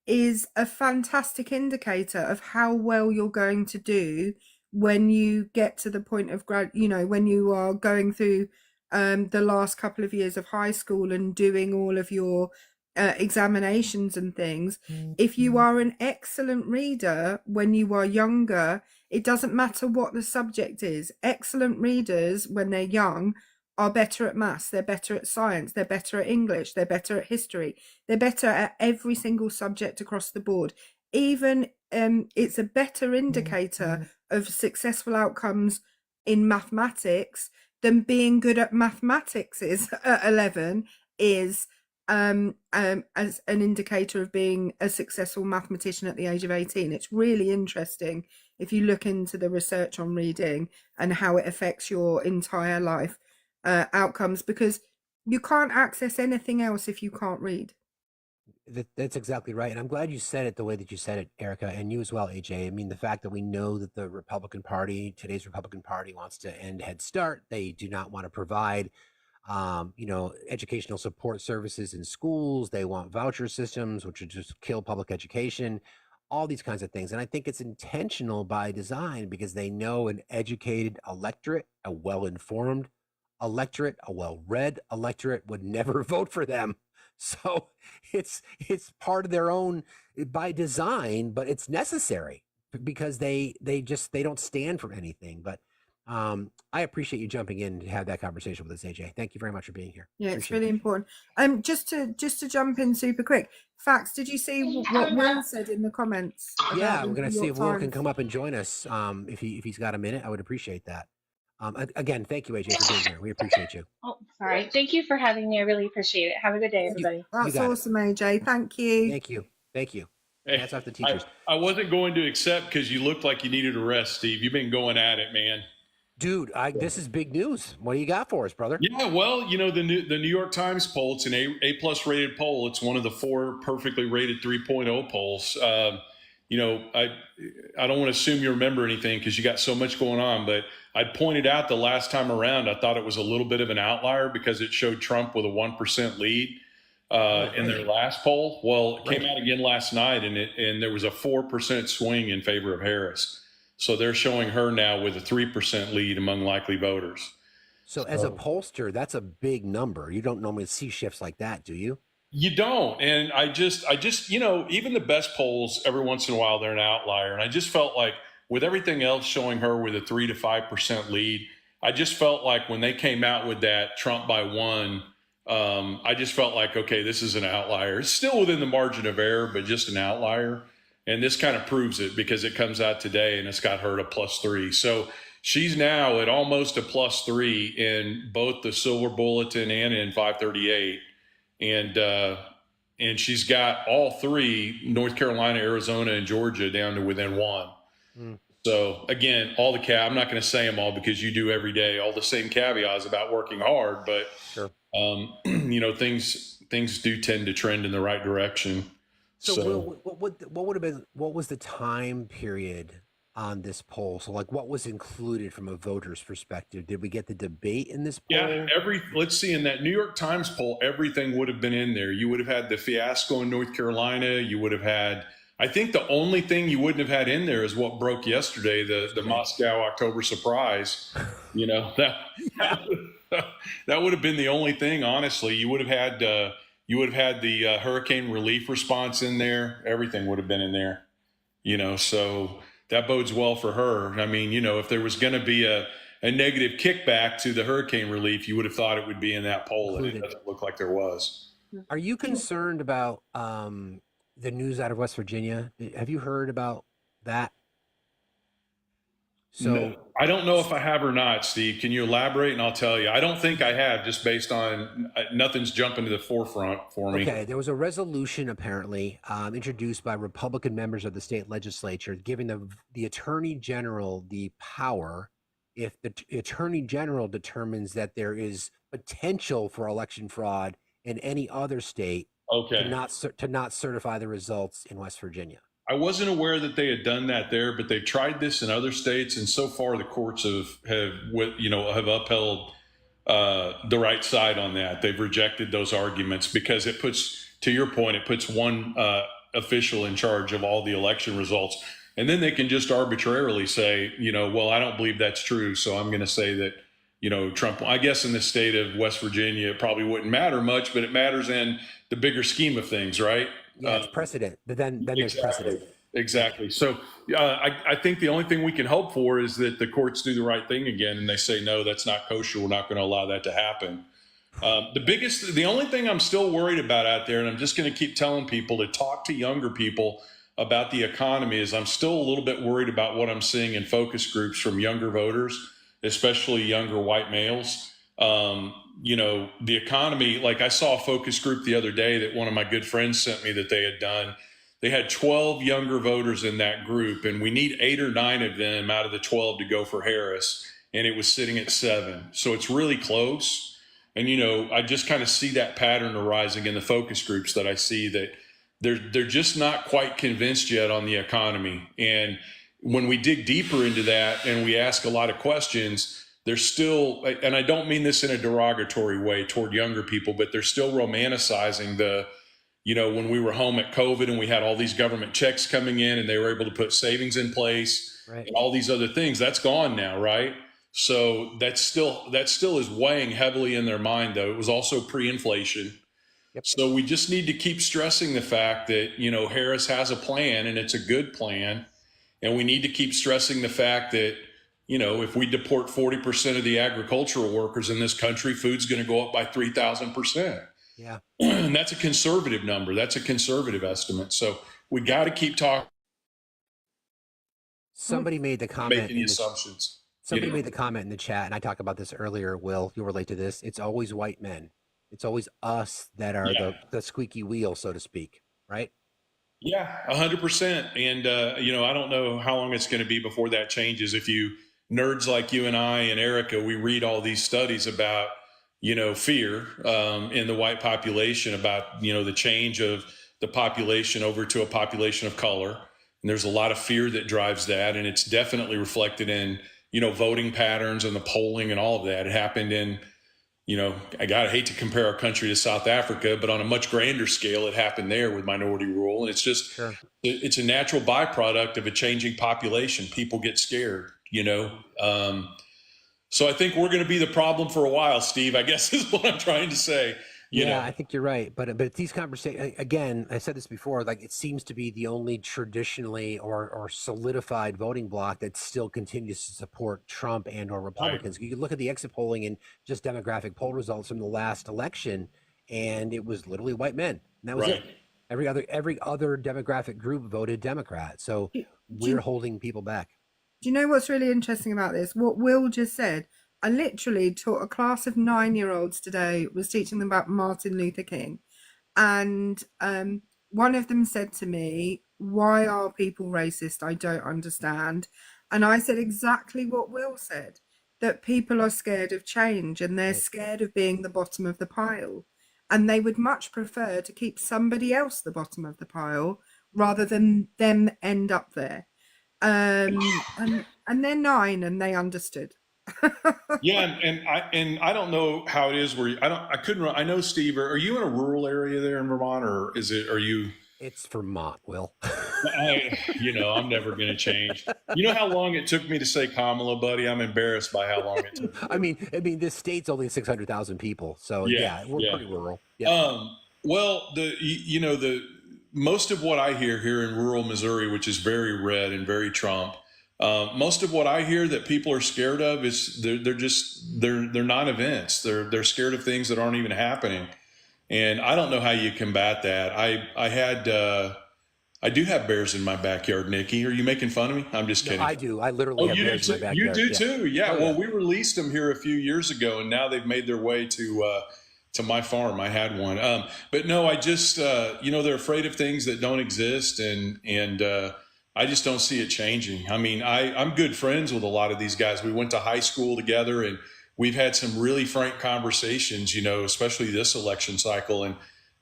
is a fantastic indicator of how well you're going to do when you get to the point of when you are going through the last couple of years of high school and doing all of your examinations and things. If you are an excellent reader when you are younger, it doesn't matter what the subject is. Excellent readers, when they're young, are better at maths, they're better at science, they're better at English, they're better at history, they're better at every single subject across the board. Even it's a better indicator of successful outcomes in mathematics than being good at mathematics is at 11 is as an indicator of being a successful mathematician at the age of 18. It's really interesting if you look into the research on reading and how it affects your entire life outcomes, because you can't access anything else if you can't read. That's exactly right. And I'm glad you said it the way that you said it, Erica, and you as well, AJ. I mean, the fact that we know that the Republican Party, today's Republican Party, wants to end Head Start. They do not want to provide, educational support services in schools. They want voucher systems, which would just kill public education, all these kinds of things. And I think it's intentional by design because they know an educated electorate, a well-informed electorate, a well-read electorate would never vote for them. So it's part of their own by design, but it's necessary because they don't stand for anything. But I appreciate you jumping in to have that conversation with us, AJ. Thank you very much for being here. Yeah, it's really important. Just to jump in super quick, Facts, did you see what Will said in the comments? Yeah, we're gonna see if Will can come up and join us. If he's got a minute, I would appreciate that. Again, thank you, AJ, for being here. We appreciate you. Oh, sorry. Thank you for having me. I really appreciate it. Have a good day, everybody. That's awesome, AJ. Thank you. Thank you. Thank you. Hey, that's off the teachers. I wasn't going to accept because you looked like you needed a rest, Steve. You've been going at it, man. Dude, this is big news. What do you got for us, brother? Yeah, well, the New York Times poll, it's an A+ rated poll. It's one of the 4 perfectly rated 3.0 polls. I don't want to assume you remember anything because you got so much going on, but I pointed out the last time around, I thought it was a little bit of an outlier because it showed Trump with a 1% lead in their last poll. Well, it came out again last night, and there was a 4% swing in favor of Harris. So they're showing her now with a 3% lead among likely voters. So as a pollster, that's a big number. You don't normally see shifts like that, do you? You don't. And I just, even the best polls, every once in a while, they're an outlier. And I just felt like with everything else showing her with a 3 to 5% lead, I just felt like when they came out with that Trump by 1, I just felt like, okay, this is an outlier. It's still within the margin of error, but just an outlier. And this kind of proves it because it comes out today and it's got her to +3. So she's now at almost a +3 in both the Silver Bulletin and in 538. And she's got all 3, North Carolina, Arizona, and Georgia, down to within 1. So again, I'm not going to say them all because you do every day, all the same caveats about working hard, but sure. Things do tend to trend in the right direction. So what was the time period on this poll? So like what was included from a voter's perspective? Did we get the debate in this poll? Yeah, let's see, in that New York Times poll, everything would have been in there. You would have had the fiasco in North Carolina. You would have had, I think the only thing you wouldn't have had in there is what broke yesterday, the Moscow October surprise. That would have been the only thing, honestly. You would have had the hurricane relief response in there. Everything would have been in there, so that bodes well for her. I mean, if there was going to be a negative kickback to the hurricane relief, you would have thought it would be in that poll, and it doesn't look like there was. Are you concerned about the news out of West Virginia? Have you heard about that? So I don't know if I have or not, Steve. Can you elaborate? And I'll tell you. I don't think I have, just based on nothing's jumping to the forefront for me. okay, there was a resolution apparently introduced by Republican members of the state legislature giving the attorney general the power, if the attorney general determines that there is potential for election fraud in any other state, Okay. to not certify the results in West Virginia. I wasn't aware that they had done that there, but they've tried this in other states, and so far the courts have upheld the right side on that. They've rejected those arguments because it puts, to your point, it puts one official in charge of all the election results, and then they can just arbitrarily say, well, I don't believe that's true, so I'm going to say that Trump. I guess in the state of West Virginia, it probably wouldn't matter much, but it matters in the bigger scheme of things, right? Yeah, it's precedent, but then there's precedent. Exactly. So I think the only thing we can hope for is that the courts do the right thing again and they say, no, that's not kosher. We're not going to allow that to happen. The only thing I'm still worried about out there, and I'm just going to keep telling people to talk to younger people about the economy, is I'm still a little bit worried about what I'm seeing in focus groups from younger voters, especially younger white males. The economy, like I saw a focus group the other day that one of my good friends sent me that they had done. They had 12 younger voters in that group, and we need 8 or 9 of them out of the 12 to go for Harris, and it was sitting at 7. So it's really close. And, I just kind of see that pattern arising in the focus groups that I see, that they're just not quite convinced yet on the economy. And when we dig deeper into that and we ask a lot of questions, they're still, and I don't mean this in a derogatory way toward younger people, but they're still romanticizing when we were home at COVID and we had all these government checks coming in and they were able to put savings in place, right, and all these other things. That's gone now, right? So that still is weighing heavily in their mind, though. It was also pre-inflation. Yep. So we just need to keep stressing the fact that, Harris has a plan and it's a good plan. And we need to keep stressing the fact that, if we deport 40% of the agricultural workers in this country, food's going to go up by 3,000%. Yeah. And that's a conservative number. That's a conservative estimate. So we got to keep talking. Somebody made the comment. Making the assumptions. Somebody made the comment in the chat, and I talked about this earlier, Will. You'll relate to this. It's always white men. It's always us that are the squeaky wheel, so to speak, right? Yeah, 100%. And, I don't know how long it's going to be before that changes. If you nerds like you and I and Erica, we read all these studies about, fear in the white population, about, the change of the population over to a population of color. And there's a lot of fear that drives that. And it's definitely reflected in, voting patterns and the polling and all of that. It happened in, I hate to compare our country to South Africa, but on a much grander scale, it happened there with minority rule. And it's just, it's a natural byproduct of a changing population. People get scared, So I think we're going to be the problem for a while, Steve, I guess is what I'm trying to say. I think you're right. But these conversations, again, I said this before, like it seems to be the only traditionally or solidified voting bloc that still continues to support Trump and or Republicans. Right. You can look at the exit polling and just demographic poll results from the last election, and it was literally white men. And that was it. Every other demographic group voted Democrat. So we're holding people back. Do you know what's really interesting about this? What Will just said. I literally taught a class of 9-year-olds today, was teaching them about Martin Luther King. And one of them said to me, why are people racist? I don't understand. And I said exactly what Will said, that people are scared of change and they're scared of being the bottom of the pile. And they would much prefer to keep somebody else the bottom of the pile rather than them end up there. And they're 9 and they understood. and I don't know how it is where I know, Steve, are you in a rural area there in Vermont, or are you? It's Vermont, Will. I'm never going to change. You know how long it took me to say Kamala, buddy? I'm embarrassed by how long it took. I mean, this state's only 600,000 people, so we're pretty rural. Yeah. Well, the most of what I hear here in rural Missouri, which is very red and very Trump. Most of what I hear that people are scared of is they're non-events. They're scared of things that aren't even happening, and I don't know how you combat that. I I do have bears in my backyard, Nikki. Are you making fun of me? I'm just No, kidding. I do. I literally Oh, have you do bears in my too. You backyard. do Yeah. too. Yeah. Oh, Well, yeah. we released them here a few years ago, and now they've made their way to my farm. I had one, but no, I just they're afraid of things that don't exist, and I just don't see it changing. I mean, I'm good friends with a lot of these guys. We went to high school together, and we've had some really frank conversations. Especially this election cycle, and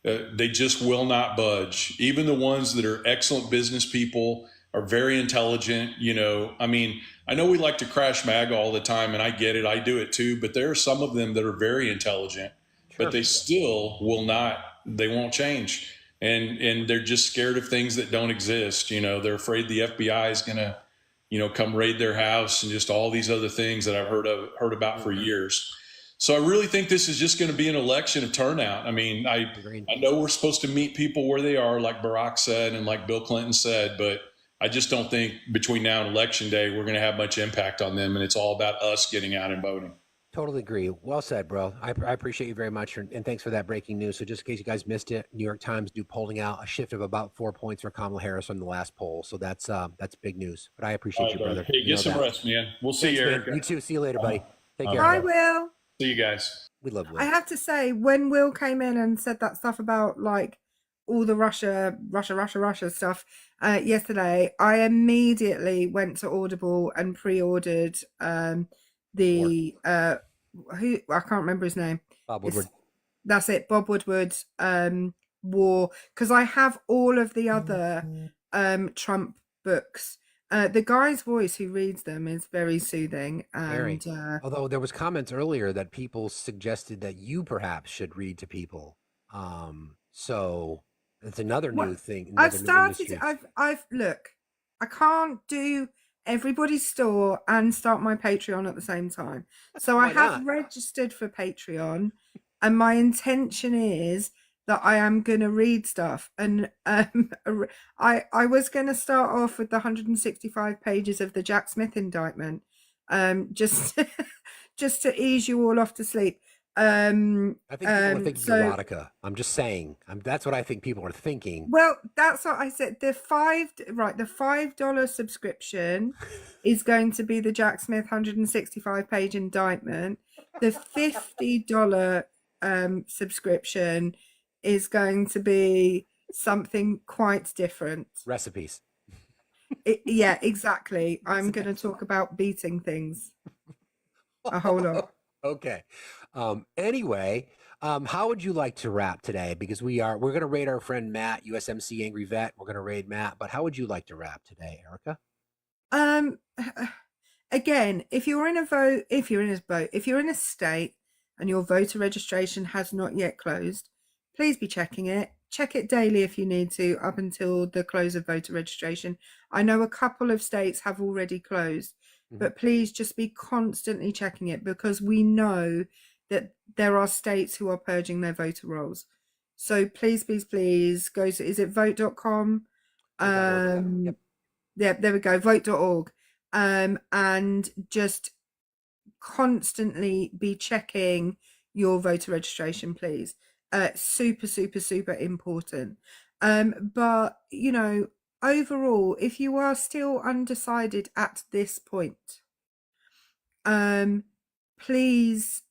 they just will not budge. Even the ones that are excellent business people are very intelligent. I mean, I know we like to crash MAGA all the time, and I get it. I do it too. But there are some of them that are very intelligent, but they still will not. They won't change, and they're just scared of things that don't exist. They're afraid the FBI is gonna, come raid their house and just all these other things that I've heard about for years. So I really think this is just going to be an election of turnout. I mean, I know we're supposed to meet people where they are, like Barack said and like Bill Clinton said, but I just don't think between now and election day we're going to have much impact on them, and it's all about us getting out and voting. Totally agree. Well said, bro. I appreciate you very much, and thanks for that breaking news. So just in case you guys missed it, New York Times do polling out a shift of about 4 points for Kamala Harris from the last poll. So that's big news. But I appreciate All right, you, brother. Hey, get some rest, man. We'll see you, man. Erica. You too. See you later, buddy. Take All care. Hi, Will. See you guys. We love Will. I have to say, when Will came in and said that stuff about like all the Russia stuff yesterday, I immediately went to Audible and pre-ordered the who I can't remember his name. Bob Woodward. That's it, Bob Woodward War, because I have all of the other Trump books. The guy's voice who reads them is very soothing, and although there was comments earlier that people suggested that you perhaps should read to people, so it's another new thing. I've started. I've look. I can't do everybody's store and start my Patreon at the same time, so I have registered for Patreon, and my intention is that I am going to read stuff, and I was going to start off with the 165 pages of the Jack Smith indictment, just just to ease you all off to sleep. I think people are thinking erotica. I'm just saying. That's what I think people are thinking. Well, that's what I said. The $5 subscription is going to be the Jack Smith 165 page indictment. The $50 subscription is going to be something quite different. Recipes. Yeah, exactly. I'm going to talk about beating things a whole lot. Okay. Anyway, how would you like to wrap today? Because we're going to raid our friend Matt, USMC Angry Vet. We're going to raid Matt, but how would you like to wrap today, Erica? Again, if you're in a state and your voter registration has not yet closed, please be checking it. Check it daily if you need to, up until the close of voter registration. I know a couple of states have already closed, but please just be constantly checking it, because we know that there are states who are purging their voter rolls. So please go to, is it vote.com? Yeah, there we go, vote.org. And just constantly be checking your voter registration, please. Super, super, super important. But overall, if you are still undecided at this point, please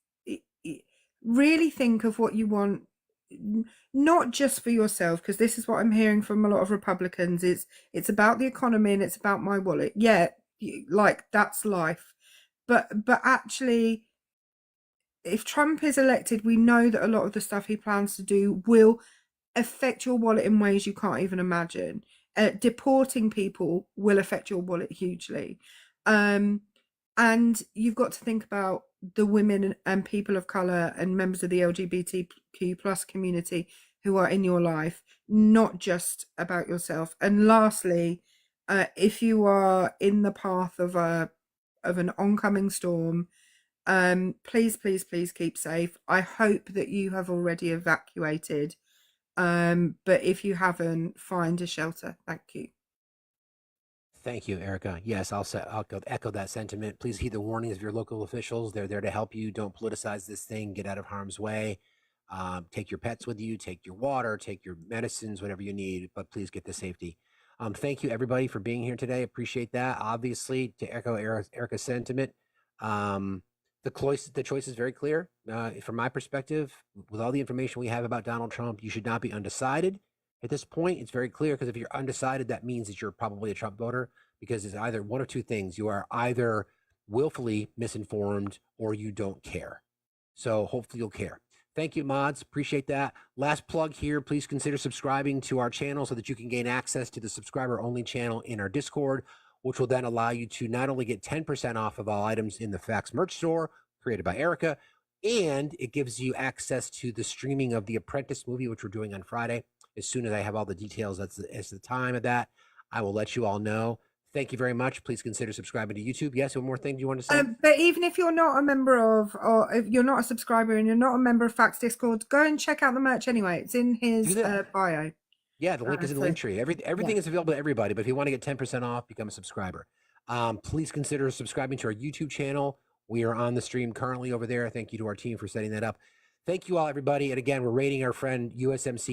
really think of what you want, not just for yourself, because this is what I'm hearing from a lot of Republicans. It's about the economy and it's about my wallet. Yeah, like that's life. But actually, if Trump is elected, we know that a lot of the stuff he plans to do will affect your wallet in ways you can't even imagine. Deporting people will affect your wallet hugely. And you've got to think about the women and people of color and members of the LGBTQ plus community who are in your life, not just about yourself. And lastly, if you are in the path of an oncoming storm, please keep safe. I hope that you have already evacuated, but if you haven't, find a shelter. Thank you. Thank you, Erica. Yes, I'll echo that sentiment. Please heed the warnings of your local officials. They're there to help you. Don't politicize this thing. Get out of harm's way. Take your pets with you. Take your water. Take your medicines, whatever you need. But please get to safety. Thank you, everybody, for being here today. Appreciate that. Obviously, to echo Erica's sentiment, the choice is very clear. From my perspective, with all the information we have about Donald Trump, you should not be undecided. At this point, it's very clear, because if you're undecided, that means that you're probably a Trump voter, because it's either one of two things. You are either willfully misinformed or you don't care. So hopefully you'll care. Thank you, mods. Appreciate that. Last plug here. Please consider subscribing to our channel so that you can gain access to the subscriber-only channel in our Discord, which will then allow you to not only get 10% off of all items in the Facts merch store created by Erica, and it gives you access to the streaming of The Apprentice movie, which we're doing on Friday. As soon as I have all the details, as the time of that, I will let you all know. Thank you very much. Please consider subscribing to YouTube. Yes, one more thing you want to say? But even if you're not a member of, or if you're not a subscriber and you're not a member of Facts Discord, go and check out the merch anyway. It's in his bio. Yeah, the link is in the link tree. Everything is available to everybody, but if you want to get 10% off, become a subscriber. Please consider subscribing to our YouTube channel. We are on the stream currently over there. Thank you to our team for setting that up. Thank you all, everybody. And again, we're rating our friend USMC